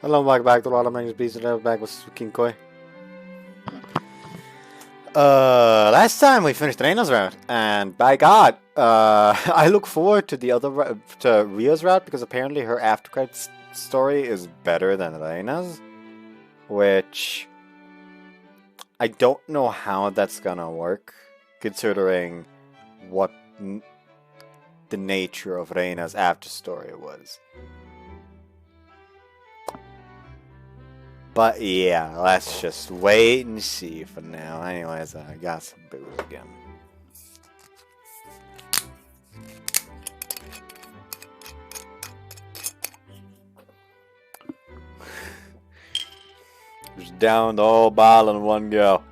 Hello, welcome back to a lot of Mangus Beats, and I was back with Kinkoi. Last time we finished Reina's route, and by God, I look forward to the other to Rio's route because apparently her aftercredits story is better than Reina's, which I don't know how that's gonna work, considering what the nature of Reina's after story was. But yeah, let's just wait and see for now. Anyways, I got some booze again. Just down the whole bottle in one go.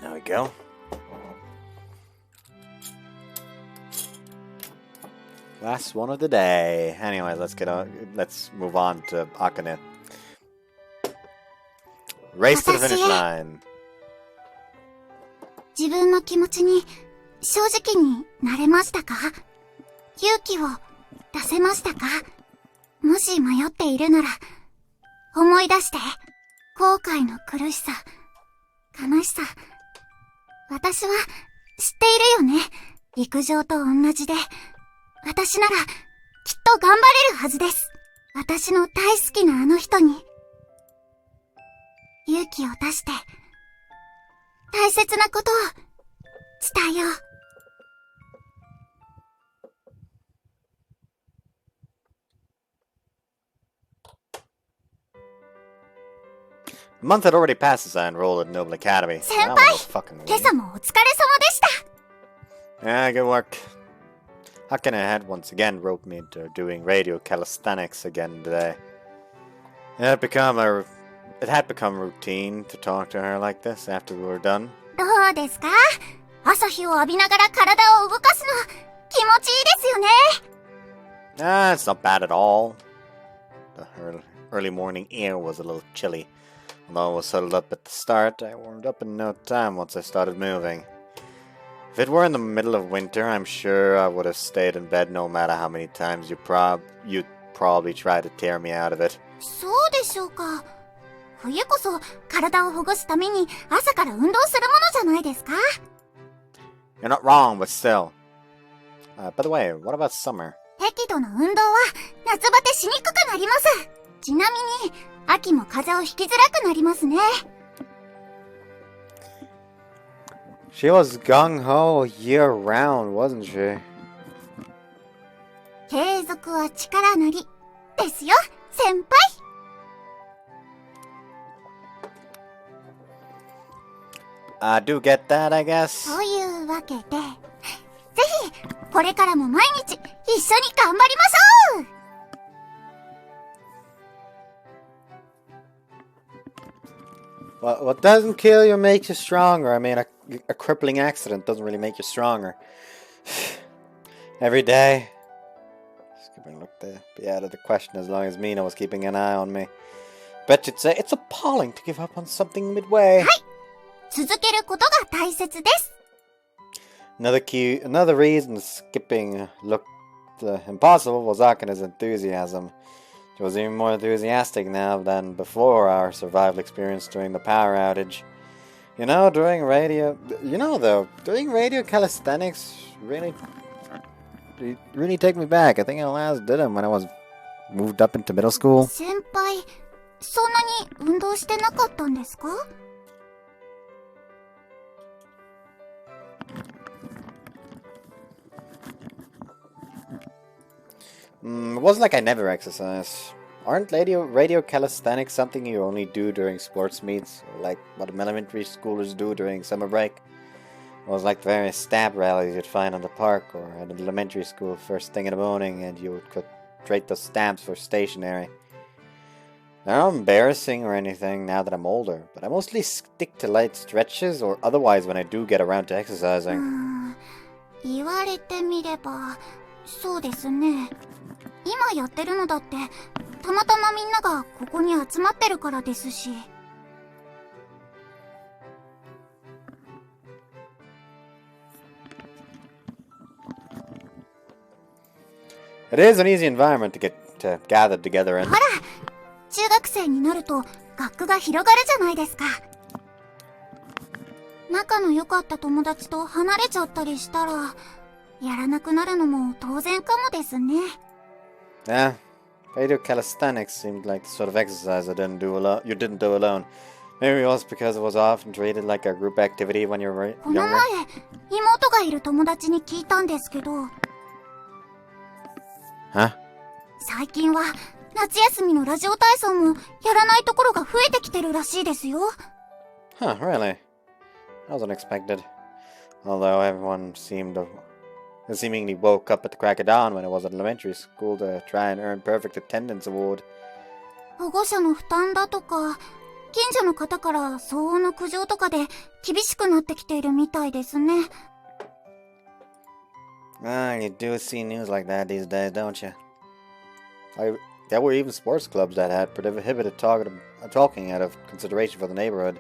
There we go. Last one of the day. Anyway, let's move on to Akane. Race to the finish line. 自分の気持ちに正直になれましたか？勇気を出せましたか？もし迷っているなら、思い出して、後悔の苦しさ、悲しさ。私は知っているよね。陸上と同じで。私なら、きっと頑張れるはずです。私の大好きなあの人に、勇気を出して、大切なことを伝えよう。A month had already passed since I enrolled at Noble Academy. 先輩、今朝もお疲れ様でした。Yeah, good work. Akane had once again roped me into doing radio calisthenics again today. It had become routine to talk to her like this after we were done. どうですか？朝日を浴びながら体を動かすの気持ちいいですよね。It's not bad at all. The early morning air was a little chilly. Although I was huddled up at the start, I warmed up in no time once I started moving. If it were in the middle of winter, I'm sure I would have stayed in bed no matter how many times you'd probably try to tear me out of it. そうでしょうか。冬こそ体をほぐすために朝から運動するものじゃないですか？ You're not wrong, but still. By the way, what about summer? 適度な運動は夏バテしにくくなります。ちなみに、秋も風邪をひきづらくなりますね。She was gung-ho year round, wasn't she? 継続は力なり。ですよ、先輩。I do get that, I guess. というわけで、ぜひ、これからも毎日、一緒に頑張りましょう！ Well, what doesn't kill you makes you stronger. I mean, a crippling accident doesn't really make you stronger. Every day. Skipping look to be out of the question as long as Mina was keeping an eye on me. Bet you'd say it's appalling to give up on something midway. はい。続けることが大切です。Another reason skipping looked impossible was Akane's enthusiasm. She was even more enthusiastic now than before our survival experience during the power outage. Doing radio calisthenics really take me back. I think I last did them when I was moved up into middle school. 先輩、そんなに運動してなかったんですか？ It wasn't like I never exercised. Aren't radio calisthenics something you only do during sports meets, like what elementary schoolers do during summer break? It was like the various stab rallies you'd find on the park or at an elementary school first thing in the morning, and you would trade those stabs for stationery. They're not embarrassing or anything now that I'm older, but I mostly stick to light stretches or otherwise when I do get around to exercising. 言われてみれば、そうですね。今やってるのだって、たまたまみんながここに集まってるからですし。It is an easy environment to get gathered together in. ほら、中学生になると学区が広がるじゃないですか。仲の良かった友達と離れちゃったりしたら、やらなくなるのも当然かもですね。Yeah, radio calisthenics seemed like the sort of exercise you didn't do alone. Maybe it was because it was often treated like a group activity when you were この younger. 前、妹がいる友達に聞いたんですけど、Huh? 最近は夏休みのラジオ体操もやらないところが増えてきてるらしいですよ。Huh, really? That was unexpected. Although everyone seemingly woke up at the crack of dawn when it was at elementary school to try and earn perfect attendance award. 保護者の負担だとか、近所の方から騒音の苦情とかで厳しくなってきているみたいですね。Ah, you do see news like that these days, don't you? There were even sports clubs that had prohibited talking out of consideration for the neighborhood.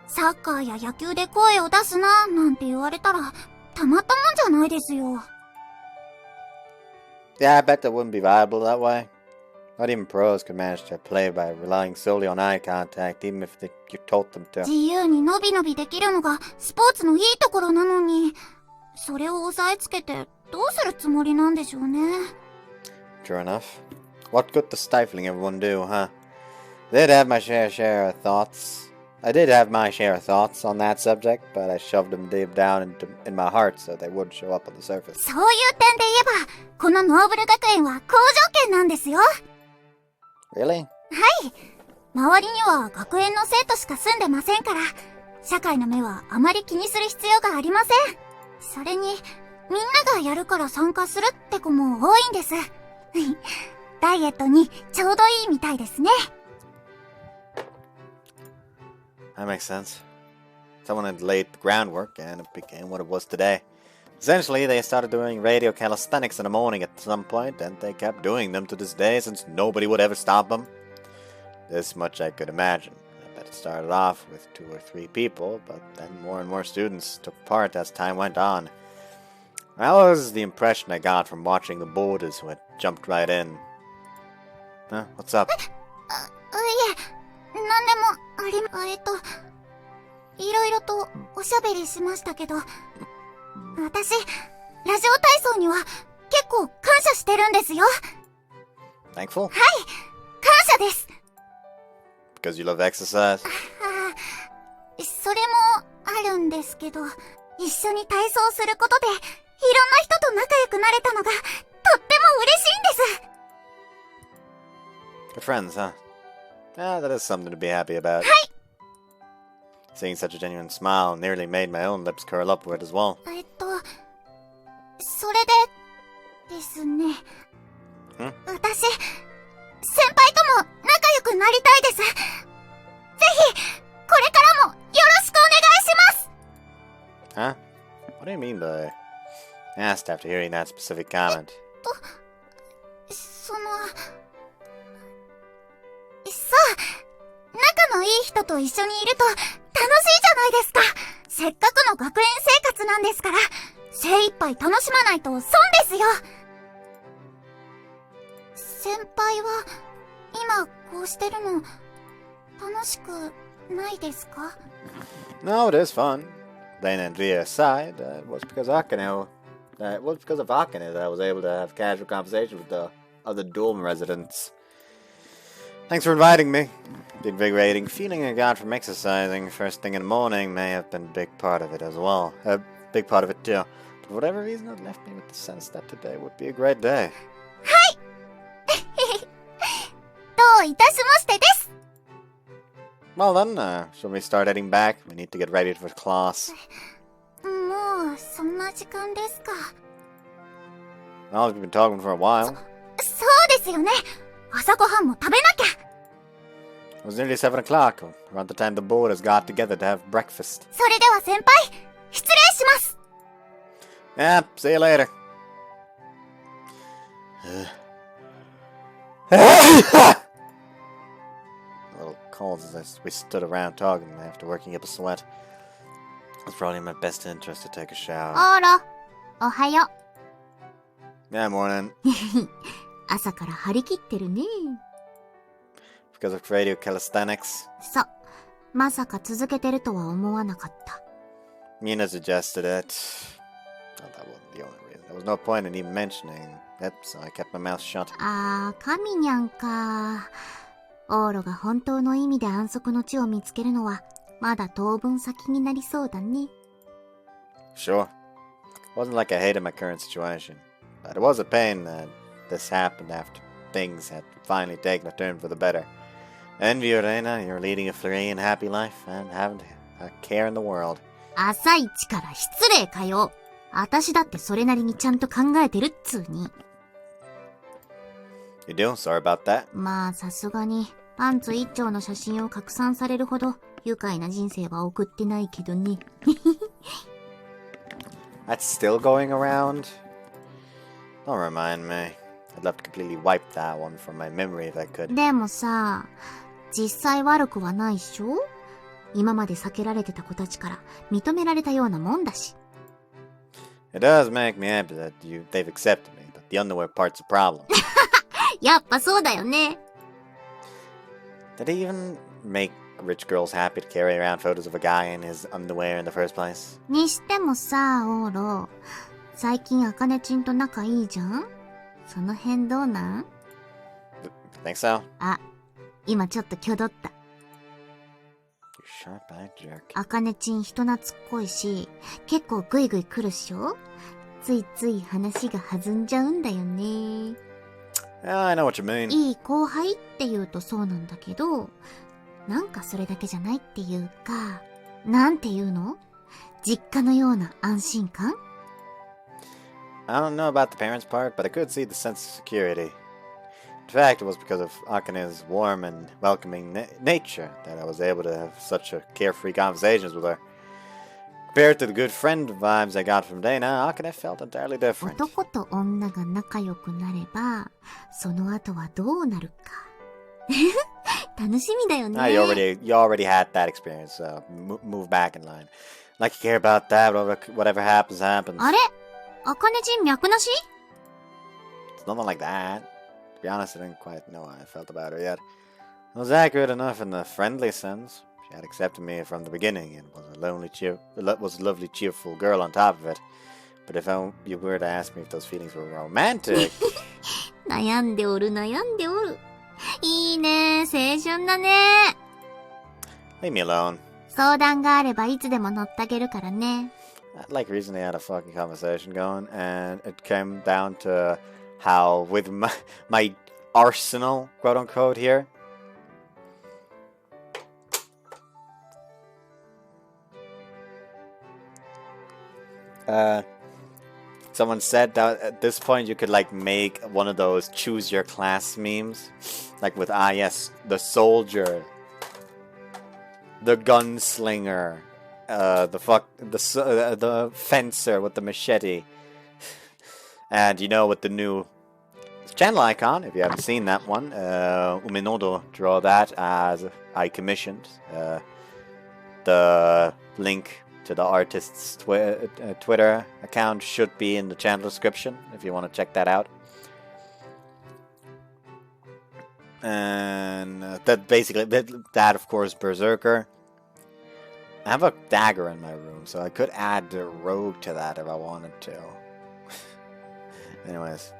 サッカーや野球で声を出すななんて言われたらたまったもんじゃないですよ。Yeah, I bet that wouldn't be viable that way. Not even pros could manage to play by relying solely on eye contact, even if you told them to. 自由にのびのびできるのがスポーツのいいところなのに、それを押さえつけてどうするつもりなんでしょうね。True enough. What good does stifling everyone do, huh? I did have my share of thoughts on that subject, but I shoved them deep down in my heart so they would show up on the surface. そういう点で言えば、このノーブル学園は好条件なんですよ。Really? はい。周りには学園の生徒しか住んでませんから、社会の目はあまり気にする必要がありません。それに、みんながやるから参加するって子も多いんです。ダイエットにちょうどいいみたいですね。That makes sense. Someone had laid the groundwork and it became what it was today. Essentially, they started doing radio calisthenics in the morning at some point, and they kept doing them to this day since nobody would ever stop them. This much I could imagine. I bet it started off with 2 or 3 people, but then more and more students took part as time went on. That was the impression I got from watching the boarders who had jumped right in. Huh? What's up? いえ、なんでもいろいろとおしゃべりしましたけど、私、ラジオ体操には結構感謝してるんですよ。Thankful? はい、感謝です。Because you love exercise? それもあるんですけど、一緒に体操することで、いろんな人と仲良くなれたのが、とっても嬉しいんです。Good friends, huh? Ah, that is something to be happy about. はい。Seeing such a genuine smile nearly made my own lips curl upward as well. それで、ですね。ん？私、先輩とも仲良くなりたいです。ぜひ、これからもよろしくお願いします。Huh? What do you mean by... asked after hearing that specific comment. 仲のいい人と一緒にいると楽しいじゃないですか。せっかくの学園生活なんですから、精一杯楽しまないと損ですよ。先輩は、今こうしてるの、楽しくないですか？ No, it is fun. Then and Via aside, it was because of Akane that I was able to have casual conversation with the other dorm residents. Thanks for inviting me. The invigorating feeling I got from exercising first thing in the morning may have been a big part of it as well. A big part of it too. But for whatever reason, it left me with the sense that today would be a great day. はい。どういたしましてです。Well then, shall we start heading back? We need to get ready for class. もうそんな時間ですか。Well, we've been talking for a while. そうですよね。朝ごはんも食べなきゃ。It was nearly 7 o'clock, around the time the boarders got together to have breakfast. それでは先輩、失礼します。Yeah, see you later. A little cold as we stood around talking after working up a sweat. It's probably in my best interest to take a shower. あら、おはよう。Yeah, morning. 朝から張り切ってるね。Because of radio calisthenics. そう。まさか続けてるとは思わなかった。Mina suggested it. Well, that wasn't the only reason. There was no point in even mentioning it, so I kept my mouth shut. 神にゃんか。オーロが本当の意味で安息の地を見つけるのは、まだ当分先になりそうだね。Sure. It wasn't like I hated my current situation, but it was a pain that this happened after things had finally taken a turn for the better. Envy you, Reina, you're leading a free and happy life and haven't a care in the world. 朝一から失礼かよ。私だってそれなりにちゃんと考えてるっつーに。You do? Sorry about that. まあさすがにパンツ一丁の写真を拡散されるほど愉快な人生は送ってないけどね。That's still going around? Don't remind me. I'd love to completely wipe that one from my memory if I could. でもさ、実際悪くはないっしょ？今まで避けられてた子たちから認められたようなもんだし。It does make me happy that they've accepted me, but the underwear part's a problem. やっぱそうだよね。Did it even make rich girls happy to carry around photos of a guy in his underwear in the first place? にしてもさ、オーロ、最近アカネチンと仲いいじゃん？その辺どうなん？ Think so? 今ちょっと挙動った。You sharp-eyed jerk. アカネチン人懐っこいし、結構グイグイ来るっしょ？ついつい話が弾んじゃうんだよね。Yeah, I know what you mean. いい後輩って言うとそうなんだけど、なんかそれだけじゃないっていうか、なんていうの？実家のような安心感？ I don't know about the parents' part, but I could see the sense of security. In fact, it was because of Akane's warm and welcoming nature that I was able to have such a carefree conversations with her. Compared to the good friend vibes I got from Dana, Akane felt entirely different. 男と女が仲良くなれば、その後はどうなるか。楽しみだよね。You already had that experience, so move back in line. Like you care about that, whatever happens, happens. あれ？アカネチン脈なし？ It's nothing like that. To be honest, I didn't quite know how I felt about her yet. It was accurate enough in the friendly sense. She had accepted me from the beginning and was a lovely, cheerful girl on top of it. But if you were to ask me if those feelings were romantic... 悩んでおる。いいね、青春だね。Leave me alone. 相談があればいつでも乗ってあげるからね。Like recently I had a fucking conversation going and it came down to how with my arsenal, quote unquote, here... someone said that at this point you could like make one of those choose your class memes, like with yes, the soldier, the gunslinger, the fencer with the machete, and with the new channel icon. If you haven't seen that one, Uminodo draw that as I commissioned. The link to the artist's Twitter account should be in the channel description if you want to check that out. And that of course Berserker. I have a dagger in my room, so I could add the rogue to that if I wanted to. Anyways.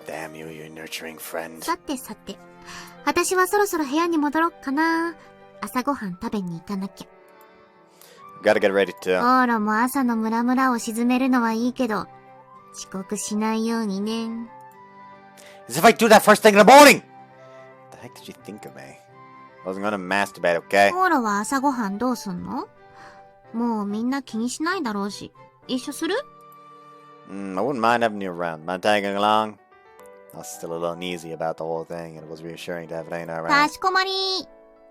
Damn you, you nurturing friend. さて、私はそろそろ部屋に戻ろっかな。朝ごはん食べに行かなきゃ。Gotta get ready too. オーロも朝のムラムラを沈めるのはいいけど、遅刻しないようにね。As if I do that first thing in the morning! What the heck did you think of me? I wasn't gonna masturbate, okay? オーロは朝ごはんどうすんの？もうみんな気にしないだろうし、一緒する？ I wouldn't mind having you around. Mind tagging along? I was still a little uneasy about the whole thing, and it was reassuring to have Reina around. かしこまり。じ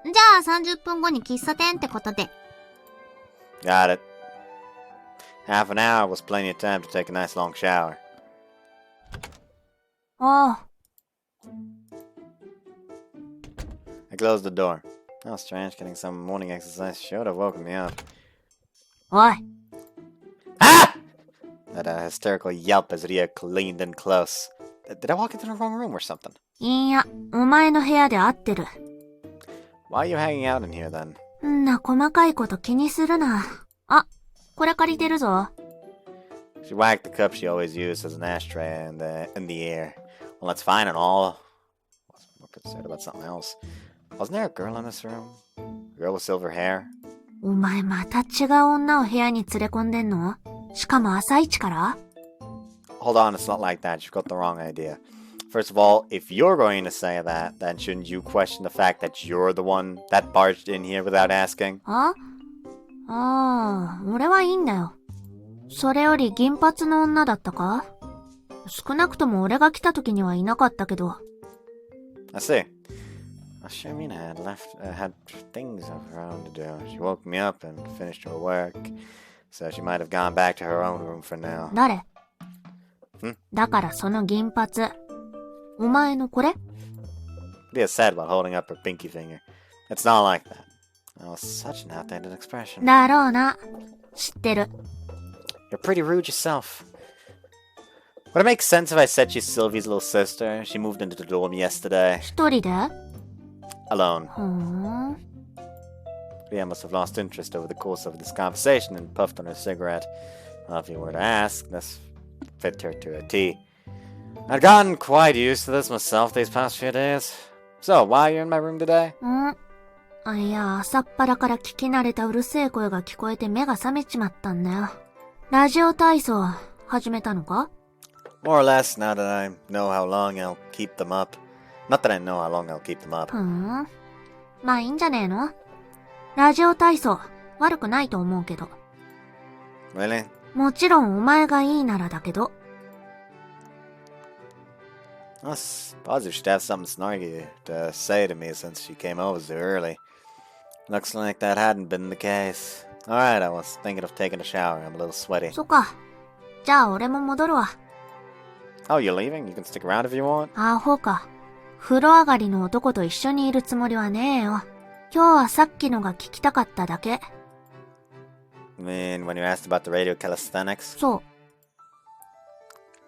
ゃあ30分後に喫茶店ってことで。Got it. Half an hour was plenty of time to take a nice long shower. ああ。I closed the door. How strange, getting some morning exercise should have woken me up. おい。Ah! That hysterical yelp as Ria leaned in close. Did I walk into the wrong room or something? いや、お前の部屋で合ってる。Why are you hanging out in here then? んな細かいこと気にするな。あ、これ借りてるぞ。She whacked the cup she always used as an ashtray in the air. Well, that's fine and all. I was more concerned about something else. Wasn't there a girl in this room? A girl with silver hair? お前また違う女を部屋に連れ込んでんの？しかも朝一から？ Hold on, it's not like that. You've got the wrong idea. First of all, if you're going to say that, then shouldn't you question the fact that you're the one that barged in here without asking? ああ、俺はいいんだよ。それより銀髪の女だったか？少なくとも俺が来た時にはいなかったけど。I see. Shamina had things of her own to do. She woke me up and finished her work, so she might have gone back to her own room for now. 誰？だからその銀髪。お前のこれ？ Leah said while holding up her pinky finger. It's not like that. Oh, such an outdated expression. だろうな。知ってる。You're pretty rude yourself. Would it make sense if I said she's Sylvie's little sister? She moved into the dorm yesterday. 一人で？ Alone. ふーん。Leah must have lost interest over the course of this conversation and puffed on her cigarette. Well, if you were to ask, this fit her to a T. I'd gotten quite used to this myself these past few days. So, why are you in my room today? いや、朝っぱらから聞き慣れたうるせえ声が聞こえて目が覚めちまったんだよ。ラジオ体操始めたのか？ More or less, now that I know how long I'll keep them up. Not that I know how long I'll keep them up. まあいいんじゃねえの？ラジオ体操、悪くないと思うけど。Really? もちろんお前がいいならだけど。I suppose you should have something snarky to say to me since she came over so early. Looks like that hadn't been the case. Alright, I was thinking of taking a shower. I'm a little sweaty. そっか。じゃあ俺も戻るわ。Oh, you're leaving? You can stick around if you want? アホか。風呂上がりの男と一緒にいるつもりはねえよ。今日はさっきのが聞きたかっただけ。You mean when you asked about the radio calisthenics? そう。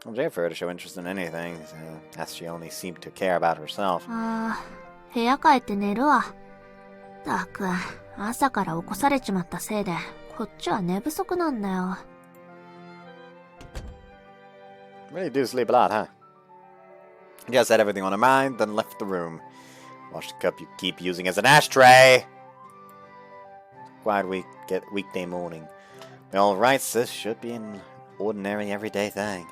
Well, Jay for her to show interest in anything, as she only seemed to care about herself. 部屋帰って寝るわ。ったく、朝から起こされちまったせいで、こっちは寝不足なんだよ。Really do sleep a lot, huh? Just had everything on her mind, then left the room. Watched the cup you keep using as an ashtray. Quiet weekday morning. By all rights, this should be an ordinary, everyday thing.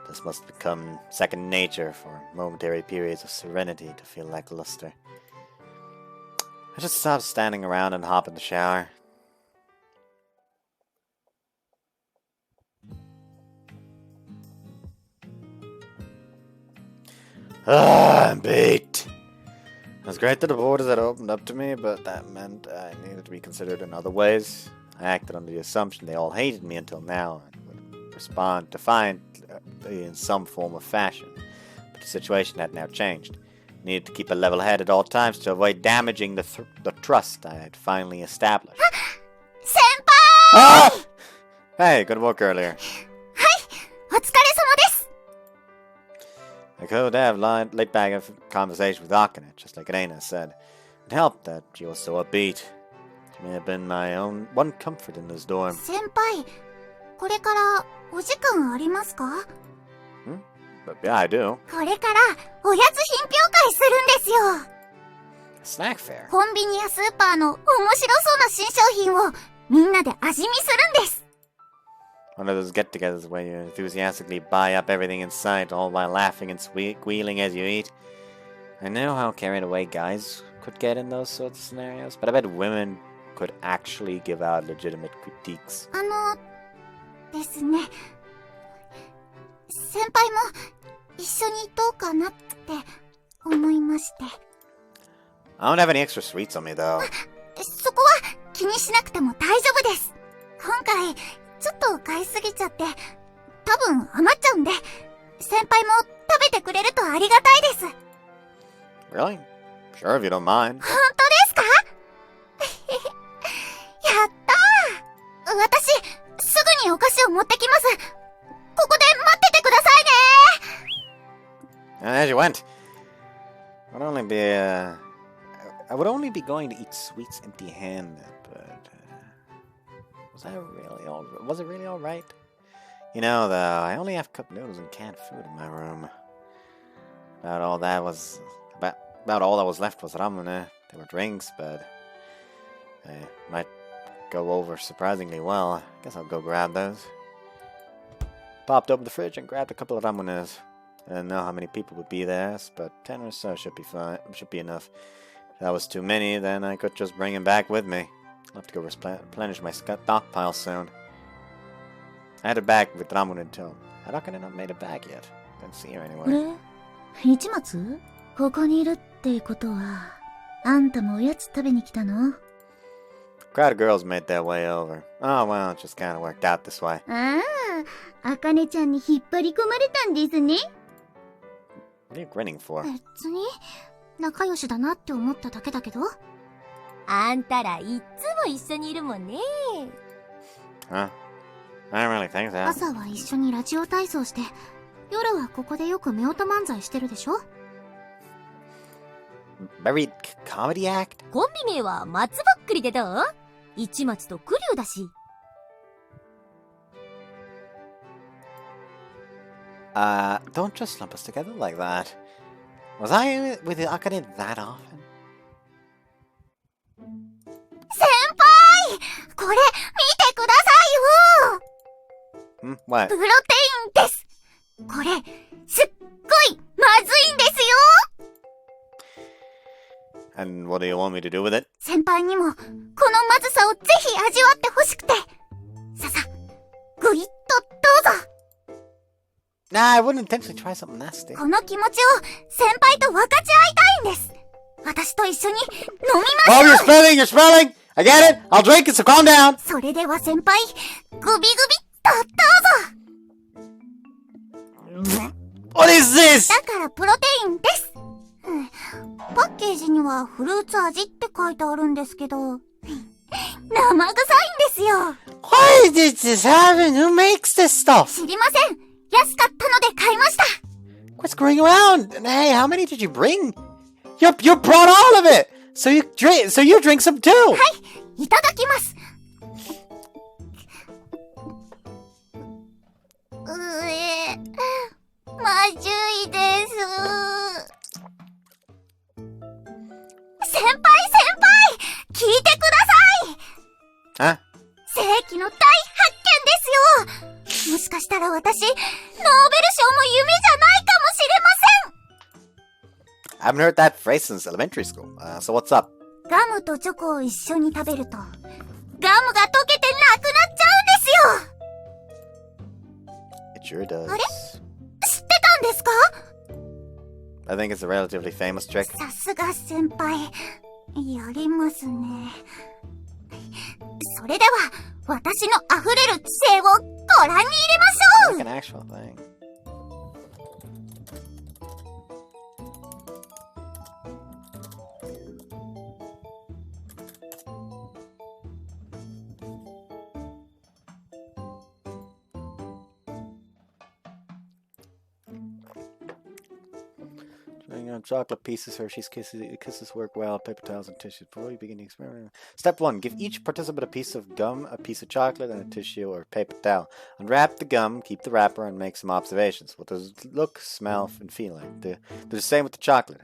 This must become second nature for momentary periods of serenity to feel lackluster. I just stopped standing around and hop in the shower. I'm beat. It was great that the borders had opened up to me, but that meant I needed to be considered in other ways. I acted under the assumption they all hated me until now and would respond defiantly in some form of fashion. But the situation had now changed. I needed to keep a level head at all times to avoid damaging the trust I had finally established. Senpai! Ah! Hey, good work earlier. お疲れ様です! I could have laid back a conversation with Akane, just like Reina said. It helped that she was so upbeat. She may have been my own one comfort in this dorm. 先輩、これからお時間ありますか？ But yeah, I do. これからおやつ品評会するんですよ。 Snack fair. コンビニやスーパーの面白そうな新商品をみんなで味見するんです。 One of those get-togethers where you enthusiastically buy up everything in sight, all while laughing and squealing as you eat. I know how carried away guys could get in those sorts of scenarios, but I bet women could actually give out legitimate critiques. ですね。先輩も一緒にどうかなって思いまして。I don't have any extra sweets on me, though. そこは気にしなくても大丈夫です。今回ちょっと買いすぎちゃって多分余っちゃうんで、先輩も食べてくれるとありがたいです。 Really? Sure, if you don't mind. 本当ですか？やったー。私すぐにお菓子を持ってきます。as you went. I would only be going to eat sweets empty-handed, but was it really all right? You know, though, I only have cup noodles and canned food in my room. About all that was left was ramen. There were drinks, but they might go over surprisingly well. Guess I'll go grab those. Popped open the fridge and grabbed a couple of ramenes. I didn't know how many people would be there, but 10 or so should be fine. Should be enough. If that was too many, then I could just bring them back with me. I'll have to go replenish my stockpile soon. I had a bag with ramen in tow. Had Akane not made it back yet? Didn't see her anywhere. 市松ここにいるってことは、あんたもおやつ食べに来たの? Crowd of girls made their way over. Oh, well, it just kind of worked out this way. ああ、あかねちゃんに引っ張り込まれたんですね。What are you grinning for? 別に、仲良しだなって思っただけだけど。あんたらいっつも一緒にいるもんね。Huh? I don't really think so. 朝は一緒にラジオ体操して、夜はここでよく夫婦漫才してるでしょ? Married comedy act? コンビ名は松ぼっくりでどう？市松と栗生だし。Don't just lump us together like that. Was I with Akane that often? 先輩！これ、見てくださいよ！ What? プロテインです！これ、すっごいまずいんですよ！ And what do you want me to do with it? 先輩にも、このまずさをぜひ味わってほしくて。さ、ぐいっとどうぞ。Nah, I wouldn't intentionally try something nasty. この気持ちを先輩と分かち合いたいんです。私と一緒に飲みましょう。 Oh, you're spelling! I get it! I'll drink it, so calm down! それでは先輩、グビグビっとどうぞ。What is this? だからプロテインです。パッケージにはフルーツ味って書いてあるんですけど、生臭いんですよ。Why did this happen? Who makes this stuff? 知りません。安かったので買いました。What's going around? Hey, how many did you bring? You brought all of it! So you drink some too! はい、いただきます。まずいです。先輩聞いてください。世紀の大発見ですよ。もしかしたら私、ノーベル賞も夢じゃないかもしれません。 I haven't heard that phrase since elementary school. So what's up? ガムとチョコを一緒に食べると、ガムが溶けてなくなっちゃうんですよ。 It sure does. あれ？知ってたんですか？ I think it's a relatively famous trick. さすが先輩、やりますね。それでは、私の溢れる知性をご覧に入れましょう。 Like an actual thing. Chocolate pieces, Hershey's kisses work well, paper towels and tissues. Before you begin the experiment. Step 1. Give each participant a piece of gum, a piece of chocolate, and a tissue or paper towel. Unwrap the gum, keep the wrapper, and make some observations. What does it look, smell, and feel like? Do the same with the chocolate.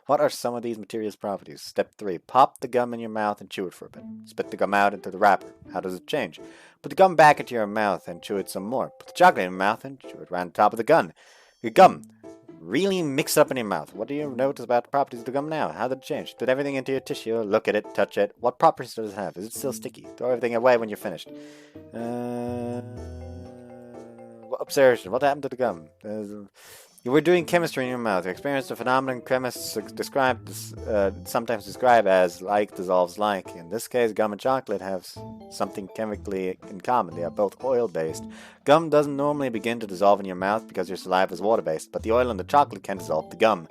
What are some of these materials' properties? Step 3. Pop the gum in your mouth and chew it for a bit. Spit the gum out into the wrapper. How does it change? Put the gum back into your mouth and chew it some more. Put the chocolate in your mouth and chew it around the top of the gum. Your gum. Really mix it up in your mouth. What do you notice about the properties of the gum now? How did it change? Put everything into your tissue, look at it, touch it. What properties does it have? Is it still sticky? Throw everything away when you're finished. Observation. What happened to the gum? You were doing chemistry in your mouth. You experienced a phenomenon chemists sometimes describe as like dissolves like. In this case, gum and chocolate have something chemically in common. They are both oil-based. Gum doesn't normally begin to dissolve in your mouth because your saliva is water-based, but the oil in the chocolate can dissolve the gum.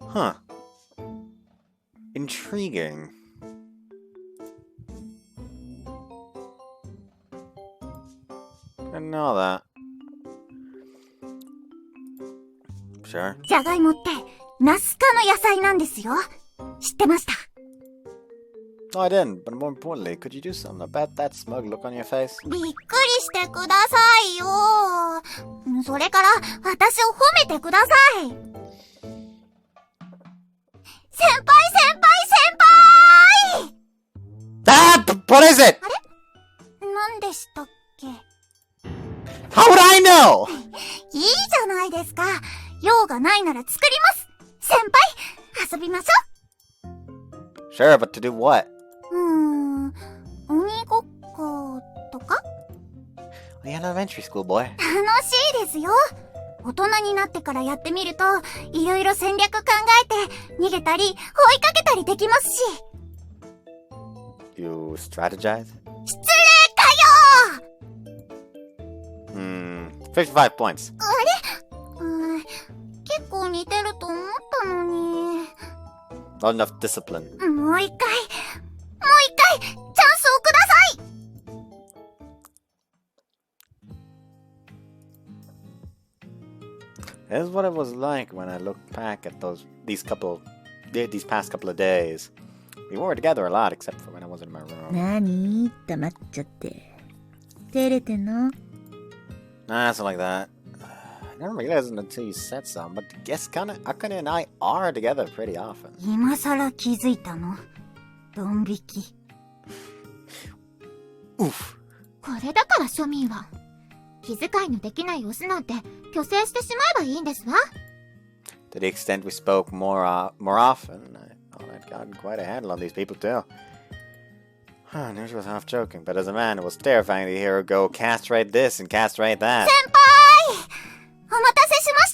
Huh. Intriguing. I didn't know that. Sure. じゃがいもって、ナス科の野菜なんですよ。知ってました。 No, I didn't, but more importantly, could you do something about that smug look on your face? びっくりしてくださいよ。それから、私を褒めてください。先輩先輩先輩 Ah! What is it? 何でしたっけ？ How would I know? いいじゃないですか。用がないなら作ります。先輩、遊びましょ Sure, but to do what? う。鬼ごっことか？ You're in elementary school, boy. 楽しいですよ。大人になってからやってみると、いろいろ戦略考えて、逃げたり、追いかけたりできますし。You strategize? 失礼かよ！55 points. 結構似てると思ったのに。Not enough discipline. もう一回、チャンスをください。This is what it was like when I look back at these past couple of days. We were together a lot, except for when I was in my room. なに黙っちゃって。照れてんの？ Nah, something like that. I didn't realize it until you said something, but I guess Akane and I are together pretty often. 今さら気づいたの。ドン引き。Oof. これだから庶民は。気遣いのできないオスなんて虚勢してしまえばいいんですわ。To the extent we spoke more often, I thought I'd gotten quite a handle on these people too. I knew she was half joking, but as a man, it was terrifying to hear her go castrate this and castrate that. 先輩お待たせしまし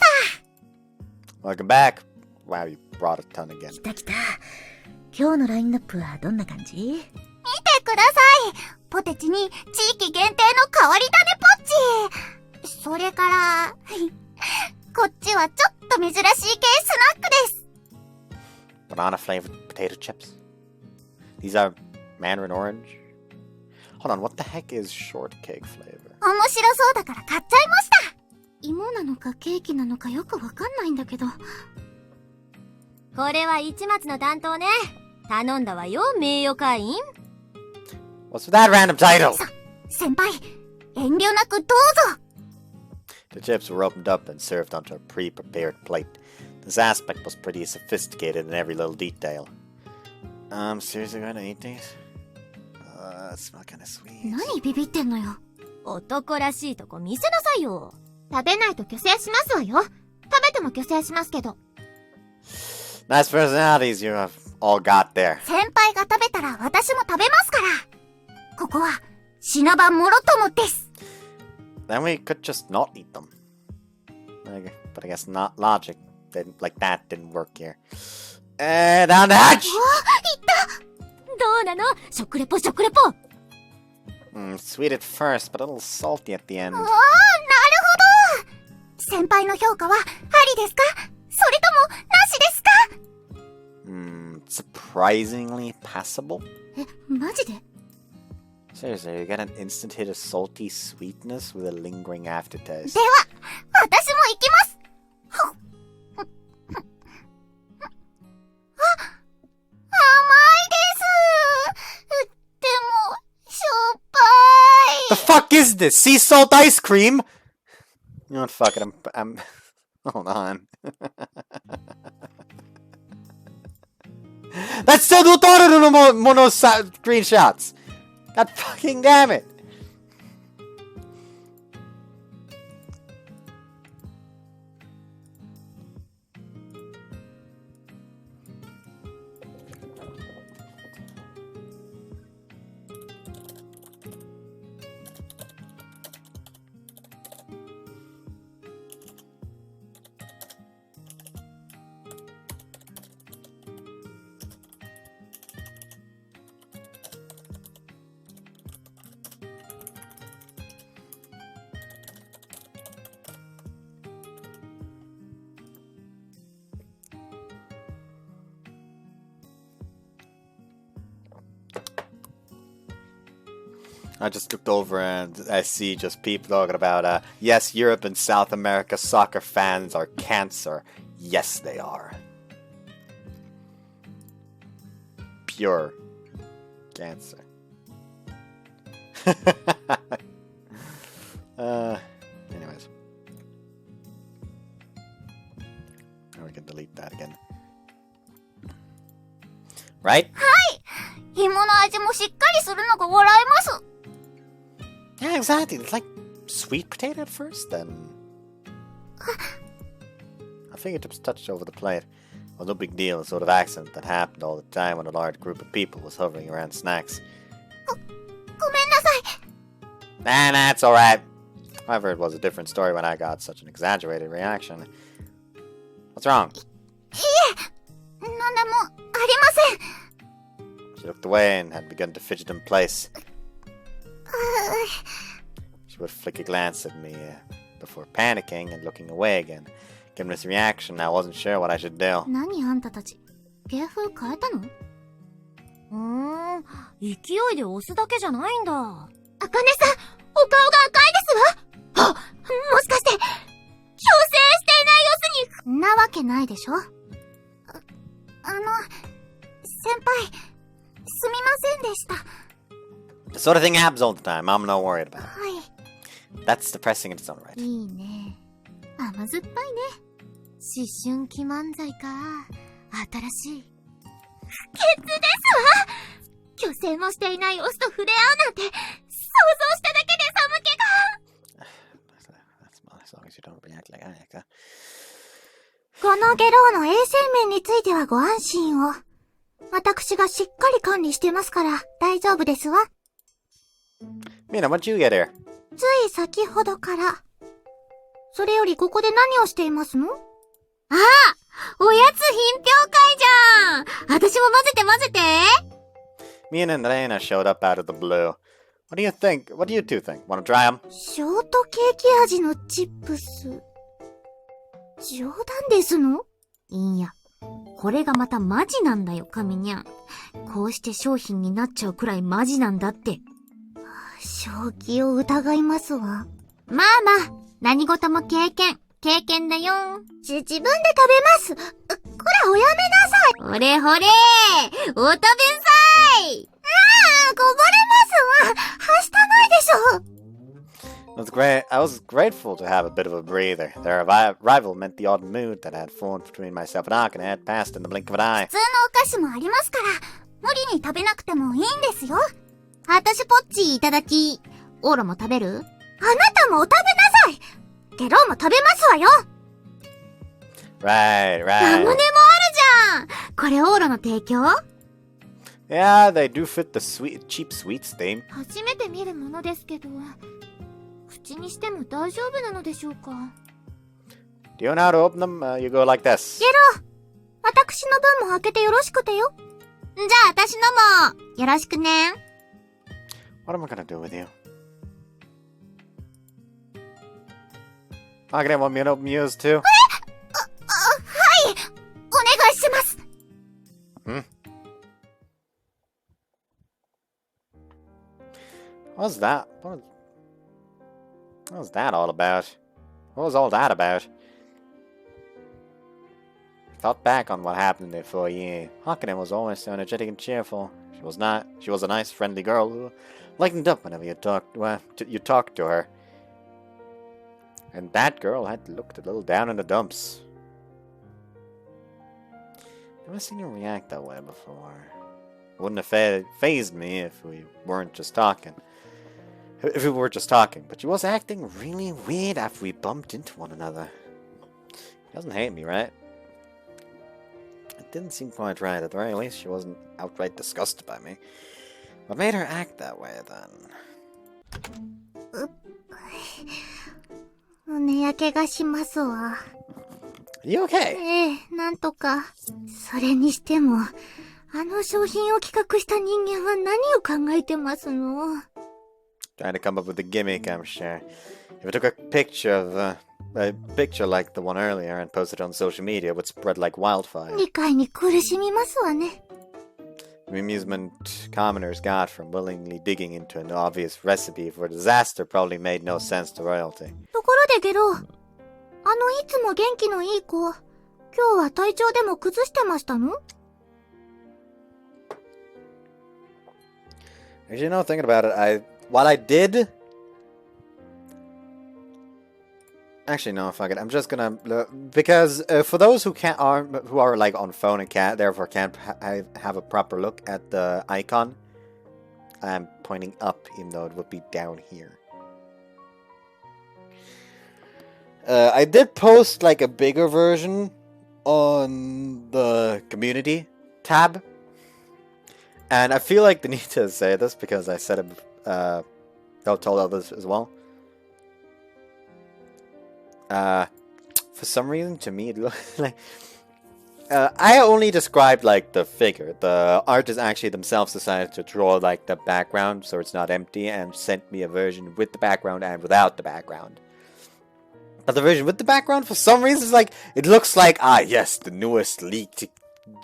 た。 Welcome back. Wow, you brought a ton again. 来た来た。今日のラインナップはどんな感じ？見てください。ポテチに地域限定の変わり種ポッチ。それから、こっちはちょっと珍しい系スナックです。Banana flavored potato chips. These are mandarin orange. Hold on, what the heck is shortcake flavor? 面白そうだから買っちゃいました。芋なのかケーキなのかよくわかんないんだけど。これは市松の担当ね。頼んだわよ、名誉会員。What's with that random title? 先輩、遠慮なくどうぞ。 The chips were opened up and served onto a pre-prepared plate. This aspect was pretty sophisticated in every little detail. Seriously going to eat these? It smells kind of sweet. 何ビビってんのよ。男らしいとこ見せなさいよ。食べないと虚勢しますわよ。食べても虚勢しますけど。Nice personalities you have all got there. 先輩が食べたら私も食べますから。ここは、品番もろともです。 Then we could just not eat them. But I guess not logic like that didn't work here. Down the hatch! どうなの？食レポ食レポ。Sweet at first, but a little salty at the end. なるほど。先輩の評価は、ありですか？それとも、なしですか？ Surprisingly passable? マジで？ Seriously, you get an instant hit of salty sweetness with a lingering aftertaste. では、私も行きます。甘いです。でも、しょっぱい。 The fuck is this? Sea salt ice cream? You know what? Fuck it. I'm. Hold on. That's still the Toro no mono screenshots. God fucking damn it. I just looked over and I see just people talking about, yes, Europe and South America soccer fans are cancer. Yes, they are. Pure cancer. Anyways. Now we can delete that again. Right? 芋の味もしっかりするのが笑えます。 Yeah, exactly. It's like sweet potato at first, then. I fingertips touched over the plate. Well, no big deal, a sort of accident that happened all the time when a large group of people was hovering around snacks. ごめんなさい。 Nah, it's alright. However, it was a different story when I got such an exaggerated reaction. What's wrong? いえ、なんでもありません。 She looked away and had begun to fidget in place. She would flick a glance at me before panicking and looking away again. Given this reaction, I wasn't sure what I should do. 何あんたたち、芸風変えたの？勢いで押すだけじゃないんだ。あかねさん、お顔が赤いですわ。あ、もしかして、矯正していない様子に。んなわけないでしょ。先輩、すみませんでした。 The sort of thing happens all the time. I'm not worried about it. はい。 That's depressing in its own right. いいね。甘酸っぱいね。思春期漫才か。新しい。ケツですわ。虚勢もしていないオスと触れ合うなんて、想像しただけで寒気が。 As long as you don't react like I act. このゲロウの衛生面についてはご安心を。私がしっかり管理してますから大丈夫ですわ。 Mina, what'd you get here? つい先ほどから。それよりここで何をしていますの？ああ、おやつ品評会じゃん。私も混ぜて。 Mina and Elena showed up out of the blue. What do you think? What do you two think? Wanna try them? ショートケーキ味のチップス。冗談ですの？いいや。これがまたマジなんだよ、神にゃん。こうして商品になっちゃうくらいマジなんだって。正気を疑いますわ。まあまあ、何事も経験だよ。自分で食べます。これおやめなさい。ほれほれお食べんさい。こぼれますわ。はしたないでしょ。It was great. I was grateful to have a bit of a breather. Their arrival meant the odd mood that had formed between myself and Akane had passed in the blink of an eye. 普通のお菓子もありますから、無理に食べなくてもいいんですよ。あたしポッチーいただき。オーラも食べる？あなたもお食べなさい。ゲロウも食べますわよ。Right. ラムネもあるじゃん。これオーラの提供？ Yeah, they do fit the cheap sweets theme. 初めて見るものですけど、口にしても大丈夫なのでしょうか。 Do you know how to open them? You go like this. ゲロウ、私の分も開けてよろしくてよ。じゃあ私のもよろしくね。What am I gonna do with you? Akane, want me to open yours too? はい、お願いします。What was that? What was that all about? What was all that about? Thought back on what happened in the foyer. Akane was always so energetic and cheerful. She was a nice, friendly girl who lightened up whenever you talked to her. And that girl had looked a little down in the dumps. I've never seen her react that way before. It wouldn't have fazed me if we weren't just talking. If we were just talking, but she was acting really weird after we bumped into one another. She doesn't hate me, right? It didn't seem quite right. At the very least, she wasn't outright disgusted by me. What made her act that way, then? 胸焼けがしますわ。You okay? なんとか。それにしても、あの商品を企画した人間は何を考えてますの？ Trying to come up with a gimmick, I'm sure. If I took a picture like the one earlier and posted it on social media, it would spread like wildfire. 理解に苦しみますわね。the amusement commoners got from willingly digging into an obvious recipe for disaster probably made no sense to royalty. ところでゲロ、いつも元気のいい子、今日は体調でも崩してましたの？ Actually, no, thinking about it, while I did... Actually, no, fuck it. I'm just gonna... because for those who are like on phone and therefore can't have a proper look at the icon, I'm pointing up, even though it would be down here. I did post like a bigger version on the community tab. And I feel like the need to say this because I said it, told others as well. For some reason, to me, it looks like... I only described, like, the figure. The artists actually themselves decided to draw, like, the background so it's not empty and sent me a version with the background and without the background. But the version with the background, for some reason, is like... It looks like, yes, the newest leaked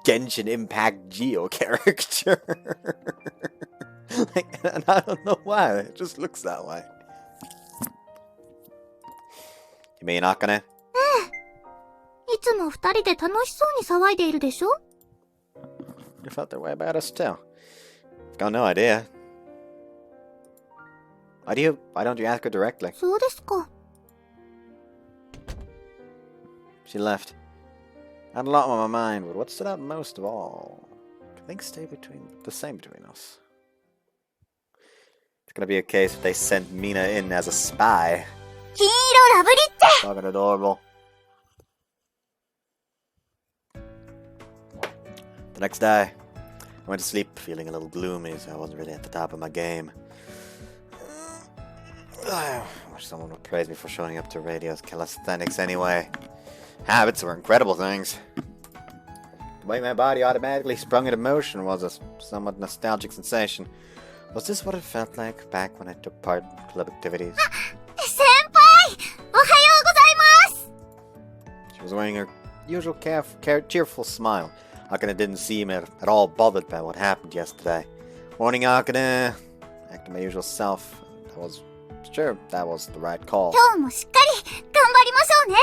Genshin Impact Geo character. Like, and I don't know why. It just looks that way. You mean Akane? いつも二人で楽しそうに騒いでいるでしょ? You felt that way about us too. I've got no idea. Why don't you ask her directly? そうですか。 She left. I had a lot on my mind, but what stood out most of all? Things stay the same between us. It's gonna be a case if they sent Mina in as a spy. 金色ラブリッチ Fucking adorable. The next day, I went to sleep feeling a little gloomy, so I wasn't really at the top of my game. I wish someone would praise me for showing up to radio's calisthenics anyway. Habits were incredible things. The way my body automatically sprung into motion was a somewhat nostalgic sensation. Was this what it felt like back when I took part in club activities? 先輩おはようございます She was wearing her usual cheerful smile. Akane didn't seem at all bothered by what happened yesterday. Morning, Akane. Acting my usual self. I was sure that was the right call. 今日もしっかり頑張りましょうね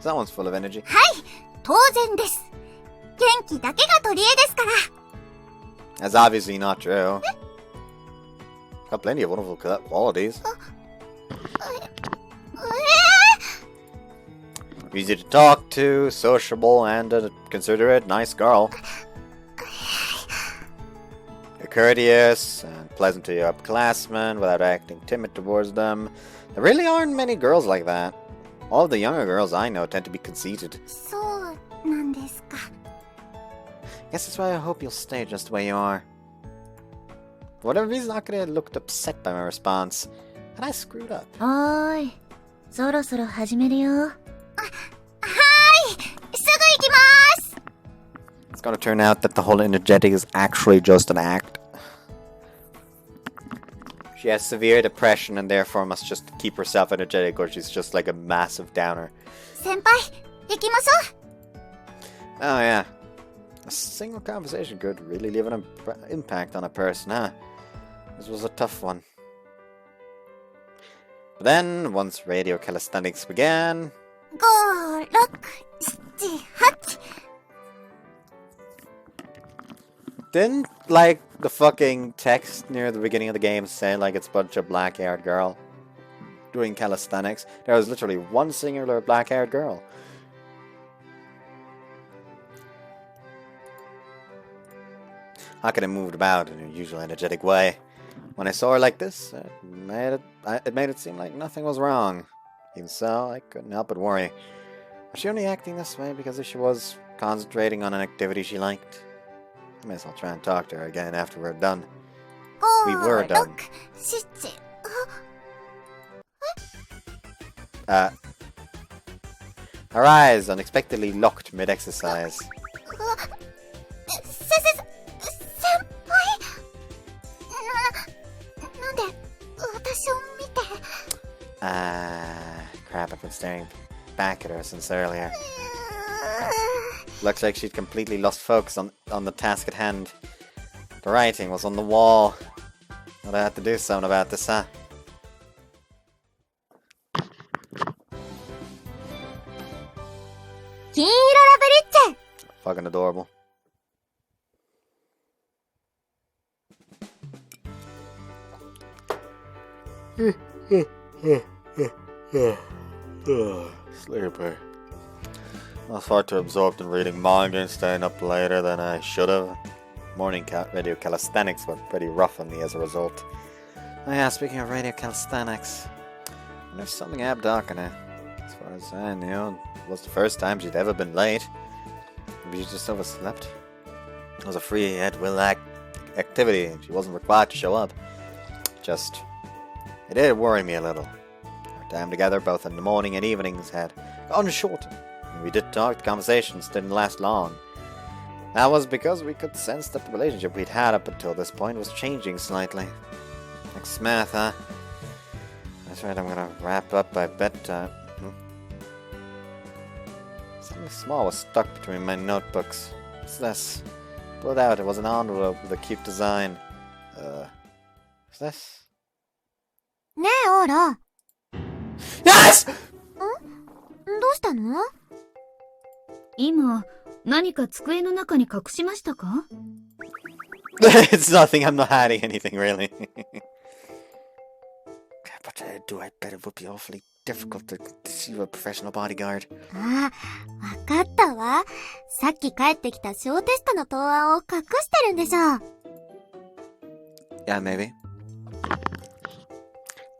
Someone's full of energy. はい当然です元気だけが取り柄ですから That's obviously not true. Got plenty of wonderful qualities. Easy to talk to, sociable, and a considerate, nice girl. You're courteous and pleasant to your upperclassmen without acting timid towards them. There really aren't many girls like that. All of the younger girls I know tend to be conceited. そうなんですか Guess that's why I hope you'll stay just the way you are. For whatever reason, Akane looked upset by my response, and I screwed up. おーい、そろそろ始めるよ。はいすぐ行きます It's gonna turn out that the whole energetic is actually just an act. She has severe depression and therefore must just keep herself energetic or she's just like a massive downer. 先輩行きましょう Oh yeah. A single conversation could really leave an impact on a person, huh? This was a tough one. But then, once radio calisthenics began... 5、6、7、8 Didn't, like, the fucking text near the beginning of the game say, like, it's a bunch of black-haired girl doing calisthenics? There was literally one singular black-haired girl. Akane moved about in her usual energetic way. When I saw her like this, it made it seem like nothing was wrong. Even so, I couldn't help but worry. Was she only acting this way because she was concentrating on an activity she liked? I may as well try and talk to her again after we're done. We were done. 5、6、7 Her eyes unexpectedly locked mid-exercise. 先輩なんで私を見て Crap, I've been staring back at her since earlier. Looks like she'd completely lost focus on the task at hand. The writing was on the wall. But I had to do something about this, huh? Loveriche! Fucking adorable. Sleeper. I was far too absorbed in reading manga and staying up later than I should have. Morning radio calisthenics were pretty rough on me as a result. Oh yeah, speaking of radio calisthenics, there's something abducting it. As far as I knew, it was the first time she'd ever been late. Maybe she just overslept. It was a free at-will activity, and she wasn't required to show up. It did worry me a little. Our time together, both in the morning and evenings, had gotten shorter. When we did talk, the conversations didn't last long. That was because we could sense that the relationship we'd had up until this point was changing slightly. Like Smith, huh? That's right, I'm gonna wrap up by bedtime. Something small was stuck between my notebooks. What's this? Pull it out, it was an envelope with a cute design. What's this? ねえ、オーラ。 Yes! どうしたの？今、何か机の中に隠しましたか？ It's nothing, I'm not hiding anything, really. But I bet it would be awfully difficult to deceive a professional bodyguard. ああ、わかったわ。さっき帰ってきた小テストの答案を隠してるんでしょ。 Yeah, maybe.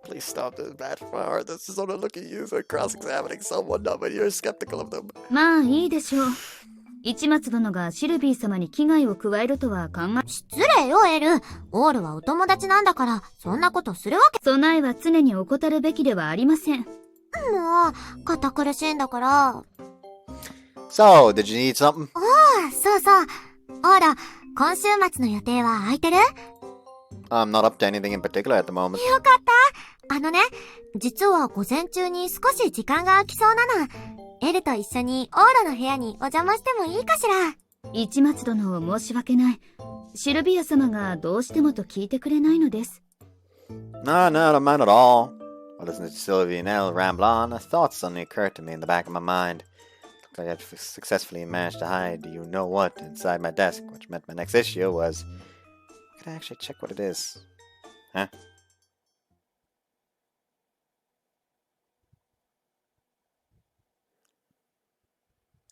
Please stop this bad for my heart. This is only looking at you for cross-examining someone, not when you're skeptical of them. まあいいでしょう。市松殿がシルビー様に危害を加えるとは考え。失礼よ、エル。オールはお友達なんだから、そんなことするわけ。備えは常に怠るべきではありません。もう、堅苦しいんだから。So, did you need something? ああ、そうそう。オーラ、今週末の予定は空いてる？ I'm not up to anything in particular at the moment. よかった。実は午前中に少し時間が空きそうなの。エルと一緒にオーラの部屋にお邪魔してもいいかしら。市松殿を申し訳ない。シルビア様がどうしてもと聞いてくれないのです。No, don't mind at all. While listening to Sylvie and Elle ramble on, a thought suddenly occurred to me in the back of my mind. Looked like I'd successfully managed to hide you-know-what inside my desk, which meant my next issue was... Could I actually check what it is? Huh?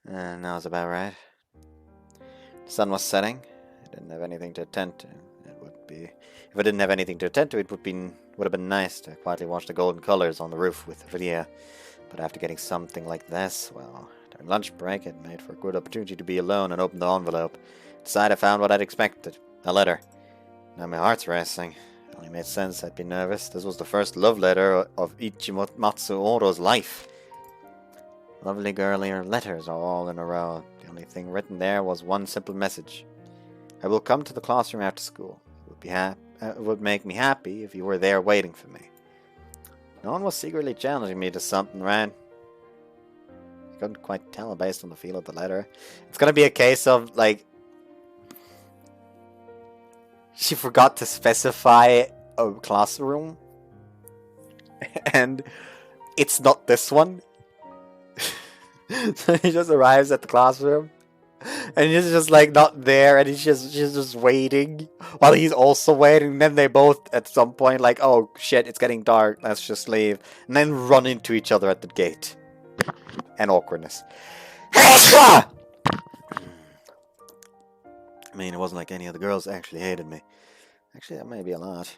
Now's about right. The sun was setting. I didn't have anything to attend to. If I didn't have anything to attend to, it would have been nice to quietly watch the golden colors on the roof with Vidya. But after getting something like this, well, during lunch break, it made for a good opportunity to be alone and open the envelope. Inside, I found what I'd expected: a letter. Now my heart's racing. It only made sense I'd be nervous. This was the first love letter of Ichimatsu Oro's life. Lovely girlier letters all in a row. The only thing written there was one simple message. I will come to the classroom after school. It would make me happy if you were there waiting for me. No one was secretly challenging me to something, right? I couldn't quite tell based on the feel of the letter. It's gonna be a case of, like, she forgot to specify a classroom. And it's not this one. So he just arrives at the classroom. And he's just like not there, and she's just waiting while he's also waiting. And then they both at some point like, oh shit, it's getting dark, let's just leave, and then run into each other at the gate. And awkwardness. I mean, it wasn't like any of the girls actually hated me. Actually, that may be a lot.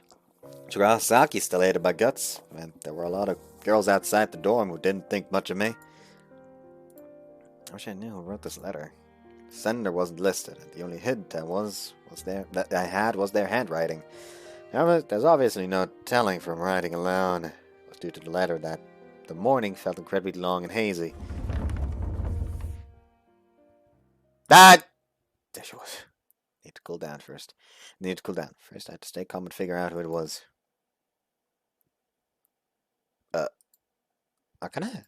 Chirasaki still hated my guts, and there were a lot of girls outside the dorm who didn't think much of me. I wish I knew who wrote this letter. Sender wasn't listed, and the only hint that I had was their handwriting. However, there's obviously no telling from writing alone. It was due to the letter that the morning felt incredibly long and hazy. There she was. Need to cool down first. First, I had to stay calm and figure out who it was. Akane?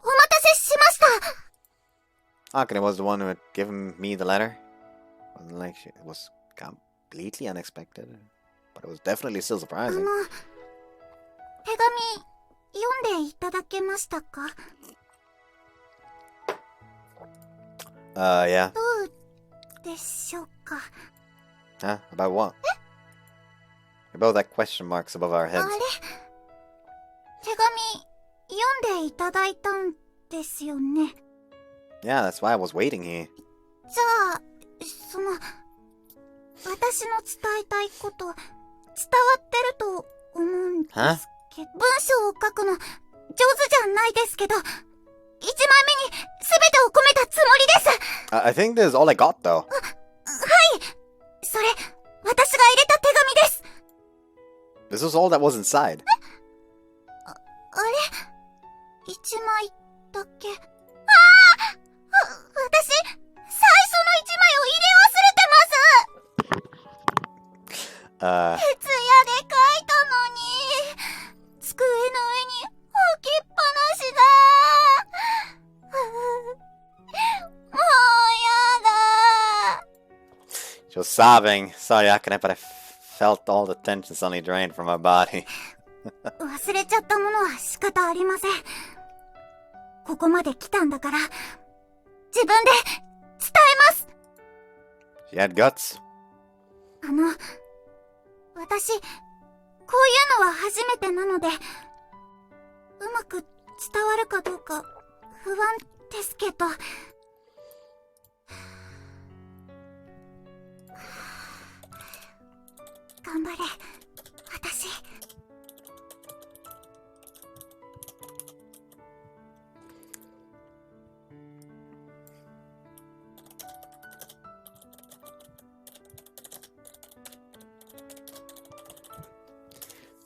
お待たせしました。Akane was the one who had given me the letter. Wasn't like it was completely unexpected, but it was definitely still あ surprising. の、手紙読んでいただけましたか？ Yeah. どうでしょうか？ Huh? About what? About that question marks above our あ heads. れ？手紙読んでいただいたんですよね。 Yeah, that's why I was waiting here. じゃあ、その、私の伝えたいこと、伝わってると思うんですけど、文章を書くの、上手じゃないですけど、1枚目に全てを込めたつもりです。 I think this is all I got, though. はい、それ、私が入れた手紙です。 This was all that was inside. あれ？ 1枚だけ。私、最初の1枚を入れ忘れてます。徹夜で書いたのに、机の上に置きっぱなしだ。もうやだ。 She was sobbing. Sorry, Akane, but I felt all the tension suddenly drained from my body. 忘れちゃったものは仕方ありません。ここまで来たんだから、自分で伝えます。 She had guts. 私、こういうのは初めてなので、うまく伝わるかどうか不安ですけど。頑張れ、私。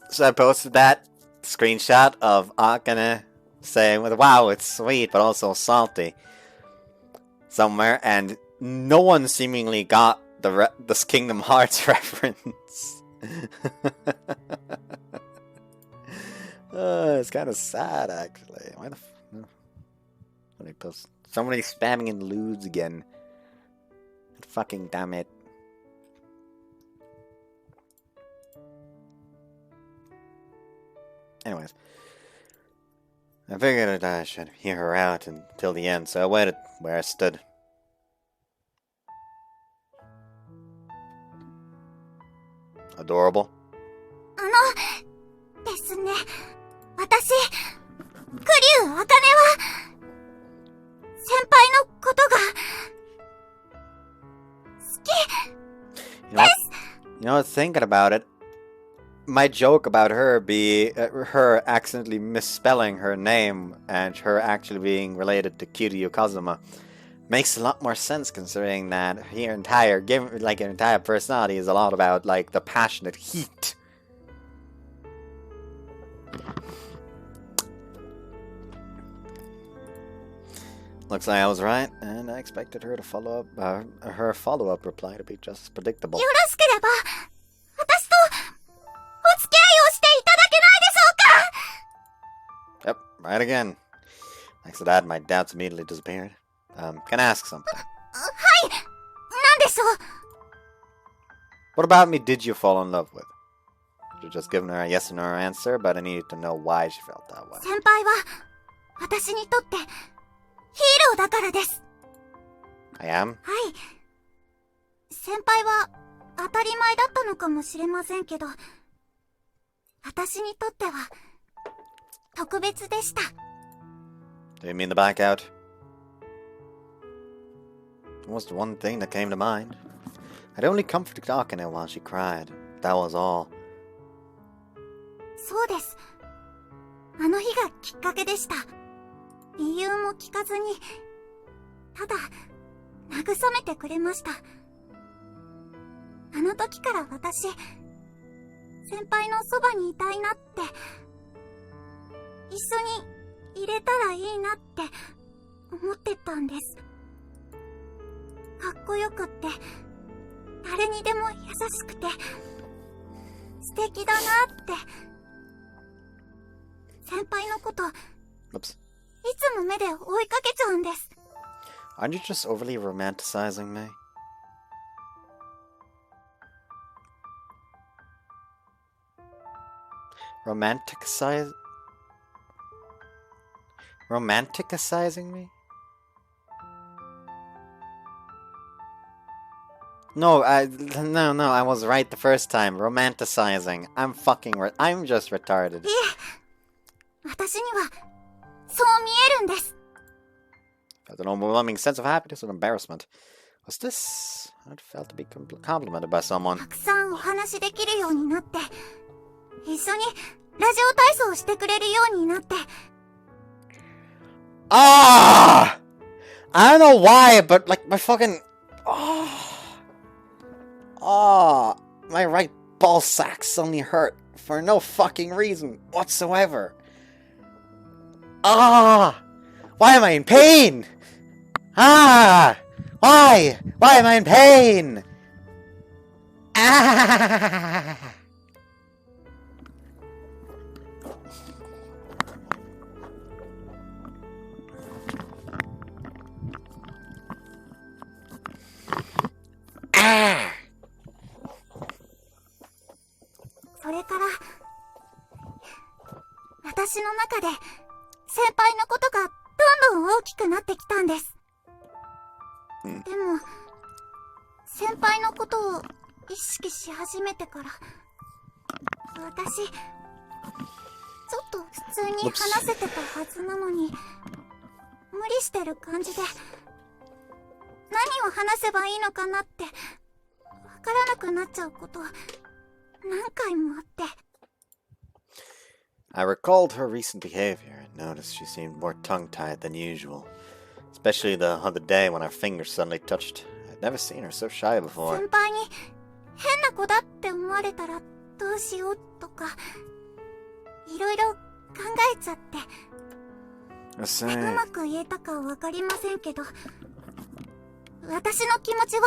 So I posted that screenshot of Akane saying, wow, it's sweet, but also salty. Somewhere, and no one seemingly got this Kingdom Hearts reference. It's kind of sad, actually. Why the what did I post? Somebody spamming in lewds again. Fucking damn it. Anyways, I figured I should hear her out until the end, so I waited where I stood. Adorable. ですね。私、クリュウ・アカネは、先輩のことが、好きです。 You know, thinking about it, my joke about her be her accidentally misspelling her name and her actually being related to Kiryu Kazuma makes a lot more sense, considering that her entire personality is a lot about like the passionate heat. Looks like I was right, and I expected her to follow up her follow-up reply to be just as predictable. よろしければ、私と、お付き合いをしていただけないでしょうか？ Yep, right again. Thanks to that, my doubts immediately disappeared. Can I ask something? はい、なんでしょう？ What about me did you fall in love with? You just given her a yes or no answer, but I needed to know why she felt that way. 先輩は、私にとって、ヒーローだからです。 I am? はい。先輩は当たり前だったのかもしれませんけど、私にとっては特別でした。 Do you mean the blackout? It was the one thing that came to mind. I'd only comforted Akane while she cried. That was all. そうです。あの日がきっかけでした。理由も聞かずに、ただ、慰めてくれました。あの時から私、先輩のそばにいたいなって、一緒にいれたらいいなって思ってたんです。かっこよくって、誰にでも優しくて、素敵だなって。先輩のこと、 Oops. いつも目で追いかけちゃうんです。Aren't you just overly romanticizing me? Romanticizing me? No, no, I was right the first time. Romanticizing. I'm just retarded. いえ、私にはそう見えるんです。 Felt an overwhelming sense of happiness and embarrassment. Was this? I felt to be complimented by someone. たくさんお話できるようになって、一緒にラジオ体操をしてくれるようになって。Ah! I don't know why, but like my fucking my right ball sack suddenly hurt for no fucking reason whatsoever. Why am I in pain? Why? Why am I in pain? Ah! それから私の中で先輩のことがどんどん大きくなってきたんです。でも先輩のことを意識し始めてから私ちょっと普通に話せてたはずなのに無理してる感じで何を話せばいいのかなってわからなくなっちゃうこと何回もあって。 I recalled her recent behavior and noticed she seemed more tongue-tied than usual, especially the other day when our fingers suddenly touched. I'd never seen her so shy before. 先輩に変な子だって思われたらどうしようとかいろいろ考えちゃって、うまく言えたかわかりませんけど、私の気持ちは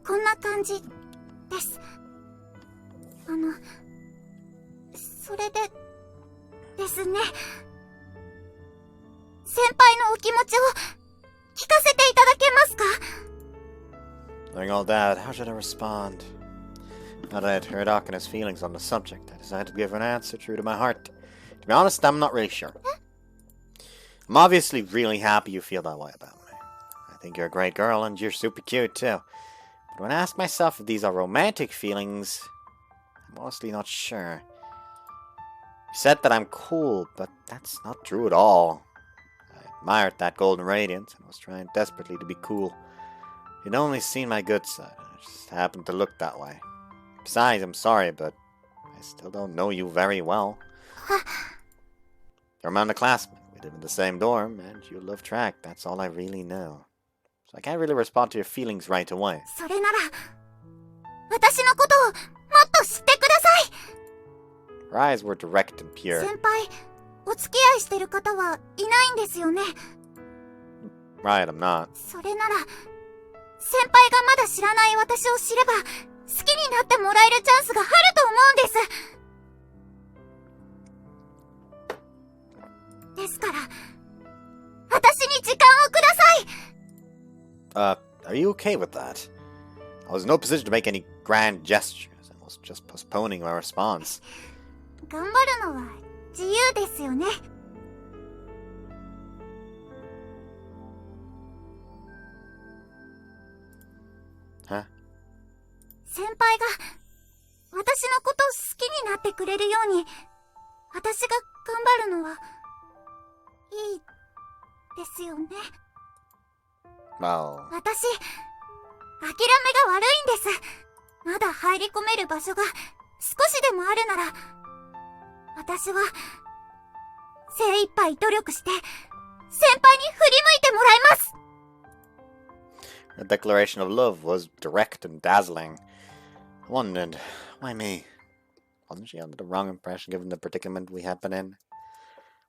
こんな感じです。それでですね、先輩のお気持ちを聞かせていただけますか? Knowing all that, how should I respond? Now that I'd heard Akane's feelings on the subject, I decided to give her an answer true to my heart. To be honest, I'm not really sure. I'm obviously really happy you feel that way about me. I think you're a great girl and you're super cute too. But when I ask myself if these are romantic feelings, I'm honestly not sure. You said that I'm cool, but that's not true at all. I admired that golden radiance and was trying desperately to be cool. You'd only seen my good side, and it just happened to look that way. Besides, I'm sorry, but I still don't know you very well. You're my classmate. We live in the same dorm, and you love track. That's all I really know. So I can't really respond to your feelings right away. それなら私のことをもっと知ってください。 Her eyes were direct and pure. 先輩、お付き合いしてる方はいないんですよね。 Right, I'm not. それなら先輩がまだ知らない私を知れば好きになってもらえるチャンスがあると思うんです。ですから私に時間をください。 Are you okay with that? I was in no position to make any grand gestures and was just postponing my response. 頑張るのは自由ですよね。先輩が私のことを好きになってくれるように私が頑張るのはいいですよね。 Well, 私諦めが悪いんです。まだ入り込める場所が少しでもあるなら私は精一杯努力して先輩に振り向いてもらいます。 her declaration of love was direct and dazzling. I wondered, why me? Wasn't she under the wrong impression given the predicament we had been in?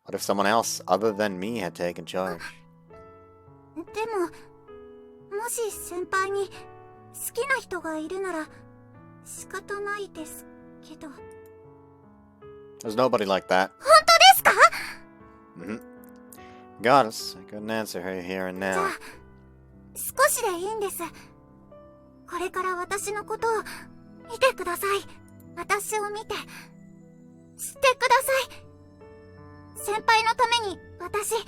What if someone else other than me had taken charge? でももし先輩に好きな人がいるなら仕方ないですけど。 There's nobody like that. 本当ですか? Goddess, I couldn't answer her here and じゃ now. あ少しでいいんです。これから私のことを見てください。私を見て、知ってください。先輩のために私、一生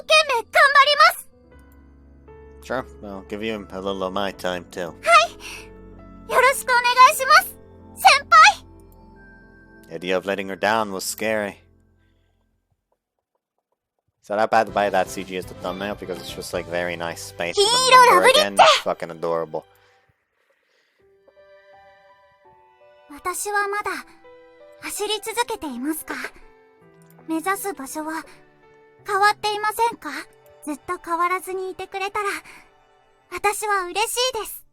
懸命頑張ります。 Sure, I'll give you a little of my time too. よろしくお願いします、先輩。 The idea of letting her down was scary. So that, by the way, that CG is the thumbnail because it's just like very nice space. Again, fucking adorable. 私はまだ走り続けていますか？目指す場所は変わっていませんか？ずっと変わらずにいてくれたら私は嬉しいです。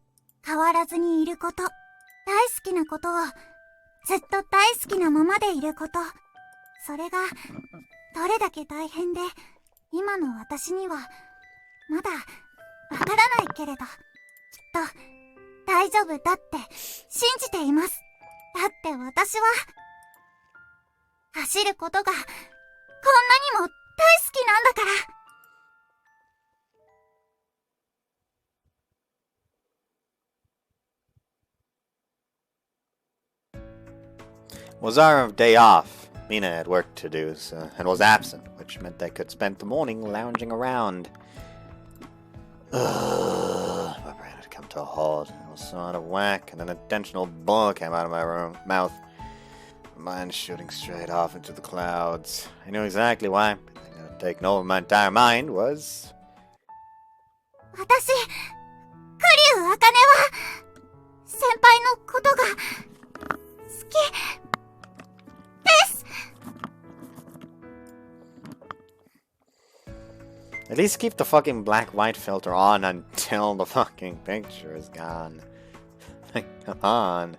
変わらずにいること、大好きなことをずっと大好きなままでいること、それがどれだけ大変で今の私にはまだわからないけれど、きっと大丈夫だって信じています。だって私は走ることがこんなにも大好きなんだから。Was our day off. Mina had work to do and was absent, which meant I could spend the morning lounging around. My brain had come to a halt. I was so out of whack, and an intentional ball came out of my mouth. My mind shooting straight off into the clouds. I knew exactly why. The thing that had taken over my entire mind was... 私、クリュウ茜は先輩のことが好きです。 At least keep the fucking black-white filter on until the fucking picture is gone. Like, come on.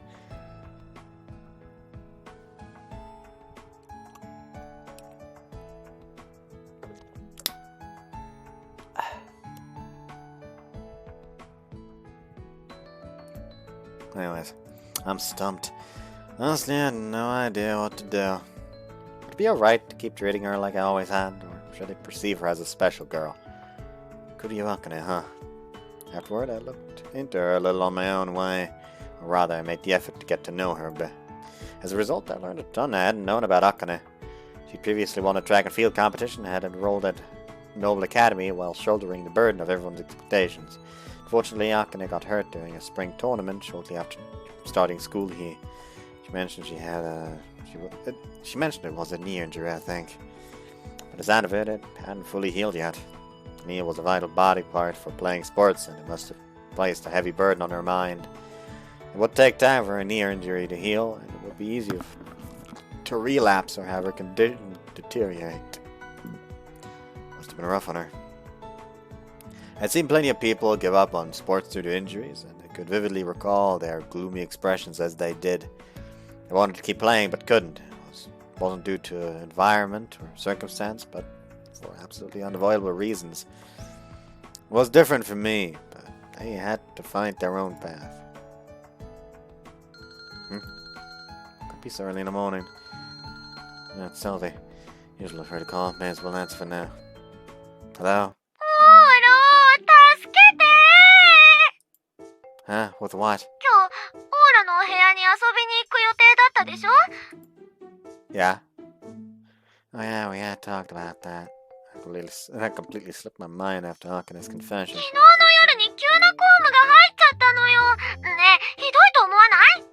Anyways, I'm stumped. Honestly, I had no idea what to do. Would it be alright to keep treating her like I always had, or should I perceive her as a special girl? Kuryu Akane, huh? Afterward, I looked into her a little on my own way, or rather, I made the effort to get to know her a bit. As a result, I learned a ton I hadn't known about Akane. She'd previously won a track and field competition and had enrolled at Noble Academy while shouldering the burden of everyone's expectations. Unfortunately, Akane got hurt during a spring tournament shortly after starting school here. She mentioned she had she mentioned it was a knee injury, I think. But as out of it, it hadn't fully healed yet. The knee was a vital body part for playing sports, and it must have placed a heavy burden on her mind. It would take time for a knee injury to heal, and it would be easier to relapse or have her condition deteriorate. Must have been rough on her. I'd seen plenty of people give up on sports due to injuries, and I could vividly recall their gloomy expressions as they did. They wanted to keep playing but couldn't. It wasn't due to environment or circumstance, but for absolutely unavoidable reasons. It was different for me, but they had to find their own path. Could be so early in the morning. That's Sylvie. Usually I've heard a call. May as well answer for now. Hello? Huh? With what? 今日、オーラのお部屋に遊びに行く予定だったでしょ? Yeah. Oh yeah, we had talked about that. That completely slipped my mind after Akane's confession. 昨日の夜に急な公務が入っちゃったのよ。ねえ、ひどいと思わない?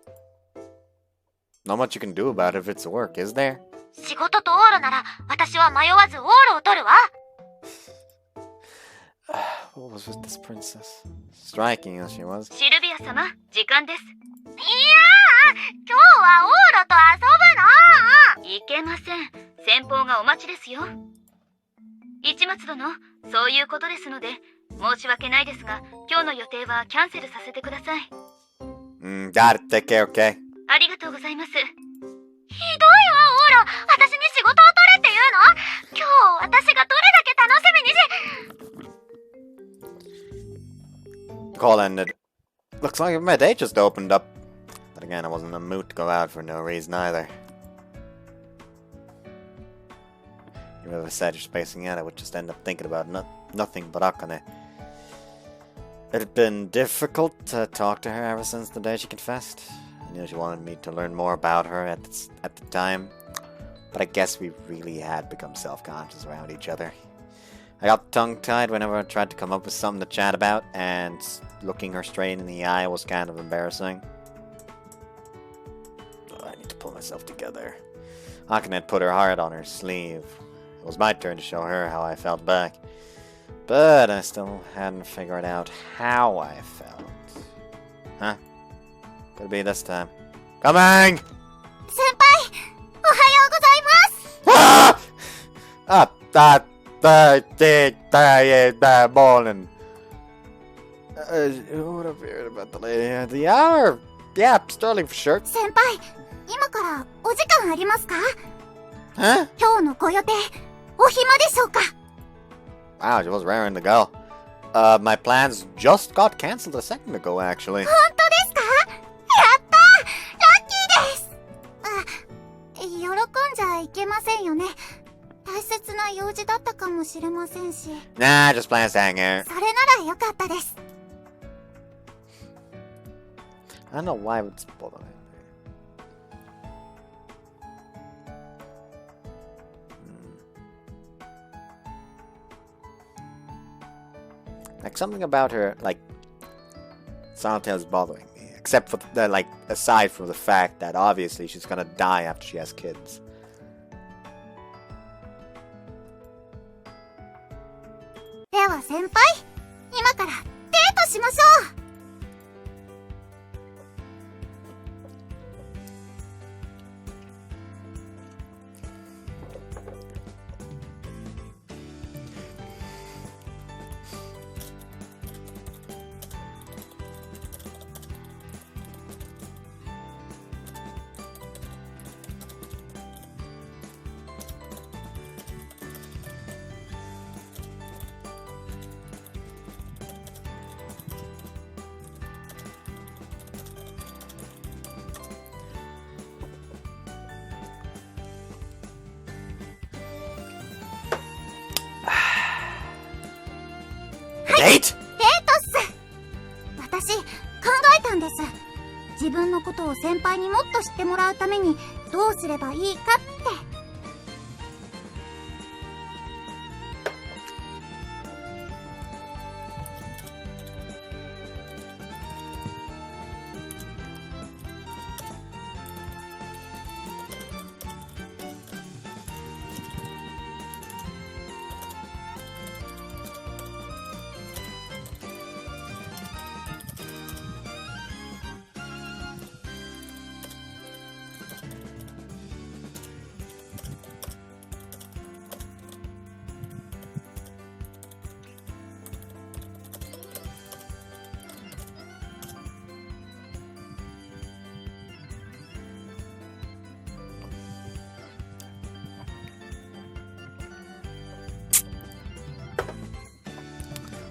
Not much you can do about it if it's work, is there? 仕事とオーラなら、私は迷わずオーラを取るわ。What was with this princess? Striking as she was. シルビア様、時間です。いやー、今日はオーラと遊ぶの。いけません。先方がお待ちですよ。市松殿、そういうことですので、申し訳ないですが、今日の予定はキャンセルさせてください。Got it. Take care, okay? ありがとうございます。ひどいわ、オーラ。私に仕事を取れって言うの？今日私がどれだけ楽しみにし。The call ended. Looks like my day just opened up. But again, I wasn't in the mood to go out for no reason either. If I sat here spacing out, I would just end up thinking about nothing but Akane. It had been difficult to talk to her ever since the day she confessed. I knew she wanted me to learn more about her at the time, but I guess we really had become self-conscious around each other. I got tongue-tied whenever I tried to come up with something to chat about, and looking her straight in the eye was kind of embarrassing. I need to pull myself together. Akane had put her heart on her sleeve. It was my turn to show her how I felt back. But I still hadn't figured out how I felt. Huh? Could be this time. Coming! Senpai! Ohayou gozaimasu! Morning. Who would have feared about the lady at the hour? Yeah, Sterling for sure. 先輩、今からお時間ありますか？ Huh? 今日のご予定、お暇でしょうか？ Wow, she was raring to go. My plans just got cancelled a second ago, actually. 本当ですか？やったー！ラッキーです！喜んじゃいけませんよね。大切な用事だったかもしれませんし。Nah, just plans to hang out. それならよかったです。 I don't know why it's bothering me. Like something about her, like Santel is bothering me. Except for the, like, aside from the fact that obviously she's gonna die after she has kids. では先輩、今からデートしましょう。 Date? デートっす。私、考えたんです。自分のことを先輩にもっと知ってもらうためにどうすればいいかって。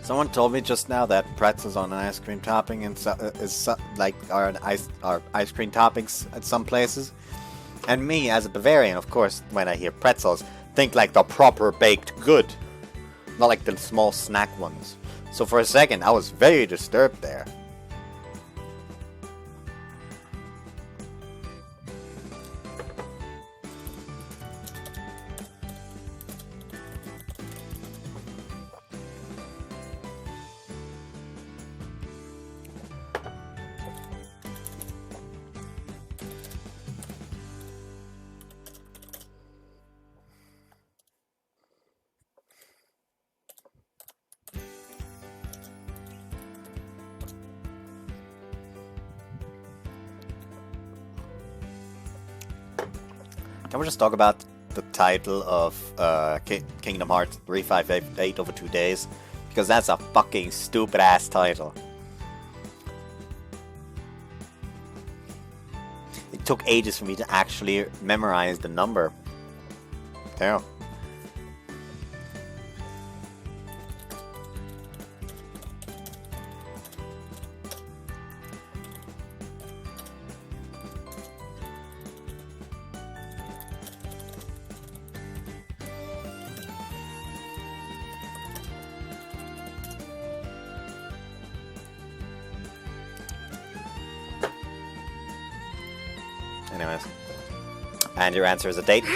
Someone told me just now that pretzels on an ice cream topping and are ice cream toppings at some places. And me, as a Bavarian, of course, when I hear pretzels, think like the proper baked good, not like the small snack ones. So for a second, I was very disturbed there. Can we just talk about the title of Kingdom Hearts 358 over 2 days? Because that's a fucking stupid ass title. It took ages for me to actually memorize the number. Damn. Anyways. And your answer is a date? はい、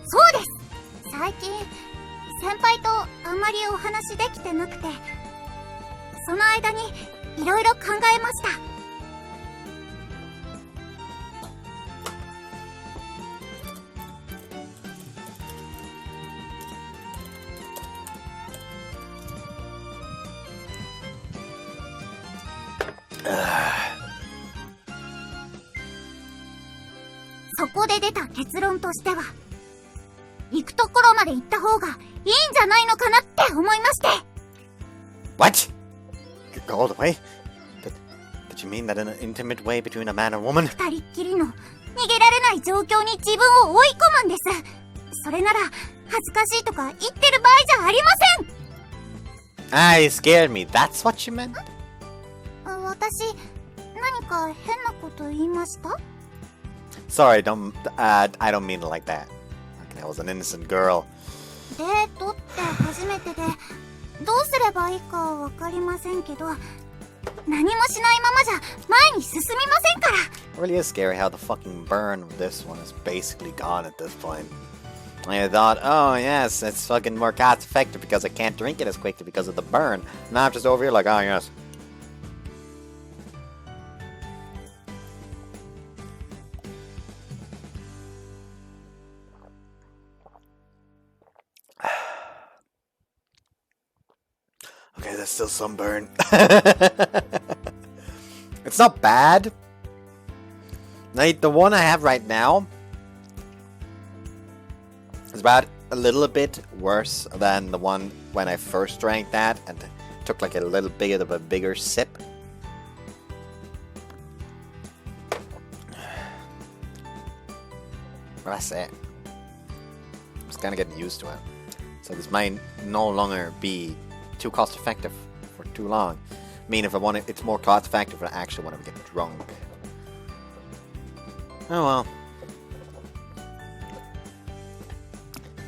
そうです。最近、先輩とあまりお話できてなくて、その間にいろいろ考えました。そこで出た結論としては、行くところまで行った方がいいんじゃないのかなって思いまして。What? Go all the way? Did you mean that in an intimate way between a man and woman? 二人っきりの逃げられない状況に自分を追い込むんです。それなら恥ずかしいとか言ってる場合じゃありません。Ah, you scared me. That's what you meant? 私、何か変なこと言いました？ Sorry, I don't mean it like that. I was an innocent girl. デートって初めてで、どうすればいいかわかりませんけど、何もしないままじゃ前に進みませんから。It really is scary how the fucking burn of this one is basically gone at this point. I thought, oh yes, it's fucking more cost effective because I can't drink it as quickly because of the burn. Now I'm just over here like, oh yes. Okay, there's still some burn. It's not bad. Like, the one I have right now is about a little bit worse than the one when I first drank that and took like a little bit of a bigger sip. But that's it. I'm just kind of getting used to it. So this might no longer be too cost effective for too long. I mean, if I want it, it's more cost effective if I actually want to get drunk. Oh well.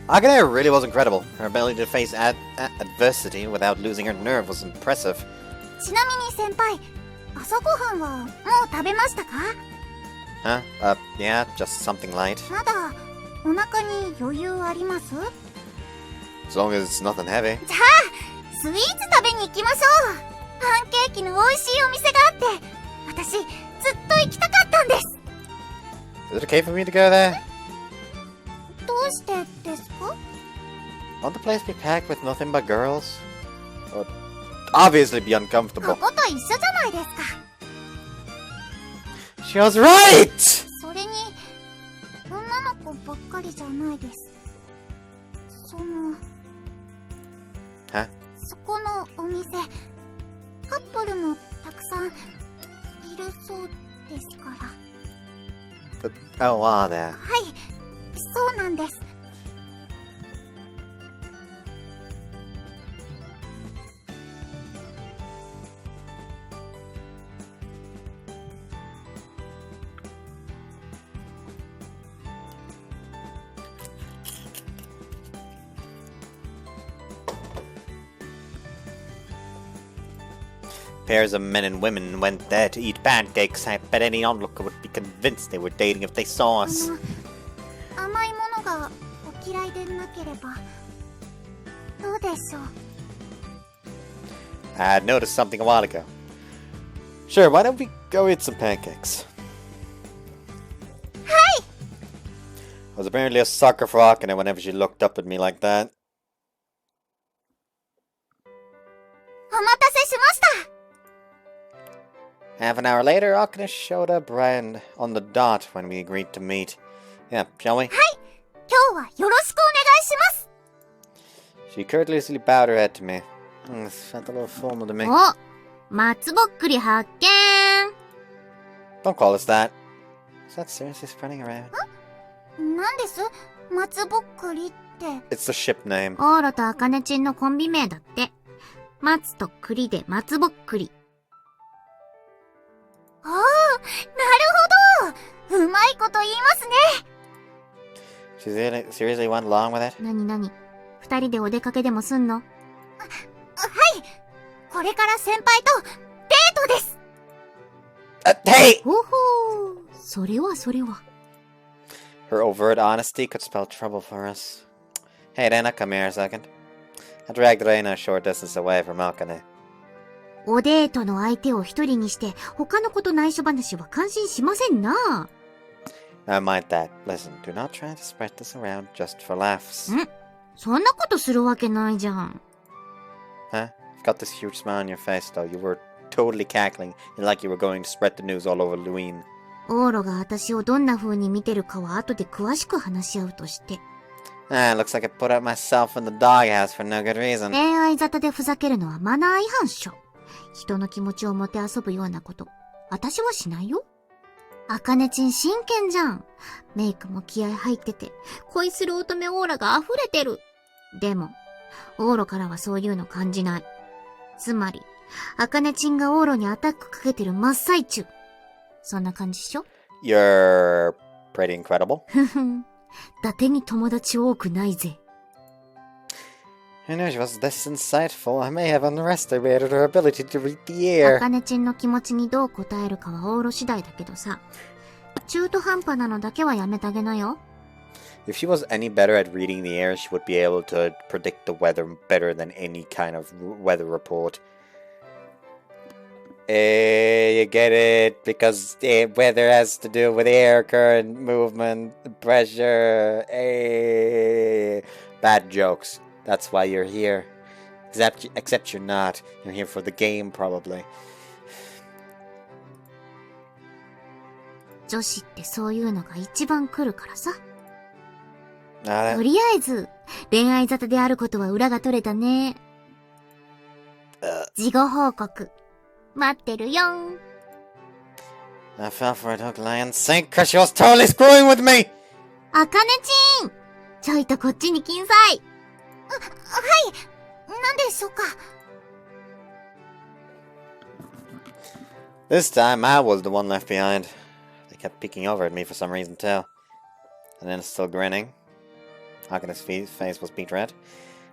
Akane really was incredible. Her ability to face adversity without losing her nerve was impressive. ちなみに先輩、朝ごはんはもう食べましたか？ Huh? Yeah, just something light. まだお腹に余裕あります？ As long as it's nothing heavy. じゃあ、スイーツ食べに行きましょう。パンケーキの美味しいお店があって、私ずっと行きたかったんです。Is it okay for me to go there? どうしてですか？ Won't the place be packed with nothing but girls? Or obviously be こ uncomfortable. こと一緒じゃないですか。 She was right! それに、女の子ばっかりじゃないです。Huh? そこのお店、カップルもたくさんいるそうですから。Oh, wow, there. はい、そうなんです。Pairs of men and women went there to eat pancakes. I bet any onlooker would be convinced they were dating if they saw us. 甘いものがお嫌いでなければ、どうでしょう。I noticed something a while ago. Sure, why don't we go eat some pancakes? Hi! I was apparently a sucker for Akane whenever she looked up at me like that. お待たせしました。 Half an hour later, Akane showed up right on the dot when we agreed to meet. Yeah, shall we? はい、今日はよろしくお願いします。 She courteously bowed her head to me. This felt a little formal to me. お、松ぼっくり発見。 Don't call us that. Is that seriously spreading around? 何です？松ぼっくりって。 It's the ship name. オーロとアカネチンのコンビ名だって。松と栗で松ぼっくり。ああ、なるほど。うまいこと言いますね。She seriously went along with it? なになに、二人でお出かけでもすんの？はい。これから先輩とデートです。Hey! ほほー。それはそれは。Her overt honesty could spell trouble for us. Hey, Reina, come here a second. I dragged Reina a short distance away from Akane. おデートの相手を一人にして、他のこと内緒話は感心しませんな。Now mind that. Listen, do not try to spread this around just for laughs. そんなことするわけないじゃん。Huh? You've got this huge smile on your face, though. You were totally cackling, like you were going to spread the news all over Luine. オーロが私をどんな風に見てるかは後で詳しく話し合うとして。Looks like I put out myself in the doghouse for no good reason. 恋愛沙汰でふざけるのはマナー違反っしょ。人の気持ちをもてあそぶようなこと、私はしないよ。あかねちん真剣じゃん。メイクも気合入ってて、恋する乙女オーラが溢れてる。でも、オーロからはそういうの感じない。つまり、あかねちんがオーロにアタックかけてる真っ最中。そんな感じっしょ？ You're pretty incredible. ふふん。伊達に友達多くないぜ。Who knew she was this insightful? I may have underestimated her ability to read the air. あかねちんの気持ちにどう答えるかはオーロ次第だけどさ。中途半端なのだけはやめてあげなよ。If she was any better at reading the air, she would be able to predict the weather better than any kind of weather report. You get it? Because weather has to do with air current, movement, pressure. Bad jokes. That's why you're here. Except you're not. You're here for the game, probably. 女子ってそういうのが一番来るからさ。とりあえず、恋愛沙汰であることは裏が取れたね。事後報告。待ってるよん。I fell for a hook, line, and sink, cause she was totally screwing with me! あかねちん！ちょいとこっちに来んさい。はい。何でしょうか。This time, I was the one left behind. They kept peeking over at me for some reason, too. And then still grinning. Akane's face was beet red,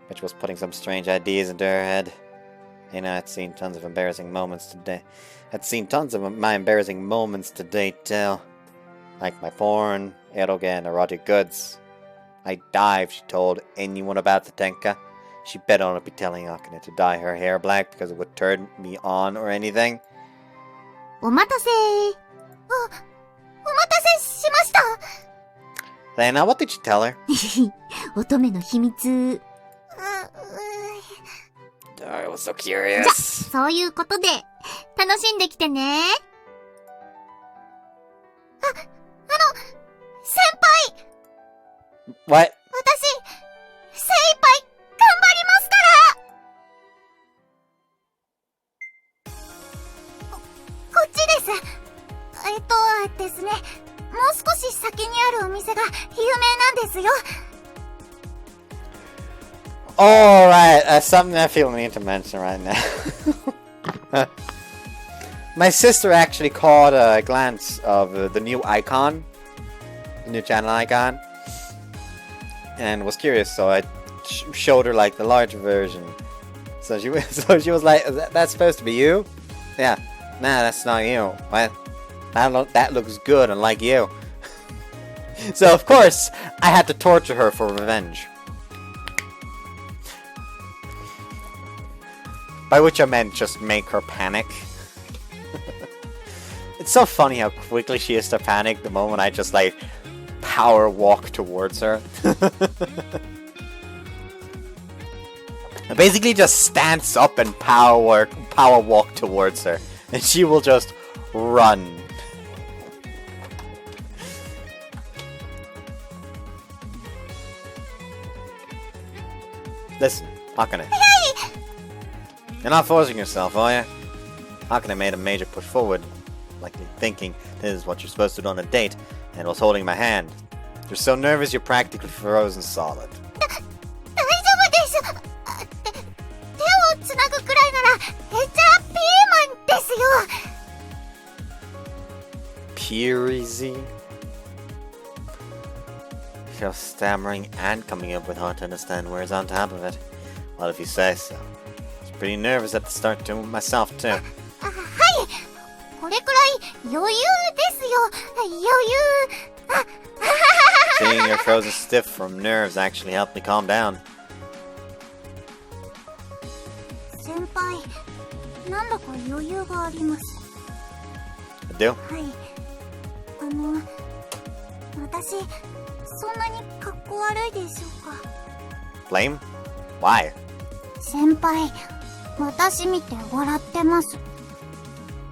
but she was putting some strange ideas into her head. You know, I'd seen tons of embarrassing moments today. My embarrassing moments today, too. Like my porn, eroge, and erotic goods. I'd die if she told anyone about the Tenka. She bet on it be telling Akane to dye her hair black because it would turn me on or anything. お待たせー。お待たせしました。Lena, what did you tell her? 乙女の秘密。I was so curious. じゃ、そういうことで、楽しんできてね。先輩 What? 私、精一杯頑張りますからこっちです。ですね、もう少し先にあるお店が有名なんですよ。Alright, something I feel need to mention right now. My sister actually caught a glance of the new icon, the new channel icon, and was curious, so I showed her like the larger version. So she was like, "That's supposed to be you?" Yeah. Nah, that's not you. What? That looks good, unlike you. So of course, I had to torture her for revenge. By which I meant just make her panic. It's so funny how quickly she is to panic the moment I just like power walk towards her. I basically just stands up and power walk towards her, and she will just run. Listen, Akane. You're not forcing yourself, are you? Akane made a major push forward, likely thinking this is what you're supposed to do on a date, and was holding my hand. You're so nervous you're practically frozen solid. 大丈夫です。手をつなぐくらいならヘチャーピーマンですよ。Pure easy. She was stammering and coming up with hard to understand words on top of it. Well, if you say so. I was pretty nervous at the start too, myself too. はい。これくらい余裕ですよ。余裕。Seeing you're frozen stiff from nerves actually helped me calm down. 先輩、なんだか余裕があります。 I do? はい。私、そんなにかっこ悪いでしょうか。 Blame? Why? 先輩、私見て笑ってます。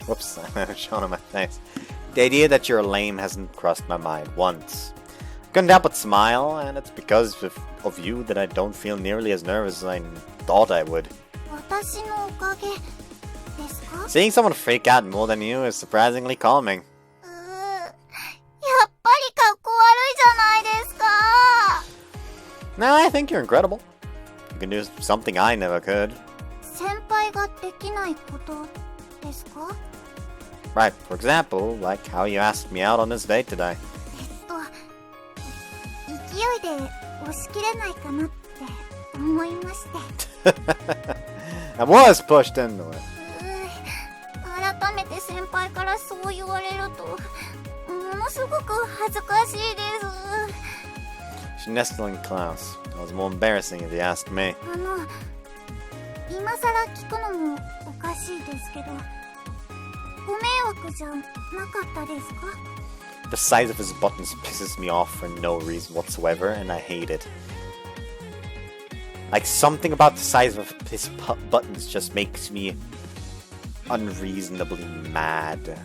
Whoops, I'm showing on my face. The idea that you're lame hasn't crossed my mind once. Couldn't help but smile, and it's because of you that I don't feel nearly as nervous as I thought I would. 私のおかげですか？ Seeing someone freak out more than you is surprisingly calming. やっぱりかっこ悪いじゃないですか。 No, I think you're incredible. You can do something I never could. 先輩ができないことですか？ Right, for example, like how you asked me out on this date today. 勢いで押し切れないかなって思いまして。I was pushed into it. 改めて先輩からそう言われると、ものすごく恥ずかしいです。 She nestled in close. It was more embarrassing if you asked me. 今さら聞くのもおかしいですけど、ご迷惑じゃなかったですか？ The size of his buttons pisses me off for no reason whatsoever, and I hate it. Like, something about the size of his buttons just makes me unreasonably mad.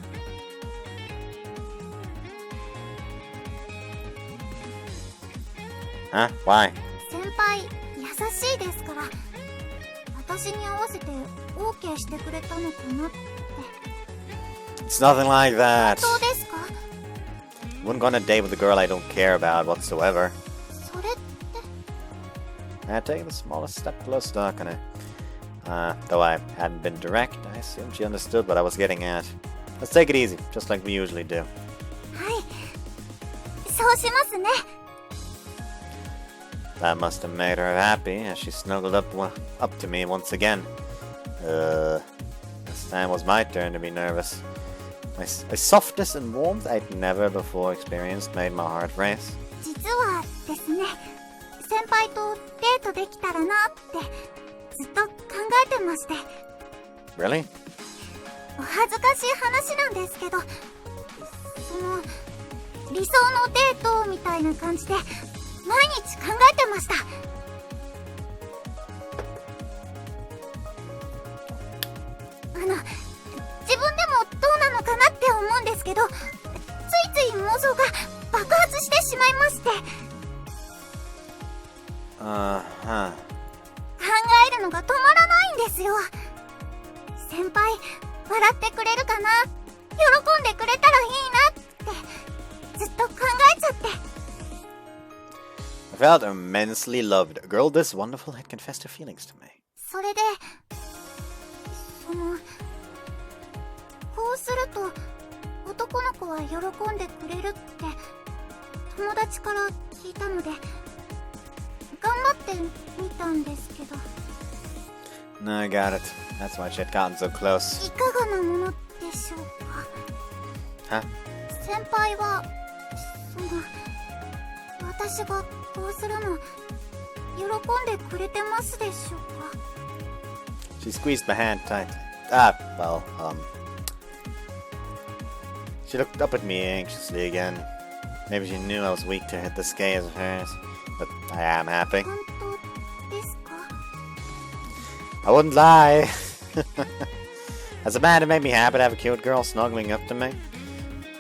Huh? Why? 先輩、優しいですから、私に合わせて OK してくれたのかなって。 It's nothing like that. 本当ですか？ Wouldn't go on a date with a girl I don't care about whatsoever. それって。 I'd take the smallest step closer to Akane. Though I hadn't been direct, I assumed she understood what I was getting at. Let's take it easy, just like we usually do. はい、そうしますね。 That must have made her happy as she snuggled up to me once again. This time was my turn to be nervous. My softness and warmth I'd never before experienced made my heart race. 実はですね、先輩とデートできたらなってずっと考えてまして。 Really? お恥ずかしい話なんですけど、理想のデートみたいな感じで毎日考えてました。自分でもどうなのかなって思うんですけど、ついつい妄想が爆発してしまいまして。考えるのが止まらないんですよ。先輩、笑ってくれるかな、喜んでくれたらいいなってずっと考えちゃって。 I felt immensely loved. A girl this wonderful had confessed her feelings to me. それで、こうすると男の子は喜んでくれるって友達から聞いたので頑張ってみたんですけど。 No, I got it. That's why she had gotten so close. いかがなものでしょうか？ Huh? 先輩は私がこうするの喜んでくれてますでしょうか？ She squeezed my hand tight. She looked up at me anxiously again. Maybe she knew I was weak to hit this gaze of hers, but I am happy. 本当ですか？ I wouldn't lie. As a man, it made me happy to have a cute girl snuggling up to me.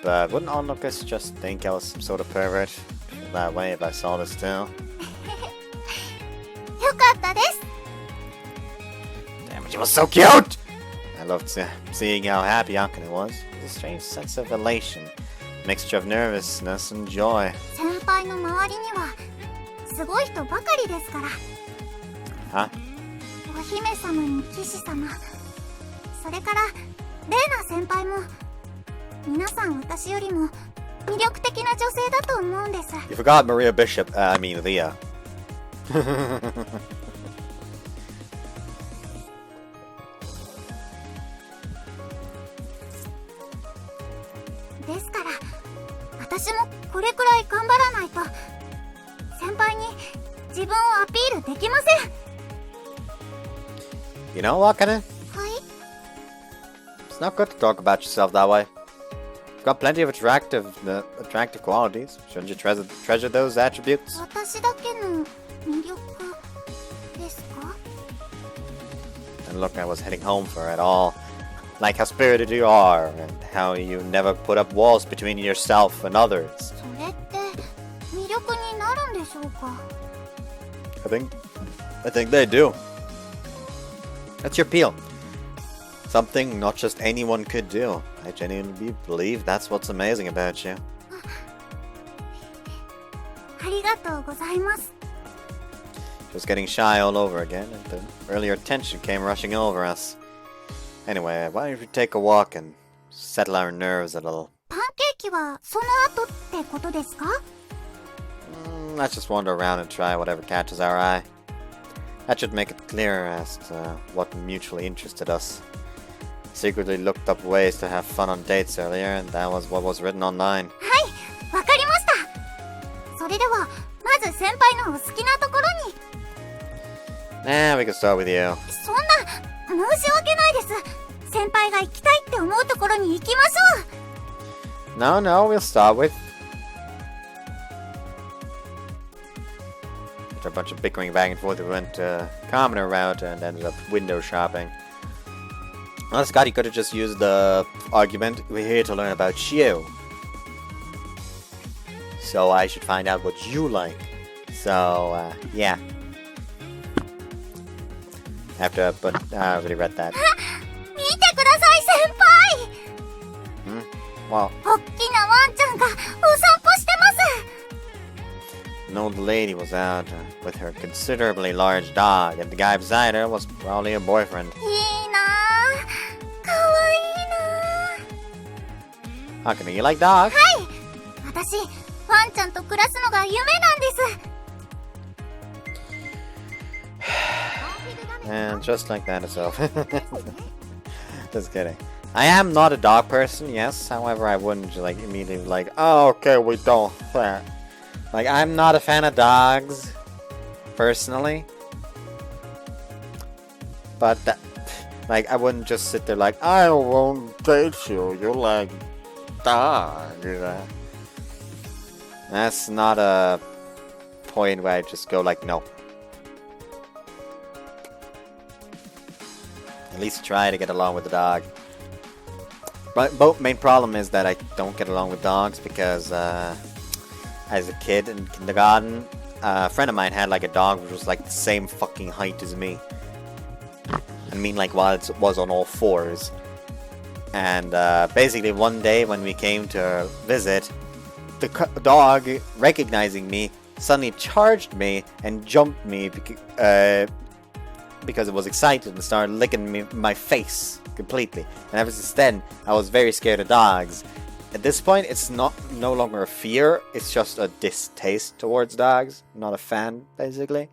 But wouldn't onlookers just think I was some sort of pervert? Feel that way if I saw this too. よかったです。 Damn it, she was so cute! I loved seeing how happy Akane was. It was a strange sense of elation, a mixture of nervousness and joy. 先輩の周りにはすごい人ばかりですから。Huh? お姫様に騎士様、それからレイナ先輩も皆さん私よりも魅力的な女性だと思うんです。 You forgot Maria Bishop, I mean Leah. ですから私私もこれくらい頑張らないと、先輩に自分をアピールできません。You know, Akane? はい。 It's not good to talk about yourself that way. You've got plenty of attractive qualities. Shouldn't you treasure those attributes? 私だけの魅力ですか？ And look, I was heading home for it all. Like how spirited you are, and how you never put up walls between yourself and others. それって魅力になるんでしょうか？ I think they do. That's your appeal. Something not just anyone could do. I genuinely believe that's what's amazing about you. ありがとうございます。 She was getting shy all over again, and the earlier tension came rushing over us. Anyway, why don't we take a walk and settle our nerves a little? パンケーキはその後ってことですか？ Let's just wander around and try whatever catches our eye. That should make it clear as to what mutually interested us. Secretly looked up ways to have fun on dates earlier, and that was what was written online. はい、わかりました。それではまず先輩のお好きなところに。We can start with you. そんな申し訳ないです。先輩が行きたいって思うところに行きましょう。 No, we'll start with... After a bunch of bickering back and forth, we went to Akane-Route and ended up window shopping. Well, Scott, you could have just used the argument, we're here to learn about you. So I should find out what you like. So, yeah. After, but I already read that. 見てください、先輩。 Well, おっきなワンちゃんがお散歩してます。 an old lady was out with her considerably large dog, and the guy beside her was probably her boyfriend. いいなぁ。かわいいなぁ。 Akane, you like dogs? はい。私、ワンちゃんと暮らすのが夢なんです。 And just like that it's over. Just kidding. I am not a dog person, yes. However, I wouldn't like immediately like, oh, okay, we don't. Like, I'm not a fan of dogs, personally. But that, like, I wouldn't just sit there like, I won't date you. You like dogs. You know? That's not a point where I just go like, no. At least try to get along with the dog. But main problem is that I don't get along with dogs because as a kid in kindergarten, a friend of mine had like a dog which was like the same fucking height as me. I mean, like, while it was on all fours. And basically one day when we came to visit, the dog, recognizing me, suddenly charged me and jumped me because it was excited and started licking my face completely. And ever since then, I was very scared of dogs. At this point, it's no longer a fear, it's just a distaste towards dogs. Not a fan, basically.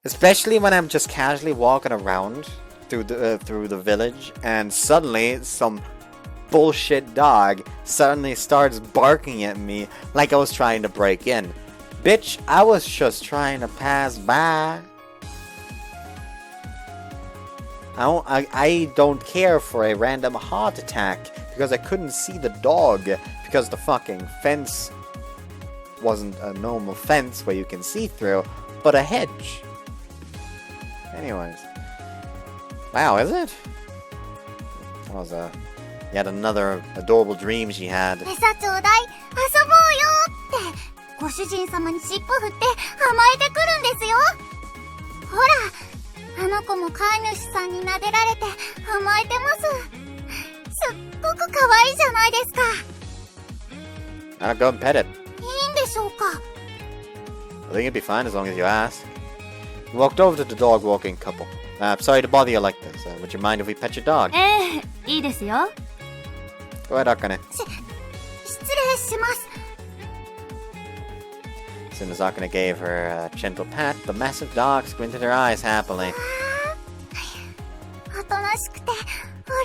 Especially when I'm just casually walking around through the village, and suddenly some bullshit dog suddenly starts barking at me like I was trying to break in. Bitch, I was just trying to pass by. I don't care for a random heart attack because I couldn't see the dog because the fucking fence wasn't a normal fence where you can see through, but a hedge. Anyways. Wow, is it? That was yet another adorable dream she had. 餌ちょうだい、遊ぼうよってご主人様に尻尾振って甘えてくるんですよ。ほら、あの子も飼い主さんに撫でられて甘えてます。すっごく可愛いじゃないですか。I'll go and pet it. いいんでしょうか。 I think it'd be fine as long as you ask. We walked over to the dog walking couple. Sorry to bother you like this. Would you mind if we pet your dog? いいですよ。 Go ahead, Akane. 失礼します。 As soon as Akane gave her a gentle pat, the massive dog squinted her eyes happily. おとなしくてお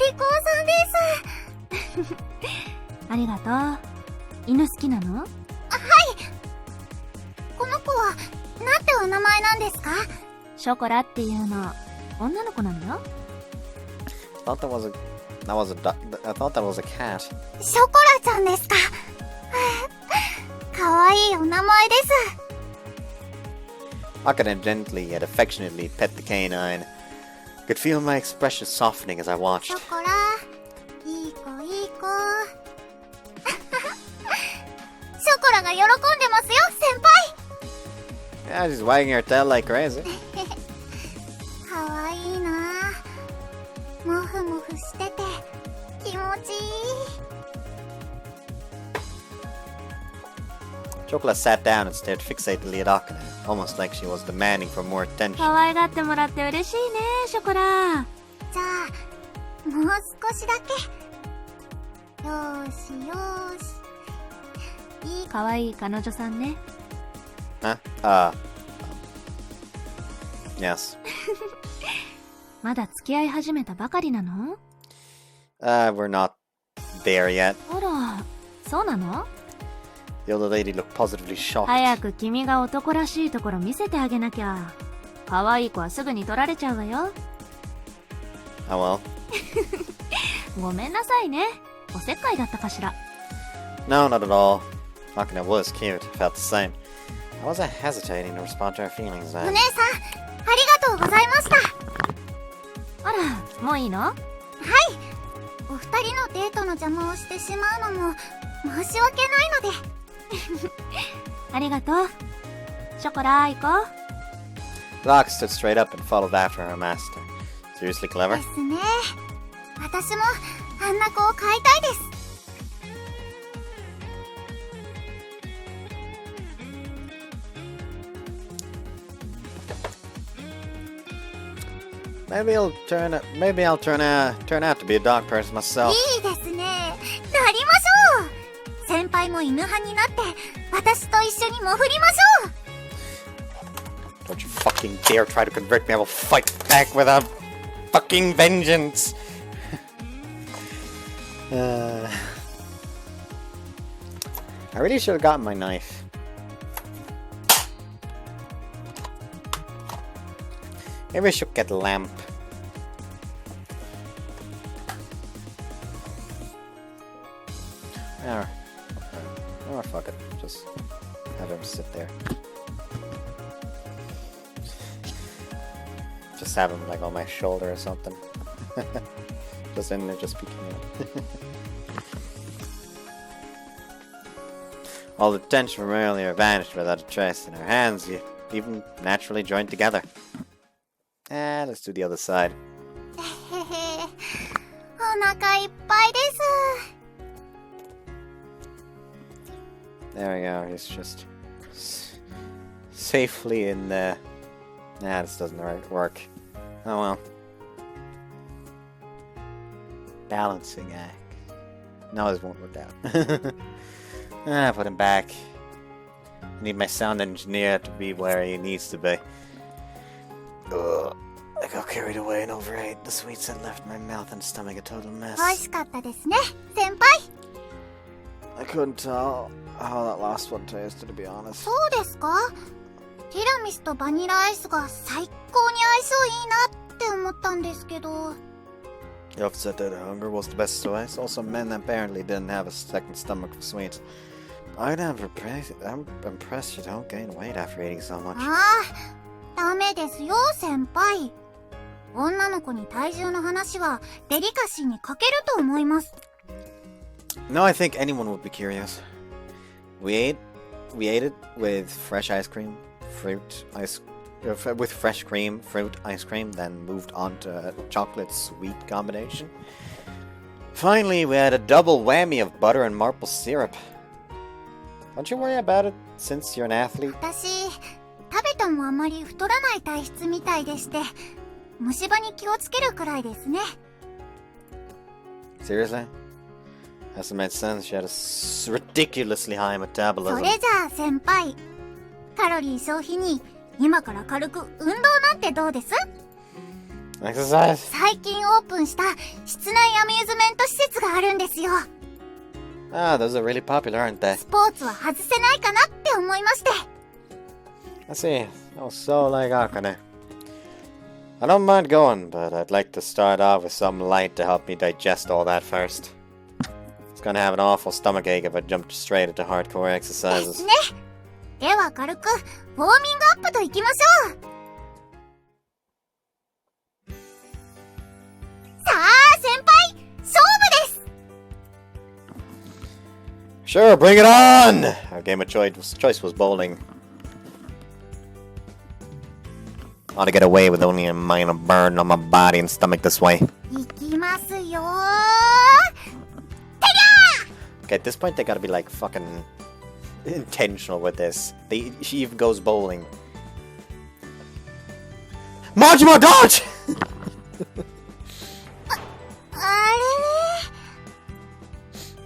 利口さんです。ありがとう。犬好きなの？この子は、なんてお名前なんですか？ショコラっていうの、女の子なのよ。I thought I thought that was a cat. ショコラちゃんですか。かわいいお名前です。Akane gently yet affectionately pet the canine. I could feel my expression softening as I シ watched. ョコラ、いい子いい子。ショコラが喜んでますよ、先輩。 Yeah, she's wagging her tail like crazy. かわいいな。もふもふしてて気持ちいい。 Chocolate sat down and stared fixatedly at Akane, almost like she was demanding for more attention. 可愛がってもらって嬉しいね、ショコラ。じゃあもう少しだけ。よーしよーし。いい可愛い彼女さんね。Huh? Yes. まだ付き合い始めたばかりなの？ We're not there yet. あら、そうなの？ The older lady looked positively shocked. 早く君が男らしいところ見せてあげなきゃ。可愛い子はすぐに取られちゃうわよ。Oh well. ごめんなさいね。おせっかいだったかしら。 No, not at all. Akane was cute. Felt the same. I wasn't hesitating to respond to her feelings お then. 姉さん、ありがとうございました。あら、もういいの？お二人のデートの邪魔をしてしまうのも申し訳ないので。ありがとう。ショコラ行こう。 Locke stood straight up and followed after her master. Seriously で clever? すね。私もあんな子を飼いたいです。 Maybe I'll turn out to be a dog person myself. いいですね。なりましょう。先輩も犬派になって私と一緒にもふりましょう。 Don't you fucking dare try to convert me. I will fight back with a fucking vengeance. I really should have gotten my knife. Maybe I should get a lamp. Or fuck it. Just have him sit there. Just have him like on my shoulder or something. Just in there, just peeking out. All the tension from earlier vanished without a trace, and our hands even naturally joined together. Let's do the other side. へへ、お腹いっぱいです。 There we go. He's just safely in there. Nah, this doesn't work. Oh well. Balancing act. No, this won't work out. Put him back. I need my sound engineer to be where he needs to be. Ugh. I got carried away and overate. The sweets had left my mouth and stomach a total mess. 美味しかったですね、先輩。 I couldn't tell how that last one tasted, to be honest. そうですか？ティラミスとバニラアイスが最高に相性いいなって思ったんですけど。 The officer said that hunger was the best choice. Also, men apparently didn't have a second stomach for sweets. I'm impressed you don't gain weight after eating so much. ああ、ダメですよ、先輩。女の子に体重の話はデリカシーに欠けると思います。 No, I think anyone would be curious. We ate it with fresh ice cream, with fresh cream, fruit, ice cream, then moved on to a chocolate-sweet combination. Finally, we had a double whammy of butter and maple syrup. Don't you worry about it, since you're an athlete? 私、食べてもあまり太らない体質みたいでして、虫歯に気をつけるくらいですね。 Seriously? Hasn't made sense. She had a ridiculously high そ metabolism. れじゃあ先輩、カロリー消費に今から軽く運動なんてどうです？ Exercise? 最近オープンした室内アミューズメント施設があるんですよ。Ah, those are really popular, aren't they? スポーツは外せないかなって思いまして。I see. Oh, so like Akane. I don't mind going, but I'd like to start off with some light to help me digest all that first. It's gonna have an awful stomachache if I jumped straight into hardcore で exercises. すね。では軽く、ウォーミングアップといきましょう。さあ、先輩、勝負です。 Sure, bring it on! Our game of choice was bowling. Ought to get away with only a minor burn on my body and stomach this way. いきますよ。 Okay, at this point they gotta be like fucking intentional with this. She even goes bowling. Majima dodge! あれ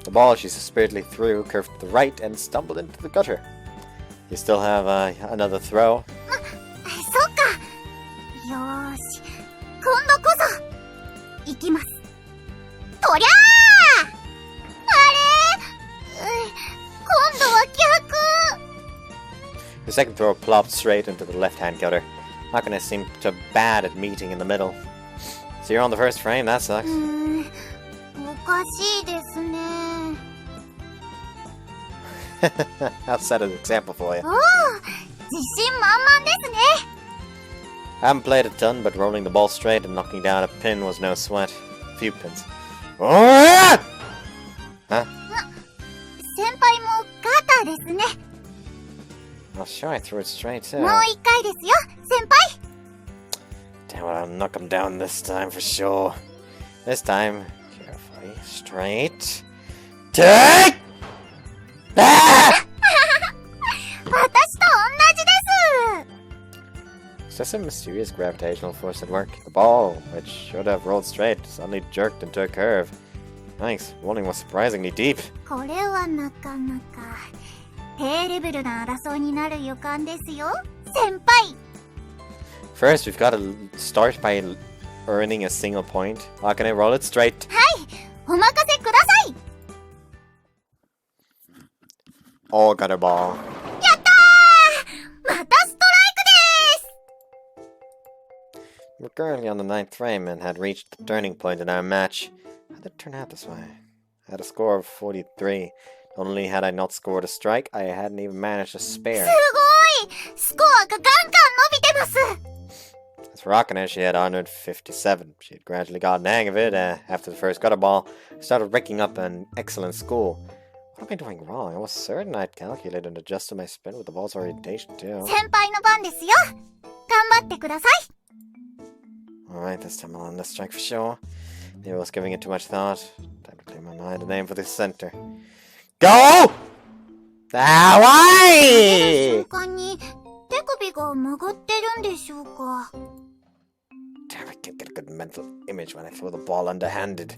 The ball she suspiciously threw curved to the right and stumbled into the gutter. You still have another throw. そっか。よーし。今度こそ。いきます。とりゃー。あれ今度は逆。 The second throw plopped straight into the left-hand gutter. Akane seemed to bad at meeting in the middle. So you're on the first frame, that sucks. おかしいですね。 I'll set an example for you. おお、自信満々ですね。 I haven't played a ton, but rolling the ball straight and knocking down a pin was no sweat. A few pins. Oh yeah! Huh? 先輩もガターですね。 Oh sure, I threw it straight too. もう一回ですよ、先輩。 Damn it, I'll knock him down this time for sure. This time, carefully, straight. Take! Ah! 私と同じです。 Is there some mysterious gravitational force at work? The ball, which should have rolled straight, suddenly jerked into a curve. Thanks, rolling was surprisingly deep. これはなかなか低レベルな争いになる予感ですよ、先輩。 First, we've got to start by earning a single point. Akane, roll it straight. はい、お任せください。 All gutter ball. やったー、またストライクです。 We're currently on the 9th frame and had reached the turning point in our match. How did it turn out this way? I had a score of 43. Not only had I not scored a strike, I hadn't even managed a spare. すごい、スコアがガンガン伸びてます。 As for Akane, she had honored 57. She had gradually gotten the hang of it. After the first gutter ball, started raking up an excellent score. What am I doing wrong? I was certain I'd calculated and adjusted my spin with the ball's orientation too. 先輩の番ですよ。頑張ってください。 Alright, this time I'll end the strike for sure. Maybe I was giving it too much thought. Time to clear my mind and aim for the center. Go! Ah, why? 瞬間に手首が曲がってるんでしょうか。 Damn, I can't get a good mental image when I throw the ball underhanded.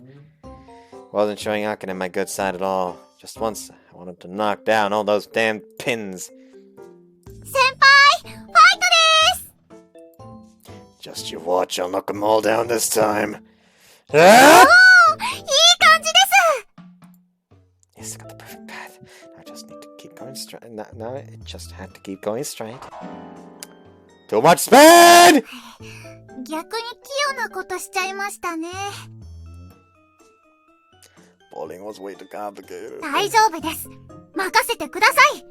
Wasn't showing Akane my good side at all. Just once, I wanted to knock down all those damn pins. 先輩、ファイトです。 Just you watch, I'll knock them all down this time. Ah! いい感じです。 Yes, I got the perfect path. Now I just need to keep going straight. Now it just had to keep going straight. Too much spin! 逆に器用なことしちゃいましたね。 Bowling was way too complicated. 大丈夫です。任せてください。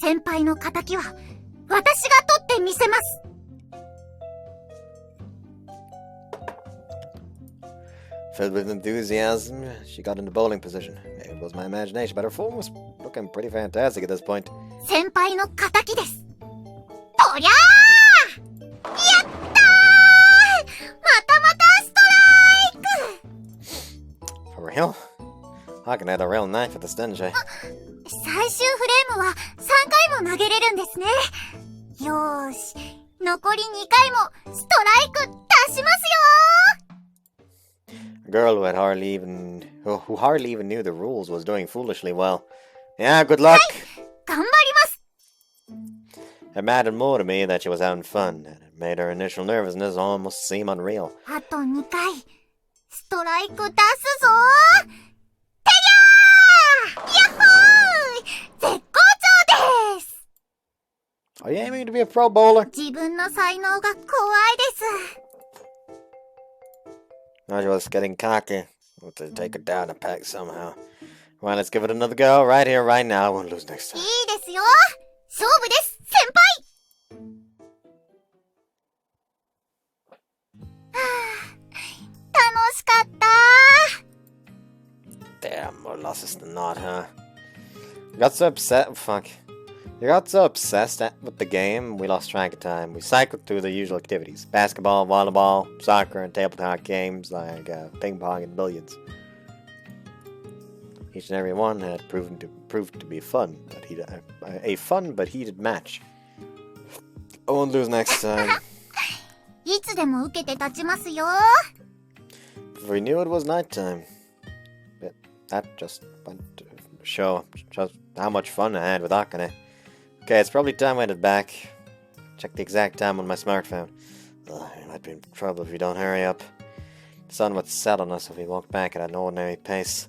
先輩の仇は私が取ってみせます。 Filled with enthusiasm, she got into bowling position. Maybe it was my imagination, but her form was looking pretty fantastic at this point. 先輩の仇です。とりゃー！やったー！またまたストライク！ For real? Akane had a real knife at this, didn't she? 最終フレームは3回も投げれるんですね。よーし、残り2回もストライク出しますよー！ A girl who hardly even knew the rules was doing foolishly well. Yeah, good luck! 頑張ります！ It mattered more to me that she was having fun, and it made her initial nervousness almost seem unreal. あと2回、ストライク出すぞー！てりゃー！ be a pro bowler? 自分の才能が怖いです。 I was getting cocky. We'll have to take it down a peg somehow. Well, let's give it another go. Right here, right now. I won't lose next い time. いですよ。勝負です、先輩。楽しかった。 Damn, more losses than not, huh? You got so upset. Fuck. You got so obsessed with the game, we lost track of time. We cycled through the usual activities: basketball, volleyball, soccer, and tabletop games like ping pong and billiards. Each and every one had proved to be fun, but a fun but heated match. I won't lose next time. いつでも受けて立ちますよ。 If we knew it was nighttime. But that just went to show just how much fun I had with Akane. Okay, it's probably time I headed back. Check the exact time on my smartphone. We might be in trouble if we don't hurry up. The sun would set on us if we walked back at an ordinary pace.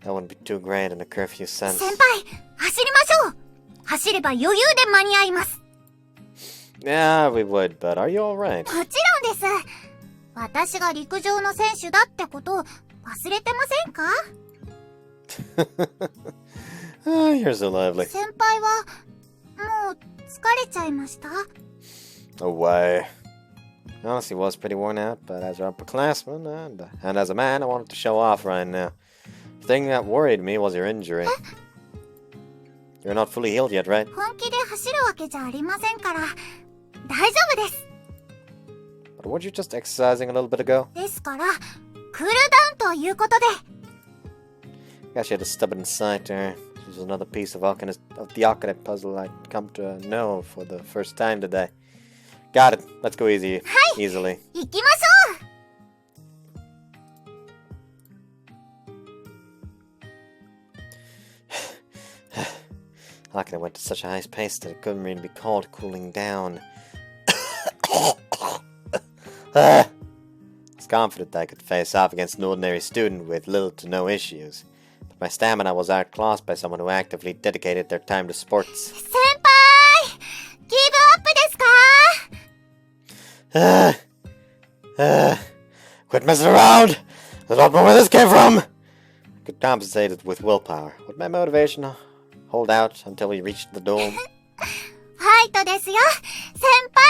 That wouldn't be too great in a curfew sense. 先輩、走りましょう。走れば余裕で間に合います。 Yeah, we would, but are you alright? もちろんです。私が陸上の選手だってこと忘れてませんか？ Oh, you're so lovely. 先輩はもう疲れちゃいました？ No way. I honestly was pretty worn out, but as an upperclassman and as a man, I wanted to show off right now. The thing that worried me was your injury. You're not fully healed yet, right? 本気で走るわけじゃありませんから大丈夫です。 But weren't you just exercising a little bit ago? ですからクールダウンということで。 Guess you had a stubborn sight there. This was another piece of the Akane puzzle I'd come to know for the first time today. Got it. Let's go easy. Easily. 行きましょう。 Akane went at such a high pace that it couldn't really be called cooling down. I was confident that I could face off against an ordinary student with little to no issues. But my stamina was outclassed by someone who actively dedicated their time to sports. 先輩、ギブアップですか？ Quit messing around! I don't know where this came from! I could compensate it with willpower. Would my motivation hold out until we reached the dome? ファイトですよ、先輩。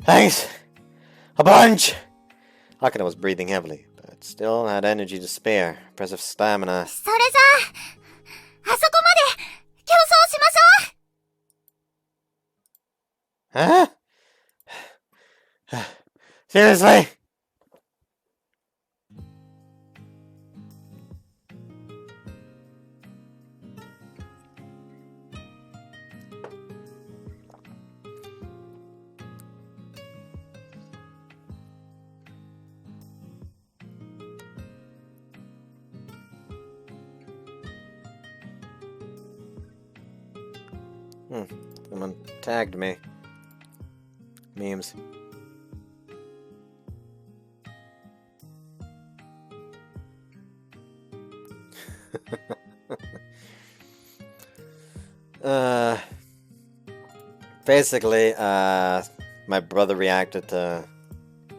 Thanks! A bunch! Akane was breathing heavily, but still had energy to spare. Impressive stamina. それじゃあ、あそこまで競争しましょう。 Huh? Seriously? Someone tagged me. Memes. Basically, my brother reacted to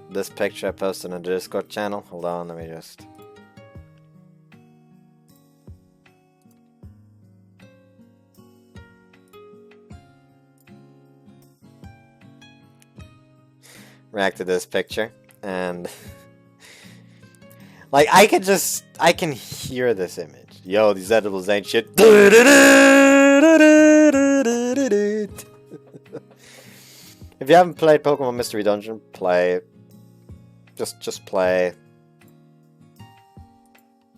this picture I posted on the Discord channel. Hold on, let me just... react to this picture, and like I can hear this image. Yo, these edibles ain't shit. If you haven't played Pokemon Mystery Dungeon, play. Just play.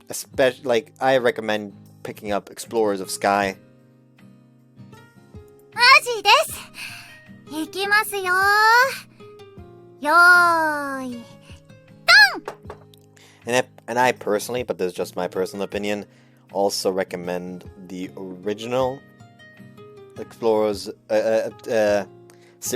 Especially, like, I recommend picking up Explorers of Sky. マジです。行きますよ。よーい、ドン！ And I personally, but this is just my personal opinion, also recommend the original Explorers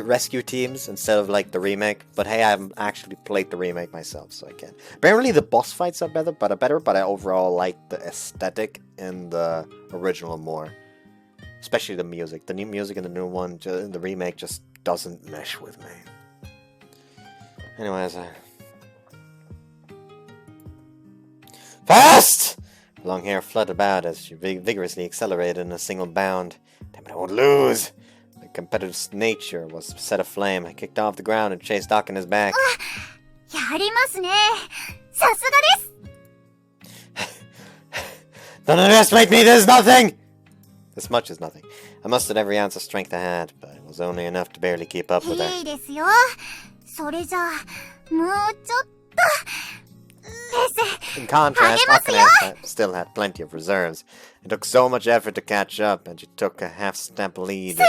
rescue teams instead of like the remake. But hey, I haven't actually played the remake myself, so I can't. Apparently the boss fights are better, but I overall like the aesthetic in the original more. Especially the music. The new music in the new one, the remake, just doesn't mesh with me. Anyways, fast! Long hair fluttered about as she vigorously accelerated in a single bound. Damn it, I won't lose! The competitive nature was set aflame. I kicked off the ground and chased Akane's back. やりますね。さすがです。 Don't underestimate me, there's nothing! This much is nothing. I mustered every ounce of strength I had, but it was only enough to barely keep up with her. いいですよ。それじゃあ、もうちょっと。In contrast, Akane still had plenty of reserves. It took so much effort to catch up, and she took a half-step lead. すごい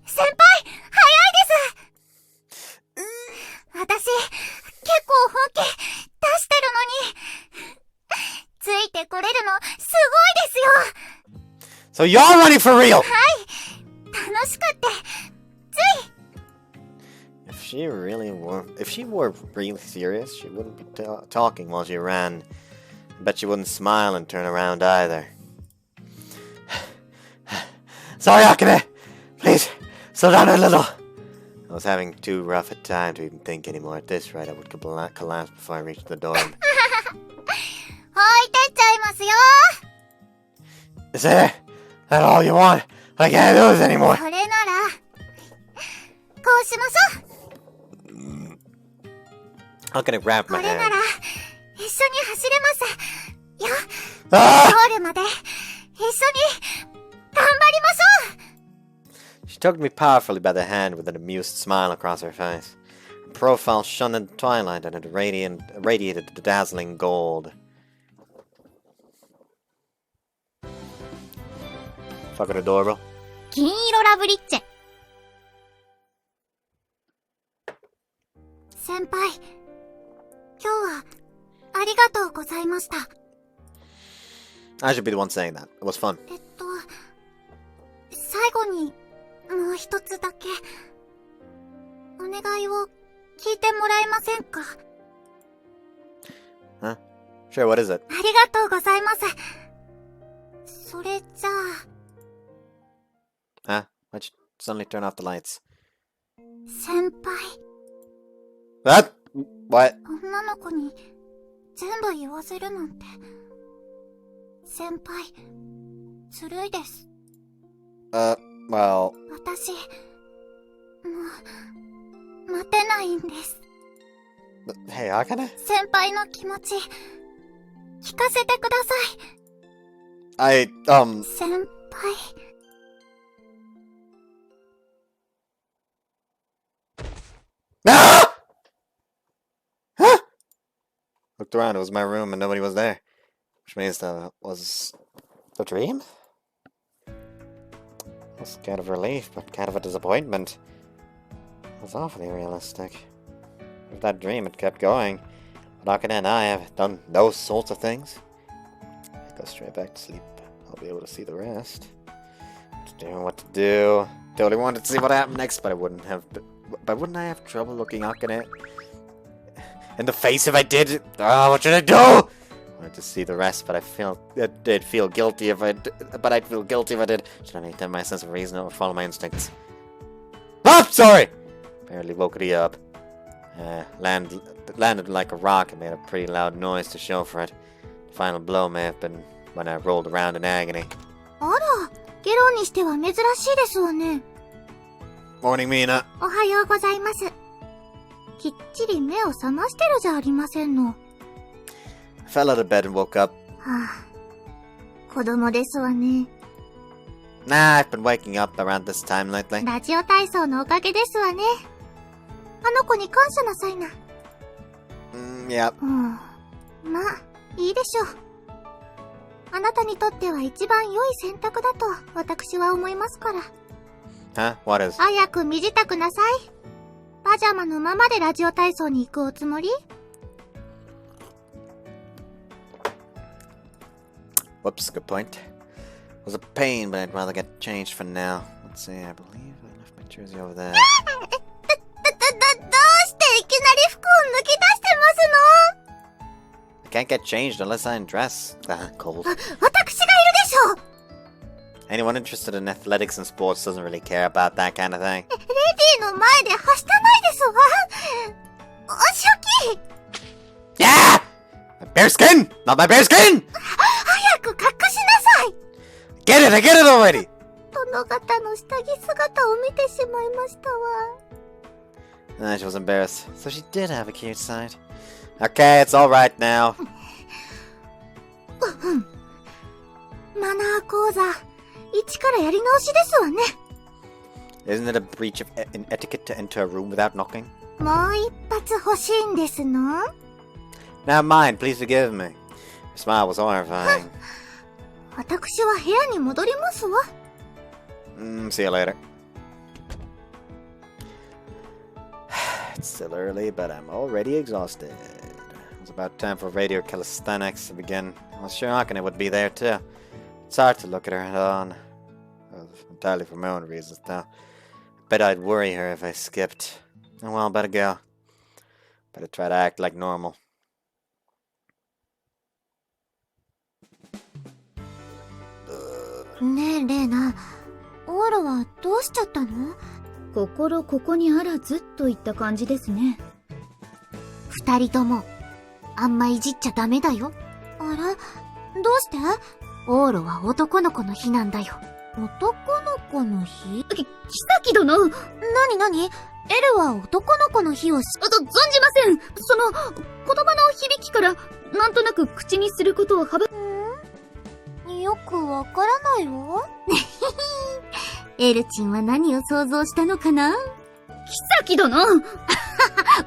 先輩、早いです。私、結構本気出してるのに、ついてこれるのすごいですよ。 So you're running for real! はい、楽しくって、つい。If she were really serious, she wouldn't be talking while she ran. I bet she wouldn't smile and turn around either. Sorry, Akane! Please, slow down a little! I was having too rough a time to even think anymore. At this rate, I would collapse before I reached the door. 置いてっちゃいますよ。 Is that all you want? I can't do this anymore! それなら、こうしましょう。 Akane grabbed my これ hand. なら、一緒に走れますよ。 Ah! ゴールまで、一緒に、頑張りましょう。 She tugged me powerfully by the hand with an amused smile across her face. Her profile shone in the twilight and it radiated the dazzling gold. Fucking adorable. 金色ラブリッチェ。先輩、今日は、ありがとうございました。 I should be the one saying that. It was fun. 最後に、もう一つだけ、お願いを聞いてもらえませんか？ Huh? Sure, what is it? ありがとうございます。それじゃあ、 Huh? Why'd you suddenly turn off the lights? 先輩、 What? What? 女の子に全部言わせるなんて、先輩、ずるいです。 Well... 私、もう、待てないんです。 Hey, Akane? 先輩の気持ち、聞かせてください。 先輩。 Ah! Huh? Looked around, it was my room and nobody was there. Which means that it was a dream? It was kind of relief, but kind of a disappointment. It was awfully realistic. With that dream, it kept going. But Akane and I have done those sorts of things. I go straight back to sleep. I'll be able to see the rest. What to do. Totally wanted to see what happened next, but I wouldn't have... But wouldn't I have trouble looking Akane in the face if I did? Oh, what should I do? I wanted to see the rest, but I'd feel guilty if I did. Should I maintain my sense of reason or follow my instincts? Oh, sorry! Barely woke it up. Landed like a rock and made a pretty loud noise to show for it. The final blow may have been when I rolled around in agony. あら、ゲロにしては珍しいですわね。 Morning, Mina. おはようございます。きっちり目を覚ましてるじゃありませんの。I fell out of bed and woke up. はあ、子供ですわね。Nah, I've been waking up around this time lately. ラジオ体操のおかげですわね。あの子に感謝なさいな。Yep. まあ、いいでしょう。あなたにとっては一番良い選択だと私は思いますから。Huh? What is? 早く身支度なさい。パジャマのままでラジオ体操に行くおつもり？ Whoops, good point. It was a pain, but I'd rather get changed for now. Let's see, I believe I left my jersey over there. どうしていきなり服を脱ぎ出してますの？ I can't get changed unless I undress. Cold. 私がいるでしょう。Anyone interested in athletics and sports doesn't really care about that kind of thing. レディーの前ではしたないですわ。シャキ Yeah! My bear skin! Not my bear skin! 早く隠しなさい。 Get it! I get it already! 殿方の下着姿を見てしまいましたわ。She was embarrassed. So she did have a cute side. Okay, it's alright now. マナー講座、一からやり直しですわね。 Isn't it a breach of in etiquette to enter a room without knocking? もう一発欲しいんですの？ Now mind, please forgive me. Her smile was horrifying. 私は部屋に戻りますわ。See you later. It's still early, but I'm already exhausted. It's about time for radio calisthenics to begin. I was sure Akane would be there too. It's hard to look at her head on. Entirely for my own reasons, though. I bet I'd worry her if I skipped. Oh well, better go. Better try to act like normal. ねえ、レイナ。オーラはどうしちゃったの？心ここにあらずといった感じですね。二人とも、あんまいじっちゃダメだよ。あら、どうして？オーロは男の子の日なんだよ。男の子の日？キサキ殿！なになに？エルは男の子の日を存じません。その、言葉の響きから、なんとなく口にすることをよくわからないわ。エルチンは何を想像したのかな？キサキ殿！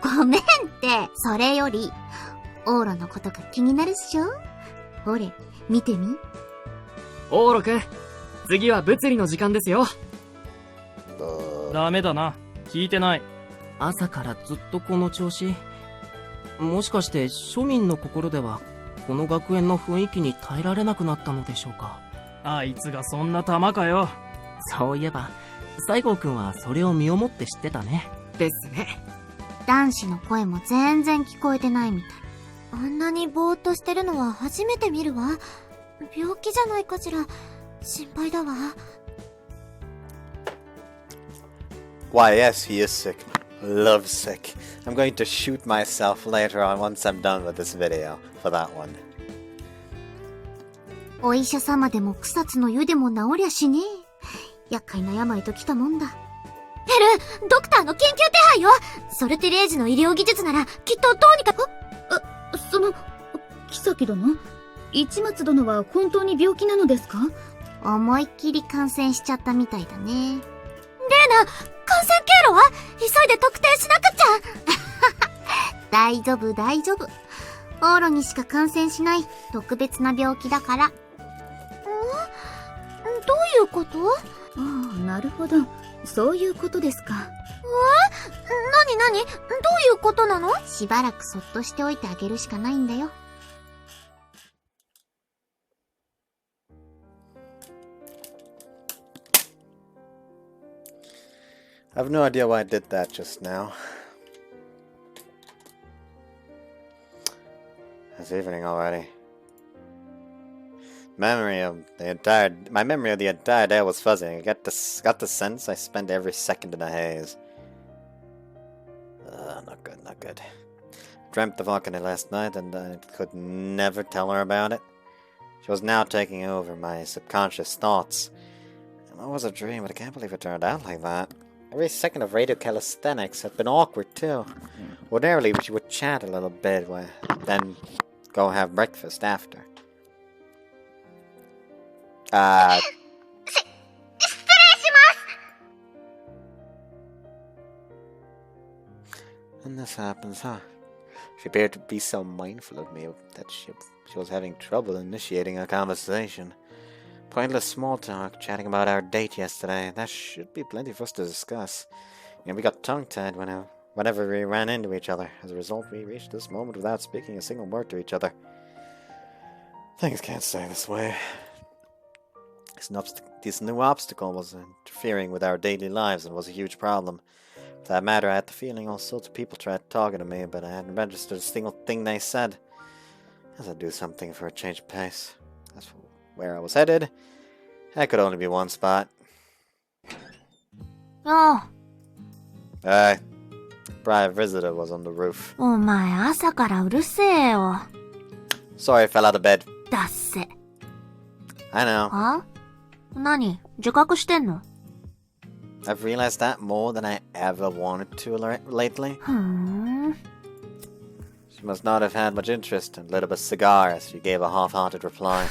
ごめんって。それより、オーロのことが気になるっしょ？ほれ、見てみ。オーロくん、次は物理の時間ですよ。ダメだな。聞いてない。朝からずっとこの調子。もしかして庶民の心ではこの学園の雰囲気に耐えられなくなったのでしょうか。あいつがそんな玉かよ。そういえば西郷くんはそれを身をもって知ってたね。ですね。男子の声も全然聞こえてないみたい。あんなにぼーっとしてるのは初めて見るわ。病気じゃないかしら。心配だわ。Why, yes, he is sick. Love sick. I'm going to shoot myself later on once I'm done with this video for that one. お医者様でも草津の湯でも治りゃしねえ。厄介な病ときたもんだ。エル、ドクターの緊急手配よ。ソルティレージの医療技術ならきっとどうにか。キサキ殿？市松殿は本当に病気なのですか？思いっきり感染しちゃったみたいだね。レーナ、感染経路は？急いで特定しなくちゃ。大丈夫、大丈夫。オーロにしか感染しない特別な病気だから。どういうこと？ああ、なるほど。そういうことですか。なにどういうことなの？しばらくそっとしておいてあげるしかないんだよ。I have no idea why I did that just now. It's evening already. My memory of the entire day was fuzzy. I got the sense I spent every second in a haze. Not good, not good. Dreamt of Akane last night and I could never tell her about it. She was now taking over my subconscious thoughts. And it was a dream, but I can't believe it turned out like that. Every second of radio calisthenics had been awkward too. Ordinarily, she would chat a little bit, then go have breakfast after. And this happens, huh? She appeared to be so mindful of me that she was having trouble initiating a conversation. Pointless small talk, chatting about our date yesterday. That should be plenty for us to discuss. And we got tongue-tied whenever we ran into each other. As a result, we reached this moment without speaking a single word to each other. Things can't stay this way. This new obstacle was interfering with our daily lives and was a huge problem. For that matter, I had the feeling all sorts of people tried talking to me, but I hadn't registered a single thing they said. As I do something for a change of pace. That's where I was headed. That could only be one spot. よ Hey, private visitor was on the roof. お前朝からうるせえよ。 Sorry I fell out of bed. だっせ。 I know. は？何？自覚してんの？ I've realized that more than I ever wanted to lately. ふーん。 She must not have had much interest and lit up a cigar as she gave a half-hearted reply.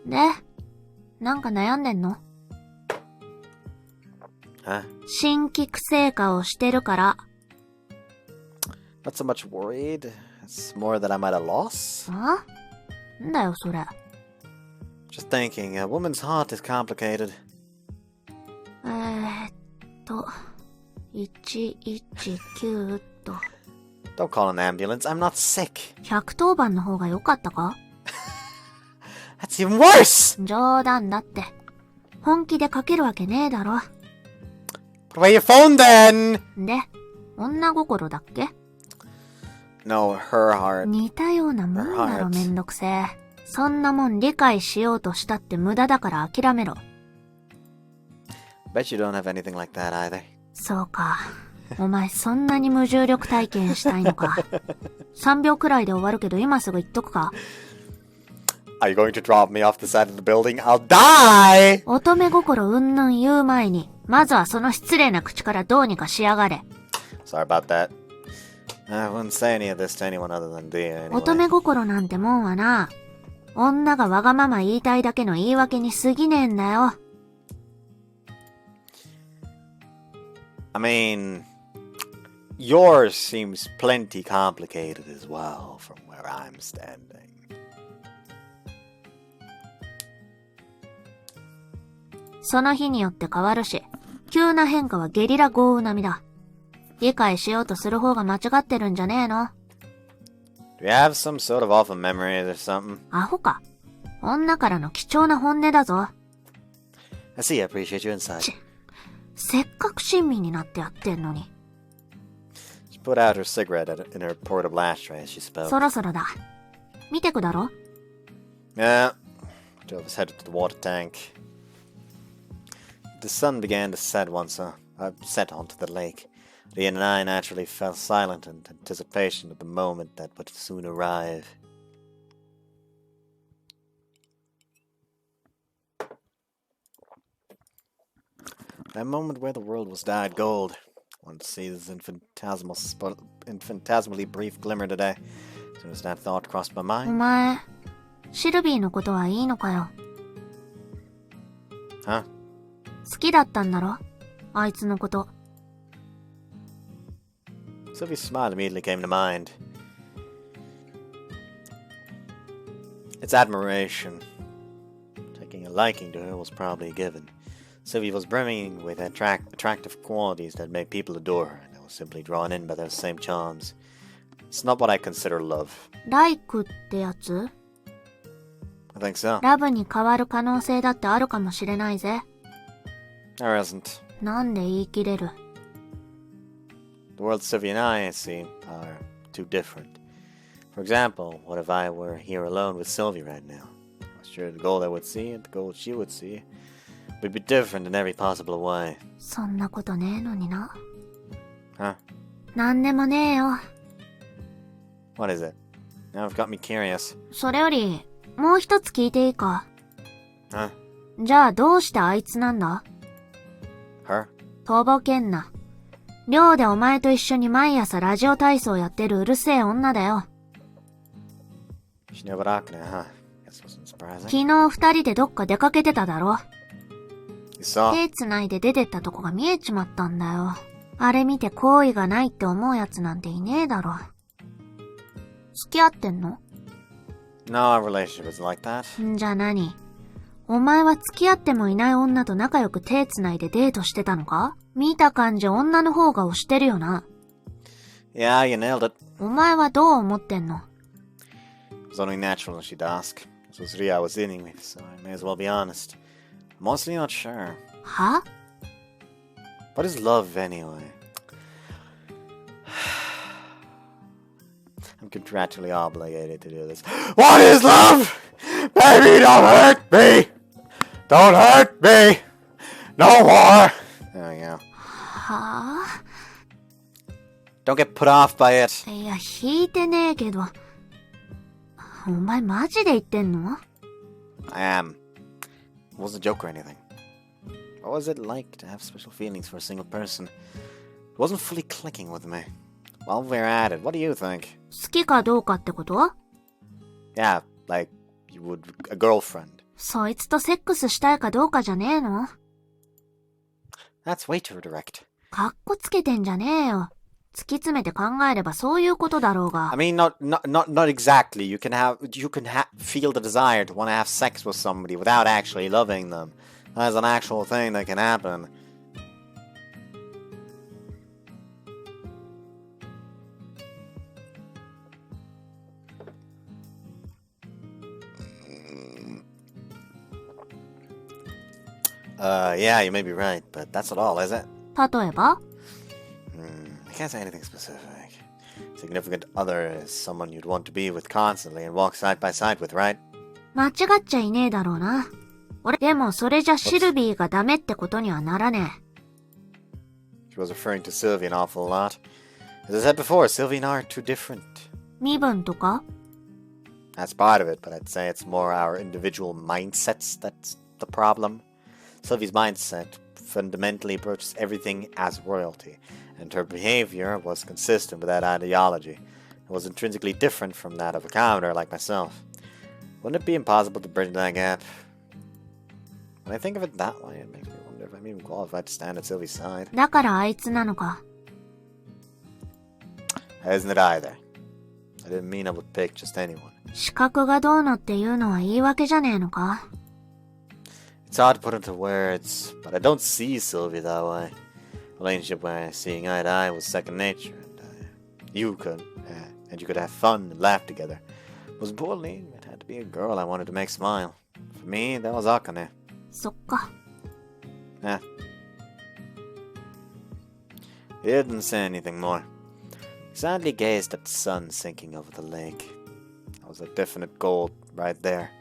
で、なんか悩んでんの？ Huh? 新規苦成果をしてるから。 Not so much worried. It's more that I'm at a loss. あ？んだよそれ。 Just thinking, a woman's heart is complicated. 119と。 Don't call an ambulance, I'm not sick. 110番の方が良かったか？ That's even worse! 冗談だって。本気でかけるわけねえだろ。 Put away your phone then! で、女心だっけ？ No, her heart. 似たようなもんだ Her ろ heart. めんどくせえ。そんなもん理解しようとしたって無駄だから諦めろ。 Bet you don't have anything like that either. そうか。お前そんなに無重力体験したいのか。3秒くらいで終わるけど今すぐ言っとくか。 Are you going to drop me off the side of the building? I'll die! 乙女心うんぬん言う前に、まずはその失礼な口からどうにかしやがれ。 Sorry about that. I wouldn't say any of this to anyone other than Dia 乙 anyway. 女心なんてもんはな、女がわがまま言いたいだけの言い訳に過ぎねえんだよ。 I mean, yours seems plenty complicated as well from where I'm standing. その日によって変わるし、急な変化はゲリラ豪雨並みだ。理解しようとする方が間違ってるんじゃねえの？ Do you have some sort of awful memories or something? アホか。女からの貴重な本音だぞ。 I see, I appreciate you inside. ち、せっかく親身になってやってんのに。 She put out her cigarette in her portable ashtray as she spoke. そろそろだ。見てくだろ？ Yeah. Two of us headed to the water tank. The sun began to set set onto the lake. Ian and I naturally fell silent in anticipation of the moment that would soon arrive. That moment where the world was dyed gold. Wanted to see this infinitesimally brief glimmer today. As soon as that thought crossed my お mind. 前、シルビーのことはいいのかよ。 Huh? 好きだったんだろ？あいつのこと。 Sylvie's smile immediately came to mind. It's admiration. Taking a liking to her was probably a given. Sylvie was brimming with attractive qualities that made people adore her, and I was simply drawn in by those same charms. It's not what I consider love. ライクってやつ？ I think so. ラブに変わる可能性だってあるかもしれないぜ。 There isn't. なんで言い切れる？ The world Sylvie and I see are too different. For example, what if I were here alone with Sylvie right now? I'm sure the goal I would see and the goal she would see would be different in every possible way. そんなことねえのにな。 Huh? なんでもねえよ。 What is it? Now you've got me curious. それより、もう一つ聞いていいか？ Huh? じゃあどうしてあいつなんだ？ Her? とぼけんな。寮でお前と一緒に毎朝ラジオ体操やってるうるせえ女だよ。 She knew about Akane, huh? Guess it wasn't surprising. 昨日二人でどっか出かけてただろ。 You saw? 手繋いで出てったとこが見えちまったんだよ。あれ見て好意がないって思うやつなんていねえだろ。付き合ってんの？ No, our relationship isn't like that. んじゃ何？お前は付き合ってもいない女と仲良く手繋いでデートしてたのか？見た感じ女の方が推してるよな。 Yeah, you nailed it. お前はどう思ってんの？ It was only natural she'd ask. This was Ria I was dealing with, so I may as well be honest. I'm honestly not sure. は？ What is love anyway? I'm contractually obligated to do this. What is love? Baby, don't hurt me! Don't hurt me! No more! There we go. はあ Don't get put off by it. いや、引いてねえけど。お前マジで言ってんの？ I am. It wasn't a joke or anything. What was it like to have special feelings for a single person? It wasn't fully clicking with me. While we're at it, what do you think? 好きかどうかってこと？ Yeah, like you would a girlfriend. そいつとセックスしたいかどうかじゃねえの？ That's way too direct. かっこつけてんじゃねえよ。突き詰めて考えればそういうことだろうが。I mean, not exactly. You can feel the desire to want to have sex with somebody without actually loving them. That's an actual thing that can happen. Yeah, you may be right, but that's not all, is it? 例えば？ I can't say anything specific. Significant other is someone you'd want to be with constantly and walk side by side with, right? 間違っちゃいねえだろうな。俺、でもそれじゃシルビーがダメってことにはならねえ。 She was referring to Sylvie an awful lot. As I said before, Sylvie and I are too different. 身分とか？ That's part of it, but I'd say it's more our individual mindsets that's the problem. Sylvie's mindset fundamentally approaches everything as royalty, and her behavior was consistent with that ideology. It was intrinsically different from that of a commoner like myself. Wouldn't it be impossible to bridge that gap? When I think of it that way, it makes me wonder if I'm even qualified to stand at Sylvie's side. だからあいつなのか。 Isn't it either? I didn't mean I would pick just anyone. 資格がどうのっていうのは言い訳じゃねえのか。 It's hard to put into words, but I don't see Sylvie that way. Relationship where seeing eye to eye was second nature, and you could have fun and laugh together. Most importantly, it had to be a girl I wanted to make smile. For me, that was Akane. そっか。 Yeah. He didn't say anything more. He sadly gazed at the sun sinking over the lake. That was a definite goal right there.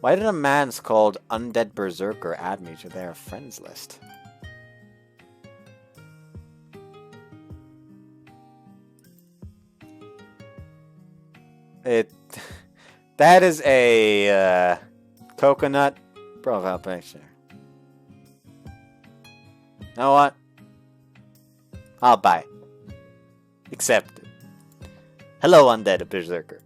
Why did a man called Undead Berserker add me to their friends list? That is a coconut profile picture. You know what? I'll buy it. Accepted. Hello, Undead Berserker.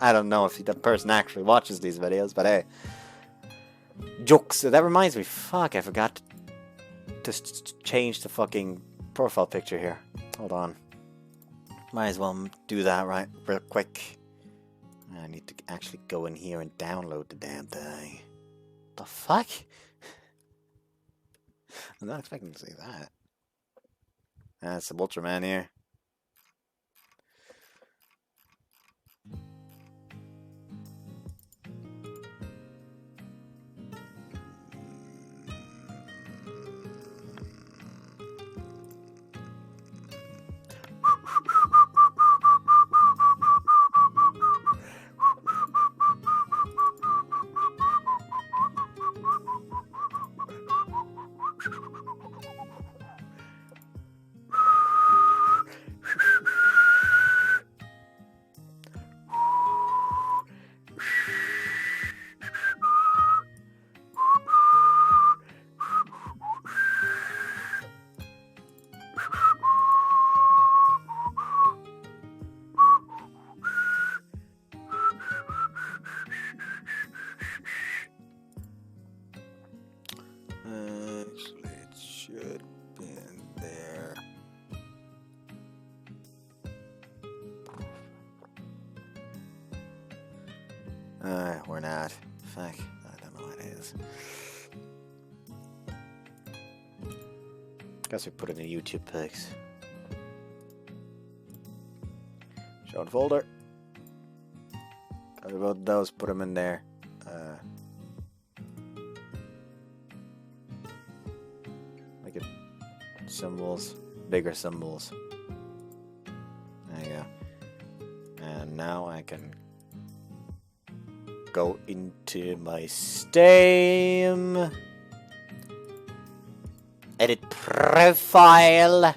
I don't know if that person actually watches these videos, but hey. Jokes. That reminds me. Fuck, I forgot to change the fucking profile picture here. Hold on. Might as well do that right real quick. I need to actually go in here and download the damn thing. The fuck? I'm not expecting to see that. That's the Ultraman here. Actually, it should be in there. We're not. Fuck. I don't know what it is. Guess we put it in YouTube pics. Show in folder. Got about those, put them in there. Make it symbols, bigger symbols. There you go. And now I can go into my Steam. Edit profile.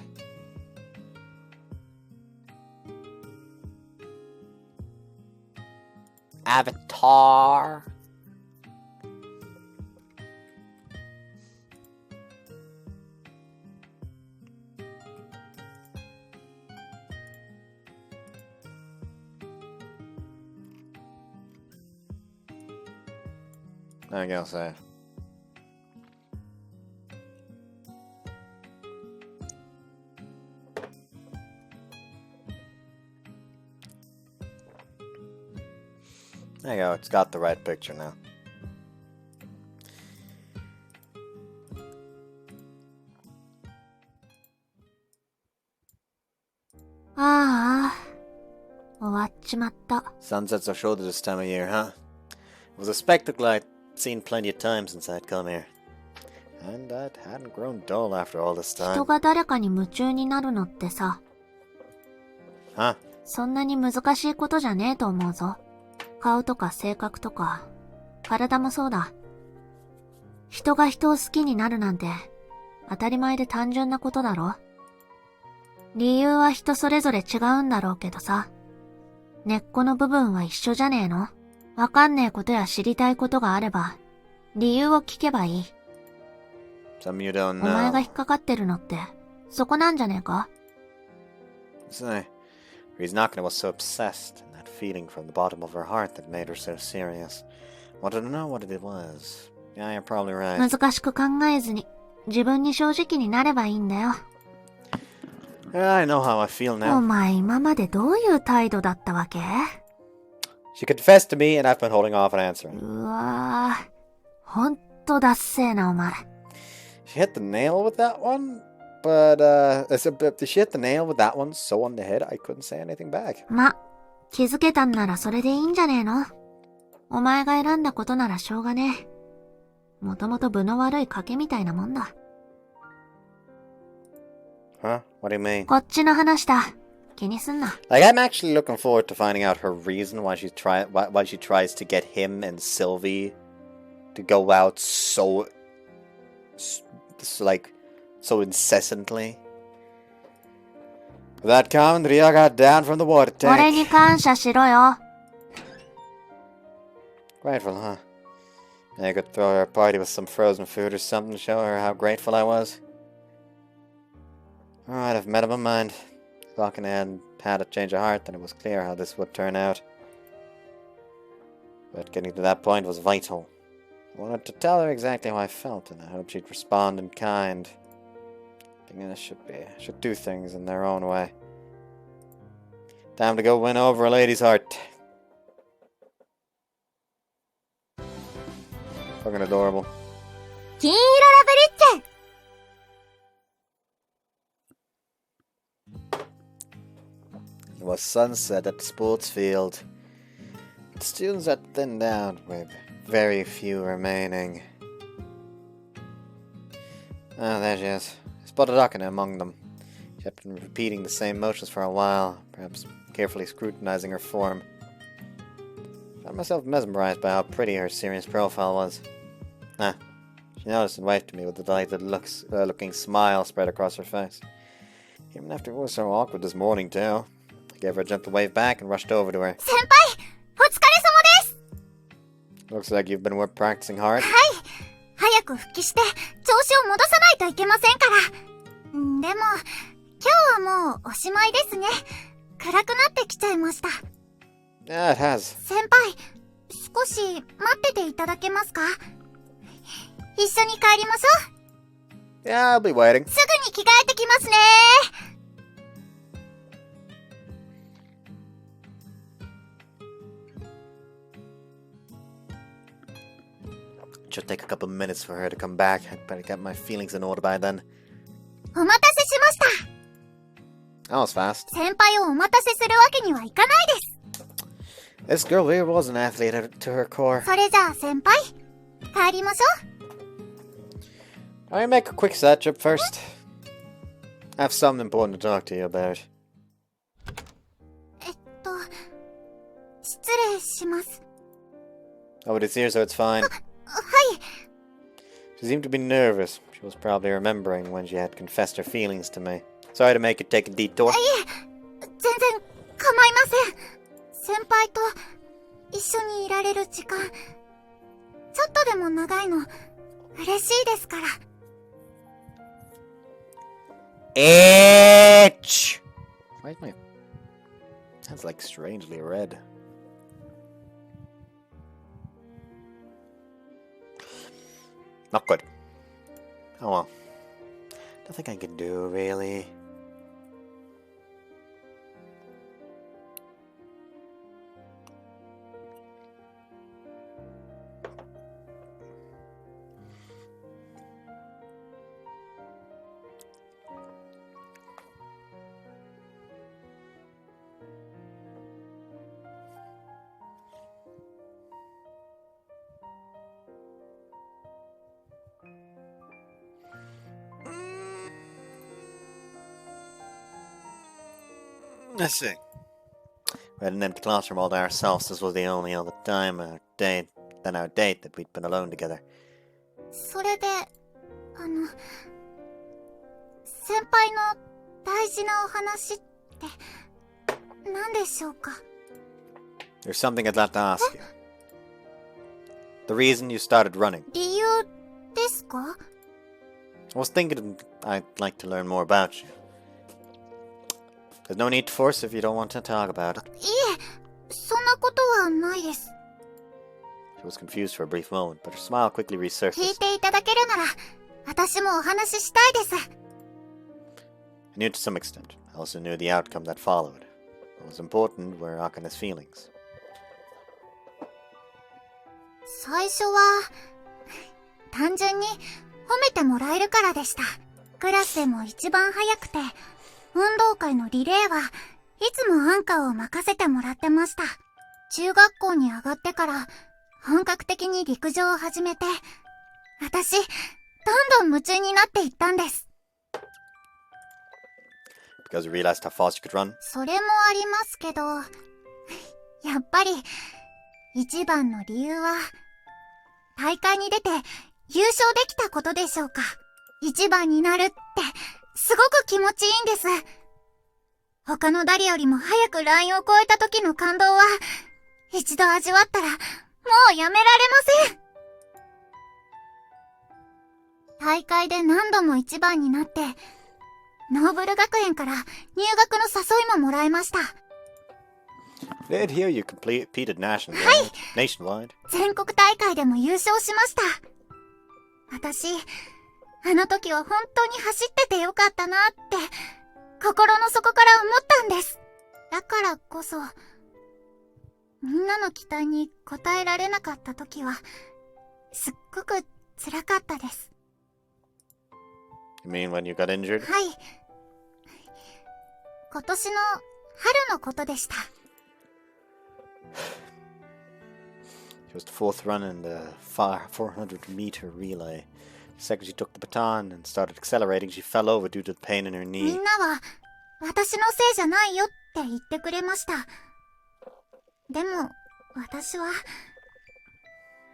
Avatar. I guess so. There you go, it's got the right picture now. Sunsets are shorter this time of year, huh? It was a spectacle I'd seen plenty of times since I'd come here. And I hadn't grown dull after all this time. 人が誰かに夢中になるのってさ、 Huh? そんなに難しいことじゃねえと思うぞ。顔とか性格とか、体もそうだ。人が人を好きになるなんて、当たり前で単純なことだろ。理由は人それぞれ違うんだろうけどさ。根っこの部分は一緒じゃねえの？わかんねえことや知りたいことがあれば、理由を聞けばいい。Some you don't お前 know. が引っかかってるのって、そこなんじゃねえか？ Say, reason Akane was so obsessed, and that feeling from the bottom of her heart that made her so serious. Wanted to know what it was. Yeah, you're probably right. 難しく考えずに、自分に正直になればいいんだよ。Yeah, I know how I feel お now. 前今までどういう態度だったわけ？ She confessed to me, and I've been holding off on answering. うわぁ、ほんとだっせーなお前。She hit the nail with that one, but she hit the nail with that one so on the head I couldn't say anything back. ま、気づけたんならそれでいいんじゃねえの？お前が選んだことならしょうがねえ。もともと分の悪い賭けみたいなもんだ。Huh? What do you mean? こっちの話だ。気にすんな。Like, I'm actually looking forward to finding out her reason why she tries to get him and Sylvie to go out so incessantly. With that comment, Ria got down from the water 俺に tank. 感謝しろよ。Grateful, huh? I could throw her a party with some frozen food or something to show her how grateful I was. Alright, I've made up my mind. If Akane had a change of heart, then it was clear how this would turn out. But getting to that point was vital. I wanted to tell her exactly how I felt, and I hoped she'd respond in kind. Thinking I should do things in their own way. Time to go win over a lady's heart. Fucking adorable. 金色ラブリッチェ！ It was sunset at the sports field. The students had thinned out, with very few remaining. Ah, there she is. I spotted Akane among them. She had been repeating the same motions for a while, perhaps carefully scrutinizing her form. I found myself mesmerized by how pretty her serious profile was. She noticed and waved to me with a delighted looking smile spread across her face. Even after it was so awkward this morning, too. I gave her a gentle wave back and rushed over to her. 先輩、お疲れ様です。 Looks like you've been practicing hard. はい。早く復帰して、調子を戻さないといけませんから。でも、今日はもうおしまいですね。暗くなってきちゃいました。 Yeah, it has. 先輩、少し待ってていただけますか？一緒に帰りましょう。 Yeah, I'll be waiting. すぐに着替えてきますね。 It should take a couple minutes for her to come back. I'd better get my feelings in order by then. お待たせしました。 That was fast. 先輩をお待たせするわけにはいかないです。 This girl here was an athlete to her core. それじゃあ先輩、帰りましょう。 I'll make a quick search up first. I have something important to talk to you about. 失礼します。 Oh, but it's here, so it's fine. はい。 She seemed to be nervous. She was probably remembering when she had confessed her feelings to me. Sorry to make you take a detour. 全然構いません。先輩と一緒にいられる時間、ちょっとでも長いの嬉しいですから。Itch! Why is my... That's like strangely red. Not good. Oh well. Nothing I can do, really. Let's see. We had an empty classroom all to ourselves. This was the only other time our date that we'd been alone together. それで、先輩の大事なお話って何でしょうか？ There's something I'd like to ask you. The reason you started running. 理由ですか？ I was thinking I'd like to learn more about you. There's no need to force if you don't want to talk about it. いえ、そんなことはないです。 She was confused for a brief moment, but her smile quickly 聞い resurfaced. ていただけるなら、私もお話ししたいです。 I knew to some extent. I also knew the outcome that followed. What was important were Akane's feelings. 最初は、単純に褒めてもらえるからでした。クラスでも一番早くて、運動会のリレーはいつもアンカーを任せてもらってました。中学校に上がってから本格的に陸上を始めて、私、どんどん夢中になっていったんです。Because you realized how fast you could run? それもありますけど、やっぱり一番の理由は、大会に出て優勝できたことでしょうか。一番になるって、すごく気持ちいいんです。他の誰よりも早くラインを越えた時の感動は、一度味わったら、もうやめられません。大会で何度も一番になって、ノーブル学園から入学の誘いももらいました。Did hear you competed nationally. はい。 Nationwide. 全国大会でも優勝しました。私、あの時は本当に走っててよかったなって、心の底から思ったんです。だからこそ、みんなの期待に応えられなかった時は、すっごく辛かったです。You mean when you got injured? はい。今年の春のことでした。It was the fourth run in the 400-meter relay. The second she took the baton and started accelerating, she fell over due to the pain in her み knee. んなは、私のせいじゃないよって言ってくれました。でも、私は、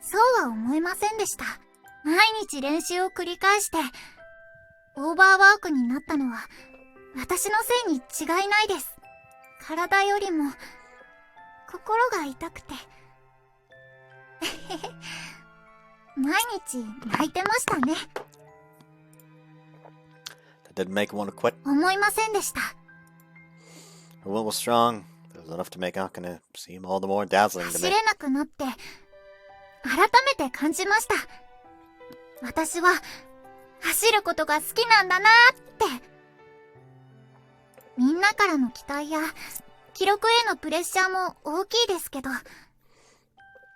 そうは思いませんでした。毎日練習を繰り返して、オーバーワークになったのは、私のせいに違いないです。体よりも、心が痛くて。毎日泣いてましたね。That didn't make her want to quit. 思いませんでした。Her will was strong. There was enough to make Akane seem all the more dazzling to 走 me. れなくなって、改めて感じました。私は、走ることが好きなんだなーって。みんなからの期待や、記録へのプレッシャーも大きいですけど、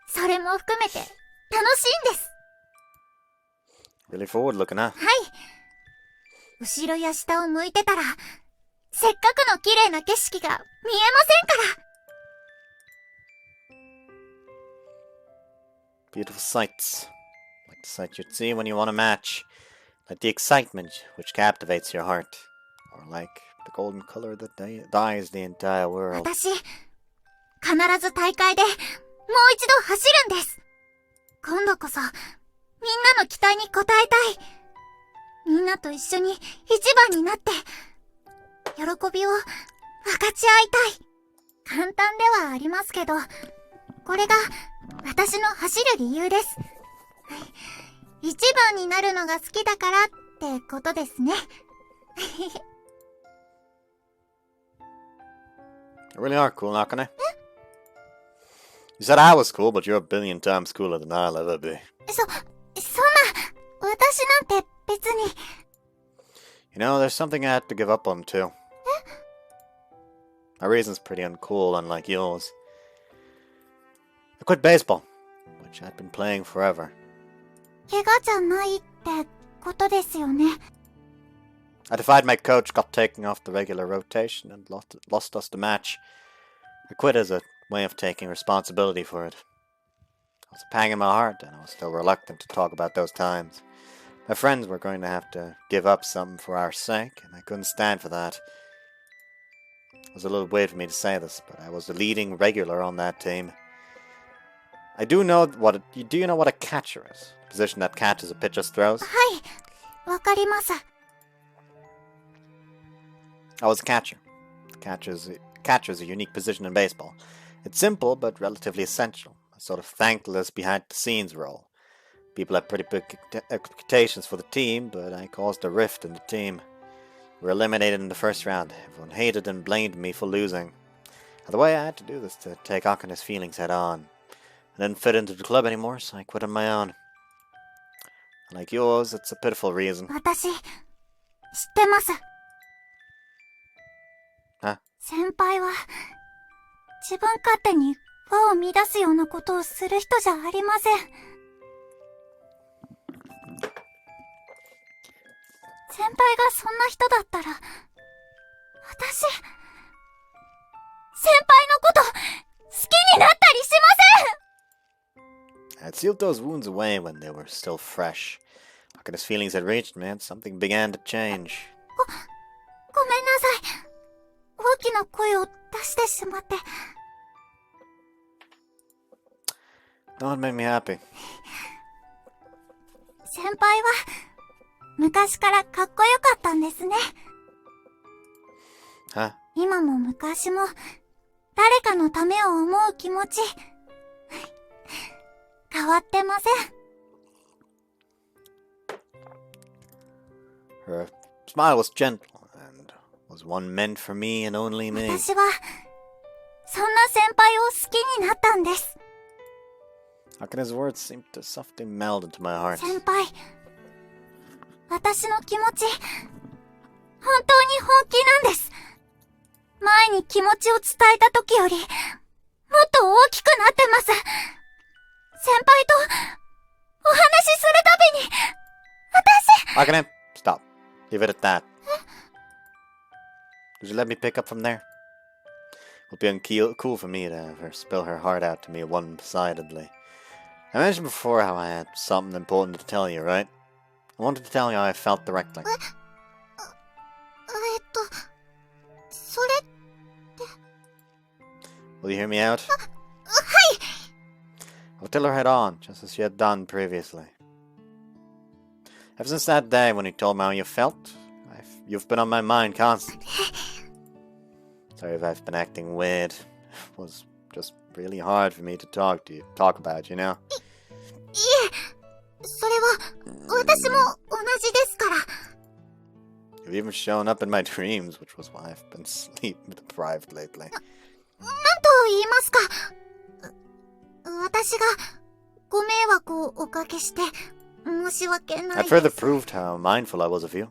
それも含めて、楽しいんです。Really forward looking, huh? はい。後ろや下を向いてたら、せっかくの綺麗な景色が見えませんから。Beautiful sights. Like the sight you'd see when you won a match. Like the excitement which captivates your heart. Or like the golden color that dyes the entire world. 私、必ず大会でもう一度走るんです。今度こそ、みんなの期待に応えたい。みんなと一緒に一番になって、喜びを分かち合いたい。簡単ではありますけど、これが私の走る理由です。一番になるのが好きだからってことですね。You really are cool, Akane. You said I was cool, but you're a billion times cooler than I'll ever be. そんな、私なんて別に。You know, there's something I had to give up on too. My reason's pretty uncool, unlike yours. I quit baseball, which I'd been playing forever. 怪我じゃないってことですよね。I defied my coach, got taken off the regular rotation, and lost us the match. I quit as a way of taking responsibility for it. It was a pang in my heart, and I was still reluctant to talk about those times. My friends were going to have to give up something for our sake, and I couldn't stand for that. It was a little weird for me to say this, but I was the leading regular on that team. Do you know what a catcher is? The position that catches a pitcher's throws? はい、わかります。I was a catcher. Catcher is a unique position in baseball. It's simple, but relatively essential. A sort of thankless behind-the-scenes role. People have pretty big expectations for the team, but I caused a rift in the team. We were eliminated in the first round. Everyone hated and blamed me for losing. And the way I had to do this to take Akane's feelings head on. I didn't fit into the club anymore, so I quit on my own. Like yours, it's a pitiful reason. 私、知ってます。Huh? 先輩は、自分勝手に輪を乱すようなことをする人じゃありません。先輩がそんな人だったら、私、先輩のこと好きになったりしません。I had sealed those wounds away when they were still fresh. Akane's feelings had reached me, and something began to change. ごめんなさい。大きな声を出してしまって。No, it made me happy. 先輩は、昔からかっこよかったんですね。Huh? 今も昔も、誰かのためを思う気持ち、変わってません。Her smile was gentle, and was one meant for me and only me. 私は、そんな先輩を好きになったんです。Akane's words seemed to softly meld into my heart. 先輩、私の気持ち、本当に本気なんです。前に気持ちを伝えた時より、もっと大きくなってます。先輩と、お話しするたびに、私... Akane, stop. Leave it at that. Would you let me pick up from there? It would be uncool for me to have her spill her heart out to me one-sidedly. I mentioned before how I had something important to tell you, right? I wanted to tell you how I felt directly. それ... Will you hear me out? はい! I'll tell her head on, just as she had done previously. Ever since that day when you told me how you felt, you've been on my mind constantly. Sorry if I've been acting weird. It was just really hard for me to talk about, you know? いえ、それは私も同じですから。You've even shown up in my dreams, which was why I've been sleep deprived lately. なんと言いますか。私がご迷惑をおかけして申し訳ないです。That further proved how mindful I was of you.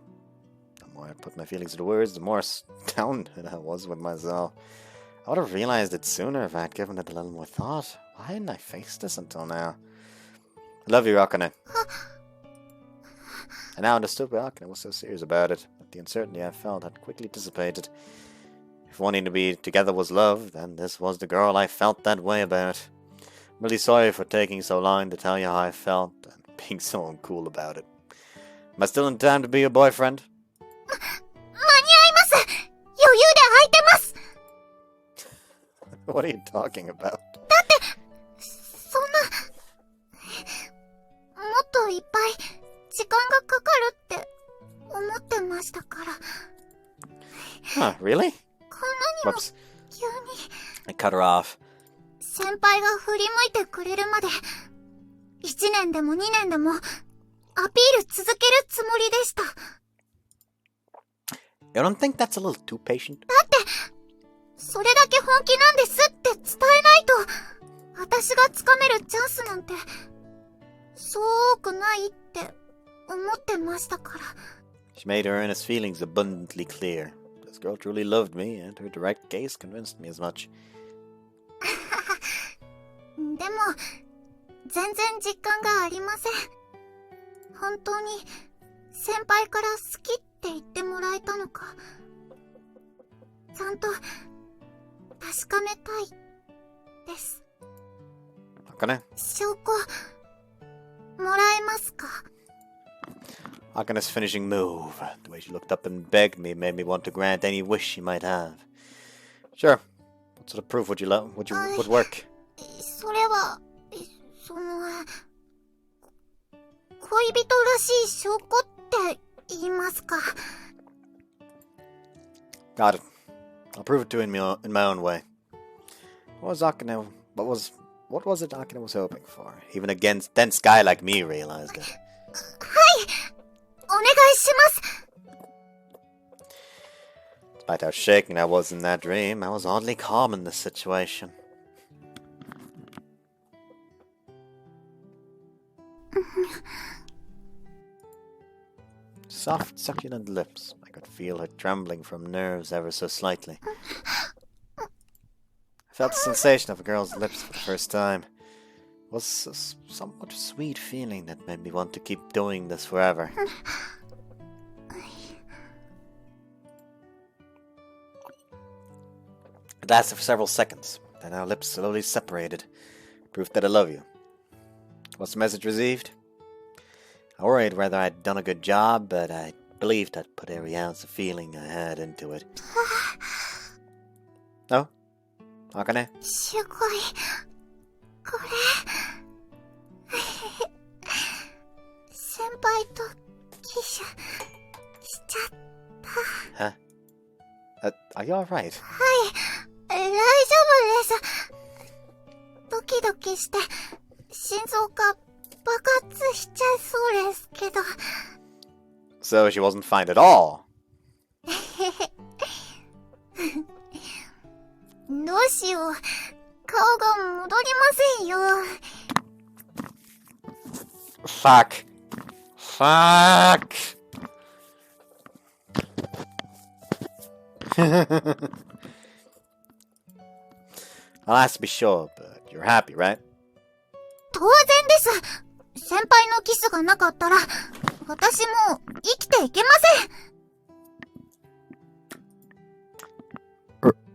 The more I put my feelings into words, the more astounded I was with myself. I would have realized it sooner if I had given it a little more thought. Why hadn't I faced this until now? I love you, Akane. I now understood why Akane was so serious about it, that the uncertainty I felt had quickly dissipated. If wanting to be together was love, then this was the girl I felt that way about. I'm really sorry for taking so long to tell you how I felt and being so uncool about it. Am I still in time to be your boyfriend? 間に合いいてます。 What are you talking about? そんな、もっといっぱい時間がかかるって思ってましたから。 Huh, really? こんなにも Whoops. 急に I cut her off. 先輩が振り向いてくれるまで1年でも2年でもアピール続けるつもりでした。 You don't think that's a little too patient? それだけ本気なんですって伝えないと私がつかめるチャンスなんてそう多くないって思ってましたから。 She made her earnest feelings abundantly clear. This girl truly loved me, and her direct gaze convinced me as much. でも全然実感がありません。本当に先輩から好きって言ってもらえたのか、ちゃんと確かめたいです。 Akane? 証拠もらえますか？ Akane's finishing move. The way she looked up and begged me made me want to grant any wish she might have. Sure. What sort of proof would work? それは、その、恋人らしい証拠って言いますか。 Got it. I'll prove it to you in my own way. What was it Akane was hoping for? Even a dense guy like me realized it. はい、お願いします。 Despite how shaken I was in that dream, I was oddly calm in this situation. Soft, succulent lips. I could feel her trembling from nerves ever so slightly. I felt the sensation of a girl's lips for the first time. It was a somewhat sweet feeling that made me want to keep doing this forever. It lasted for several seconds. Then our lips slowly separated. Proof that I love you. Was the message received? I worried whether I'd done a good job, but I believed I'd put every ounce of feeling I had into it. No? Akane? すごい。これ。先輩とキスしちゃった。 Huh? Are you alright? はい、大丈夫です。ドキドキして心臓が爆発しちゃいそうですけど。 So she wasn't fine at all. どうしよう。顔が戻りませんよ。 Fuck. I'll ask to be sure, but you're happy, right? 当然です。先輩のキスがなかったら、私もう生きていけません。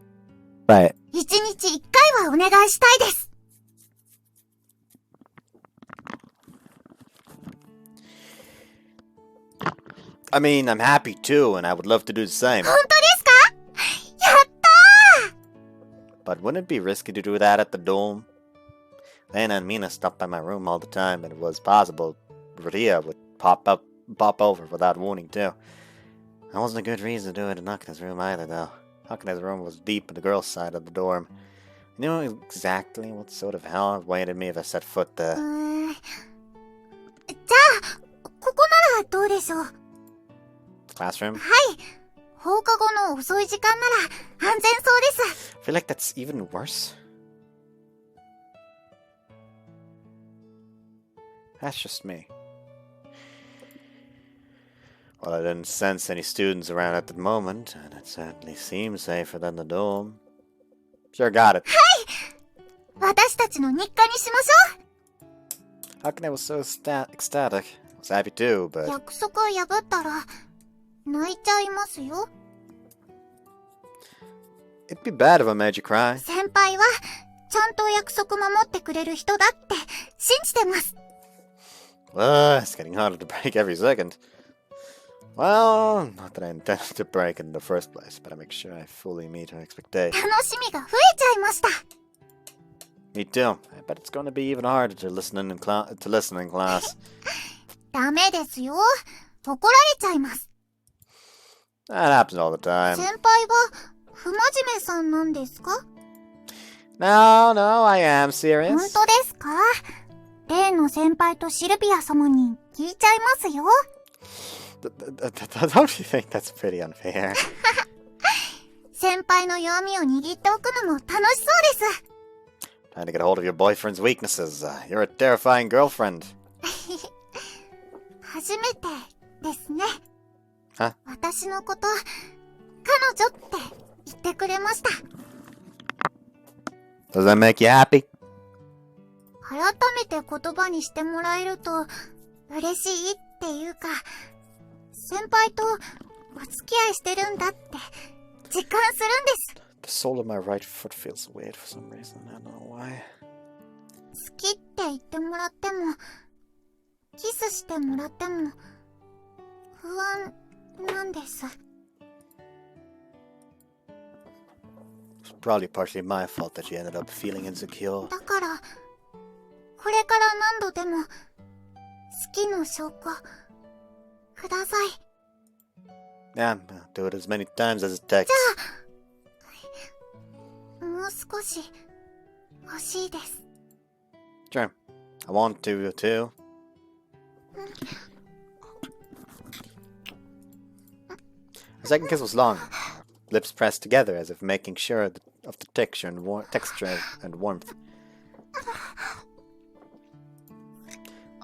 Right. 一日一回はお願いしたいです。I mean, I'm happy too, and I would love to do the same. 本当ですか？やったー！ But wouldn't it be risky to do that at the dome? Lena and Mina stopped by my room all the time, and it was possible Ria would pop over without warning too. That wasn't a good reason to do it in Akane's room either, though. Akane's room was deep in the girls' side of the dorm. I knew exactly what sort of hell awaited me if I set foot there. じゃあ、ここならどうでしょう？ Classroom? はい。放課後の遅い時間なら安全そうです。 I feel like that's even worse. That's just me. Well, I didn't sense any students around at the moment, and it certainly seemed safer than the dorm. Sure, got it. 私たちの日課にしましょう。 Akane was so ecstatic. I was happy too, but... 約束破ったら泣いちゃいますよ。 It'd be bad if I made you cry. 先輩はちゃんと約束守ってくれる人だって信じてます。 It's getting harder to break every second. Well, not that I intended to break it in the first place, but I make sure I fully meet her expectations. 楽しみが増えちゃいました。 Me too. I bet it's going to be even harder to listen in class. ダメですよ。怒られちゃいます。 That happens all the time. 先輩は不真面目さんなんですか？ No, I am serious. 本当ですか？例の先輩とシルビア様に聞いちゃいますよ。 Don't you think that's pretty unfair? 先輩の弱みを握っておくのも楽しそうです。 Trying to get a hold of your boyfriend's weaknesses. You're a terrifying girlfriend. 初めてですね。は？私のこと、彼女って言ってくれました。 Does that make you happy? 改めて言葉にしてもらえると嬉しいっていうか、先輩とお付き合いしてるんだって実感するんです。 The sole of my right foot feels weird for some reason. I don't know why. 好きって言ってもらっても、キスしてもらっても不安なんです。 It's probably partially my fault that you ended up feeling insecure. だから、これから何度でも好きの証拠ください。 Yeah, I'll do it as many times as it takes. もう少し欲しいです。 Sure. I want to, too. The second kiss was long. Lips pressed together as if making sure of the texture and warmth.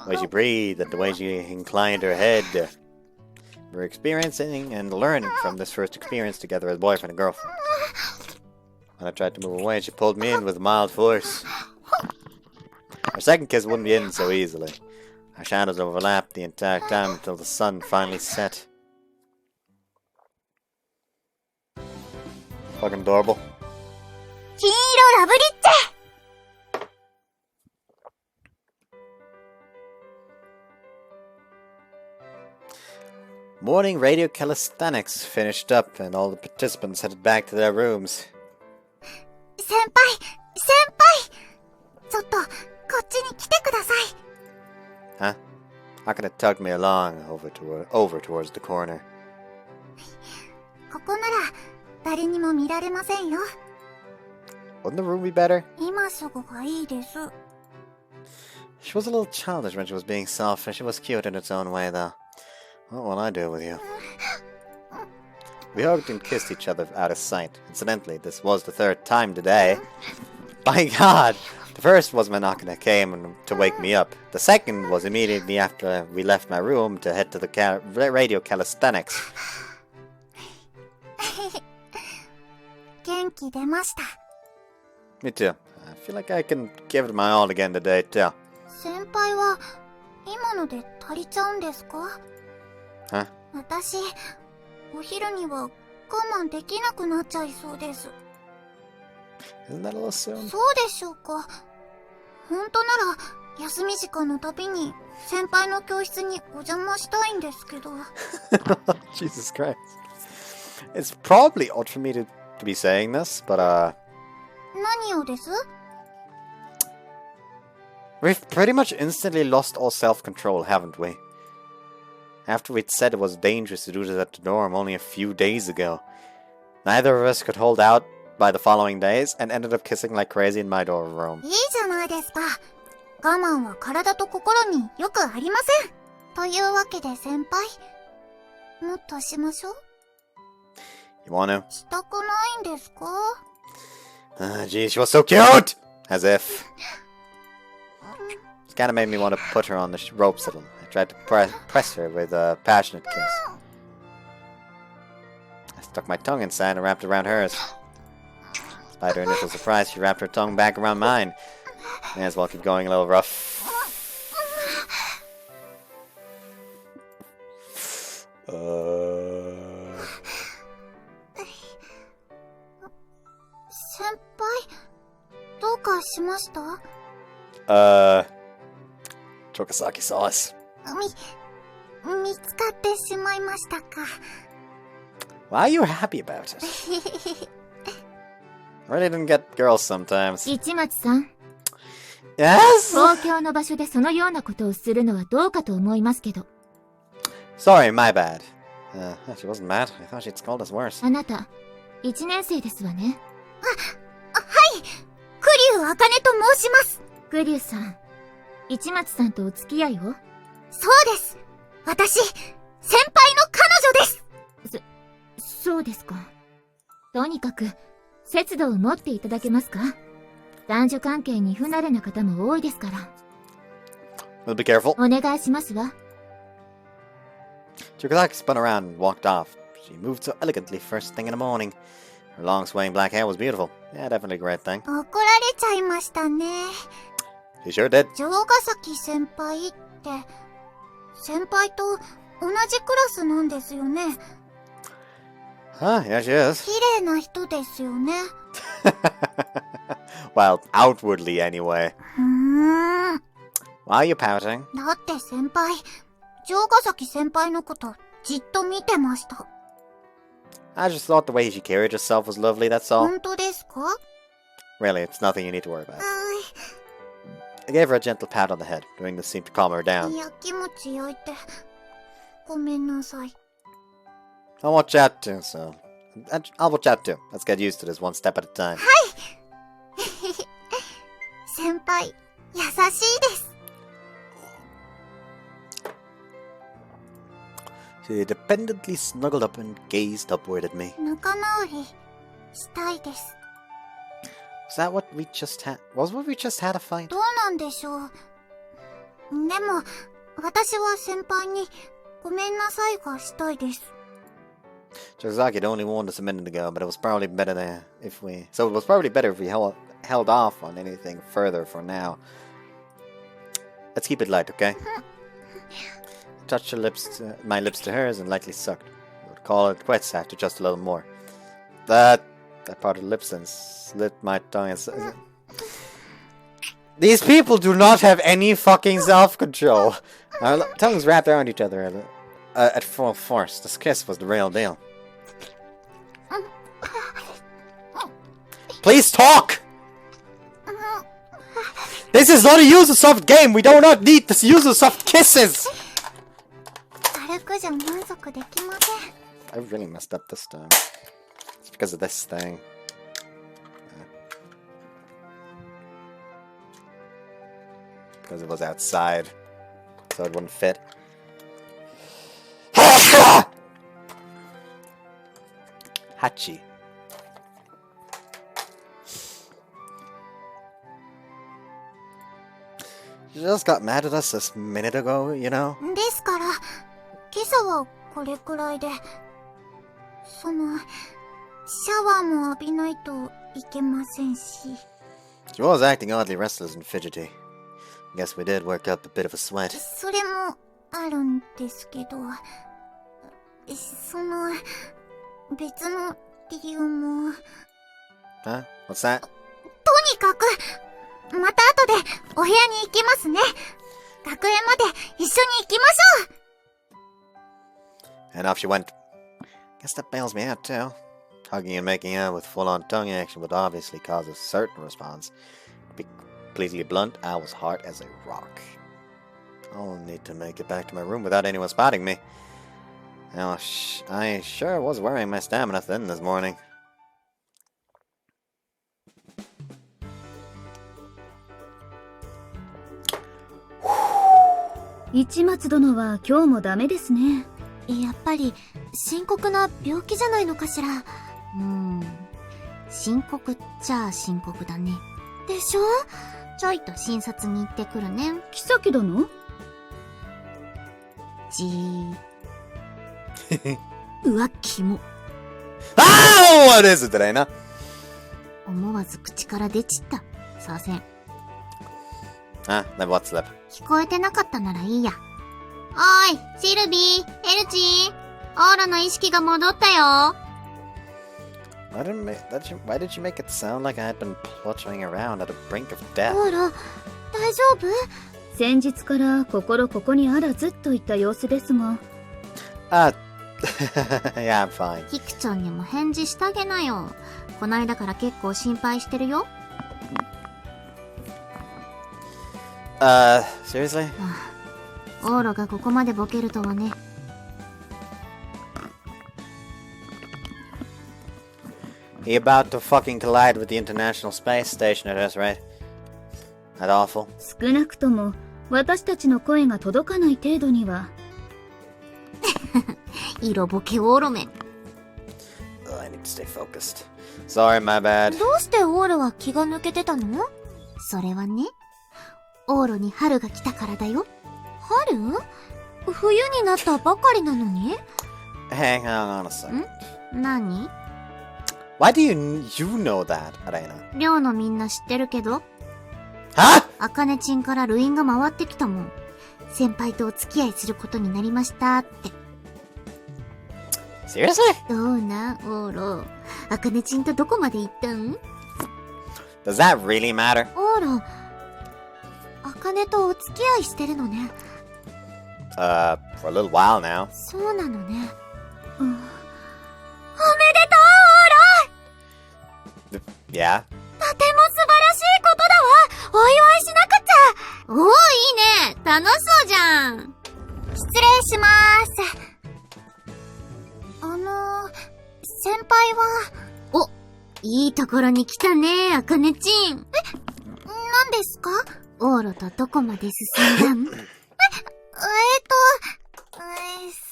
The way she breathed and the way she inclined her head. We were experiencing and learning from this first experience together as boyfriend and girlfriend. When I tried to move away, she pulled me in with mild force. Our second kiss wouldn't be in so easily. Our shadows overlapped the entire time until the sun finally set. Fucking adorable. 金色ラブリッチ！ Morning radio calisthenics finished up and all the participants headed back to their rooms. 先輩ちょっとこっちに来てください。 Huh? Akane tugged me along over towards the corner. ここなら誰にも見られませんよ。 Wouldn't the room be better? 今すぐがいいです。 She was a little childish when she was being selfish. She was cute in its own way, though. What will I do with you? We hugged and kissed each other out of sight. Incidentally, this was the third time today. By God! The first was when Akane came to wake me up. The second was immediately after we left my room to head to the radio calisthenics. 元気出ました。 Me too. I feel like I can give it my all again today, too. 先輩は今ので足りちゃうんですか？ Huh? 私、お昼には我慢できなくなっちゃいそうです。 Isn't that a little soon? そうでしょうか。本当なら休み時間のたびに先輩の教室にお邪魔したいんですけど。Jesus Christ. It's probably odd for me to be saying this, but何をです？ we've pretty much instantly lost all self-control, haven't we? After we'd said it was dangerous to do this at the dorm only a few days ago. Neither of us could hold out by the following days and ended up kissing like crazy in my dorm room. いいじゃないですか。我慢は体と心によくありません。というわけで先輩、もっとしましょう。 You want to? したくないんですか？ Gee, she was so cute! As if. It kind of made me want to put her on the ropes a little. I tried to press her with a passionate kiss. I stuck my tongue inside and wrapped it around hers. Despite her initial surprise, she wrapped her tongue back around mine. May as well keep going a little rough. 先輩、どうかしました？ Chokasaki sauce. 見つかってしまいましたか。Why are you happy about it? I really didn't get girls sometimes. 市松さん、 Yes? 公共の場所でそのようなことをするのはどうかと思いますけど。 Sorry, my bad. She wasn't mad. I thought she'd scold us worse. あなた、1年生ですわね。はい、クリュウ・アカネと申します。グリュウさん、市松さんとお付き合いを？そうです。私、先輩の彼女です。そうですか。とにかく、節度を持っていただけますか？男女関係に不慣れな方も多いですから。Well, be careful. お願いしますわ。Chukazaki spun around and walked off. She moved so elegantly first thing in the morning. Her long swaying black hair was beautiful. Yeah, definitely a great thing. 怒られちゃいましたね。She sure did. 城ヶ崎先輩って、先輩と同じクラスなんですよね。Huh, yeah, she is. 綺麗な人ですよね。Well, outwardly anyway. Why are you pouting? だって先輩、城ヶ崎先輩のことじっと見てました。I just thought the way she carried herself was lovely, that's all. 本当ですか？ Really, it's nothing you need to worry about. I gave her a gentle pat on the head, doing this seemed to calm her down. やきもち焼いて、ごめんなさい。I'll watch out too, so... I'll watch out too. Let's get used to this one step at a time. 先輩、優しいです。She dependently snuggled up and gazed upward at me. 仲直りしたいです。Was that what we just had? Was what we just had a fight? どうなんでしょう。でも、私は先輩にごめんなさいがしたいです。Chizaki had only warned us a minute ago, but it was probably better if we... So it was probably better if we held off on anything further for now. Let's keep it light, okay? Touched her my lips to hers and lightly sucked. I would call it quits after just a little more. That part of the lips and slit my tongue and... These people do not have any fucking self-control. Our tongues wrapped around each other at full force. This kiss was the real deal. Please talk! This is not a Ubisoft game! We do not need this Ubisoft kisses! 軽くじゃ満足できません。 I really messed up this time. It's because of this thing. Because it was outside. So it wouldn't fit. Hachi. You just got mad at us this minute ago, you know? ですから、今朝はこれくらいで、シャワーも浴びないといけませんし。She was acting oddly restless and fidgety. Guess we did work up a bit of a sweat. それもあるんですけど、別の理由も。Huh? What's that? とにかく、また後でお部屋に行きますね。学園まで一緒に行きましょう。 And off she went. Guess that bails me out too. Hugging and making out with full-on tongue action would obviously cause a certain response. To be completely blunt, I was hard as a rock. I'll need to make it back to my room without anyone spotting me. Now, I sure was wearing my stamina thin this morning. 市松殿は今日もダメですね。やっぱり深刻な病気じゃないのかしら。深刻っちゃ深刻だね。でしょ？ちょいと診察に行ってくるね。妃殿？うわ、キモ。Ah! What is it today, na? 思わず口から出ちった。さあせん。Ah, then what's that? 聞こえてなかったならいいや。おい、シルビー、エルチー、オーラの意識が戻ったよ。Why did you make it sound like I had been pluttering around at the brink of death? オーラ、大丈夫？先日から心ここにあらずといった様子ですが。Yeah, I'm fine. キクちゃんにも返事してあげなよ。こないだから結構心配してるよ。Seriously? オーロがここまでボケるとはね。He about to fucking collide with the International Space Station at us, right? That awful. 少なくとも私たちの声が届かない程度には。色ボケオーロめ。I need to stay focused. Sorry, my bad. どうしてオーロは気が抜けてたの？それはね、オーロに春が来たからだよ。春？冬になったばかりなのに？ Hang on a second. 何？ Why do you know that, Arena? 寮のみんな知ってるけど。は？あかねちんからルインが回ってきたもん。先輩とお付き合いすることになりましたって。Seriously? どうなん、オーロ。あかねちんとどこまで行ったん？ Does that really matter? オーロ、あかねとお付き合いしてるのね。For a little while now. そうなのね。おめでとう、Yeah? とても素晴らしいことだわ。お祝いしなくちゃ。おー、いいね。楽しそうじゃん。失礼しまーす。先輩は。お、いいところに来たね、あかねちん。何ですか？オーロとどこまで進んだん？そ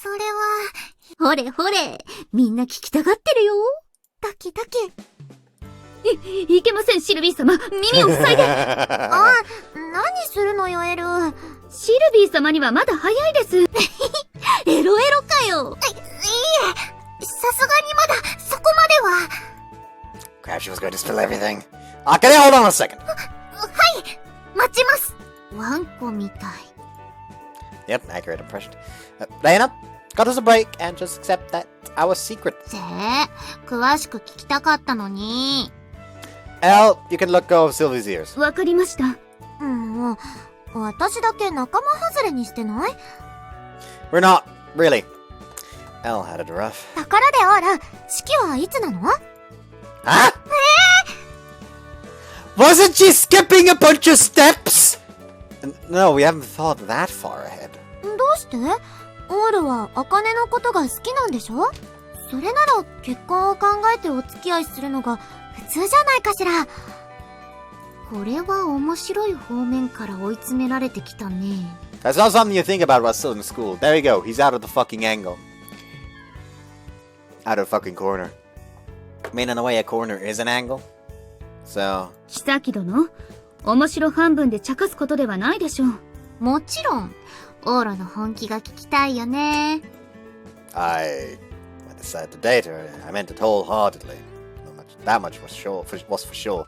れは。ほれほれ、みんな聞きたがってるよ。ドキドキ。いけません、シルビー様。耳を塞いで。何するのよ、エル。シルビー様にはまだ早いです。エロエロかよ。いいえ、さすがにまだ、そこまでは。Crap, she was going to spill everything. Akane, hold on a second. はい、待ちます。ワンコみたい。Yep, accurate impression. Diana, cut us a break and just accept that our secret. 詳しく聞きたかったのに。Elle, you can let go of Sylvie's ears. わかりました。私だけ仲間外れにしてない？ We're not, really. Elle had it rough. ところでオーラ、式はいつなの？ Huh? Wasn't she skipping a bunch of steps? No, we haven't thought that far ahead. どうして？オールはアカネのことが好きなんでしょ？それなら結婚を考えてお付き合いするのが普通じゃないかしら。これは面白い方面から追い詰められてきたね。That's not something you think about while still in school. There you go, he's out of the fucking angle. Out of the fucking corner. I mean, in a way, a corner is an angle. So... 妃殿、面白半分で茶化すことではないでしょう。もちろん、オーラの本気が聞きたいよね。I decided to date her. I meant it wholeheartedly. That much was for sure.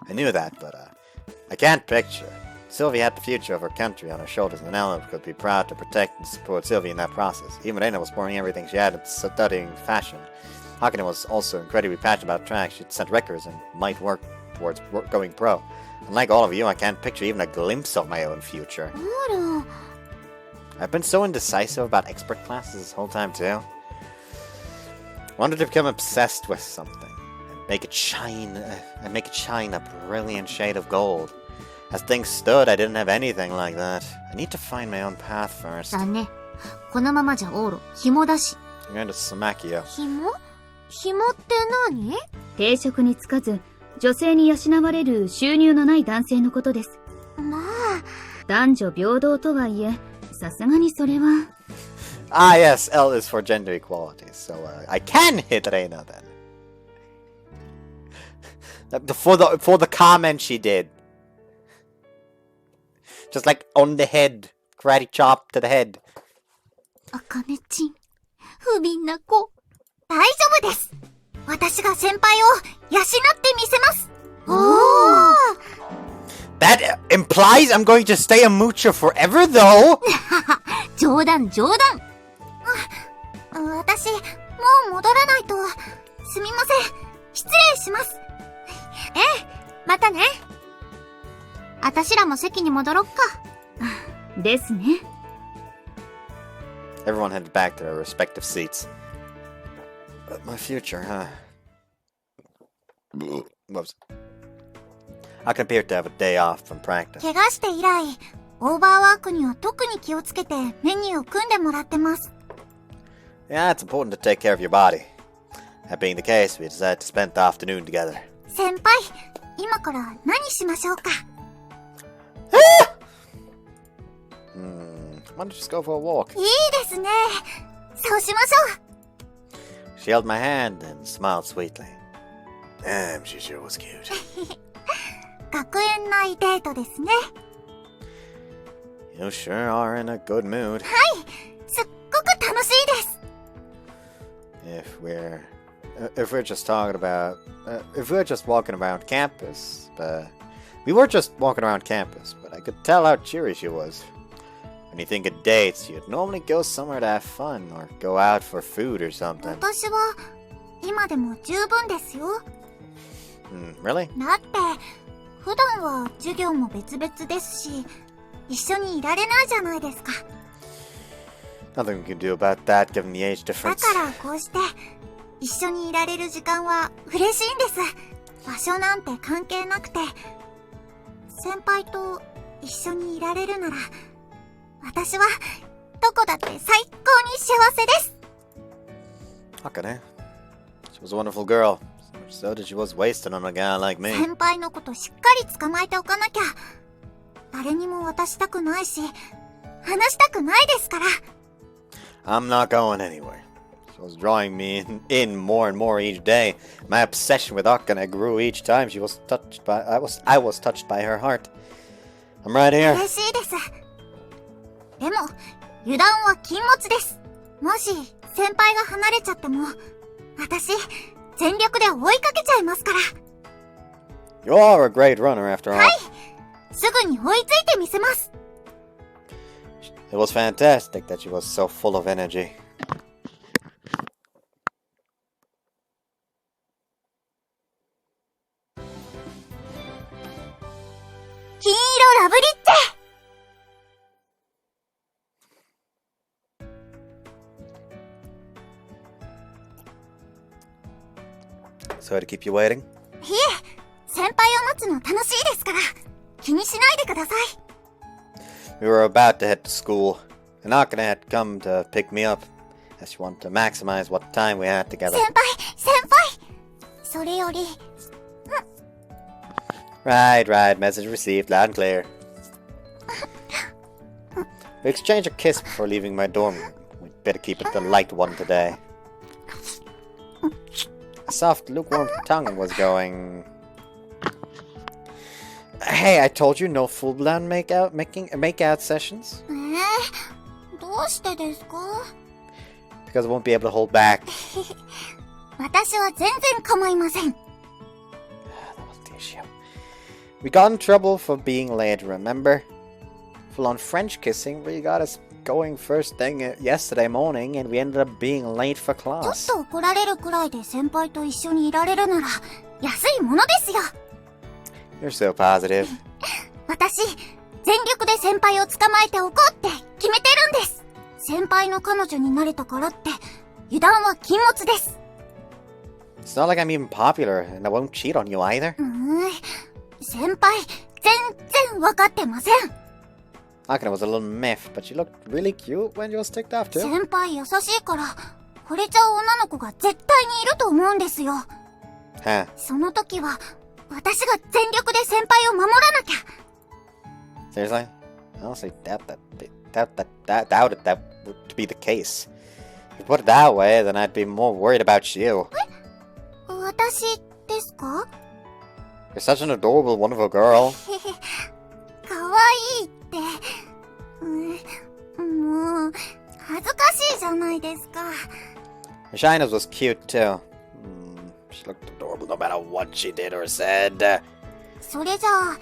I knew that, but I can't picture. Sylvie had the future of her country on her shoulders, and Ella could be proud to protect and support Sylvie in that process. Even Anna was pouring everything she had into studying fashion. Akane was also incredibly passionate about track. She'd set records and might work towards going pro. Unlike all of you, I can't picture even a glimpse of my own future. オーラ、 I've been so indecisive about expert classes this whole time too. Wanted to become obsessed with something and make it shine a brilliant shade of gold. As things stood, I didn't have anything like that. I need to find my own path first. だね。このままじゃオーロ、紐だし。 I'm going to smack you. 紐？紐って何？定職に就かず、女性に養われる収入のない男性のことです。まあ。男女平等とはいえ、さすがにそれは。Ah, yes, L is for gender equality, so I can hit Reina then. For the comment she did. Just like on the head. Karate chop to the head. あかねちん、不憫な子。大丈夫です。私が先輩を養ってみせます。おー。 That implies I'm going to stay a moocher forever, though. 冗談冗談。私、もう戻らないと。すみません。失礼します。ええ、またね。あたしらも席に戻ろっか。ですね。Everyone headed back to their respective seats. But my future, huh? Whoops. Akane appeared to have a day off from practice. 怪我して以来、オーバーワークには特に気をつけてメニューを組んでもらってます。Yeah, it's important to take care of your body. That being the case, we decided to spend the afternoon together. 先輩、今から何しましょうか？ Why don't you just go for a walk? いいですね。そうしましょう。 She held my hand and smiled sweetly. Damn, she sure was cute. 学園内デートですね。You sure are in a good mood. はい、すっごく楽しいです。If we're just talking about, if we're just walking around campus, we were just walking around campus, but I could tell how cheery she was. When you think of dates, you'd normally go somewhere to have fun or go out for food or something. 私は今でも十分ですよ。Really? だって普段は授業も別々ですし、一緒にいられないじゃないですか。Nothing we can do about that given the age だ difference. からこうして一緒にいられる時間は嬉しいんです。場所なんて関係なくて、先輩と一緒にいられるなら、私はどこだって最高に幸せです。 Akane. She was a wonderful girl. So much so that she was wasted on a guy like me. 先輩のことしっかり捕まえておかなきゃ。誰にも渡したくないし、話したくないですから。I'm not going anywhere. She was drawing me in more and more each day. My obsession with Akane grew each time she was touched by. I was touched by her heart. I'm right here. 嬉しいです。でも油断は禁物です。もし先輩が離れちゃっても、私全力で追いかけちゃいますから。You are a great runner after all. はい、すぐに追いついてみせます。It was fantastic that she was so full of energy. 金色ラブリッチェ。 Sorry to keep you waiting. いえ、先輩を待つの楽しいですから、気にしないでください。We were about to head to school, and Akane had come to pick me up, as she wanted to maximize what time we had together. 先輩それより、Right, message received, loud and clear. We exchanged a kiss before leaving my dorm room. We'd better keep it the light one today. A soft, lukewarm tongue was going... Hey, I told you no full-blown makeout sessions? どうしてですか？ Because I won't be able to hold back. 私は全然構いません。 That wasn't the issue. We got in trouble for being late, remember? Full-on French kissing really got us going first thing yesterday morning, and we ended up being late for ちょっ class. と怒られるくらいで先輩と一緒にいられるなら安いものですよ。 You're so positive. 私全力で先輩を捕まえておこうって決めてるんです。先輩の彼女になれたからって油断は禁物です。 It's not like I'm even popular, and I won't cheat on you either. 先輩全然わかってません。 Akane was a little miffed, but she looked really cute when she was ticked off too. 先輩優しいから惚れちゃう女の子が絶対にいると思うんですよ。 Huh. その時は私が全力で先輩を守らなきゃ。 Seriously? I honestly doubted that to be the case. If you put it that way, then I'd be more worried about you. 私ですか？ You're such an adorable, wonderful girl. かわいいって。もう恥ずかしいじゃないですか。 Her shyness was cute too. She looked adorable no matter what she did or said. それじゃあ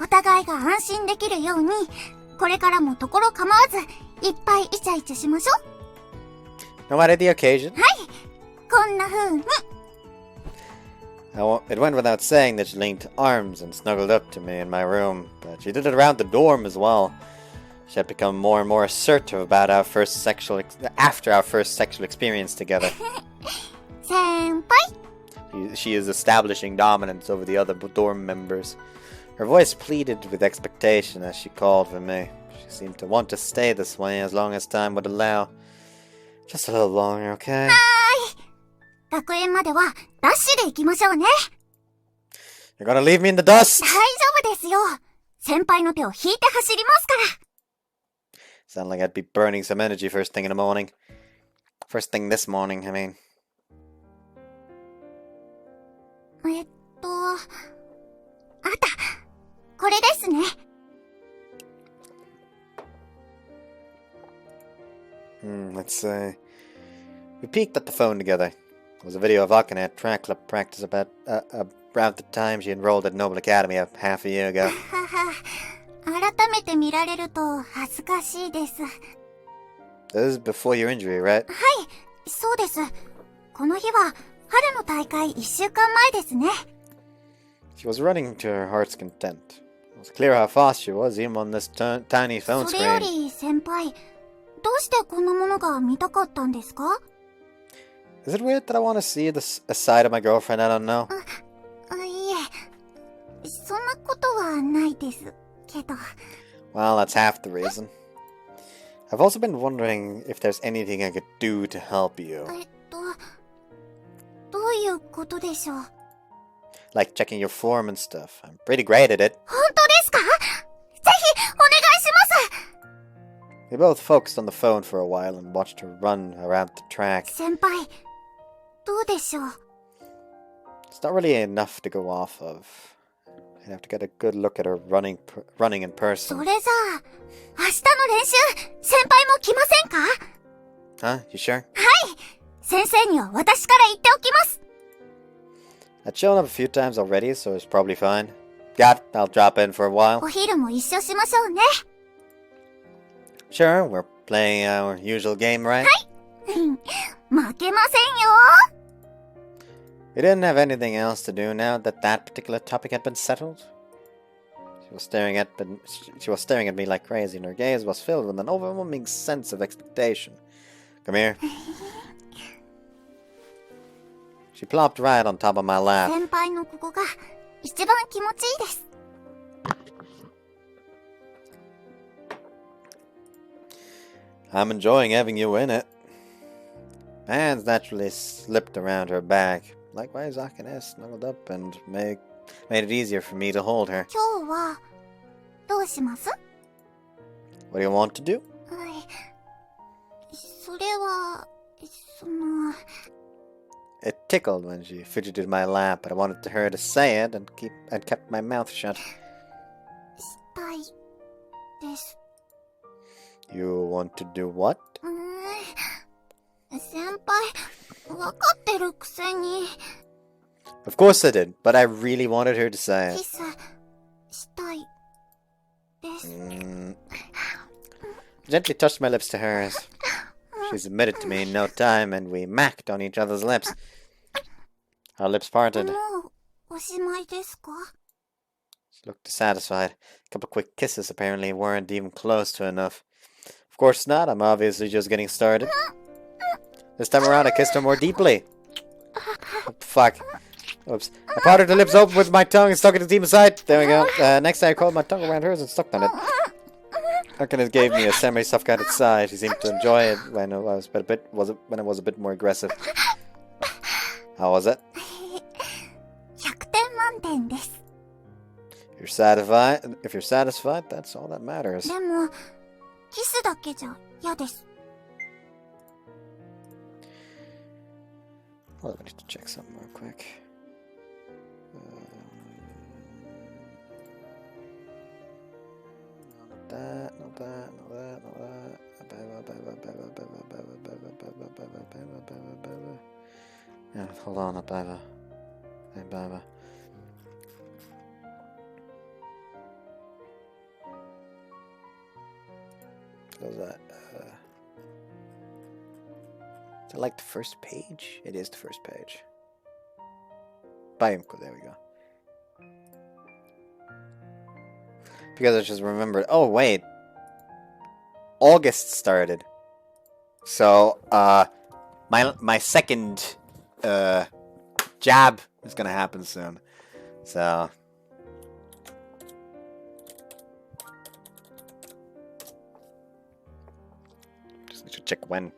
お互いが安心できるようにこれからもところ構わずいっぱいイチャイチャしましょ No matter the occasion. う。こんな風に。 It went without saying that she linked arms and snuggled up to me in my room, but she did it around the dorm as well. She had become more and more assertive about after our first sexual experience together. 先輩 She is establishing dominance over the other dorm members. Her voice pleaded with expectation as she called for me. She seemed to want to stay this way as long as time would allow. Just a little longer, okay? 学園まではダッシュで行きましょうね。 You're gonna leave me in the dust? 大丈夫ですよ。先輩の手を引いて走りますから。 Sound like I'd be burning some energy first thing in the morning. First thing this morning, I mean. あった。これですね。Let's see. We peeked at the phone together. It was a video of Akane at track club practice about the time she enrolled at Noble Academy half a year ago. 改めて見られると恥ずかしいです。 This is before your injury, right? そうです。この日は春の大会1週間前ですね。 She was running to her heart's content. It was clear how fast she was, even on this tiny phone それよ screen. り先輩、どうしてこんなものが見たかったんですか？ Is it weird that I want to see a side of my girlfriend I don't know? いえ、そんなことはないですけど。 Well, that's half the reason. I've also been wondering if there's anything I could do to help you. どういうことでしょう？ Like checking your form and stuff. I'm pretty great at it. 本当ですか？ぜひお願いします。 We both focused on the phone for a while and watched her run around the track. 先輩、どうでしょう？ It's not really enough to go off of. I'd have to get a good look at her running in そ person. れじゃあ、明日の練習、先輩も来ませんか？ Huh? You sure? 先生には私から言っておきます。 I'd shown up a few times already, so it's probably fine. Got it. I'll drop in for a while. お昼も一緒しましょうね。 Sure, we're playing our usual game, right? 負けませんよ。 We didn't have anything else to do now that particular topic had been settled. She was staring at me like crazy, and her gaze was filled with an overwhelming sense of expectation. Come here. She plopped right on top of my lap. 先輩のここが一番気持ちいいです。 I'm enjoying having you in it. My hands naturally slipped around her back. Likewise, Akane snuggled up and made it easier for me to hold her. 今日はどうします？ What do you want to do? それは、It tickled when she fidgeted my lap, but I wanted her to say it and kept my mouth shut. したいです。 You want to do what? 先輩、わかってるくせに。 Of course I did, but I really wanted her to say キ it. スしたいです。 Gently touched my lips to hers. She submitted to me in no time, and we macked on each other's lips. Our lips parted. もうおしまいですか？ She looked dissatisfied. A couple quick kisses apparently weren't even close to enough. Of course not, I'm obviously just getting started. This time around I kissed her more deeply. Oh, fuck. Oops. I parted her lips open with my tongue and stuck it to the deep inside. There we go. Next time I curled my tongue around hers and stuck on it. Akane gave me a semi-suffocated sigh. She seemed to enjoy it when it was a bit more aggressive. How was it? 100点満点です。 If you're satisfied, that's all that matters. でも、キスだけじゃ嫌です。 Hold on, I need to check something real quick. Not that. Yeah, hold on, not that. Is it like the first page? It is the first page. Bayumko, there we go. Because I just remembered. Oh, wait. August started. So, my second, jab is gonna happen soon. So... just need to check when.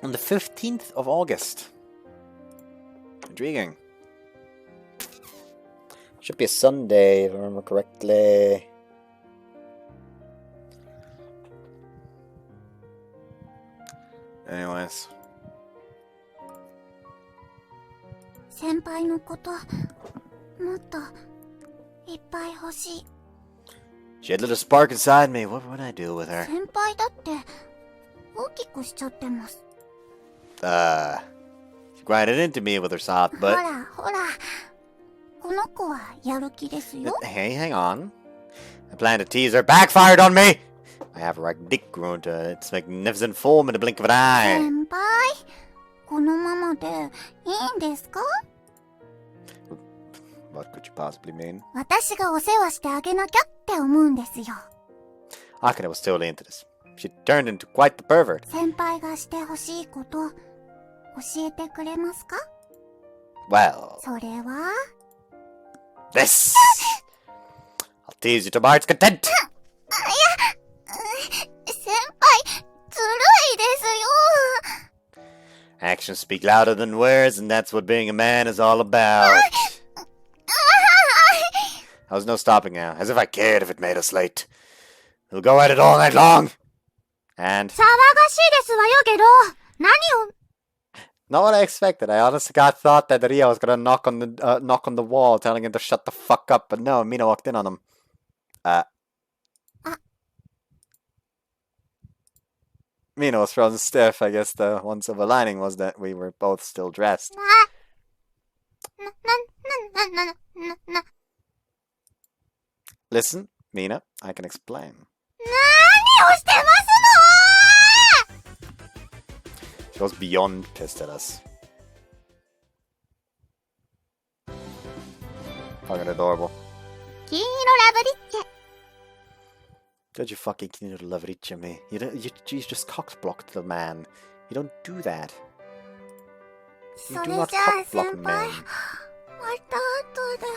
On the 15th of August. Intriguing. Should be a Sunday, if I remember correctly. Anyways. 先輩のこと、もっといっぱい欲しい。 She had a little spark inside me. What would I do with her? 先輩だって大きくしちゃってます。 She grinded into me with her soft ほ butt. らほら、この子はやる気ですよ。 Hey, hang on. I planned to tease her. Backfired on me! I have her dick grown to its magnificent form in the blink of an eye. 先輩、このままでいいんですか？ What could you possibly mean? 私がお世話してあげなきゃって思うんですよ。 Akane was totally into this. She turned into quite the pervert. 先輩がしてほしいこと教えてくれますか？ Well, それは this! I'll tease you to my heart's content! 先輩、ずるいですよ。 Actions speak louder than words, and that's what being a man is all about. There was no stopping now, as if I cared if it made us late. We'll go at it all night long! And... 騒がしいですわよ、ゲロ。何を... Not what I expected. I honestly thought that Ria was gonna knock on the wall, telling him to shut the fuck up, but no, Mina walked in on him. Mina was frozen stiff. I guess the one silver lining was that we were both still dressed. Listen, Mina, I can explain. 何をしてますの？ She was beyond pissed at us. Fucking adorable. 金色ラブリッチェ。 Don't you fucking need to Loveriche me. You just cockblocked the man. You don't do that. そ You れ do じゃ not あ cockblock 先 men. 輩、また後で。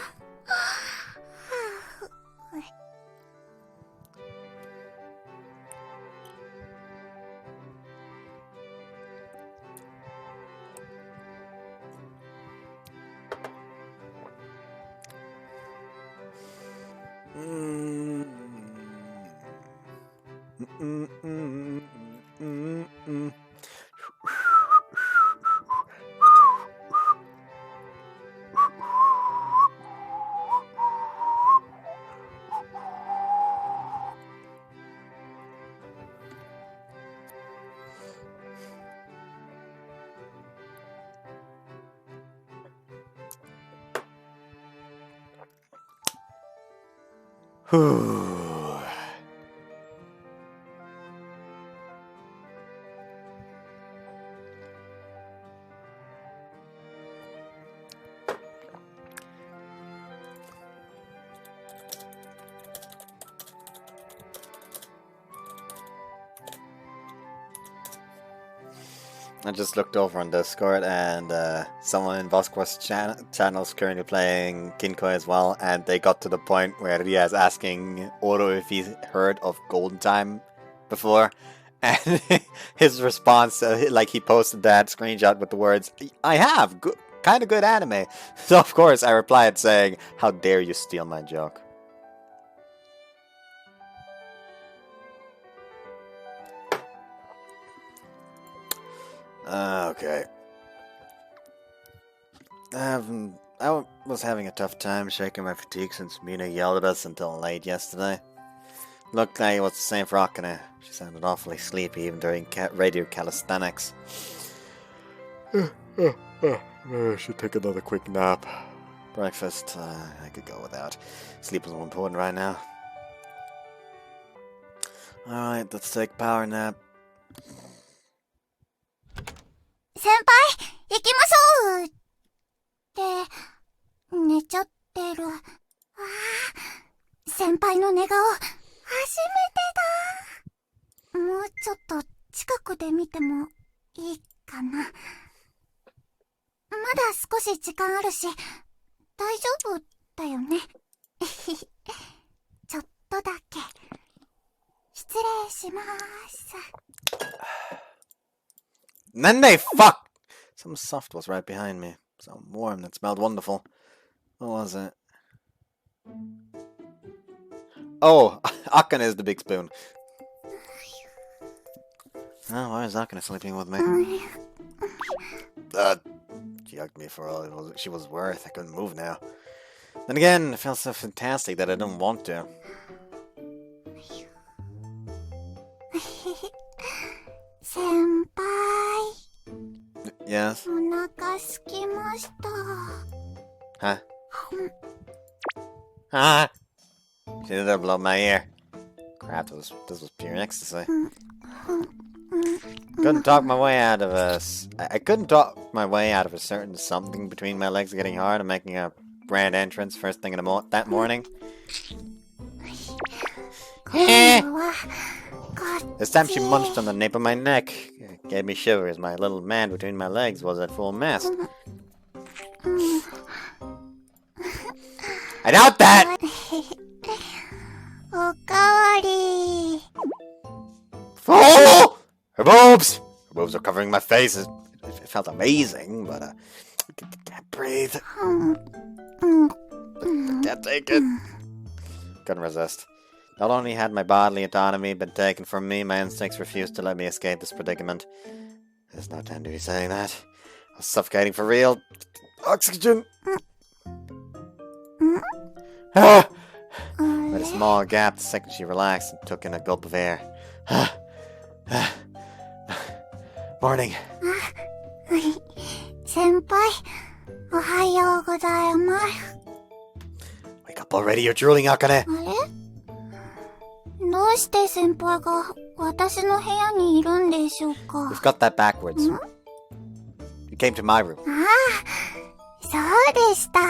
I just looked over on Discord and someone in Voskwa's channel is currently playing Kinkoi as well, and they got to the point where Ria is asking Oro if he's heard of Golden Time before, and his response, like he posted that screenshot with the words, "I have, kind of good anime." So of course I replied saying, "How dare you steal my joke." Okay. I was having a tough time shaking my fatigue since Mina yelled at us until late yesterday. Looked like it was the same for Akane. She sounded awfully sleepy even during radio calisthenics. Maybe I should take another quick nap. Breakfast, I could go without. Sleep is more important right now. Alright, let's take power nap. 先輩、行きましょうって寝ちゃってる。先輩の寝顔ちょっと近くで見てもいいかな。まだ少し時間あるし、大丈夫だよね。ちょっとだけ。失礼します。Nene, fuck! Something soft was right behind me. Something warm that smelled wonderful. What was it? Oh, Akane is the big spoon. Oh, why is Akane sleeping with me? She hugged me for all she was worth. I couldn't move now. Then again, it felt so fantastic that I didn't want to. 先輩。 Yes? お腹すきました。 Huh? Ah! She did that blow my ear. Crap, this was pure ecstasy. Couldn't talk my way out of I couldn't talk my way out of a certain something between my legs getting hard and making a grand entrance first thing in that morning. This time she munched on the nape of my neck. It gave me shivers. My little man between my legs was at full mast. I doubt that! おかわり。 Oh! Her boobs! Her boobs are covering my face. It felt amazing, but I can't breathe. Can't take it. Couldn't resist. Not only had my bodily autonomy been taken from me, my instincts refused to let me escape this predicament. There's no time to be saying that. I was suffocating for real. Oxygen! Ah! Made a small gap the second she relaxed and took in a gulp of air. Morning. 先輩、おはようございます。 Wake up already, you're drooling, Akane! あれ？どうして先輩が私の部屋にいるんでしょうか？ You've got that backwards. You came to my room. ああ、そうでした。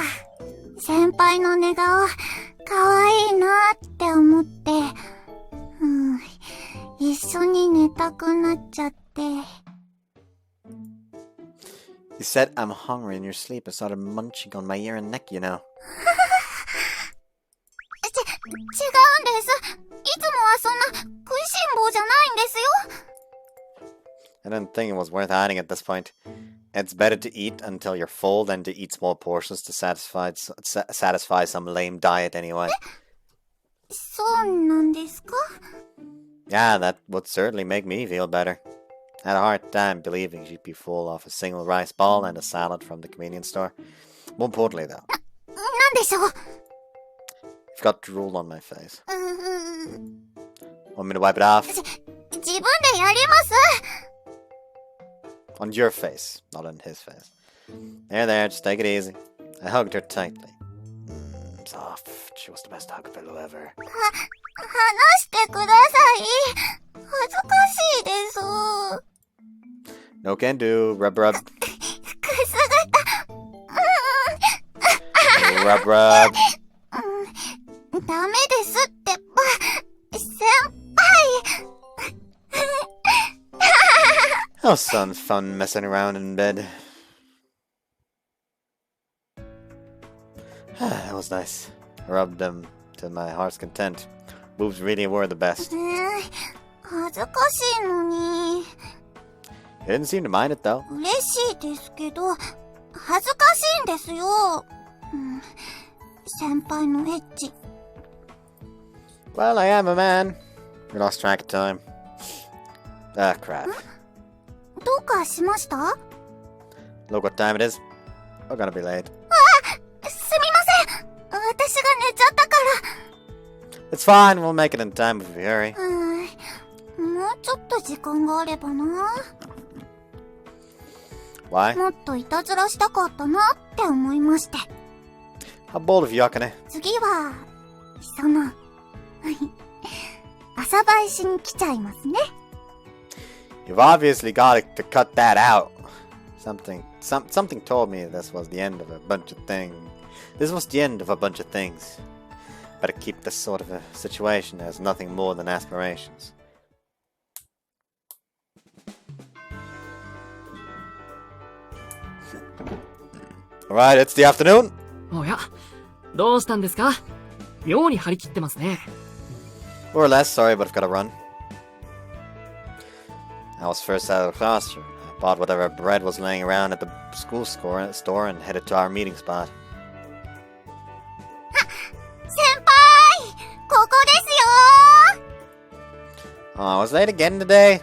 先輩の寝顔、かわいいなって思って、一緒に寝たくなっちゃって。 You said I'm hungry in your sleep and started munching on my ear and neck, you know. 違うんです。いつもはそんな食いしん坊じゃないんですよ。 I didn't think it was worth hiding at this point. It's better to eat until you're full than to eat small portions to satisfy some lame diet anyway. そうなんですか? Yeah, that would certainly make me feel better. I had a hard time believing she'd be full off a single rice ball and a salad from the convenience store. More importantly, though. なんでしょう? You've got drool on my face. Want me to wipe it off? 自分でやります。 On your face, not on his face. There, just take it easy. I hugged her tightly. Soft. She was the best hug pillow ever. 話してください。恥ずかしいです。 No can do. Rub rub. くすぐった。Rub rub. ダメですってば、先輩。Oh, some fun messing around in bed. That was nice. I rubbed them to my heart's content. Boobs really were the best. 恥ずかしいのに。 You didn't seem to mind it, though. 嬉しいですけど、恥ずかしいんですよ。先輩のエッチ。 Well, I am a man. We lost track of time. Ah, crap. どうかしました？ Look what time it is. We're gonna be late. すみません。私が寝ちゃったか It's fine. We'll make it in time if we hurry. ら。もうちょっと時間があればな。 Why? もっといたずらしたかったなって思いまして。 How bold of you, Akane. 次は、朝飯しに来ちゃいますね。 You've obviously got to cut that out. Something told me this was the end of a bunch of things. This was the end of a bunch of things. Better keep this sort of a situation as nothing more than aspirations. Alright, it's the afternoon. おや、どうしたんですか？妙に張り切ってますね。 More or less, sorry, but I've gotta run. I was first out of the classroom. I bought whatever bread was laying around at the school store and headed to our meeting spot. 先輩ここですよ Oh, I was late again today.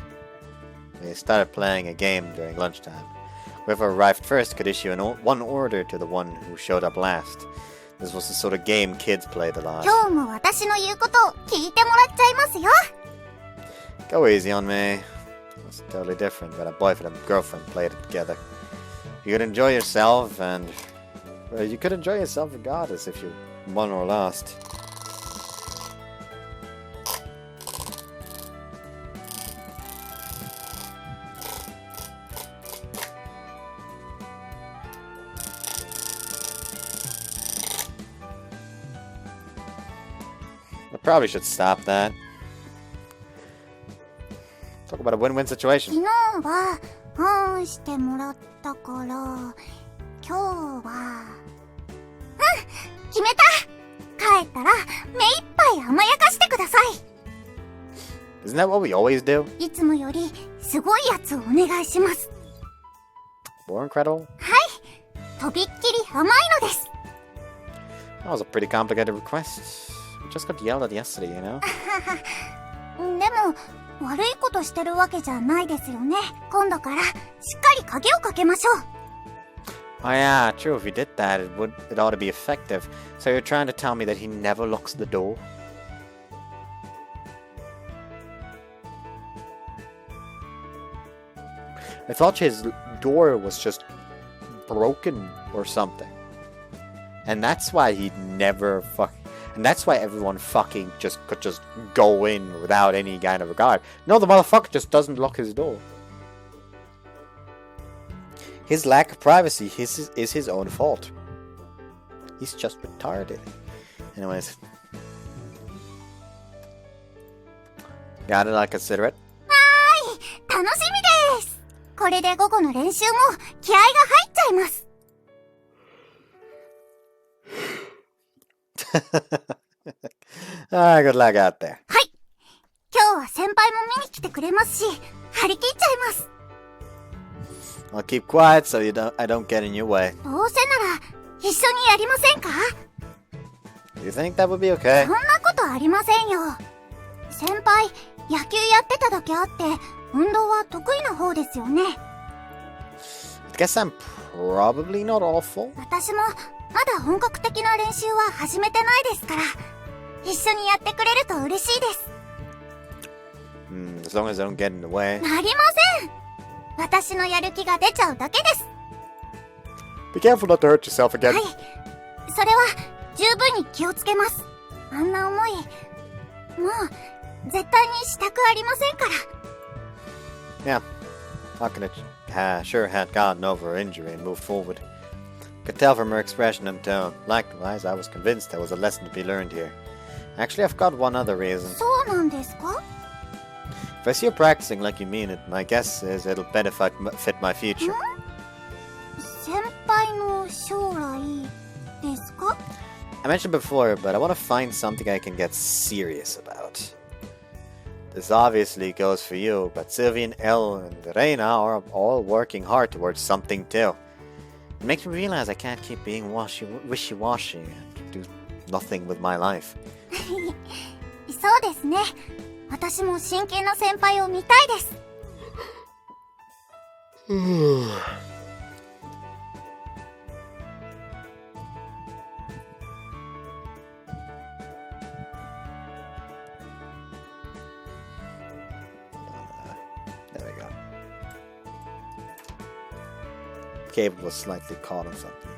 They started playing a game during lunchtime. Whoever arrived first could issue one order to the one who showed up last. This was the sort of game kids played a lot. 今日も私の言うことを聞いてもらっちゃいますよ Go easy on me. It's totally different, but a boyfriend and girlfriend played it together. You could enjoy yourself, and you could enjoy yourself regardless if you won or lost. I probably should stop that. Talk about a win-win 昨 situation. 日は本してもらったから今日は決めた帰ったら目いっぱい甘やかしてくださ Isn't that what we always do? いいつもよりすごいやつをお願いします More incredible? とびっきり甘いのです That was a pretty complicated request. We just got yelled at yesterday, you know? でも悪いことしてるわけじゃないですよね今度からしっかり鍵をかけましょう Oh yeah, true, if you did that, it ought to be effective. So you're trying to tell me that he never locks the door? I thought his door was just broken or something. And that's why he never and that's why everyone fucking could just go in without any kind of regard. No, the motherfucker just doesn't lock his door. His lack of privacy is his own fault. He's just retarded. Anyways. Got it, I'll consider it. 楽しみですこれで午後の練習も気合が入っちゃいます Alright, good luck out there. はい今日は先輩も見に来てくれますし張り切っちゃいます I'll keep quiet so I don't get in your way. どうせなら一緒にやりませんか Do you think that would be okay? そんなことありませんよ先輩野球やってただけあって運動は得意な方ですよね I guess I'm probably not awful. 私もまだ本格的な練習は始めてないですから一緒にやってくれると嬉しいです As long as I don't get in the way. なりません私のやる気が出ちゃうだけです Be careful not to hurt yourself again. はいそれは十分に気をつけますあんな思いもう絶対にしたくありませんから Yeah. Akane sure had gotten over her injury and moved forward. Could tell from her expression and tone. Likewise, I was convinced there was a lesson to be learned here. Actually, I've got one other reason. そうなんですか If I see you practicing like you mean it, my guess is it'll benefit my future. 先輩の将来ですか I mentioned before, but I want to find something I can get serious about. This obviously goes for you, but Sylvie and Elle and Reina are all working hard towards something too. It makes me realize I can't keep being wishy-washy and do nothing with my life. そうですね私も真剣な先輩を見たいです There we go. Cable was slightly caught on something.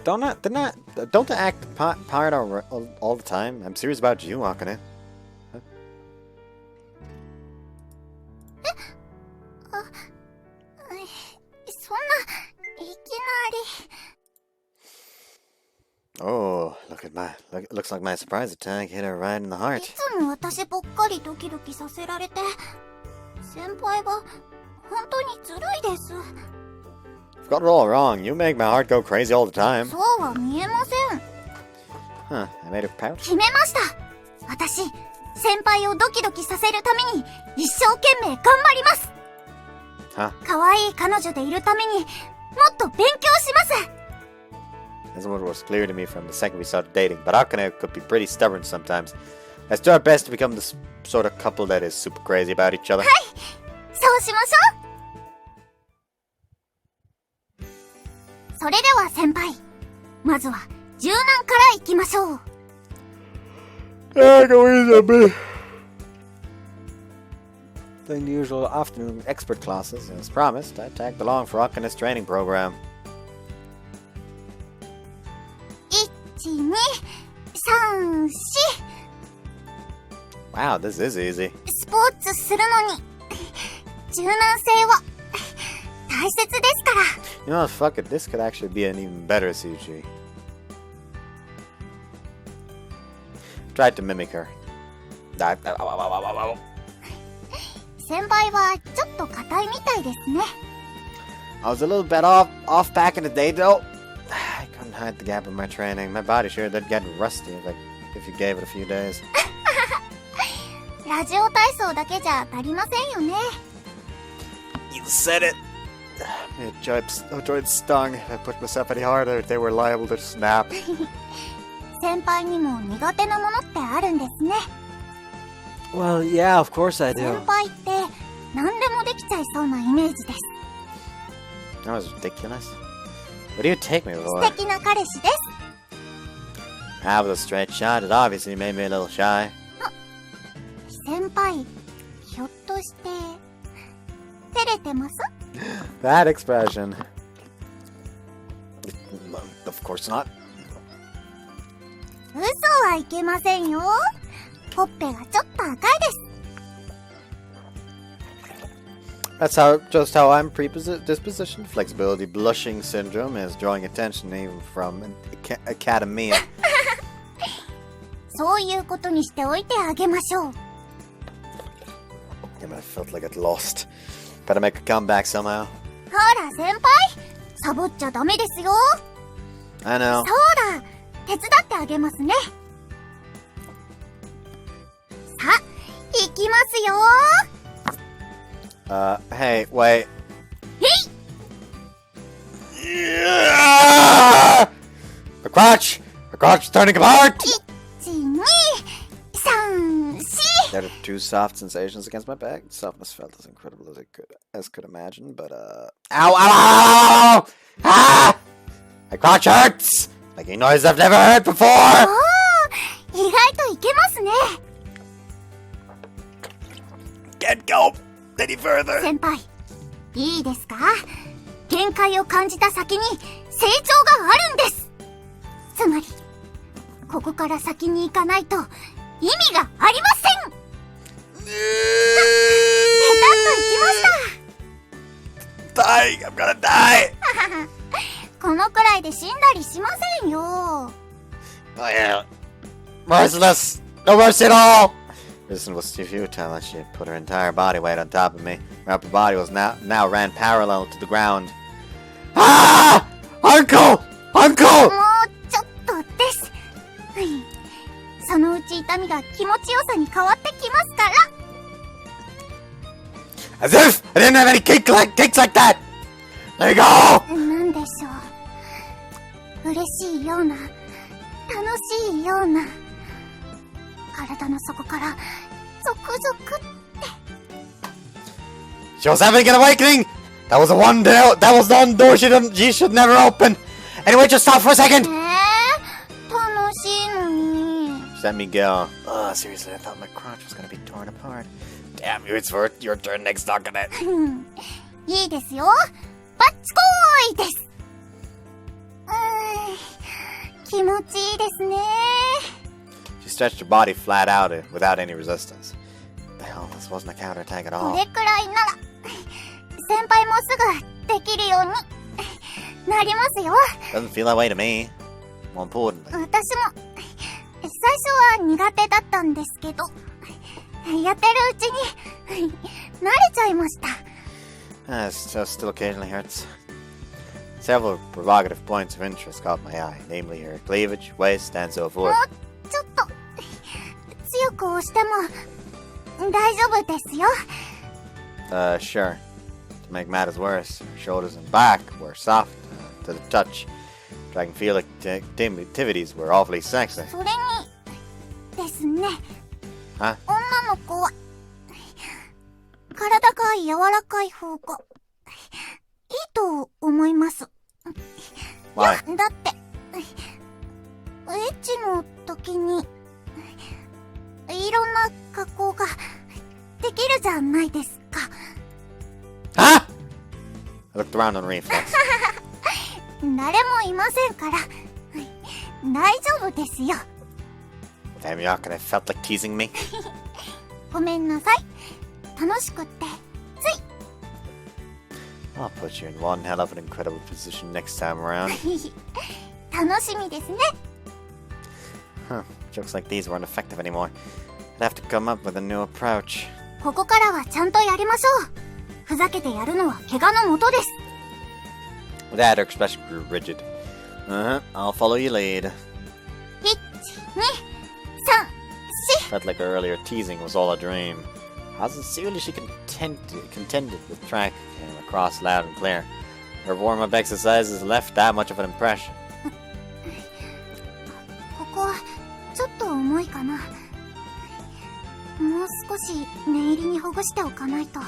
Don't I act pirate all the time? I'm serious about you, Akane. Huh? そんないきなり。 Oh, looks like my surprise attack hit her right in the い heart. つも私ばっかりドキドキさせられて、先輩は本当にずるいです。 You've got it all wrong. You make my heart go crazy all the time. そうは見えません。 Huh, I made her pout. 決めました。私、先輩をドキドキさせるために一生懸命頑張ります。 Huh? 可愛い彼女でいるためにもっと勉強します。 That's what was clear to me from the second we started dating, but Akane could be pretty stubborn sometimes. Let's do our best to become the sort of couple that is super crazy about each other. はい、そうしましょう。それでは先輩、まずは柔軟からいきましょう。 Go easy on me. During the usual afternoon expert classes, as promised, I tagged along for Akane's training program. 1、2、3、4。 Wow, this is easy. スポーツするのに柔軟性は大切ですから。 You know, fuck it, this could actually be an even better CG. Tried to mimic her. 先輩はちょっと硬いみたいですね。 I was a little bit off back in the day, though. I couldn't hide the gap in my training. My body sure did get rusty if you gave it a few days. ラジオ体操だけじゃ足りませんよね。 You said it. Joints stung. If I pushed myself any harder, they were liable to snap. 先輩にも苦手なものってあるんですね。 Well, yeah, of course I 先 do. 輩って何でもできちゃいそうなイメージです。 That was ridiculous. What do you take me 素 for? 敵な彼氏です。 I was a straight shot. It obviously made me a little shy. 先輩、ひょっとして照れてます？ That expression. Of course not. 嘘はいけませんよ。ほっぺがちょっと赤いです。 That's just how I'm predispositioned. Flexibility blushing syndrome is drawing attention even from academia. そういうことにしておいてあげましょう。 Damn it, I felt like I'd lost. Better make a comeback somehow. ほら先輩、サボっちゃダメですよ。 I know. そうだ、手伝ってあげますね。さあ、行きますよ。 Hey, wait. へい。 Yeah! My crotch is turning apart! 1、2、3、4。 There are two soft sensations against my back. Softness felt as incredible as could imagine, but ow, ow, ow! Ah! My crotch hurts! Making noise I've never heard before! 意外といけますね。 Can't go any further. 先輩、いいですか？限界を感じた先に成長があるんです。つまり、ここから先に行かないと意味がありません。ペタッといきました。 Dying, I'm gonna die! このくらいで死んだりしませんよ。 Oh yeah. Merciless! No mercy at all! Resistance was too futile as she had put her entire body weight on top of me. My upper body was now ran parallel to the ground. Ah! Uncle! も Uncle! うちょっとです。そのうち痛みが気持ちよさに変わってきますから。 As if I didn't have any kicks like that! There you go! なんでしょう。嬉しいような、楽しいような。体の底からゾクゾクって。 She was having an awakening! That was the one door she should never open! Anyway, just stop for a second! 楽しいのに。 Just let me go. Oh, seriously, I thought my crotch was gonna be torn apart. Damn you, it's your turn next, Akane. いいですよ。バッチコーイです。気持ちいいですね。 She stretched her body flat out without any resistance. The hell, this wasn't a counterattack at こ all. れくらいなら先輩もすぐできるようになりますよ。 Doesn't feel that way to me. More importantly, 私も最初は苦手だったんですけど、やってるうちに慣れちゃいました。still occasionally hurts. Several provocative points of interest caught my eye, namely her cleavage, waist, and so も forth. うちょっと強く押しても大丈夫ですよ。 Sure. To make matters worse, her shoulders and back were soft to the touch. I can feel activities were awfully sexy. それにですね、 Huh? 女の子は体が柔らかい方がいいと思います。 Why? だってエッチの時にいろんな加工ができるじゃないですか。 Huh? I looked around on reflex. 誰もいませんから大丈夫ですよ。 Damn you, Akane felt like teasing me. ごめんなさい。楽しくってつい I'll put you in one hell of an incredible position next time around. 楽しみですね。 Huh. Jokes like these weren't effective anymore. I'd have to come up with a new approach. ここからはちゃんとやりましょう。ふざけてやるのは怪我のもとです。 With that, her expression grew rigid. I'll follow your lead. 1、2、3、4 Felt like her earlier teasing was all a dream. How sincerely she contended with track came across loud and clear. Her warm-up exercises left that much of an impression. ここちょっと重いかな。もう少し念入りにほぐしておかないと。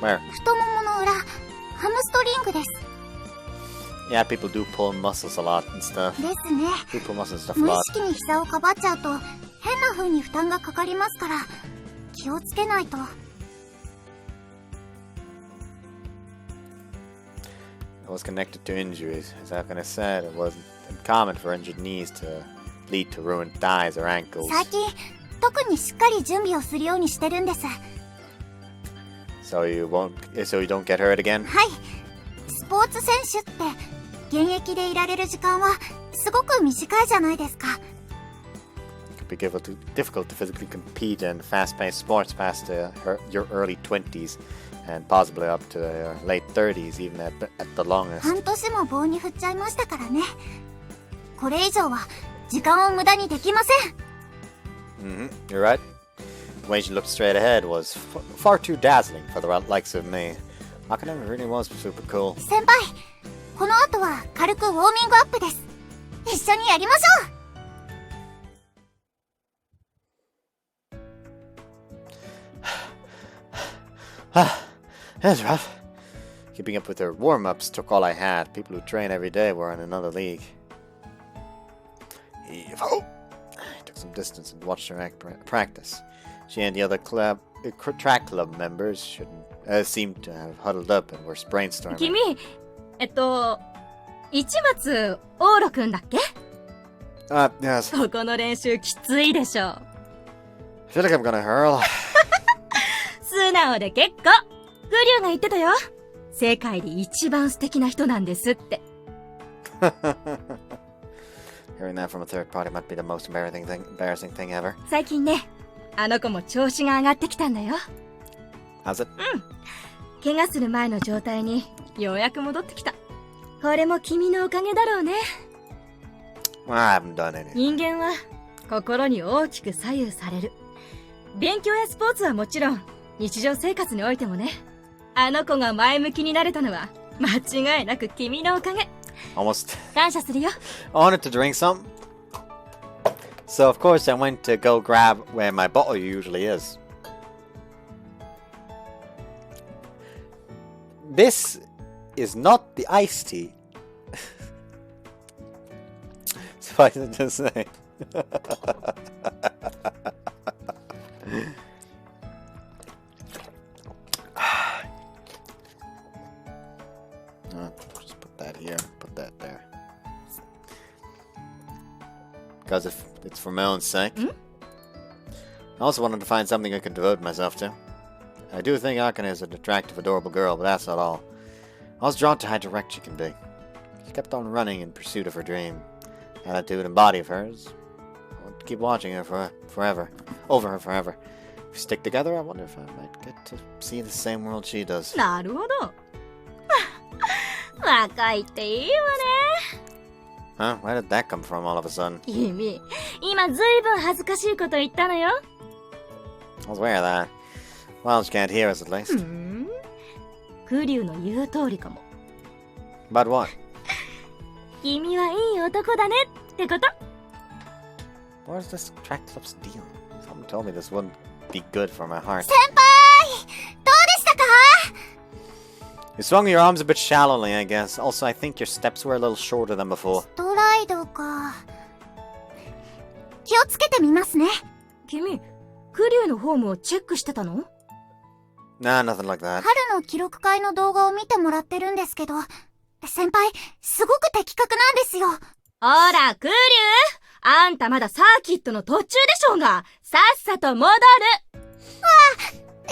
Where? 太ももの裏、ハムストリングです。 Yeah, people do pull muscles a lot and stuff. ですね。 Do pull muscles and stuff a 無意 lot. 識に膝をかばっちゃうと変な風に負担がかかりますから気をつけないと。 It was connected to injuries. As Akane said, it wasn't uncommon for injured knees to lead to ruined thighs or ankles. 最近特にしっかり準備をするようにしてるんです。 So you don't get hurt again? はい。スポーツ選手って現役でいられる時間はすごく短いじゃないですか。 It could be difficult to physically compete in fast-paced sports past your early 20s and possibly up to your late 30s, even at the longest. 半年も棒に振っちゃいましたからね。これ以上は時間を無駄にできません。 You're right. The way she looked straight ahead was far too dazzling for the likes of me. Akane really was super cool. 先輩、この後は軽くウォーミングアップです。一緒にやりましょう。 That's rough. Keeping up with her warm-ups took all I had. People who train every day were in another league. I took some distance and watched her practice. She and the other track club members seemed to have huddled up and were brainstorming. 君、市松大野くんだっけ？ Yes. ここの練習きついでしょ。 I feel like I'm gonna hurl. 素直で結構。グリュウが言ってたよ。世界で一番素敵な人なんですって。Hearing that from a third party might be the most embarrassing thing ever. 最近ね、あの子も調子が上がってきたんだよ。How's it? 怪我する前の状態にようやく戻ってきた。これも君のおかげだろうね。Well, I haven't done anything. 人間は心に大きく左右される。勉強やスポーツはもちろん、日常生活においてもね。あの子が前向きになれたのは間違いなく君のおかげ。Almost. 感謝するよ。I wanted to drink some. So, of course, I went to go grab where my bottle usually is. This is not the iced tea. Suffice it to say. Just put that here, put that there. because if it's for my own sake. I also wanted to find something I could devote myself to. I do think Akane is an attractive, adorable girl, but that's not all. I was drawn to how direct she can be. She kept on running in pursuit of her dream. Attitude and body of hers. I want to keep watching her forever. Over her forever. If we stick together, I wonder if I might get to see the same world she does. なるほど。若いっていいわね。Huh? Where did that come from all of a sudden? 君、今ずいぶん恥ずかしいこと言ったのよ。I was aware of that. Well, she can't hear us at least. クリュウの言う通りかも。But what? 君はいい男だねってこと。What is this track club's deal? Someone told me this wouldn't be good for my heart. 先輩どうでしたか？ You swung your arms a bit shallowly, I guess. Also, I think your steps were a little shorter than before. ストライドか。気をつけてみますね。君、クリュウのフォームをチェックしてたの？ Nah, nothing like that. 春の記録会の動画を見てもらってるんですけど、先輩、すごく的確なんですよ。ほら、クリュウ、あんたまだサーキットの途中でしょうが、さっさと戻る。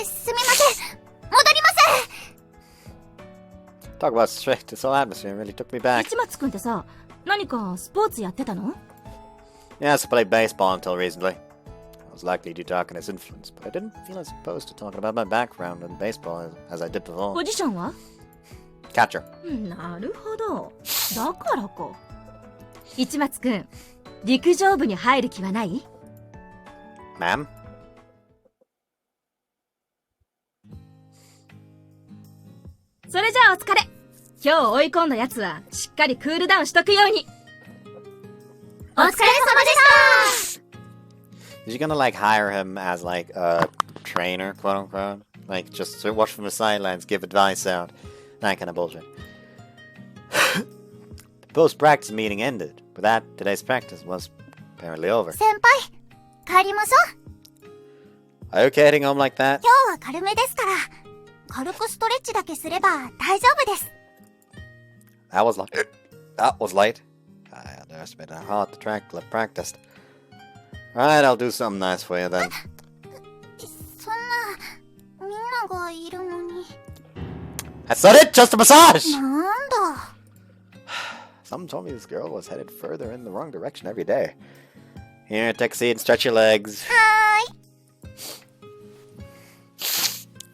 すみません。戻ります。 Talk about strict. This whole atmosphere really took me back. 市松くんってさ、何かスポーツやってたの？ Yes, I played baseball until recently. I was likely due to Akane's influence, but I didn't feel as opposed to talking about my background in baseball as I did before. ポジションは？ Catcher. なるほど。だからか。市松くん、陸上部に入る気はない？ Ma'am? それじゃあお疲れ。今日追い込んだやつはしっかりクールダウンしとくように。お疲れ様でした。 Is she gonna like hire him as like a trainer, quote unquote? Like just to watch from the sidelines, give advice out, that kind of bullshit. The post-practice meeting ended. With that, today's practice was apparently over. 先輩、帰りましょう。 Are you okay heading home like that? 今日は軽めですから、軽くストレッチだけすれば大丈夫です。 That was light. That was light. I underestimated how hard the track club practiced. Alright, I'll do something nice for you then. そんな、みんながいるのに。 I said it! Just a massage! なんだ。 Someone told me this girl was headed further in the wrong direction every day. Here, take a seat and stretch your legs. はーい。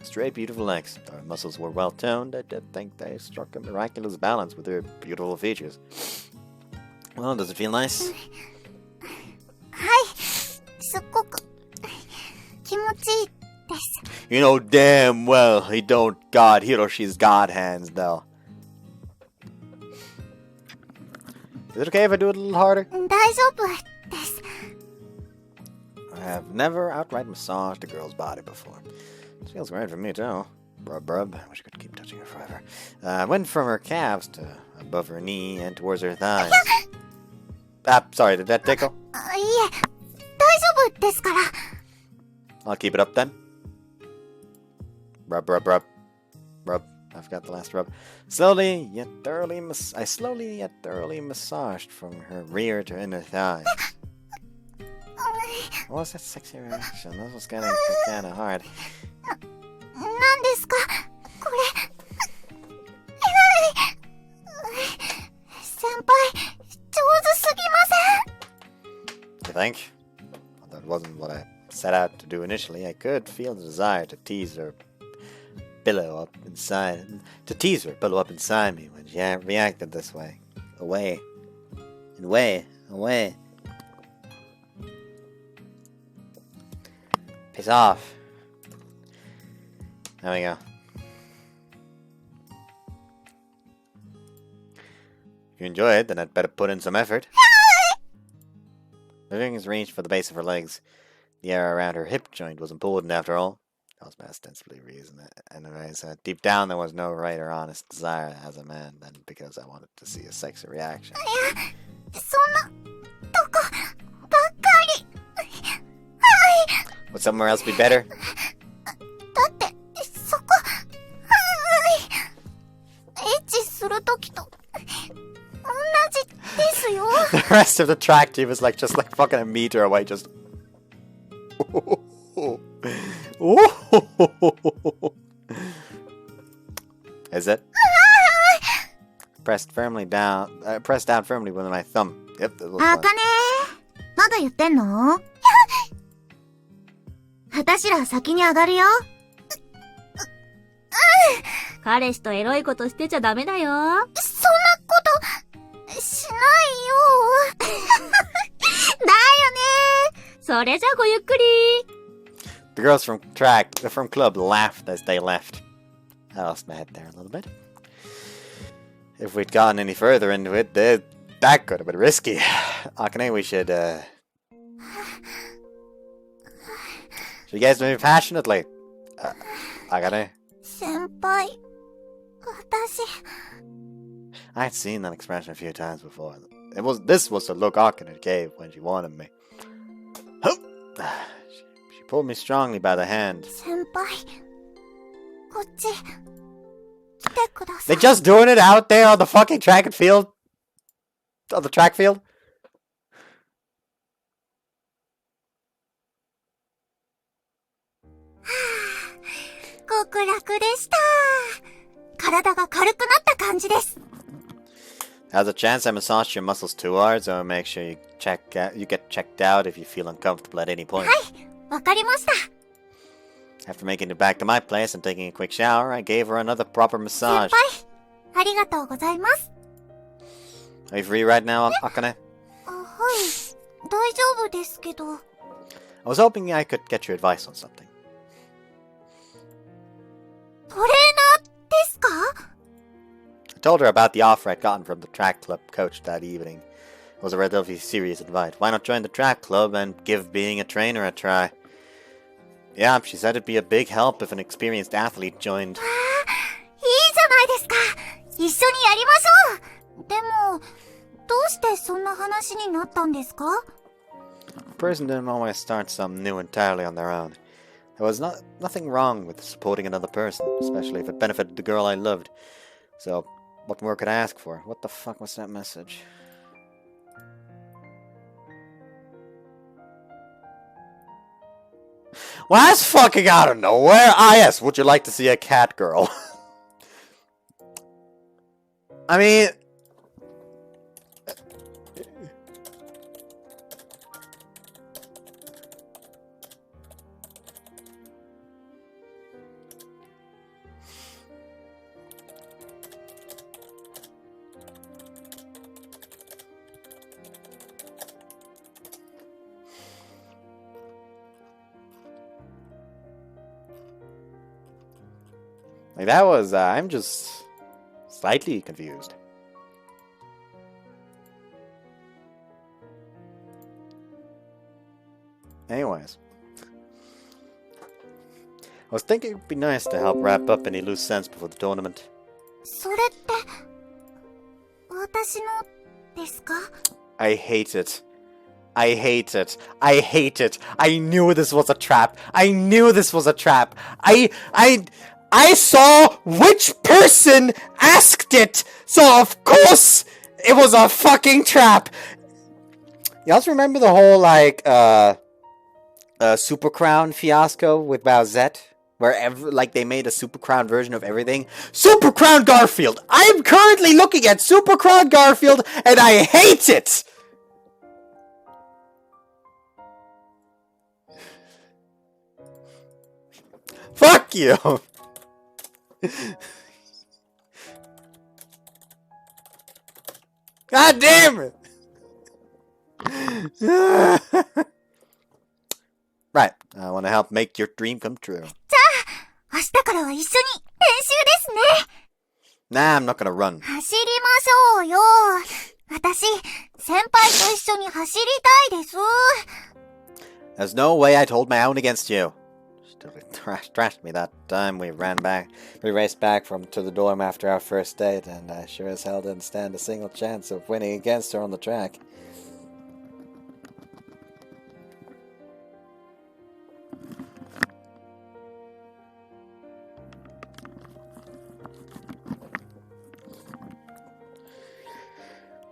Straight, beautiful legs. Though her muscles were well toned, I did think they struck a miraculous balance with her beautiful features. Well, does it feel nice? はい。すっごく気持ちいいです。 You know damn well he don't got Hiroshi's god hands, though. Is it okay if I do it a little harder? 大丈夫です。 I have never outright massaged a girl's body before. This feels great for me, too. Brub, brub. I wish I could keep touching her forever. I went from her calves to above her knee and towards her thighs. Sorry, did that tickle? いえ、大丈夫ですから。 I'll keep it up then. Rub, rub, rub. Rub. I forgot the last rub. I slowly yet thoroughly massaged from her rear to inner thighs. What was that sexy reaction? That was kind of hard. 何ですかこれ。先輩、上手すぎません？ You think? Well, that wasn't what I set out to do initially. I could feel the desire to tease her billow up inside me when she reacted this way. Away. Piss off. There we go. If you enjoy it, then I'd better put in some effort. Her fingers reached for the base of her legs. The area around her hip joint was important after all. That was my ostensibly reason. Anyways, deep down there was no right or honest desire as a man, then because I wanted to see a sexy reaction. そんな、とこ、ばっかり。Would somewhere else be better? だって、そこ、エッチするときと、同じですよ。 The rest of the track team is like just like fucking a meter away, just. Is it? Press down firmly with my thumb. Yep, that looks あ fine. かねまだ言ってんの私ら先に上がるよ。彼氏とエロいことしてちゃダメだよ。そんなことしないよ。だよね。それじゃごゆっくり。The girls from club laughed as they left. I lost my head there a little bit. If we'd gotten any further into it, that could have been risky. Akane, we should you guys move passionately? Akane? 先輩、私。 I'd seen that expression a few times before. This was the look Akane gave when she wanted me. She pulled me strongly by the hand. 先輩、こっち、来てくださ They い。 just doing it out there on the fucking track and field? On the track field? 極楽でした。体が軽くなった感じです。 Has a chance I massage your muscles too hard, so make sure you get checked out if you feel uncomfortable at any point. わかりました。 After making it back to my place and taking a quick shower, I gave her another proper 先 massage. 輩、ありがとうございます。 Are you free right now, Akane? あ、はい、大丈夫ですけど。 I was hoping I could get your advice on something. トレーナーですか？ I told her about the offer I'd gotten from the track club coach that evening. It was a relatively serious invite. Why not join the track club and give being a trainer a try? Yeah, she said it'd be a big help if an experienced athlete joined. いいじゃないですか。一緒にやりましょう。でも、どうしてそんな話になったんですか？ A person didn't always start something new entirely on their own. There was nothing wrong with supporting another person, especially if it benefited the girl I loved. So, what more could I ask for? What the fuck was that message? Well, that's fucking out of nowhere. Ah, yes. Would you like to see a cat girl? I mean... Like that was, I'm just slightly confused. Anyways. I was thinking it'd be nice to help wrap up any loose ends before the tournament. それって、私のですか？ I hate it. I hate it. I hate it. I knew this was a trap. I knew this was a trap. I saw which person asked it, so of course it was a fucking trap. You also remember the whole like Super Crown fiasco with Bowsette, where they made a Super Crown version of everything. Super Crown Garfield. I'm currently looking at Super Crown Garfield, and I hate it. Fuck you. God damn it! Right, I want to help make your dream come true. 明日からは一緒に練習ですね。 Nah, I'm not gonna run. 走りましょうよ。私、先輩と一緒に走りたいです。 There's no way I'd hold my own against you. She totally trashed me that time we raced back to the dorm after our first date, and I sure as hell didn't stand a single chance of winning against her on the track.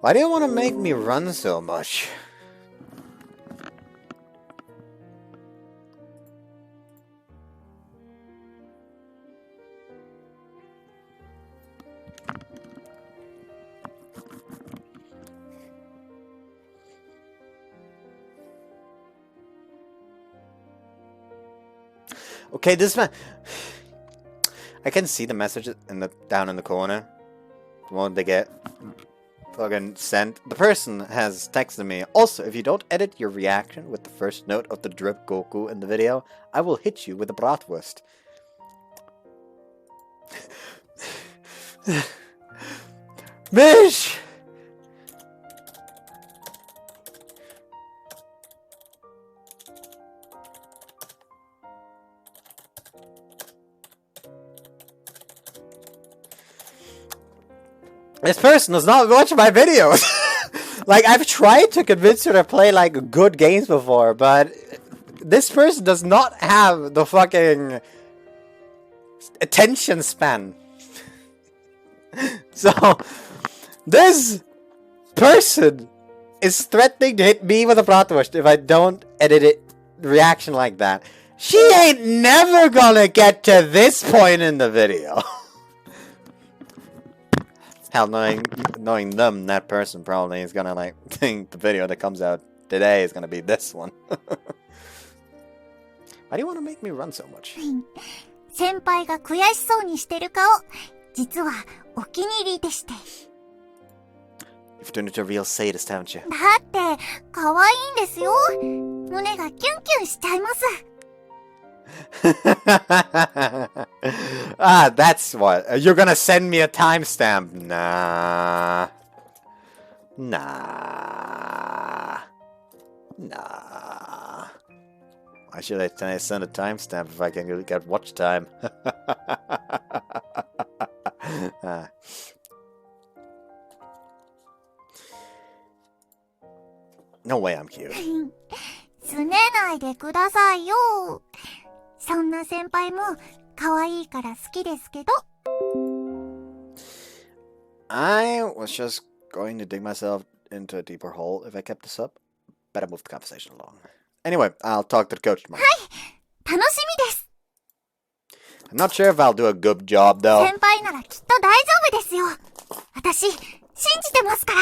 Why do you want to make me run so much? Okay, this man. I can see the messages down in the corner. The one they get fucking sent. The person has texted me. Also, if you don't edit your reaction with the first note of the drip Goku in the video, I will hit you with a bratwurst. Mish! This person does not watch my videos. Like, I've tried to convince her to play, like, good games before, but this person does not have the fucking attention span. So, this person is threatening to hit me with a bratwurst if I don't edit it reaction like that. She ain't never gonna get to this point in the video. Hell, knowing them, that person probably is gonna, like, think the video that comes out today is gonna be this one. Why do you want to make me run so much? 先輩が悔しそうにしてる顔、実はお気に入りでして。You've turned into a real sadist, haven't you? だって可愛いんですよ。胸がキュンキュンしちゃいます。Ah, that's what. You're gonna send me a timestamp. Nah. Why should I send a timestamp if I can get watch time? No way I'm cute. すねないでくださいよ。そんな先輩も可愛いから好きですけど。I was just going to dig myself into a deeper hole if I kept this up. Better move the conversation along. Anyway, I'll talk to the coach tomorrow. はい、楽しみです。I'm not sure if I'll do a good job though. 先輩ならきっと大丈夫ですよ。私、信じてますから。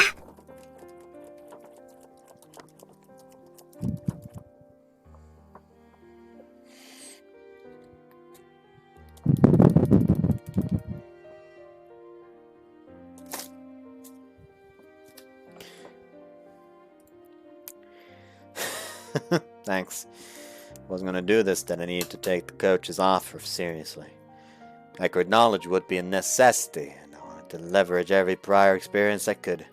Thanks. Wasn't gonna do this, then I needed to take the coach's offer seriously. I could acknowledge would be a necessity, and I wanted to leverage every prior experience I could.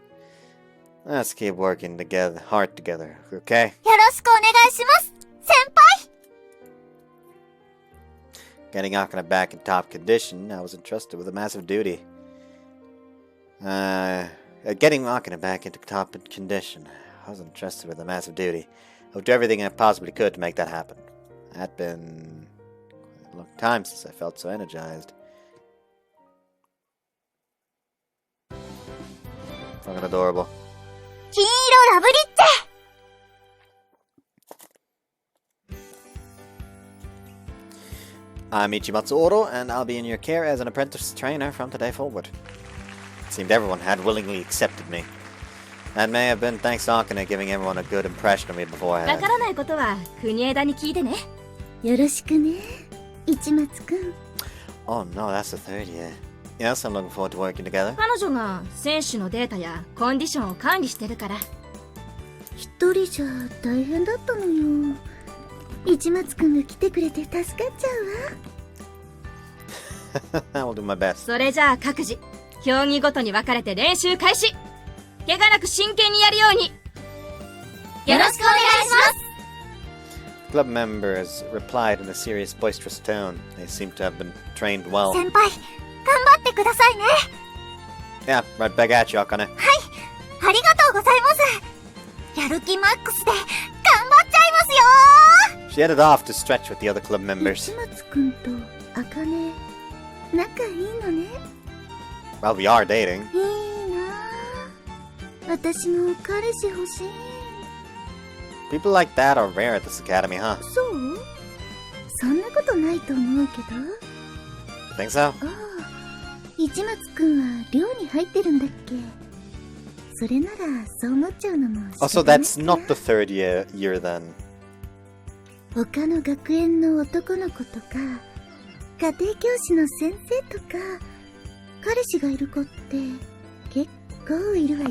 Let's keep working together, hard together, okay? よろしくお願いします、先輩。 Getting Akane back in top condition, I was entrusted with a massive duty. Getting Akane back into top condition, I was entrusted with a massive duty. I would do everything I possibly could to make that happen. It had been quite a long time since I felt so energized. Fucking adorable. 金色ラブリッチェ。 I'm Ichimatsu Oro, and I'll be in your care as an apprentice trainer from today forward. It seemed everyone had willingly accepted me. That may have been thanks to Akane giving everyone a good impression of me beforehand. わからないことは国枝に聞いてね。よろしくね、市松くん。 Oh no, that's the third year. Yes, I'm looking forward to working together. 彼女が選手のデータやコンディションを管理してるから。一人じゃ大変だったのよ。市松くんが来てくれて助かっちゃうわ。I will do my best. それじゃあ各自競技ごとに分かれて練習開始。怪我なく真剣にやるように。よろしくお願いします。 Club members replied in a serious, boisterous tone. They seemed to have been trained well. 先輩、頑張ってくださいね。 Yeah, right back at you, Akane. はい、ありがとうございます。やる気マックスで頑張っちゃいますよ。 She headed off to stretch with the other club members. 市松くんと茜、仲いいのね。 Well, we are dating. いいなぁ。私も彼氏欲しい。 People like that are rare at this academy, huh? そう？そんなことないと思うけど。 Think so? ああ、市松くんは寮に入ってるんだっけ？それならそう思っちゃうのも仕 Oh, 方 so ない that's not the third year then. 他の学園の男の子とか、家庭教師の先生とか、彼氏がいる子って結構いるわよ。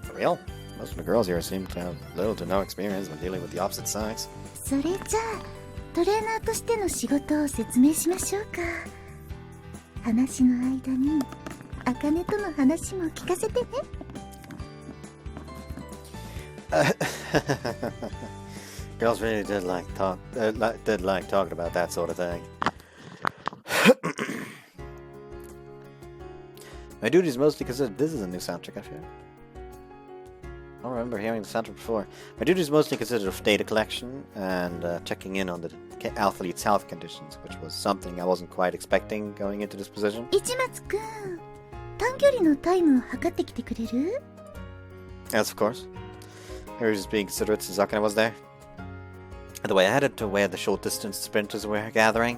For real? Most of the girls here seem to have little to no experience when dealing with the opposite sides. それじゃあ、トレーナーとしての仕事を説明しましょうか。話の間に、茜との話も聞かせてね。Girls really did like talking about that sort of thing. My duty is mostly considered. This is a new soundtrack, I feel. I don't remember hearing the soundtrack before. My duty is mostly considered of data collection and checking in on the athletes' health conditions, which was something I wasn't quite expecting going into this position. 市松くん、短距離のタイムを測ってきてくれる？ Yes, of course. I was just being considerate since Akane was there. By the way, I headed to where the short distance sprinters were gathering.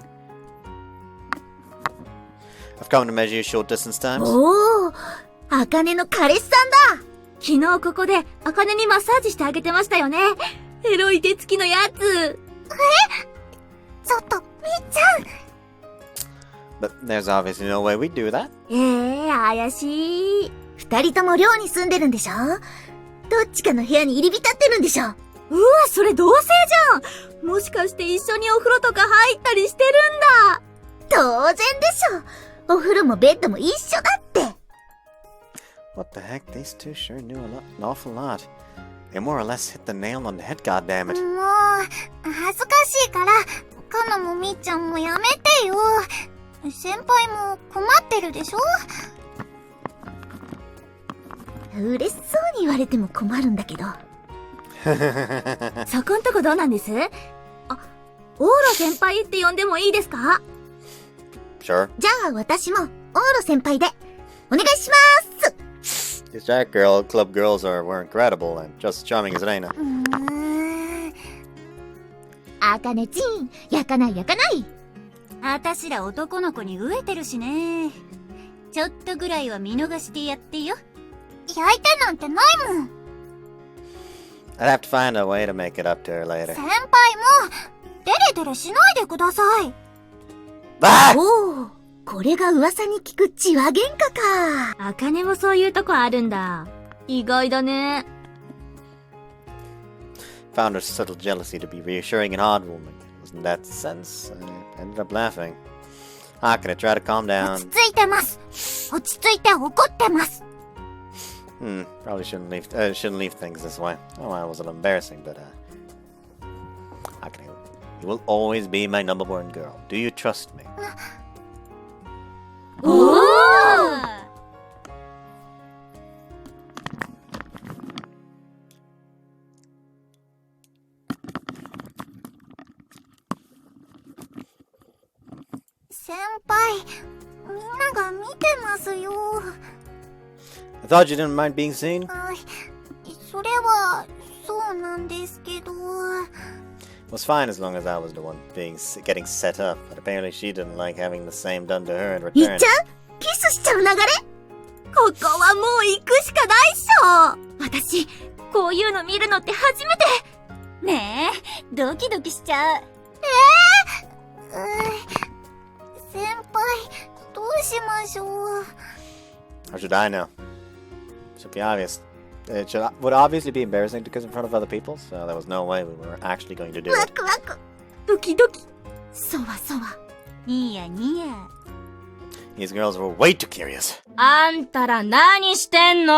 I've come to measure your short distance times. おー、茜の彼氏さんだ。昨日ここで茜にマッサージしてあげてましたよね。エロい手つきのやつ。ちょっと、みーちゃん。 But there's obviously no way we'd do that. 怪しい。二人とも寮に住んでるんでしょ？どっちかの部屋に入り浸ってるんでしょ？うわ、それ同棲じゃん。もしかして一緒にお風呂とか入ったりしてるんだ。当然でしょ。お風呂もベッドも一緒だって。 What the heck? These two sure knew an awful lot. They more or less hit the nail on the head, goddammit. もう、恥ずかしいから、カナもみーちゃんもやめてよ。先輩も困ってるでしょ？嬉しそうに言われても困るんだけど。そこんとこどうなんです？あ、オーロ先輩って呼んでもいいですか？ Sure. じゃあ私もオーロ先輩でお願いします。 These Jack Club girls were incredible and just as charming as Reina. あかねちん、焼かない焼かない。あたしら男の子に飢えてるしね。ちょっとぐらいは見逃してやってよ。焼いてなんてないもん。 I'd have to find a way to make it up to her later. 先輩も、デレデレしないでください。Ah! おお、これが噂に聞く血は喧嘩か。茜もそういうとこあるんだ。意外だね。Found her subtle jealousy to be reassuring and heartwarming. It was in that sense, I ended up laughing. Akane, try to calm 落 down. ち着いてます。落ち着いて怒ってます。Probably shouldn't leave things this way. Oh, well, it was a little embarrassing, but Akane, you will always be my number one girl. Do you trust me? おー！先輩、みんなが見てますよ。I thought you didn't mind being seen. それは、そうなんですけど。It was fine as long as I was the one getting set up, but apparently she didn't like having the same done to her in いっ return. ちゃう？キスしちゃう流れ？ここはもう行くしかないっしょ。私、こういうの見るのって初めて。ねえ、ドキドキしちゃう。先輩、どうしましょう。 How should I know? Should be obvious. It would obviously be embarrassing because in front of other people, so there was no way we were actually going to do ワ it. クワク。ドキドキ。そわそわ。ニヤニヤ。These girls were way too curious. あんたら何してんの？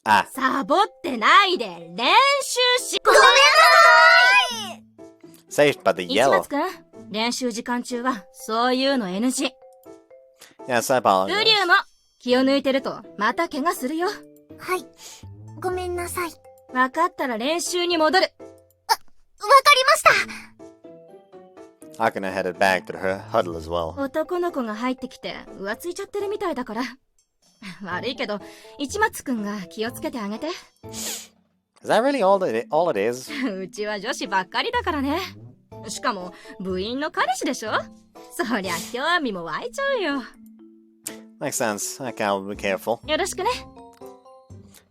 Ah, サボってないで練習し。ごめんなさい。 saved by the 市 yellow. 松くん、練習時間中はそういうの NG。 Yes, I ブ apologize. リューも気を抜いてるとまた怪我するよ。はい。ごめんなさい。わかったら練習に戻る。わかりました。 Akane headed back to her huddle as well. 男の子が入ってきて浮ついちゃってるみたいだから。悪いけど、市松くんが気をつけてあげて。Is that really all it is? うちは女子ばっかりだからね。しかも、部員の彼氏でしょ？そりゃ興味も湧いちゃうよ。Makes sense. Okay, I'll be careful. よろしくね。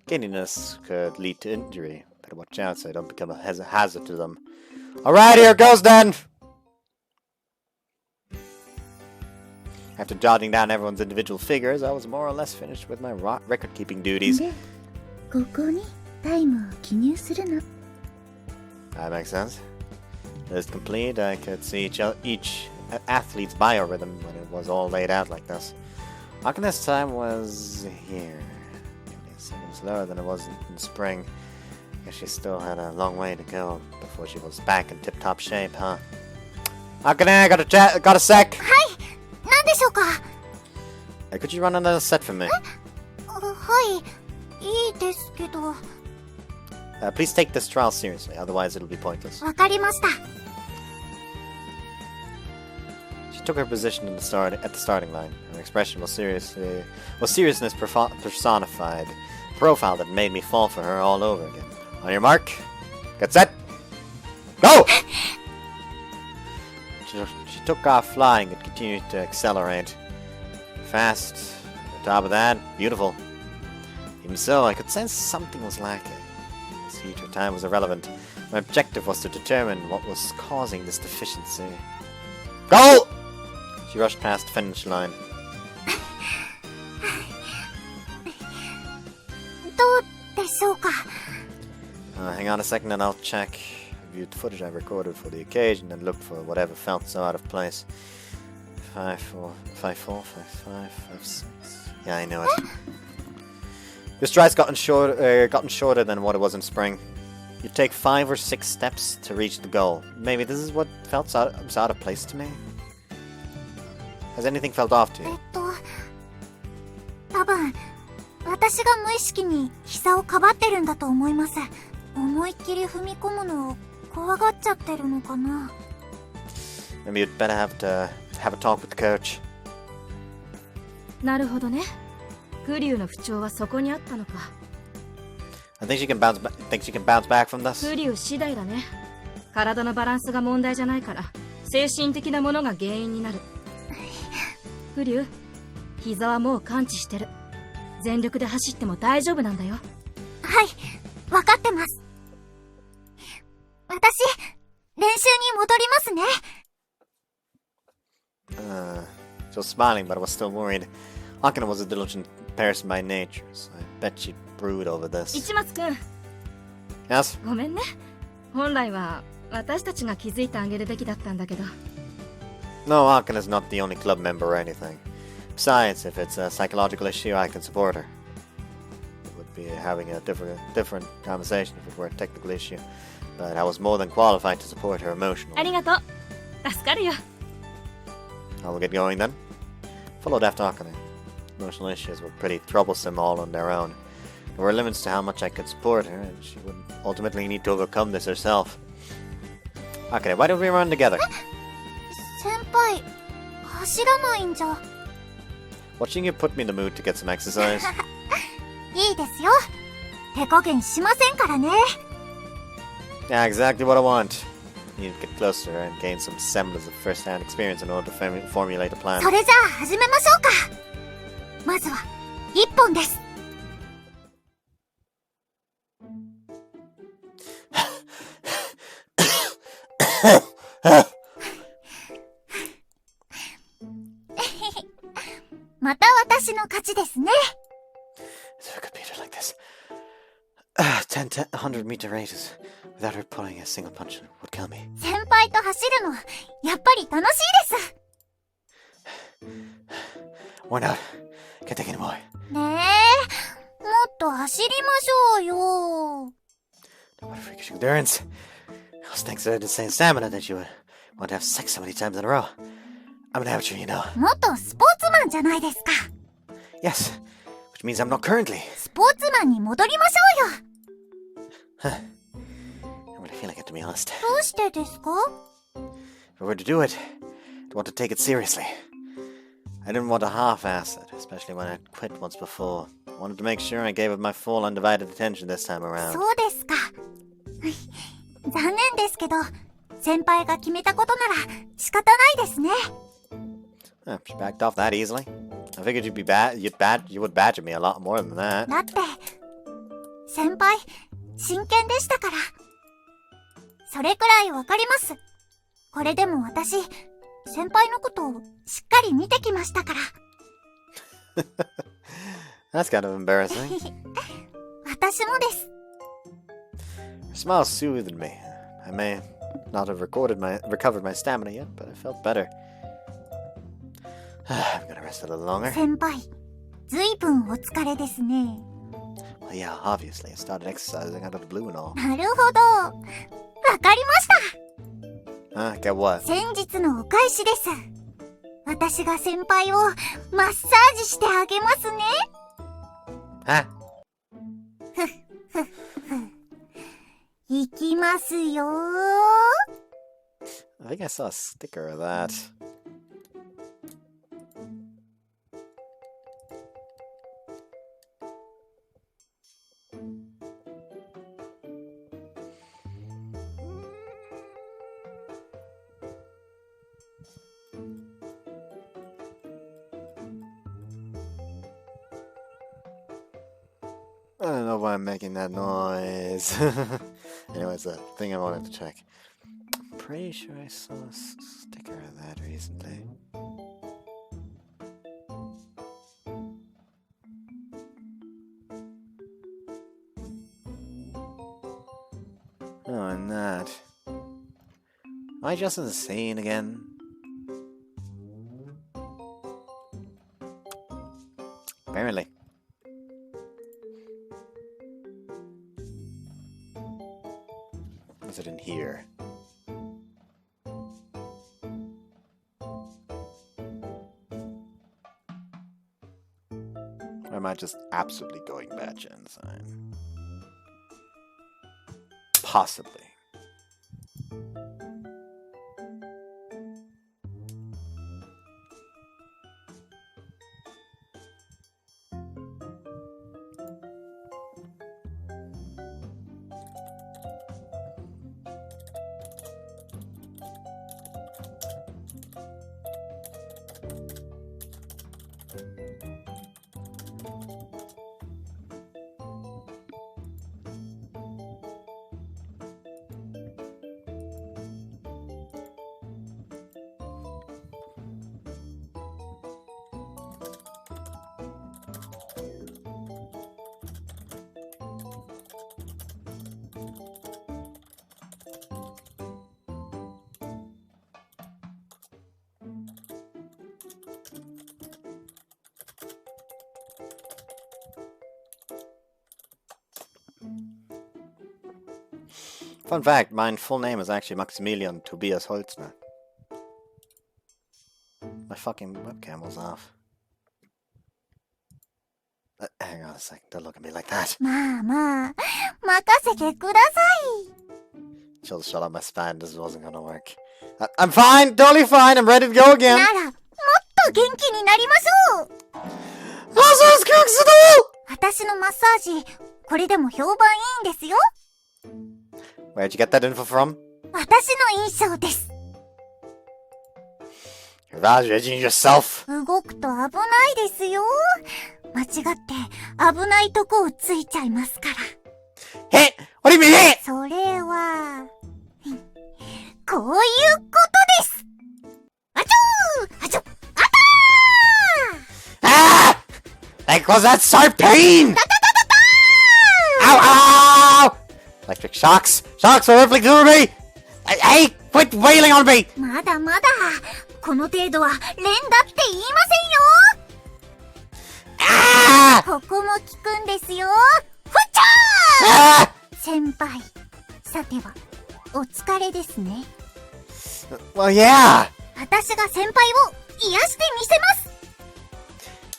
Giddiness could lead to injury. Better watch out so I don't become a hazard to them. Alright, here goes then! After jotting down everyone's individual figures, I was more or less finished with my record-keeping duties. で、ここにタイムを記入するの。 That makes sense. List complete, I could see each athlete's biorhythm when it was all laid out like this. Akane's time was here. Only a second slower than it was in spring. Guess she still had a long way to go before she was back in tip-top shape, huh? Akane, got a sec? はい、何でしょうか。Could you run another set for me? はい、いいですけど。Please take this trial seriously, otherwise it'll be pointless. わかりました。She took her position at the starting line. Her expression was seriousness personified. A profile that made me fall for her all over again. On your mark, get set, go! She took off flying and continued to accelerate. Fast, on top of that, beautiful. Even so, I could sense something was lacking. See, her time was irrelevant. My objective was to determine what was causing this deficiency. Go! She rushed past the finish line. どうでしょうか。Hang on a second and I'll check. Reviewed the footage I recorded for the occasion and looked for whatever felt so out of place. 5, 4, 5, 4, 5, 5, 5, 6. Yeah, I knew it. Your stride's gotten shorter than what it was in spring. You take 5 or 6 steps to reach the goal. Maybe this is what felt out of place to me? Has anything felt off to you? 多分、私が無意識に膝をかばってるんだと思います。思いっきり踏み込むのを怖がっちゃってるのかな。Maybe you'd better have a talk with the coach. なるほどね。グリュウの不調はそこにあったのか。I think she can bounce back from this. グリュウ次第だね。体のバランスが問題じゃないから、精神的なものが原因になる。グリュウ、膝はもう完治してる。全力で走っても大丈夫なんだよ。はい、わかってます。私、練習に戻りますね。She was smiling, but I was still worried. Akane was a diligent person by nature, so I bet she'd brood over this. 市松くん。Yes? ごめんね。本来は私たちが気づいてあげるべきだったんだけど。No, Akane is not the only club member or anything. Besides, if it's a psychological issue, I can support her. We would be having a different conversation if it were a technical issue. But I was more than qualified to support her emotionally. ありがとう。助かるよ。I'll get going then. Followed after Akane. Emotional issues were pretty troublesome all on their own. There were limits to how much I could support her, and she would ultimately need to overcome this herself. Akane, why don't we run together? 先輩、走らないんじゃ。Watching you put me in the mood to get some exercise. いいですよ。手加減しませんからね。Yeah, exactly what I want. You need to get closer to her and gain some semblance of first-hand experience in order to formulate a plan. それじゃあ始めましょうか。まずは1本です。また私の勝ちですね。If I could beat her like this. 10 to 100 meter races without her pulling a single punch would kill me. 先輩と走るの、やっぱり楽しいです。Worn out. Can't take any more. ねえ、もっと走りましょうよ。What a freakish endurance. I was thanks to the same stamina that you would want to have sex so many times in a row. I'm an amateur, you know. 元スポーツマンじゃないですか。Yes, which means I'm not currently. スポーツマンに戻りましょうよ。I really feel like it, to be honest. どうしてですか？ If I were to do it, I'd want to take it seriously. I didn't want to half-ass it, especially when I'd quit once before. I wanted to make sure I gave it my full undivided attention this time around. そうですか。残念ですけど、先輩が決めたことなら仕方ないですね。She backed off that easily. I figured you would badger me a lot more than that. だって、先輩、真剣でしたから。それくらいわかります。これでも私、先輩のことをしっかり見てきましたから。That's kind of embarrassing. 私もです。Her smile soothed me. I may not have recovered my stamina yet, but I felt better. I'm gonna rest a little longer. 先輩、ずいぶんお疲れですね。Well, yeah, obviously. I started exercising out of the blue and all. なるほど。わかりました。Get what? 先日のお返しです。私が先輩をマッサージしてあげますね。Huh? ふっふっふ。いきますよー。I think I saw a sticker of that. I don't know why I'm making that noise. Anyways, the thing I wanted to check. I'm pretty sure I saw a sticker of that recently. Oh, and that. Am I just insane again? Apparently. Is it in here? Or am I just absolutely going batshit insane? Possibly. Fun fact, my full name is actually Maximilian Tobias Holzner. My fucking webcam was off. Hang on a second, don't look at me like that. まあまあ、任せてください。 She'll shut up my spine, this wasn't gonna work. I'm fine, totally fine, I'm ready to go again. なら、もっと元気になりましょう。私のマッサージ、これでも評判いいんですよ。Where'd you get that info from? 私の印象です。You're evaluating yourself. 動くと危ないですよ。間違って危ないとこをついちゃいますから。Hit? What do you mean hit? それは、こういうことです。あちょーあちょあたー Like, was that sharp pain? たたたたたー Ow, ow! Electric shocks! Shocks are rippling through me! Hey, quit wailing on me! まだまだ、この程度は連打って言いませんよ。ここも効くんですよ。ふっちゃー先輩、さては、お疲れですね。Well, yeah! 私が先輩を癒してみせます。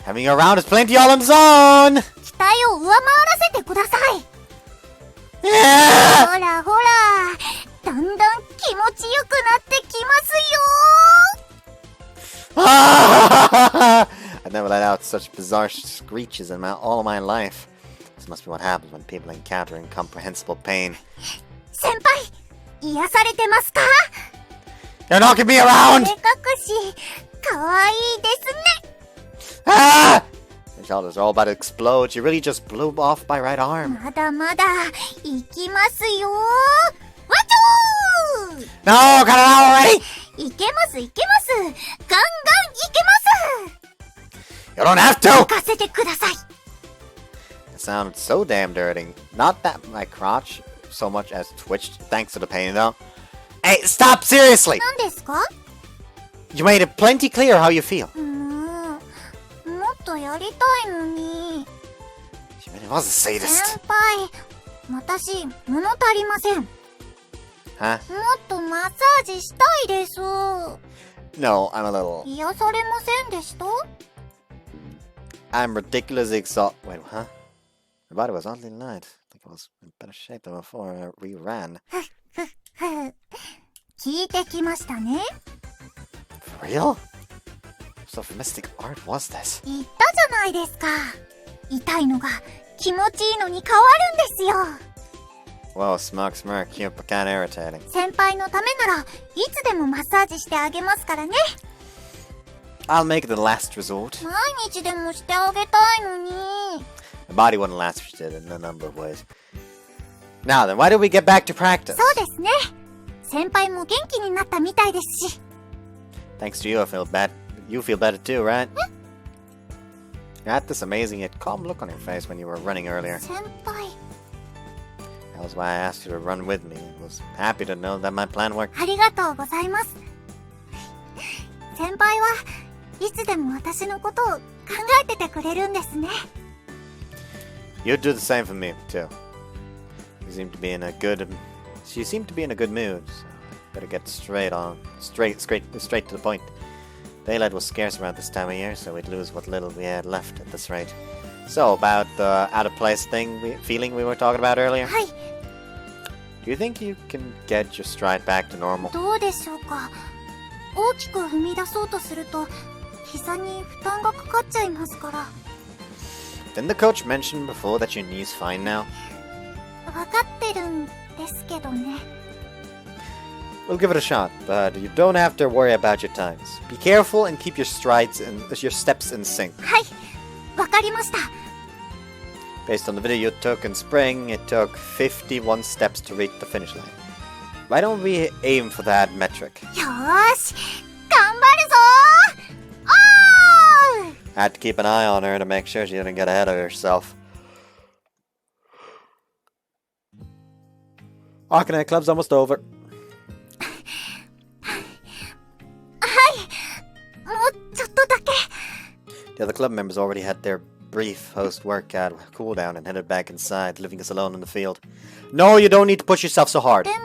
Having you around is plenty all on its own! 期待を上回らせてください。ほらほら、だんだん気持ちよくなってきますよ。I've never let out such bizarre screeches in all my life. This must be what happens when people encounter incomprehensible pain. 先輩、癒されてますか？ You're knocking me around! 目隠し、かわいいですね。 Ah! Your shoulders are all about to explode. You really just blew off my right arm. まだまだ、行きますよ。わちょー No, cut it out already! いけます、いけます。ガンガンいけます。 You don't have to! 行かせてください。 It sounded so damn dirty. Not that my crotch so much as twitched thanks to the pain though. Hey, stop! Seriously! 何ですか？ You made it plenty clear how you feel. もっとやりたいのに。 She really was a 先 sadist. 輩、私、物足りません。もっ Huh? とマッサージしたいです。 No, I'm a little... 癒されませんでした？ I'm ridiculously exhausted. Wait, huh? My body was oddly light. I think I was in better shape than before we ran. 聞いてきましたね。 For real? What sort of mystic art was this? 言ったじゃないですか。痛いのが気持ちいいのに変わるんですよ。 Whoa, smirk, you're kinda irritating. 先輩のためならいつでもマッサージしてあげますからね。 I'll make it the last resort. 毎日でもしてあげたいのに。 My body wouldn't last if she did in a number of ways. Now then, why don't we get back to practice? そうですね。先輩も元気になったみたいですし。 Thanks to you, I feel bad. You feel better too, right? You had this amazing yet calm look on your face when you were running earlier. 先輩、 That was why I asked you to run with me. I was happy to know that my plan worked. ありがとうございます。先輩はいつでも私のことを考えててくれるんですね。 You'd do the same for me, too. You seem to be in a good... She seemed to be in a good mood, so better get straight to the point. Daylight was scarce around this time of year, so we'd lose what little we had left at this rate. So, about the out-of-place feeling we were talking about earlier? はい、 Do you think you can get your stride back to normal? どうでしょうか。大きく踏み出そうとすると膝に負担がかかっちゃいますから。 Didn't the coach mention before that your knee's fine now? わかってるんですけどね。 We'll give it a shot, but you don't have to worry about your times. Be careful and keep your steps in sync. はい、わかりました。 Based on the video you took in spring, it took 51 steps to reach the finish line. Why don't we aim for that metric? よーし、頑張るぞー。おー！ I had to keep an eye on her to make sure she didn't get ahead of herself. Akane Club's almost over. もうちょっとだけ。 The other club members already had their brief post-workout cooldown and headed back inside, leaving us alone in the field. No, you don't need to push yourself so hard. でも、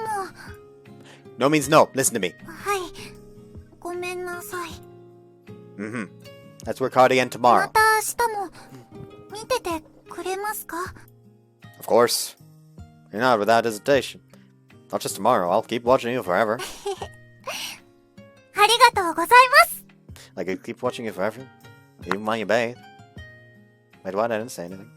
No means no. Listen to me. はい、ごめんなさい。 Mm-hmm. Let's work hard again ま tomorrow. た明日も見ててくれますか？ Of course. You're not without hesitation. Not just tomorrow. I'll keep watching you forever. ありがとうございます。 Like, I keep watching you forever. Even while you bathe. Wait, what? I didn't say anything.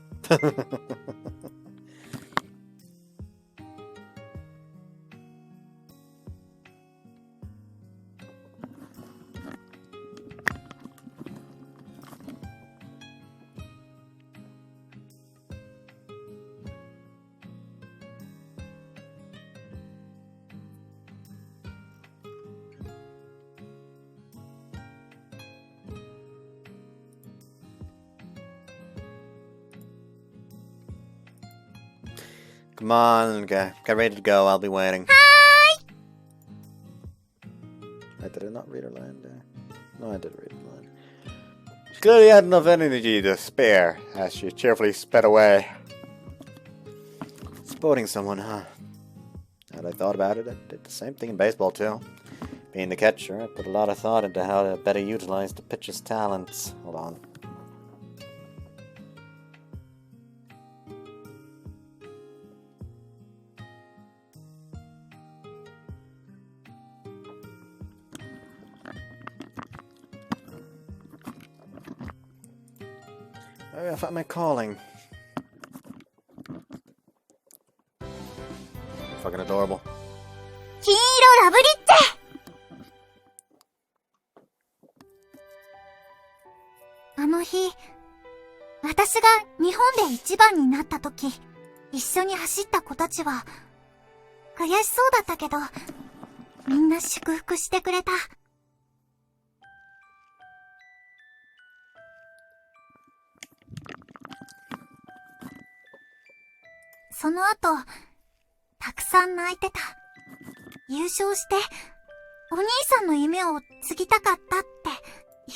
Come on, get ready to go. I'll be waiting. Hi! Did I not read her line there? No, I did read her line. She clearly had enough energy to spare as she cheerfully sped away. Supporting someone, huh? Now that I thought about it, I did the same thing in baseball too. Being the catcher, I put a lot of thought into how to better utilize the pitcher's talents. Hold on. I found my calling. Fucking adorable. 金色ラブリッチあの日、私が日本で一番になった時、一緒に走った子たちは、悔しそうだったけど、みんな祝福してくれた。その後、たくさん泣いてた。優勝して、お兄さんの夢を継ぎたかったって、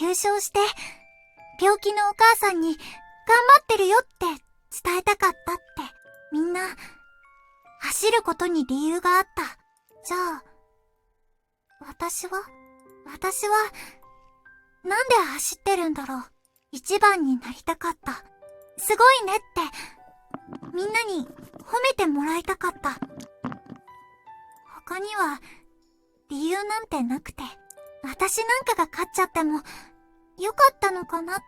優勝して、病気のお母さんに頑張ってるよって伝えたかったって、みんな、走ることに理由があった。じゃあ、私は、なんで走ってるんだろう。一番になりたかった。すごいねって、みんなに褒めてもらいたかった。他には、理由なんてなくて、私なんかが勝っちゃっても、よかったのかなって。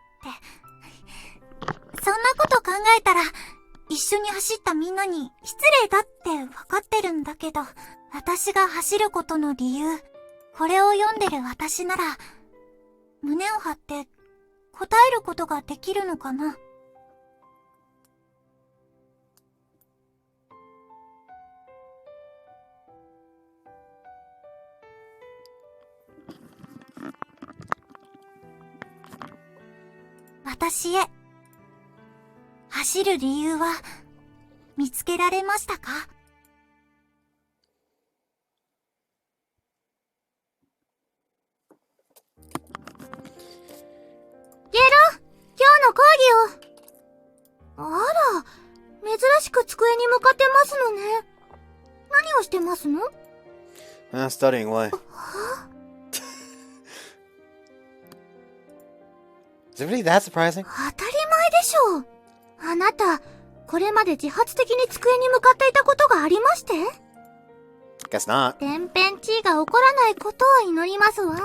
そんなこと考えたら、一緒に走ったみんなに失礼だって分かってるんだけど、私が走ることの理由、これを読んでる私なら、胸を張って答えることができるのかな。私へ、走る理由は見つけられましたか？ゲロ、今日の講義を。あら、珍しく机に向かってますのね。何をしてますの？ Studying, why? Is it really that surprising? 当たり前でしょう。あなた、これまで自発的に机に向かっていたことがありまして？ Guess not. 天変地異が起こらないことを祈りますわ。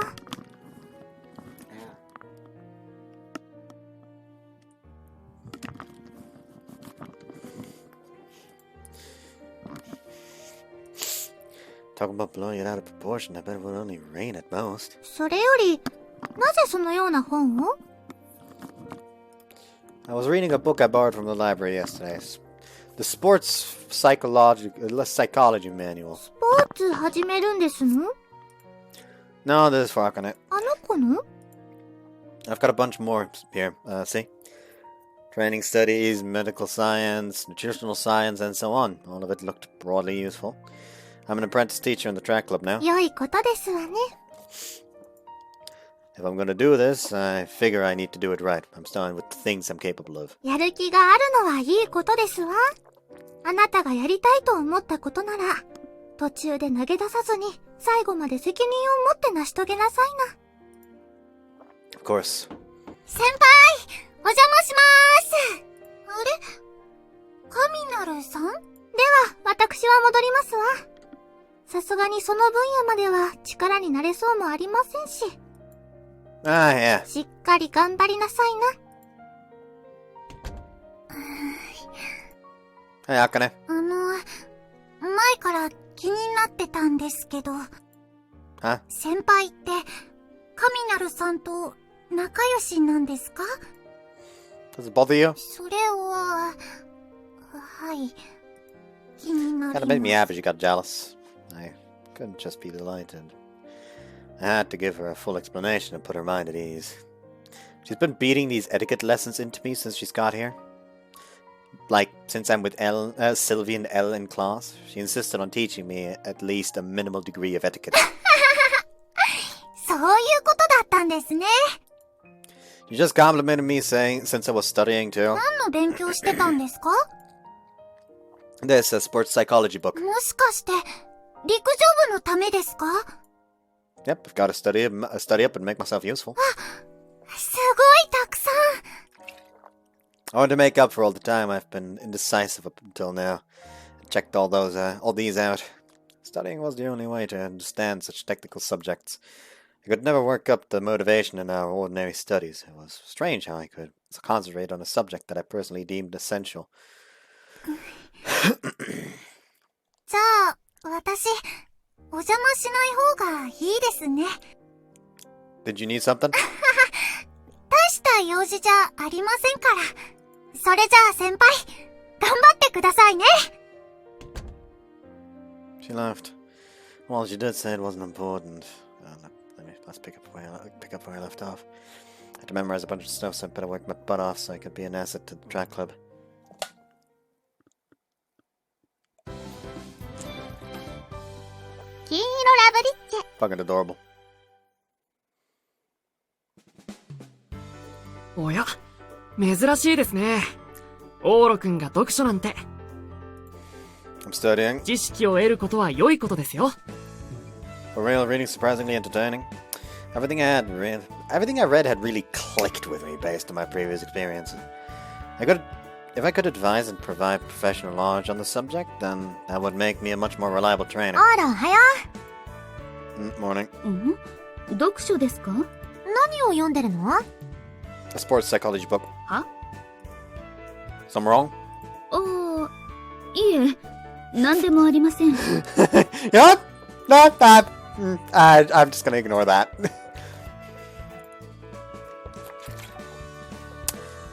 Talking about blowing it out of proportion, I bet it would only rain at most. それより、なぜそのような本を？ I was reading a book I borrowed from the library yesterday. The Sports Psychology Manual. スポーツ始めるんですの？ No, this is for Akane. あの子の？ I've got a bunch more here. See? Training studies, medical science, nutritional science, and so on. All of it looked broadly useful. I'm an apprentice teacher in the track club now. 良いことですわね。If I'm gonna do this, I figure I need to do it right. I'm starting with the things I'm capable of. やる気があるのはいいことですわ。あなたがやりたいと思ったことなら、途中で投げ出さずに、最後まで責任を持って成し遂げなさいな。Of course. 先輩、お邪魔しまーす。あれ？カミナルさん？では、私は戻りますわ。さすがにその分野までは力になれそうもありませんし。Ah, yeah. しっかり頑張りなさいな。Hey, Akane. 前から気になってたんですけど。Huh? 先輩って、カミナルさんと仲良しなんですか？ Does it bother you? それは、はい。気になります。Kinda made me happy she got jealous. I couldn't just be delighted. I had to give her a full explanation and put her mind at ease. She's been beating these etiquette lessons into me since she's got here. Like, since I'm with Sylvie and Elle in class, she insisted on teaching me at least a minimal degree of etiquette. そういうことだったんですね。You just complimented me saying since I was studying too. 何の勉強してたんですか？ This sports psychology book. もしかして、陸上部のためですか？ Yep, I've got to study up and make myself useful. すごいたくさん。I want to make up for all the time I've been indecisive up until now. I checked all these out. Studying was the only way to understand such technical subjects. I could never work up the motivation in our ordinary studies. It was strange how I could concentrate on a subject that I personally deemed essential. じゃあ、私、お邪魔しない方がいいですね。Did you need something? 大した用事じゃありませんから。それじゃあ先輩、頑張ってくださいね。She laughed. Well, she did say it wasn't important. Let's pick up where I left off. I had to memorize a bunch of stuff, so I better work my butt off so I could be an asset to the track club. Fucking adorable. おや、珍しいですね。オーロくんが読書なんて。I'm studying. 知識を得ることは良いことですよ。For real, reading surprisingly entertaining. Everything I read had really clicked with me based on my previous experiences. If I could advise and provide professional knowledge on the subject, then that would make me a much more reliable trainer. あら、おはよ Morning. 読書ですか？う。何を読んでるの？ A sports psychology book. は？ Some wrong? ああ、いえ、なんでもありません。Yeah, not that. I'm just gonna ignore that.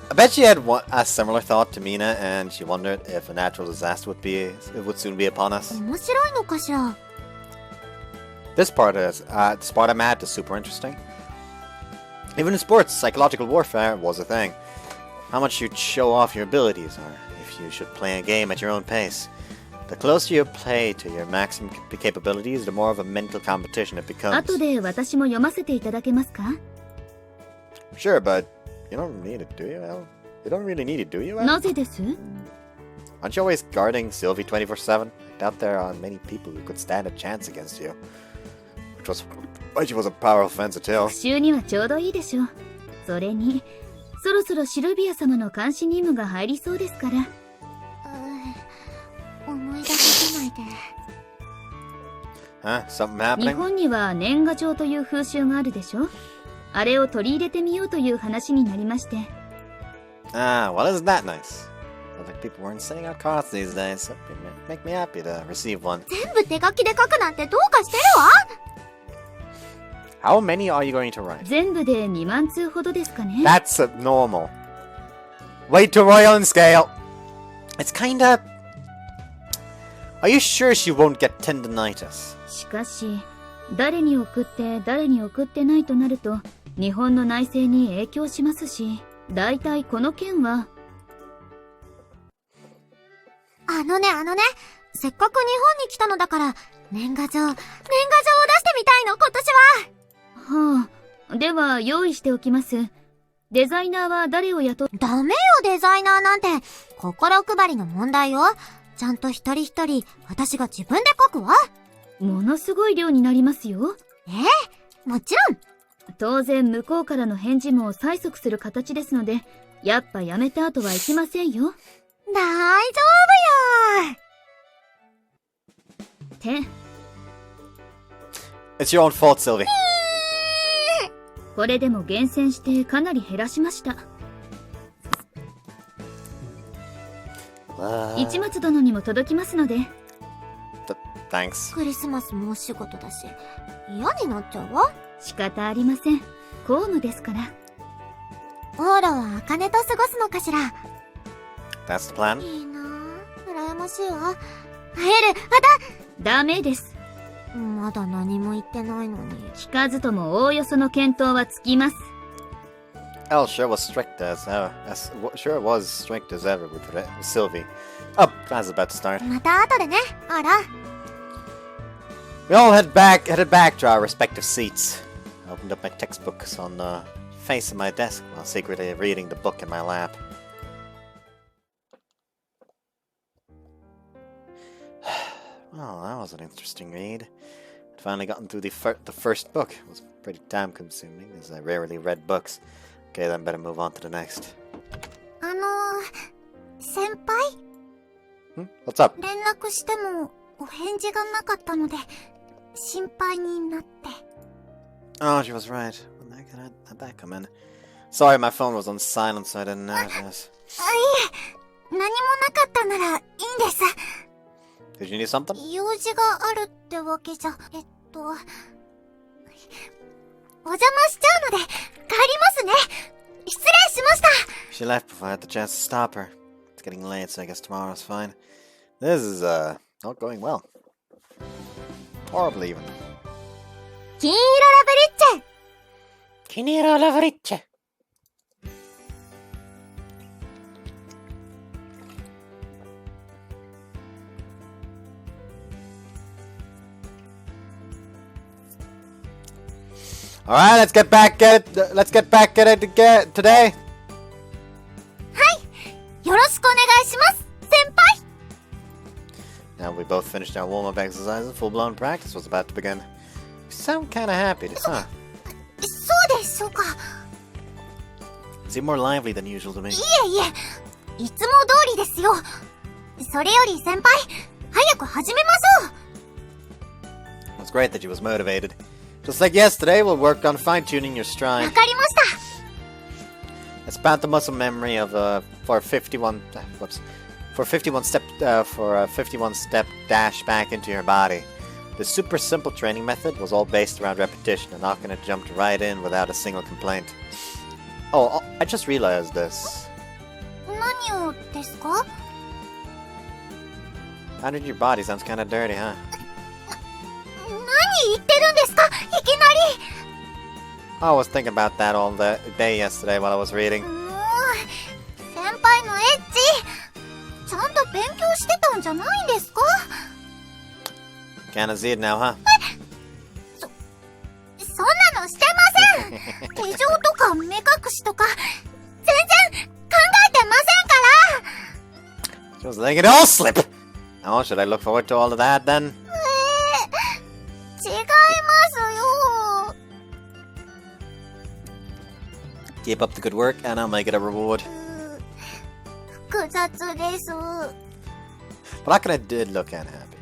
I bet she had a similar thought to Mina, and she wondered if a natural disaster would soon be upon us. 面白いのかしら。This part I'm at is super interesting. Even in sports, psychological warfare was a thing. How much you'd show off your abilities, or if you should play a game at your own pace. The closer you play to your maximum capabilities, the more of a mental competition it becomes. 後で私も読ませていただけますか？ Sure, but you don't need it, do you, Al? You don't really need it, do you, Al? なぜです？ Aren't you always guarding Sylvie 24/7? I doubt there are many people who could stand a chance against you. She was a powerful fencer too. 復習にはちょうどいいでしょう。それに、そろそろシルビア様の監視任務が入りそうですから。思い出さないで。Huh? Something happening? 日本には年賀状という風習があるでしょ？あれを取り入れてみようという話になりまして。Ah, well, isn't that nice? Sounds like people weren't sending out cards these days, so it'd make me happy to receive one. 全部手書きで書くなんてどうかしてるわ。How many are you going to write? 全部で2万通ほどですかね。That's normal. Wait to royal and scale. It's kinda... Are you sure she won't get tendinitis? しかし、誰に送って誰に送ってないとなると、日本の内政に影響しますし、だいたいこの件は。あのね、せっかく日本に来たのだから、年賀状を出してみたいの、今年は。はあ、では用意しておきます。デザイナーは誰を雇っ。ダメよ、デザイナーなんて。心配りの問題よ。ちゃんと一人一人、私が自分で書くわ。ものすごい量になりますよ。もちろん。当然向こうからの返事も催促する形ですので、やっぱやめた後はいきませんよ。大丈夫よ。って。It's your own fault, Sylvie. これでも厳選してかなり減らしました。市松殿にも届きますので。Thanks. クリスマスもお仕事だし、嫌になっちゃうわ。仕方ありません。公務ですから。オーロは茜と過ごすのかしら。That's the plan. いいなぁ、羨ましいわ。会える、ダメです。まだ何も言ってないのに。聞かずともおおよその検討はつきます。Elle sure was strict as ever with Sylvie. Oh, class is about to start. また後でね、オーロ。We all headed back to our respective seats. I opened up my textbooks on the face of my desk while secretly reading the book in my lap. Well, that was an interesting read. I'd finally gotten through the first book. It was pretty time consuming, as I rarely read books. Okay, then better move on to the next. 先輩？ What's up? 連絡してもお返事がなかったので心配になって。Oh, she was right. When how'd that come in? Sorry, my phone was on silent, so I didn't notice. 何もなかったならいいんです。 Did you need something? 用事があるってわけじゃ、お邪魔しちゃうので、帰りますね。失礼しました。 She left before I had the chance to stop her. It's getting late, so I guess tomorrow's fine. This is, not going well. Horribly, even. 金色ラブリッチェ。 Kiniro Loveriche. All right, let's get back at it. Let's get back at it again today. よろしくお願いします、先輩。 Now we both finished our warm-up exercises. Full-blown practice was about to begin. You sound kind of happy, huh? そうでしょうか。 Seem more lively than usual to me. いえいえ、いつも通りですよ。それより先輩、早く始めましょう。 It's great that you was motivated. Just like yesterday, we'll work on fine-tuning your わ stride. かりました。 It's about the muscle memory of for 51 step dash back into your body. The super simple training method was all based around repetition, and Akane jumped right in without a single complaint. Oh, I just realized this. 何をですか？ Pounding your body sounds kind of dirty, huh? 何言ってるんですか？いきなり。 I was thinking about that all the day yesterday while I was reading. 先輩のエッチ、ちゃんと勉強してたんじゃないんですか？ Kinda see it now, huh? そんなのしてません。手錠とか目隠しとか全然考えてませんから。 Just letting it all slip. Oh, should I look forward to all of that then? 違いますよ。 Keep up the good work, and I'll make it a reward. 複雑です。 But Akane did look kinda happy.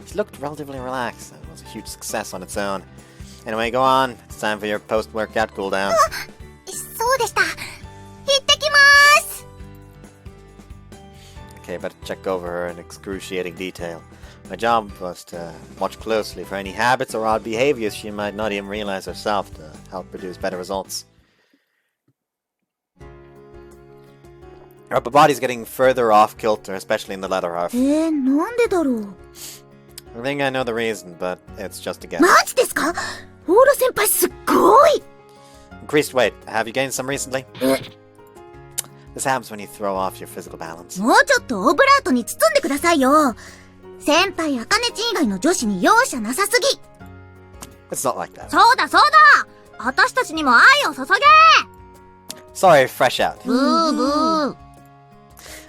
She looked relatively relaxed, and it was a huge success on its own. Anyway, go on. It's time for your post-workout cooldown. そうでした。行ってきます。 Okay, better check over her in excruciating detail. My job was to watch closely for any habits or odd behaviors she might not even realize herself to help produce better results. Her upper body's getting further off kilter, especially in the latter half. なんでだろう。 I think I know the reason, but it's just a guess. マジですか？オーラ先輩すっごい。 Increased weight. Have you gained some recently? This happens when you throw off your physical balance. もうちょっとオブラートに包んでくださいよ。先輩、あかねちん以外の女子に容赦なさすぎ。 It's not like that. そうだそうだ、私たちにも愛を注げ。 Sorry, fresh out. ブーブー。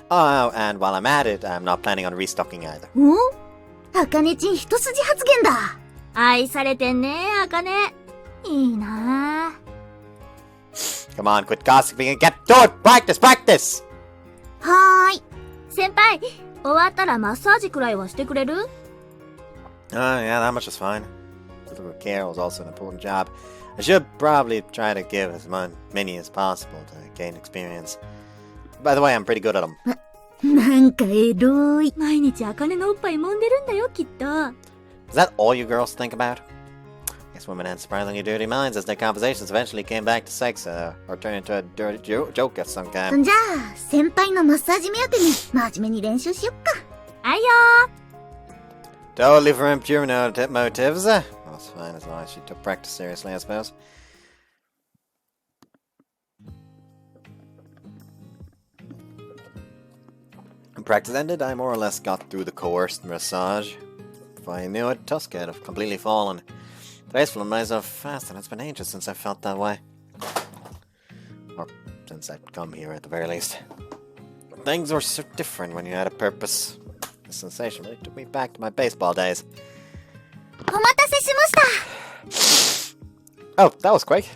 Oh, and while I'm at it, I'm not planning on restocking either. お？あかねちん一筋発言だ。愛されてんね、あかね。いいなぁ。 Come on, quit gossiping and get to it! Practice, practice! はーい。先輩、終わったらマッサージくらいはしてくれる？ Yeah, that much is fine. Physical care was also an important job. I should probably try to give as many as possible to gain experience. By the way, I'm pretty good at them. なんかエロい。毎日あかねのおっぱい揉んでるんだよ、きっと。 Is that all you girls think about? I guess women had surprisingly dirty minds as their conversations eventually came back to sex, or turned into a dirty joke of some kind. じゃあ、先輩のマッサージ目当てに真面目に練習しよっか。あいよ Totally for impure motives. Well, it's fine as long as she took practice seriously, I suppose. When practice ended, I more or less got through the coerced massage. If I knew it, Tusk had have completely fallen. Today's flown by so fast, and it's been ages since I felt that way. Or since I'd come here at the very least. Things were so different when you had a purpose. The sensation really took me back to my baseball days. お待たせしました。 Oh, that was quick.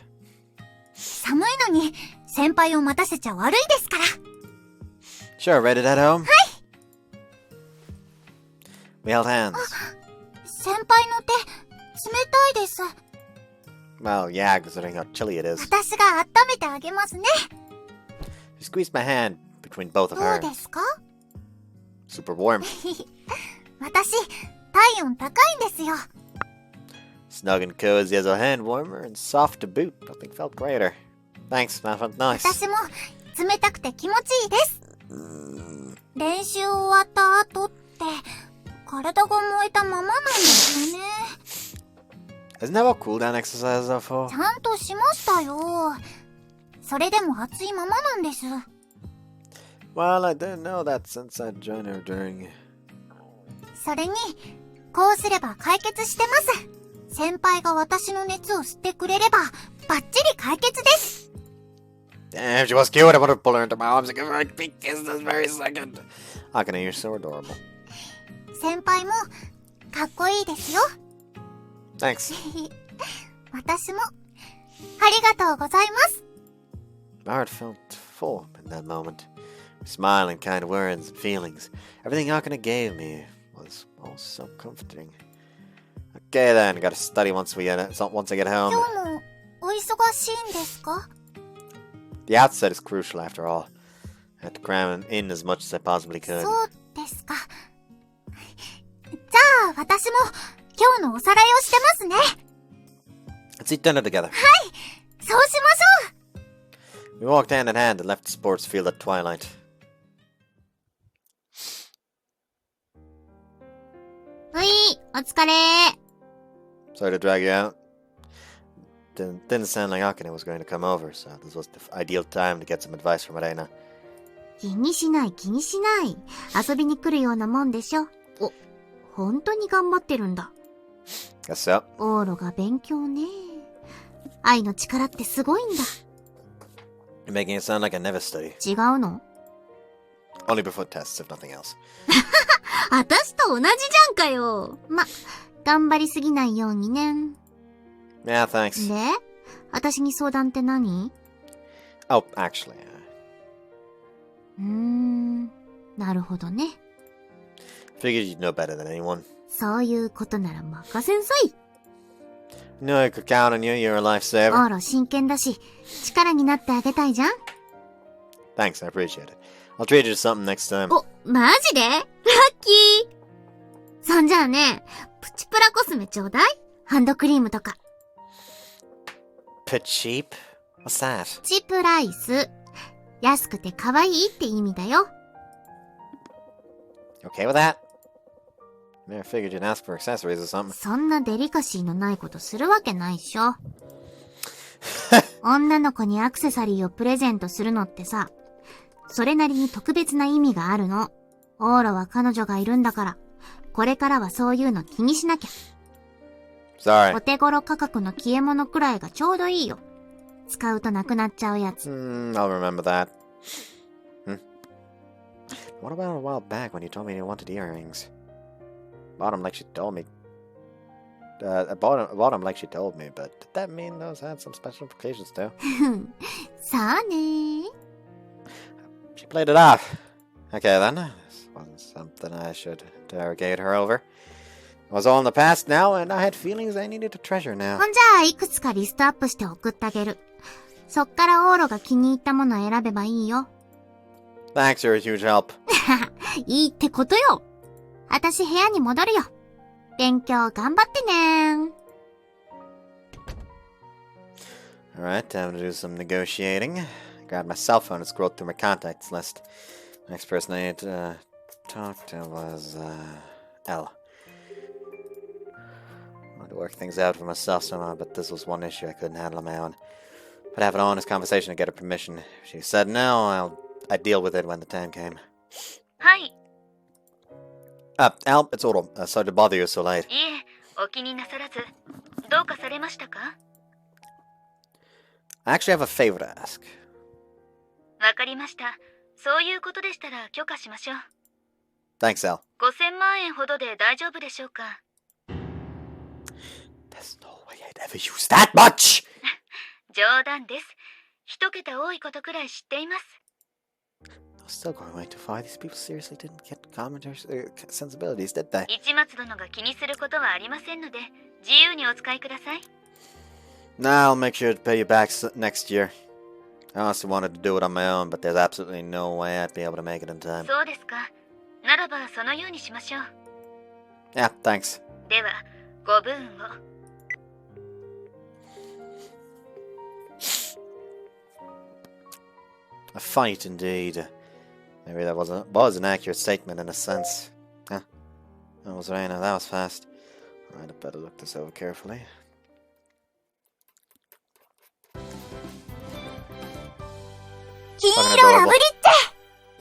寒いのに先輩を待たせちゃ悪いですから。 Sure, ready to head home? はい。 We held hands. 先輩の手、冷たいです。Well, yeah, considering how chilly it is. 私が温めてあげますね。She squeezed my hand between both of どう hers. ですか？ Super warm. 私、体温高いんですよ。 Snug and cozy as a hand warmer and soft to boot. Nothing felt greater. Thanks, that felt nice. 私も冷たくて気持ちいいです。練習終わった後って、体が燃えたままなんですよね。Isn't that what cooldown exercises are for? ちゃんとしましたよ。それでも熱いままなんです。 Well, I didn't know that since I joined her during... それに、こうすれば解決してます。先輩が私の熱を吸ってくれれば、バッチリ解決です。 Damn, she was cute. I wanted to pull her into my arms and give her a big kiss this very second. Akane, you're so adorable. 先輩も、かっこいいですよ。 Thanks. 私も、ありがとうございます。 My heart felt full in that moment. Smiling, kind words and feelings. Everything Akane gave me was all so comforting. Okay then, gotta study once I get home. 今日も、お忙しいんですか？ The outset is crucial after all. I had to cram in as much as I possibly could. そうですか。じゃあ、私も、今日のおさらいをしてますね。 Let's eat dinner together. そうしましょう。 We walked hand in hand and left the sports field at twilight. うい、お疲れ。 Sorry to drag you out. Didn't sound like Akane was going to come over, so this was the ideal time to get some advice from Reina. 気にしない気にしない。遊びに来るようなもんでしょ。お、本当に頑張ってるんだ。Guess so. オーロが勉強ね。愛の力ってすごいんだ。You're making it sound like I never study. 違うの？ Only before tests, if nothing else. 私と同じじゃんかよ。ま、頑張りすぎないようにね。Yeah, thanks. で、私に相談って何？ Oh, actually, なるほどね。 figured you'd know better than anyone. そういうことなら任せんさい。 No, I could count on you. You're a lifesaver. オーロ真剣だし、力になってあげたいじゃん。 Thanks, I appreciate it. I'll treat you to something next time. お、マジで？ラッキー。そんじゃあね、プチプラコスメちょうだい？ハンドクリームとか。Cheap? What's that? プチプライス。安くて可愛いって意味だよ。 Okay with that? I figured you'd ask for accessories or something. そんなデリカシーのないことするわけないっしょ。女の子にアクセサリーをプレゼントするのってさ、それなりに特別な意味があるの。オーロは彼女がいるんだから、これからはそういうの気にしなきゃ。Sorry. お手頃価格の消え物くらいがちょうどいいよ。使うとなくなっちゃうやつ。I'll remember that. What about a while back when you told me you wanted earrings? Bought them like she told me. I bought them like she told me, but did that mean those had some special implications too? さあねー。 She played it off. Okay then, this wasn't something I should interrogate her over. It was all in the past now, and I had feelings I needed to treasure now. ほんじゃあ、いくつかリストアップして送ってあげる。そっからオーロが気に入ったものを選べばいいよ。Thanks, you're a huge help. いいってことよ。あたし部屋に戻るよ。勉強頑張ってねー。 Alright, time to do some negotiating. I grabbed my cell phone and scrolled through my contacts list. The next person I needed to talk to was, L. I wanted to work things out for myself somehow, but this was one issue I couldn't handle on my own. But have an honest conversation to get her permission. If she said no, I'd deal with it when the time came. はい。 Al, it's Oro. Sorry to bother you so late. いえ、お気になさらず。どうかされましたか？ I actually have a favor to ask. わかりました。そういうことでしたら許可しましょう。 Thanks, Al. 5000万円ほどで大丈夫でしょうか？ There's no way I'd ever use that much! 冗談です。一桁多いことくらい知っています。 Still going way too far. These people seriously didn't get common sensibilities, did they? 市松殿が気にすることはありませんので、自由にお使いください。Nah, I'll make sure to pay you back next year. I honestly wanted to do it on my own, but there's absolutely no way I'd be able to make it in time. そうですか。ならばそのようにしましょう。Yeah, thanks. では、ご分を。A fight indeed. Maybe that was an accurate statement in a sense. Huh? That was right, now that was fast. Alright, I better look this over carefully. Fucking adorable.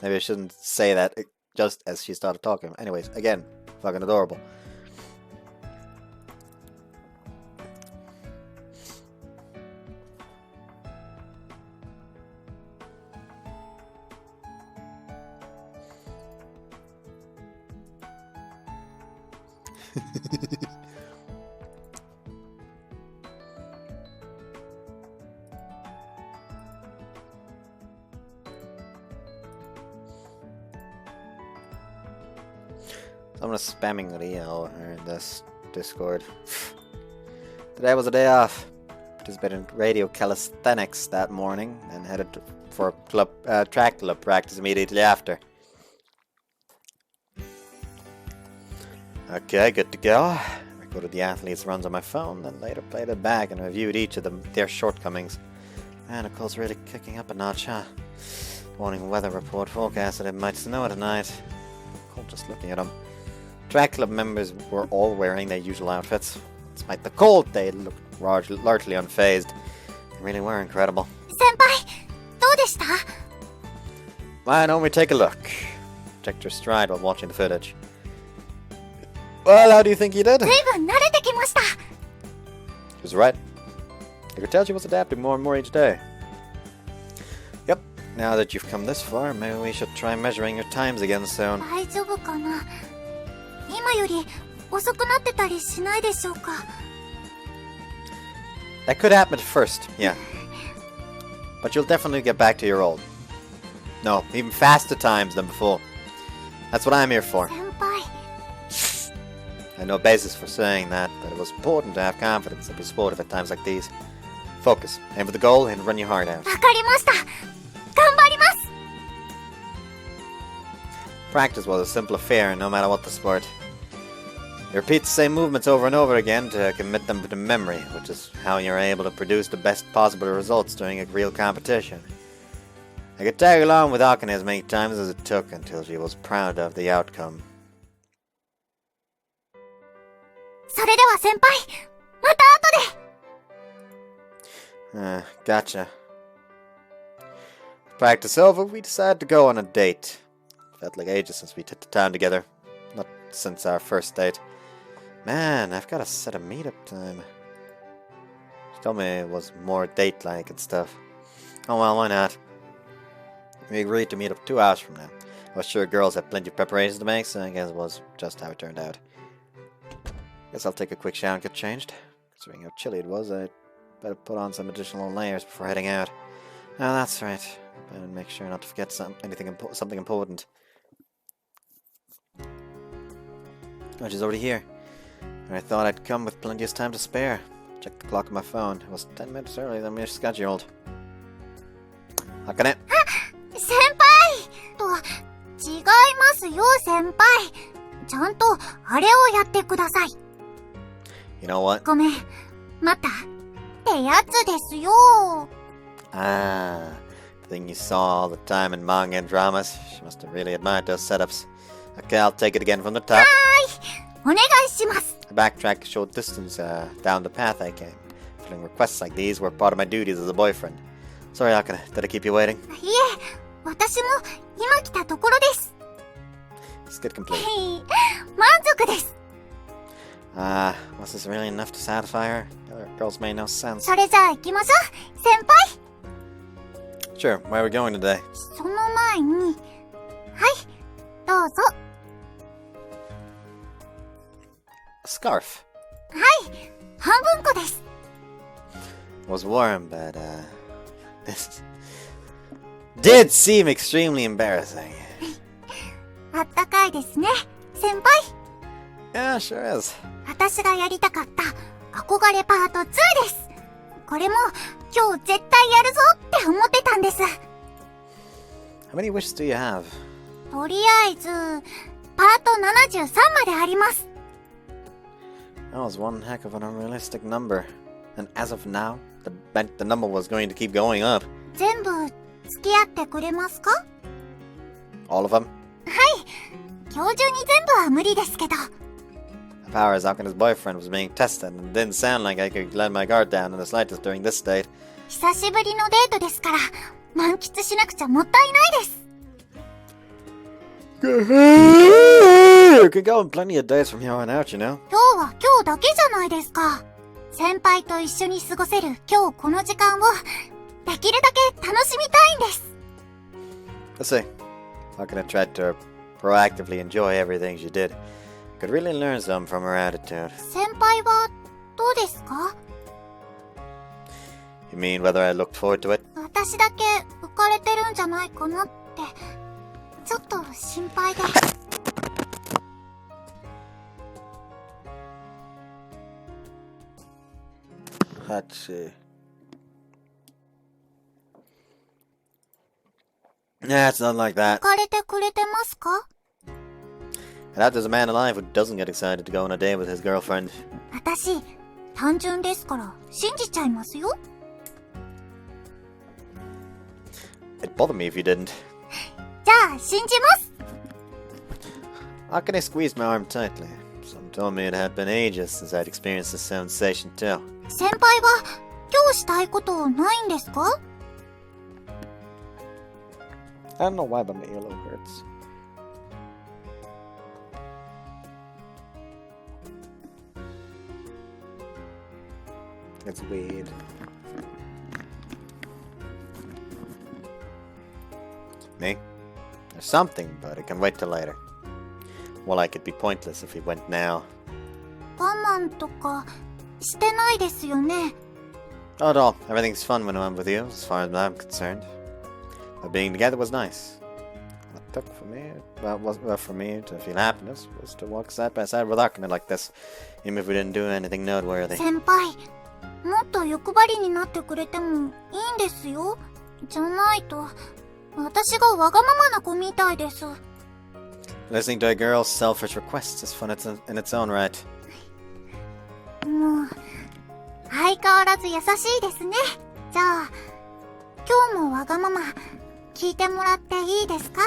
Maybe I shouldn't say that just as she started talking. Anyways, again, fucking adorable. Someone is spamming Leo in this Discord. Today was a day off. Participated in radio calisthenics that morning and headed for track club practice immediately after. Okay, good to go. Recorded the athletes' runs on my phone, then later played it back and reviewed each of their shortcomings. Man, the cold's really kicking up a notch, huh? Morning weather report forecasted it might snow tonight. Cold just looking at them. Track club members were all wearing their usual outfits. Despite the cold, they looked largely unfazed. They really were incredible. Senpai, どうでした? Why don't we take a look? Checked her stride while watching the footage. Well, how do you think he did? 随分慣れてきました. She was right. I could tell she was adapting more and more each day. Yep, now that you've come this far, maybe we should try measuring your times again soon. 大丈夫かな? 今より遅くなってたりしないでしょうか? That could happen at first, yeah. But you'll definitely get back to your old. No, even faster times than before. That's what I'm here for. 先輩. I have no basis for saying that, but it was important to have confidence and be supportive at times like these. Focus, aim for the goal, and run your heart out. わかりました. 頑張ります. Practice was a simple affair, no matter what the sport. You repeat the same movements over and over again to commit them to memory, which is how you're able to produce the best possible results during a real competition. I could tag along with Akane as many times as it took until she was proud of the outcome. それでは先輩、また後で. Gotcha. Practice over, we decided to go on a date. Felt like ages since we took the time together. Not since our first date. Man, I've got to set a meetup time. She told me it was more date-like and stuff. Oh well, why not? We agreed to meet up 2 hours from now. I was sure girls had plenty of preparations to make, so I guess it was just how it turned out. Guess I'll take a quick shower and get changed. Considering how chilly it was, I'd better put on some additional layers before heading out. Oh, that's right. Better make sure not to forget something important. Oh, she's already here. I thought I'd come with plenty of time to spare. Checked the clock on my phone. It was 10 minutes earlier than we scheduled. Akane. 先輩と、違いますよ、先輩。ちゃんと、あれをやってください。You know what? ごめん。また、ってやつですよ。Ah, the thing you saw all the time in manga and dramas. She must have really admired those setups. Okay, I'll take it again from the top. お願いします。I backtracked a short distance down the path I came. Filling requests like these were part of my duties as a boyfriend. Sorry, Akane. Did I keep you waiting? いえ、私も今来たところです。Let's get complete. 満足です。Was this really enough to satisfy her? The other girls made no sense. それじゃあ行きましょう、先輩。Sure, where are we going today? その前に、はい、どうぞ。A scarf. はい、半分こです。It was warm, but this did seem extremely embarrassing. あったかいですね、先輩。Yeah, sure is. 私がやりたかった憧れパート2です。これも今日絶対やるぞって思ってたんです。 How many wishes do you have? とりあえずパート73まであります。 That was one heck of an unrealistic number. And as of now, the number was going to keep going up. 全部付き合ってくれますか？ All of them? 今日中に全部は無理ですけど。 The power as Akane's boyfriend was being tested, and it didn't sound like I could let my guard down in the slightest during this date. 久しぶりのデートですから満喫しなくちゃもったいないです。 You could go on plenty of dates from here on out, you know. 今日は今日だけじゃないですか。先輩と一緒に過ごせる今日この時間をできるだけ楽しみたいんです。 Let's see. Akane tried to proactively enjoy everything she did. Could really learn some from her attitude. 先輩はどうですか？ You mean whether I looked forward to it? 私だけ浮かれてるんじゃないかなってちょっと心配で。 Let's see. Nah, it's not like that. 浮かれてくれてますか？ I doubt there's a man alive who doesn't get excited to go on a date with his girlfriend. 私単純ですから信じちゃいますよ。 It'd bother me if you didn't. じゃあ信じます。 Akane squeezed my arm tightly. Some told me it had been ages since I'd experienced this sensation too. 先輩は今日したいことないんですか？ I don't know why, but my earlobe hurts. It's weird. Me? There's something, but it can wait till later. Well, like it'd be pointless if we went now. 我慢とかしてないですよね。 Not at all. Everything's fun when I'm with you, as far as I'm concerned. But being together was nice. What took for me, for me to feel happiness was to walk side by side with Akane like this, even if we didn't do anything noteworthy. 先輩、もっと欲張りになってくれてもいいんですよ。じゃないと、私がわがままな子みたいです。 Listening to a girl's selfish requests is fun in its own right. もう、相変わらず優しいですね。じゃあ、今日もわがまま聞いてもらっていいですか？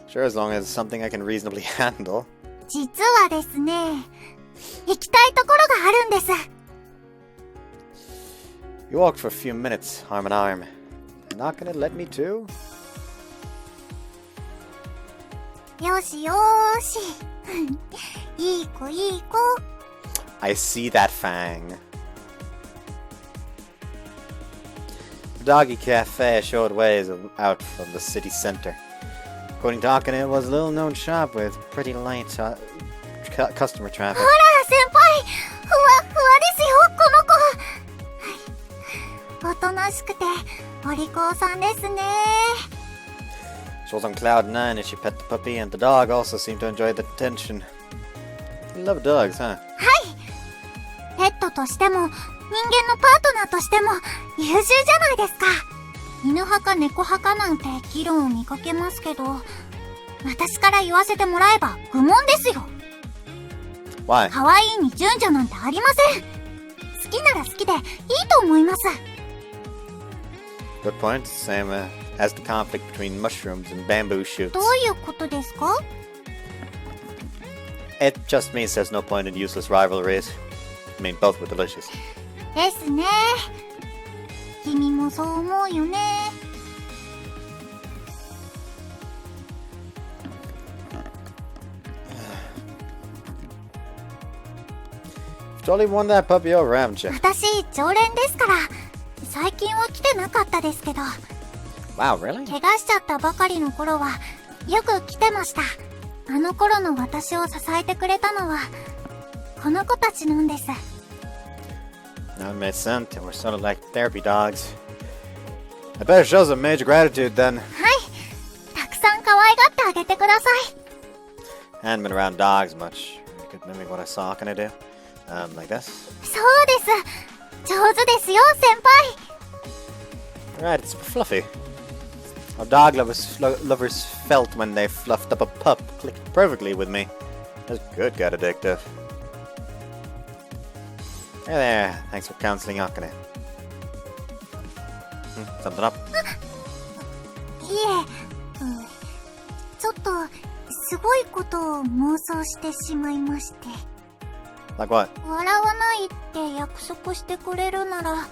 Sure, as long as it's something I can reasonably handle. 実はですね、行きたいところがあるんです。 You walked for a few minutes, arm in arm. Not gonna let me too? よしよーし。いい子いい子。 I see that fang. The doggy cafe a short ways out from the city center. According to Akane, it was a little-known shop with pretty light customer traffic. ほら先輩、ふわふわですよこの子。はい、おとなしくてお利口さんですね。 She was on cloud 9 as she pet the puppy, and the dog also seemed to enjoy the attention. You love dogs, huh? はい、ペットとしても人間のパートナーとしても優秀じゃないですか。犬派か猫派かなんて議論を見かけますけど、私から言わせてもらえば愚問ですよ。 Why? 可愛いに順序なんてありません。好きなら好きでいいと思います。 Good point. Same as the conflict between mushrooms and bamboo shoots. どういうことですか？ It just means there's no point in useless rivalries. I mean, both were delicious. ですね。君もそう思うよね。 You've totally won that puppy over, haven't you? 私常連ですから最近は来てなかったですけど、 Wow, really? 怪我しちゃったばかりの頃はよく来てました。あの頃の私を支えてくれたのはこの子たちなんです。 Now it made sense. We're sort of like therapy dogs. I better show some major gratitude then. はい、たくさん可愛がってあげてください。 I hadn't been around dogs much. I could mimic what I saw. Can I do? Like this? そうです。上手ですよ、先輩。 Right, it's super fluffy. How dog lovers felt when they fluffed up a pup clicked perfectly with me. That's good, got addictive. Hey there, thanks for counseling Akane. Something up? いえ、ちょっとすごいことを妄想してしまいまして。 Like what? 笑わないって約束してくれるなら、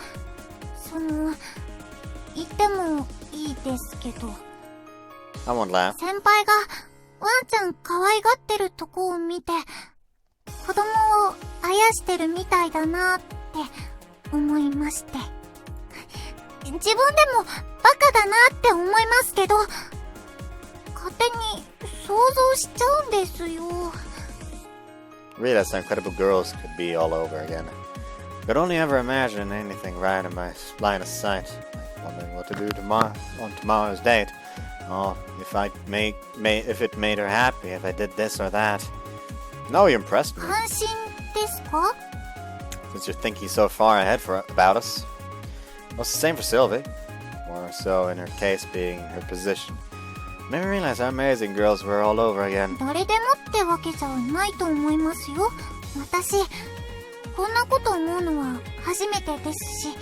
言ってもいいですけど。 I won't laugh. 先輩がワンちゃん可愛がってるとこを見て、子供をあやしてるみたいだなって思いまして。自分でもバカだなって思いますけど、勝手に想像しちゃうんですよ。 Realize how incredible girls could be all over again. Could only ever imagine anything right in my line of sight. Like wondering what to do on tomorrow's date. Oh, if it made her happy, if I did this or that. No, you impressed me. 安心ですか? Since you're thinking so far ahead about us. Well, it's the same for Sylvie. More so in her case being her position. Made me realize how amazing girls were all over again. 誰でもってわけじゃないと思いますよ。私、こんなこと思うのは初めてですし、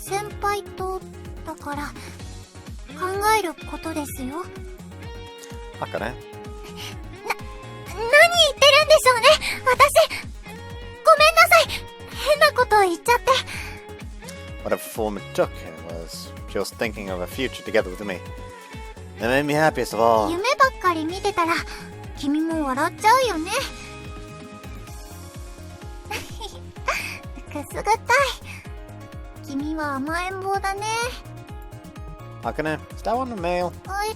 先輩とだから考えることですよ。バカね。何言ってるんでしょうね。私、ごめんなさい。変なことを言っちゃって。Whatever form it took, it was just thinking of a future together with me. It made me happiest of all. 夢ばっかり見てたら、君も笑っちゃうよね。くすぐったい。君は甘えん坊だね。Akane, is that one a male? はい、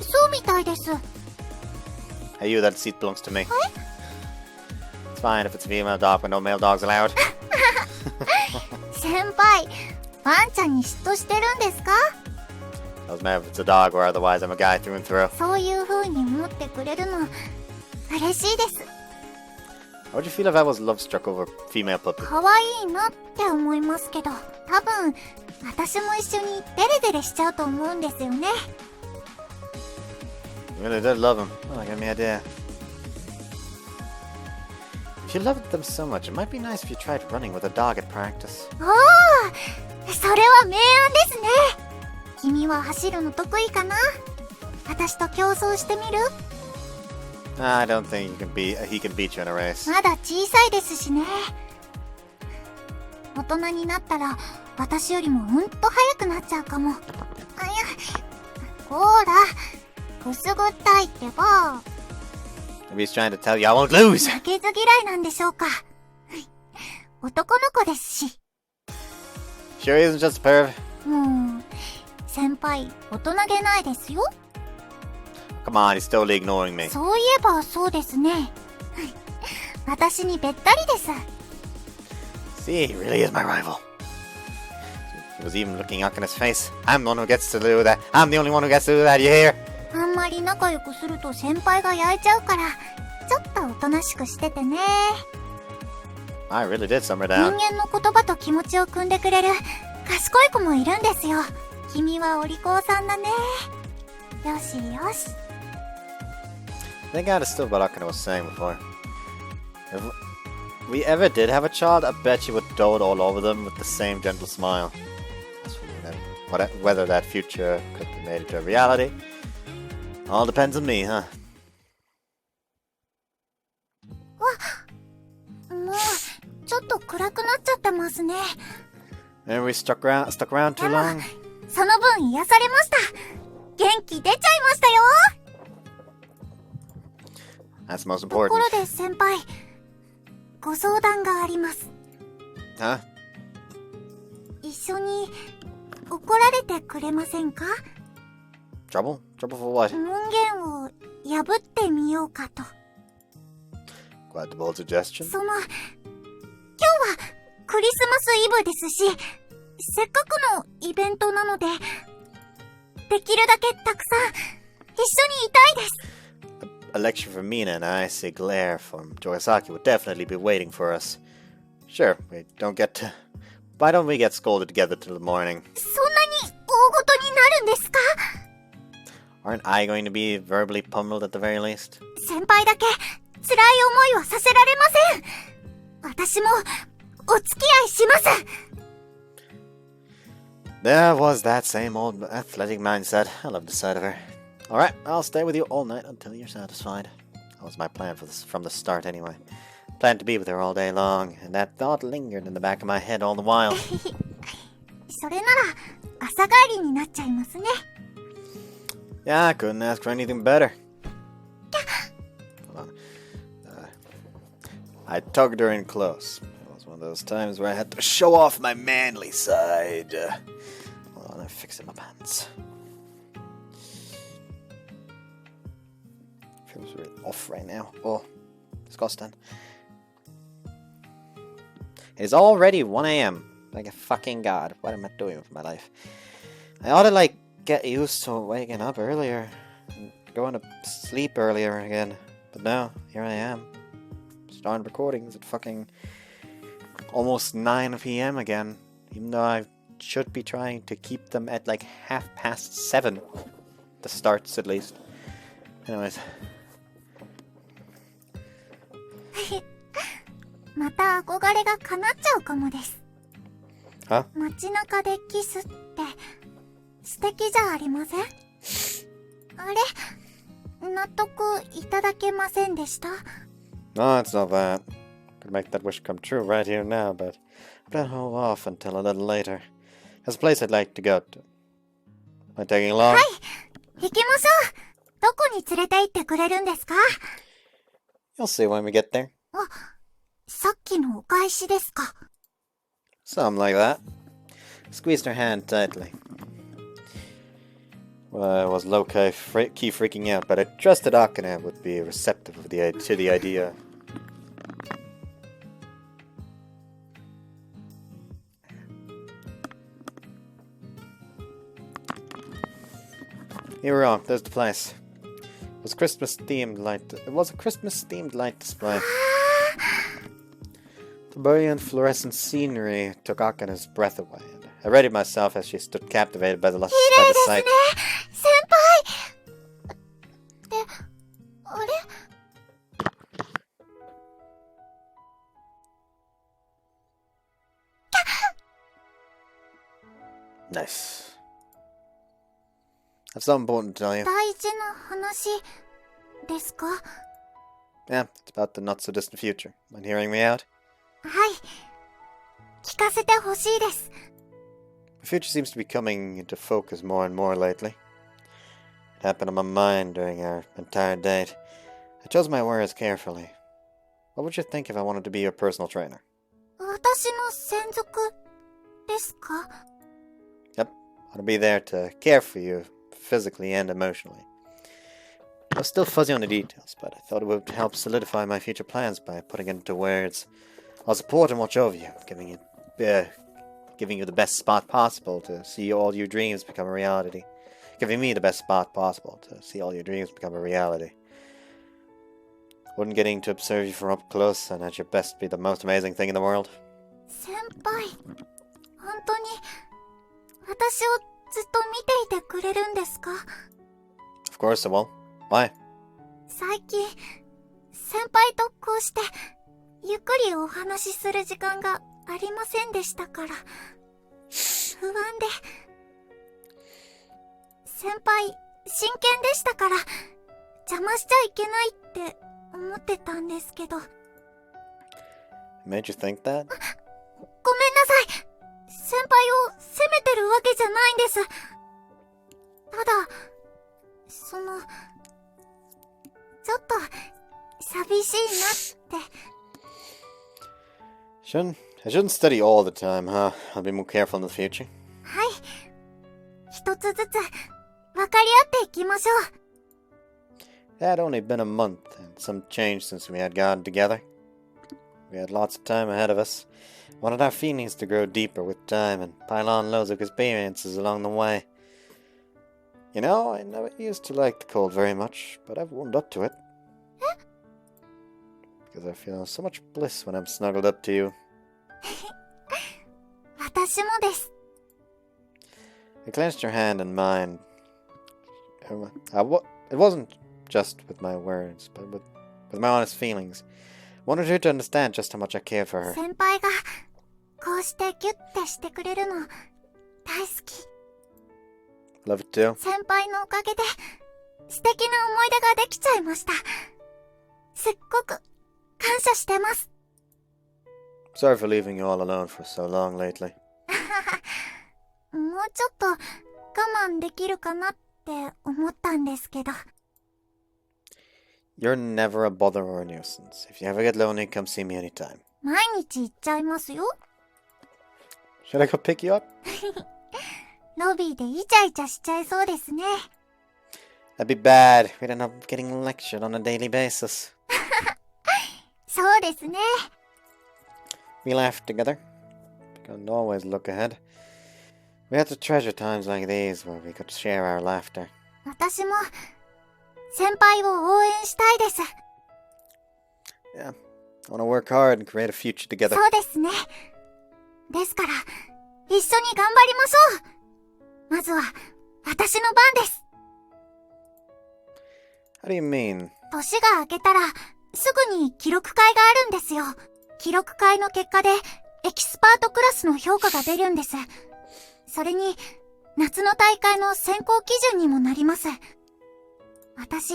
そうみたいです。 Hey you, that seat belongs to me. It's fine if it's a female dog, but no male dogs allowed. 先輩、ワンちゃんに嫉妬してるんですか? Doesn't matter if it's a dog or otherwise, I'm a guy through and through. そういう風に思ってくれるの嬉しいです。 How would you feel if I was love struck over a female puppy? 可愛いなって思いますけど、多分私も一緒にデレデレしちゃうと思うんですよね。 You really did love him. Oh, I got me an idea. If you loved them so much, it might be nice if you tried running with a dog at practice. おー、それは明暗ですね。君は走るの得意かな？私と競争してみる？ I don't think he can beat you in a race. まだ小さいですしね。大人になったら私よりもうんと速くなっちゃうかも。あ、いや、ほら、くすぐったいってば。 Maybe he's trying to tell you I won't lose. 負けず嫌いなんでしょうか。男の子ですし。 Sure he isn't just a perv? もう、先輩、大人げないですよ。 Come on, he's totally ignoring me. そういえばそうですね。私にべったりです。 See, he really is my rival. He was even looking Akane's face. I'm the one who gets to do that. I'm the only one who gets to do that, you hear? あんまり仲良くすると先輩が焼いちゃうから、ちょっとおとなしくしててね。 I really did summer 人 down. 間の言葉と気持ちを汲んでくれる賢い子もいるんですよ。君はお利口さんだね。よしよし。 I think I understood what Akane was saying before. If we ever did have a child, I bet you would dote all over them with the same gentle smile. Whether that future could be made into a reality, all depends on me, huh? もう、ちょっと暗くなっちゃってますね。 Maybe we stuck around too long? その分癒されました。元気出ちゃいましたよ。 That's most とこ important. ろで先輩、ご相談があります。 Huh? 一緒に怒られてくれませんか？ Trouble? Trouble for what? 門限を破ってみようかと。 Quite the bold suggestion. 今日はクリスマスイブですし、せっかくのイベントなので、できるだけたくさん一緒にいたいです。 A lecture from Mina and I say glare from Joyasaki would definitely be waiting for us. Sure, we don't get to... Why don't we get scolded together till the morning? そんなに大ごとになるんですか？ Aren't I going to be verbally pummeled at the very least? 先輩だけ辛い思いはさせられません。私もお付き合いします。 There was that same old athletic mindset. I love the sight of her. Alright, I'll stay with you all night until you're satisfied. That was my plan for this, from the start anyway. Planned to be with her all day long, and that thought lingered in the back of my head all the while. それなら朝帰りになっちゃいますね。 Yeah, I couldn't ask for anything better. Hold on. I tugged her in close. It was one of those times where I had to show off my manly side. Hold on, I'm fixing my pants. Feels really off right now. Oh, disgusting. It is already 1 a.m. Like a fucking god. What am I doing with my life? I ought to, like, get used to waking up earlier and going to sleep earlier again. But no, here I am. Starting recordings at fucking almost 9 p.m. again. Even though I should be trying to keep them at like 7:30. The starts, at least. Anyways. また憧れが叶っちゃうかもです。は？街中でキスって素敵じゃありません？あれ？納得いただけませんでした？ No, it's not that. Could make that wish come true right here now, but I better hold off until a little later. There's a place I'd like to go to. Am I taking along? はい、行きましょう。どこに連れて行ってくれるんですか？ You'll see when we get there. あ、さっきのお返しですか？ Something like that. Squeezed her hand tightly. Well, I was low-key freaking out, but I trusted Akane would be receptive to the idea. You're wrong. There's the place. It was a Christmas-themed light display. The brilliant fluorescent scenery took Akane's breath away. I readied myself as she stood captivated by the sight. 先輩ってあれ？ Nice. I have something important to tell you. 大事な話ですか？ Yeah, it's about the not-so-distant future. Mind hearing me out? はい。聞かせてほしいです。 The future seems to be coming into focus more and more lately. It happened on my mind during our entire date. I chose my words carefully. What would you think if I wanted to be your personal trainer? 私の専属ですか？ Yep, I want to be there to care for you, physically and emotionally. I was still fuzzy on the details, but I thought it would help solidify my future plans by putting it into words. I'll support and watch over you, giving you the best spot possible to see all your dreams become a reality. Giving me the best spot possible to see all your dreams become a reality. Wouldn't getting to observe you from up close and at your best be the most amazing thing in the world? 先輩、本当に私をずっと見ていてくれるんですか？ Of course I will. Why? 最近、先輩とこうしてゆっくりお話しする時間がありませんでしたから、不安で。先輩、真剣でしたから、邪魔しちゃいけないって思ってたんですけど。Made you think that? ごめんなさい。先輩を責めてるわけじゃないんです。ただ、ちょっと寂しいなって。I shouldn't study all the time, huh? I'll be more careful in the future. はい。一つずつ分かり合っていきましょう。 It had only been a month and some change since we had gotten together. We had lots of time ahead of us. Wanted our feelings to grow deeper with time and pile on loads of experiences along the way. You know, I never used to like the cold very much, but I've warmed up to it. Because I feel so much bliss when I'm snuggled up to you. 私もです。I clenched her hand in mine. It wasn't just with my words, but with my honest feelings. I wanted her to understand just how much I cared for her. 先輩がこうしてギュッてしてくれるの大好き。Love it too. 先輩のおかげで素敵な思い出ができちゃいました。すっごく感謝してます。Sorry for leaving you all alone for so long lately. もうちょっと我慢できるかなって思ったんですけど。You're never a bother or a nuisance. If you ever get lonely, come see me anytime. 毎日行っちゃいますよ。Should I go pick you up? ロビーでイチャイチャしちゃいそうですね。That'd be bad. We'd end up getting lectured on a daily basis. そうですね。We laughed together. We couldn't always look ahead. We had to treasure times like these where we could share our laughter. 私も先輩を応援したいです。Yeah, I want to work hard and create a future together. そうですね。ですから一緒に頑張りましょう。まずは私の番です。How do you mean? 年が明けたらすぐに記録会があるんですよ。記録会の結果でエキスパートクラスの評価が出るんです。それに夏の大会の選考基準にもなります。私、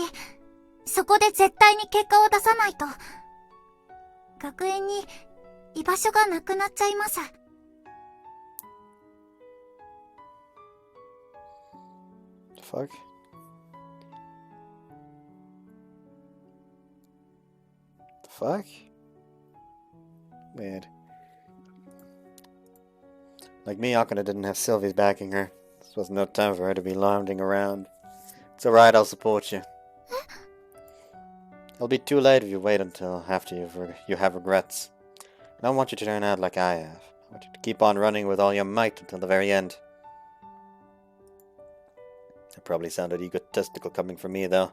そこで絶対に結果を出さないと学園に居場所がなくなっちゃいます。Fuck? The fuck? Weird. Like me, Akane didn't have Sylvie's backing her. This was no time for her to be lounging around. It's alright, I'll support you. It'll be too late if you wait until after you have regrets. I don't want you to turn out like I have. I want you to keep on running with all your might until the very end. That probably sounded egotistical coming from me, though.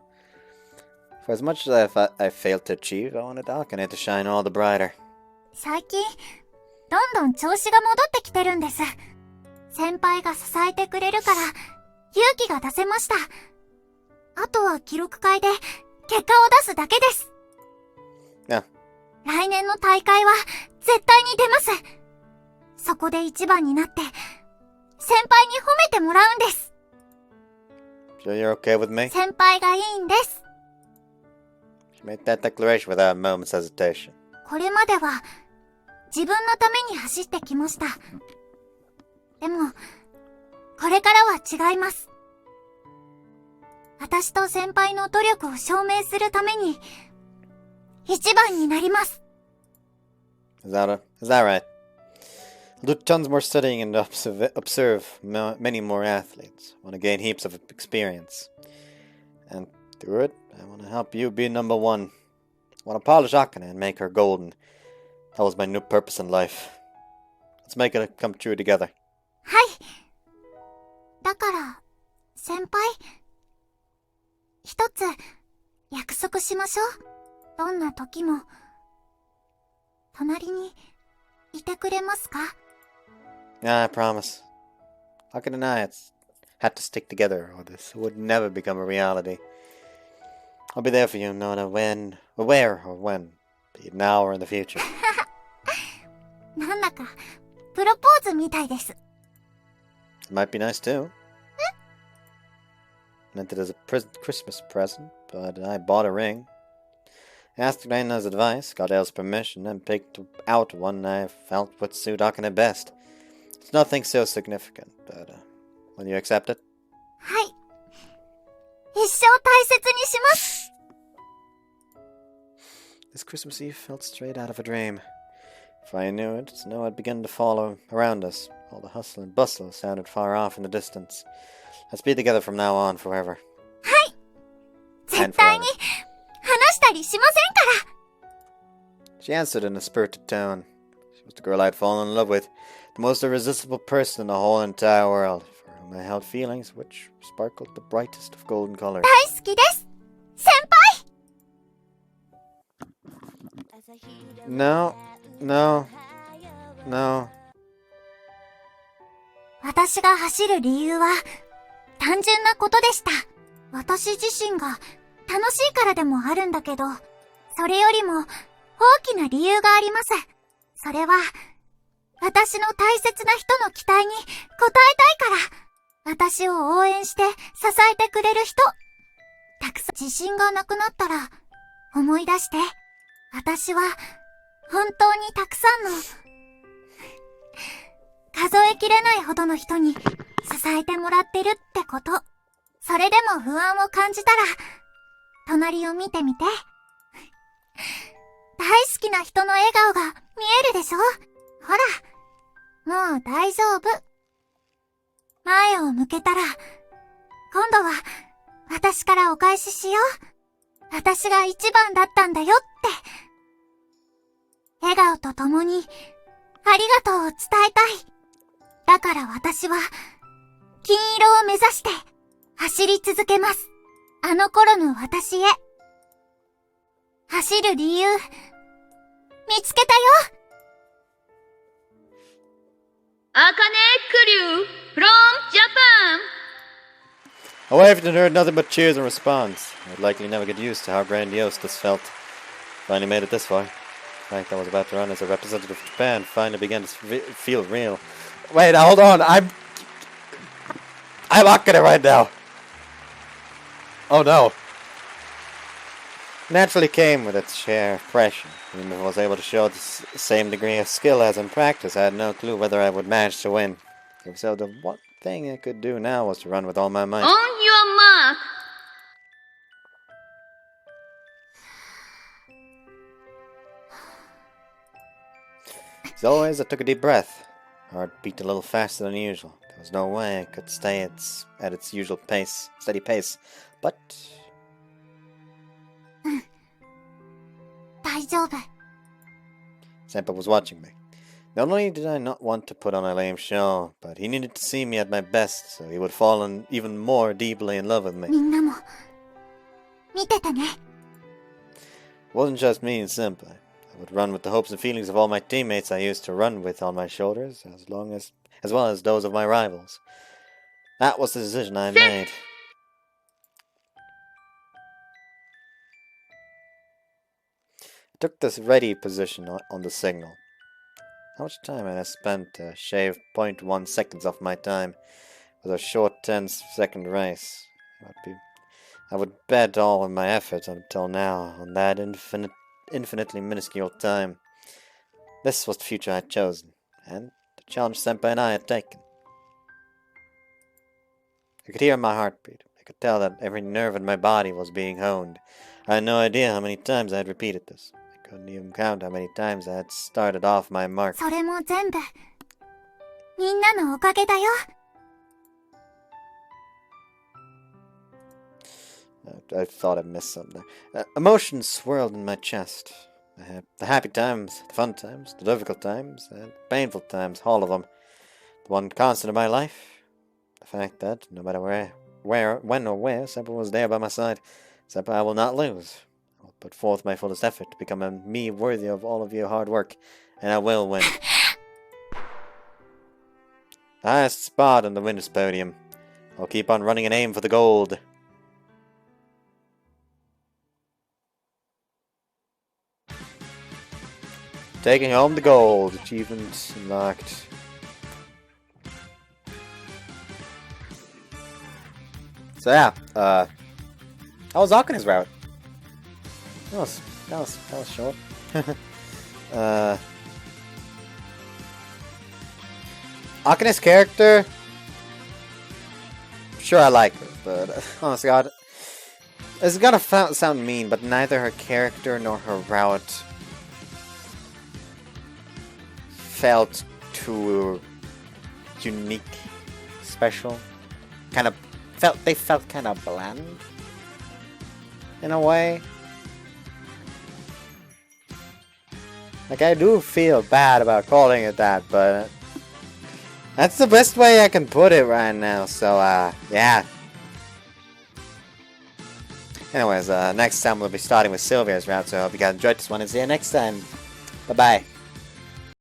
For as much as I failed to achieve, I wanted Akane to shine all the brighter. 最近、どんどん調子が戻ってきてるんです。先輩が支えてくれるから、勇気が出せました。あとは記録会で結果を出すだけです。Yeah. 来年の大会は絶対に出ます。そこで一番になって、先輩に褒めてもらうんです。Sure you're okay with me? 先輩がいいんです。She made that declaration without a moment's hesitation. これまでは自分のために走ってきました。でも、これからは違います。私と先輩の努力を証明するために、一番になります。Is that right? I'll do tons more studying and observe many more athletes. I want to gain heaps of experience. And through it, I want to help you be number one. I want to polish Akane and make her golden. That was my new purpose in life. Let's make it come true together. はい。だから、先輩、一つ約束しましょう。どんな時も、隣にいてくれますか？ Yeah, I promise. Akane and I had to stick together or this would never become a reality. I'll be there for you no matter when, or where, or when. Be it now or in the future. なんだか、プロポーズみたいです。It might be nice too. Meant it as a Christmas present, but I bought a ring. I asked Reina's advice, got Elle's permission, and picked out one I felt would suit Akane best. It's nothing so significant, but will you accept it? はい。一生大切にします。This Christmas Eve felt straight out of a dream. If I knew it, snow had begun to fall around us. All the hustle and bustle sounded far off in the distance. Let's be together from now on forever. はい。絶対に話したりしませんから。She answered in a spirited tone. She was the girl I'd fallen in love with, the most irresistible person in the whole entire world, for whom I held feelings which sparkled the brightest of golden colors. 大好きです。先輩。No. 私が走る理由は単純なことでした。私自身が楽しいからでもあるんだけど、それよりも大きな理由があります。それは、私の大切な人の期待に応えたいから。私を応援して支えてくれる人。たくさん自信がなくなったら思い出して。私は本当にたくさんの数えきれないほどの人に支えてもらってるってこと。それでも不安を感じたら隣を見てみて。大好きな人の笑顔が見えるでしょ。ほら、もう大丈夫。前を向けたら、今度は私からお返ししよう。私が一番だったんだよって。笑顔とともに、ありがとうを伝えたい。だから私は、金色を目指して走り続けます。あの頃の私へ。走る理由、見つけたよ。Akane-Route from Japan! However, it heard nothing but cheers in response. I would likely never get used to how grandiose this felt. Finally made it this far. The fact I was about to run as a representative of Japan finally began to feel real. Wait, hold on, I'm Akane right now. Oh no. Naturally came with its share of pressure. Even if I was able to show the same degree of skill as in practice, I had no clue whether I would manage to win. So the one thing I could do now was to run with all my might. On your mark! As always, I took a deep breath. Heart beat a little faster than usual. There was no way I could stay at its usual pace, steady pace. But 大丈夫。 Senpai was watching me. Not only did I not want to put on a lame show, but he needed to see me at my best, so he would fall even more deeply in love with me. みんなも、見ててね。 It wasn't just me and Senpai. I would run with the hopes and feelings of all my teammates I used to run with on my shoulders, as well as those of my rivals. That was the decision I made. I took this ready position on the signal. How much time had I spent to shave 0.1 seconds off my time with a short 10-second race? I would bet all of my effort until now on that infinitely minuscule time. This was the future I had chosen, and the challenge Senpai and I had taken. I could hear my heartbeat. I could tell that every nerve in my body was being honed. I had no idea how many times I had repeated this. I couldn't even count how many times I had started off my mark. それも全部、みんなのおかげだよ。 I thought I missed something. Emotions swirled in my chest. I had the happy times, the fun times, the difficult times, and painful times, all of them. The one constant in my life, the fact that no matter when or where, Senpai was there by my side. Senpai, I will not lose. I will put forth my fullest effort to become a me worthy of all of your hard work, and I will win. The highest spot on the winner's podium. I'll keep on running and aim for the gold. Taking home the gold. Achievement unlocked. So yeah, that was Akane's route. That was short. Akane's character, sure I like her, but honestly, God, it's gonna sound mean, but neither her character nor her route felt too unique, special. They felt kind of bland in a way. Like, I do feel bad about calling it that, but that's the best way I can put it right now. So yeah. Anyways, next time we'll be starting with Sylvia's route, so I hope you guys enjoyed this one, and see you next time. Bye bye.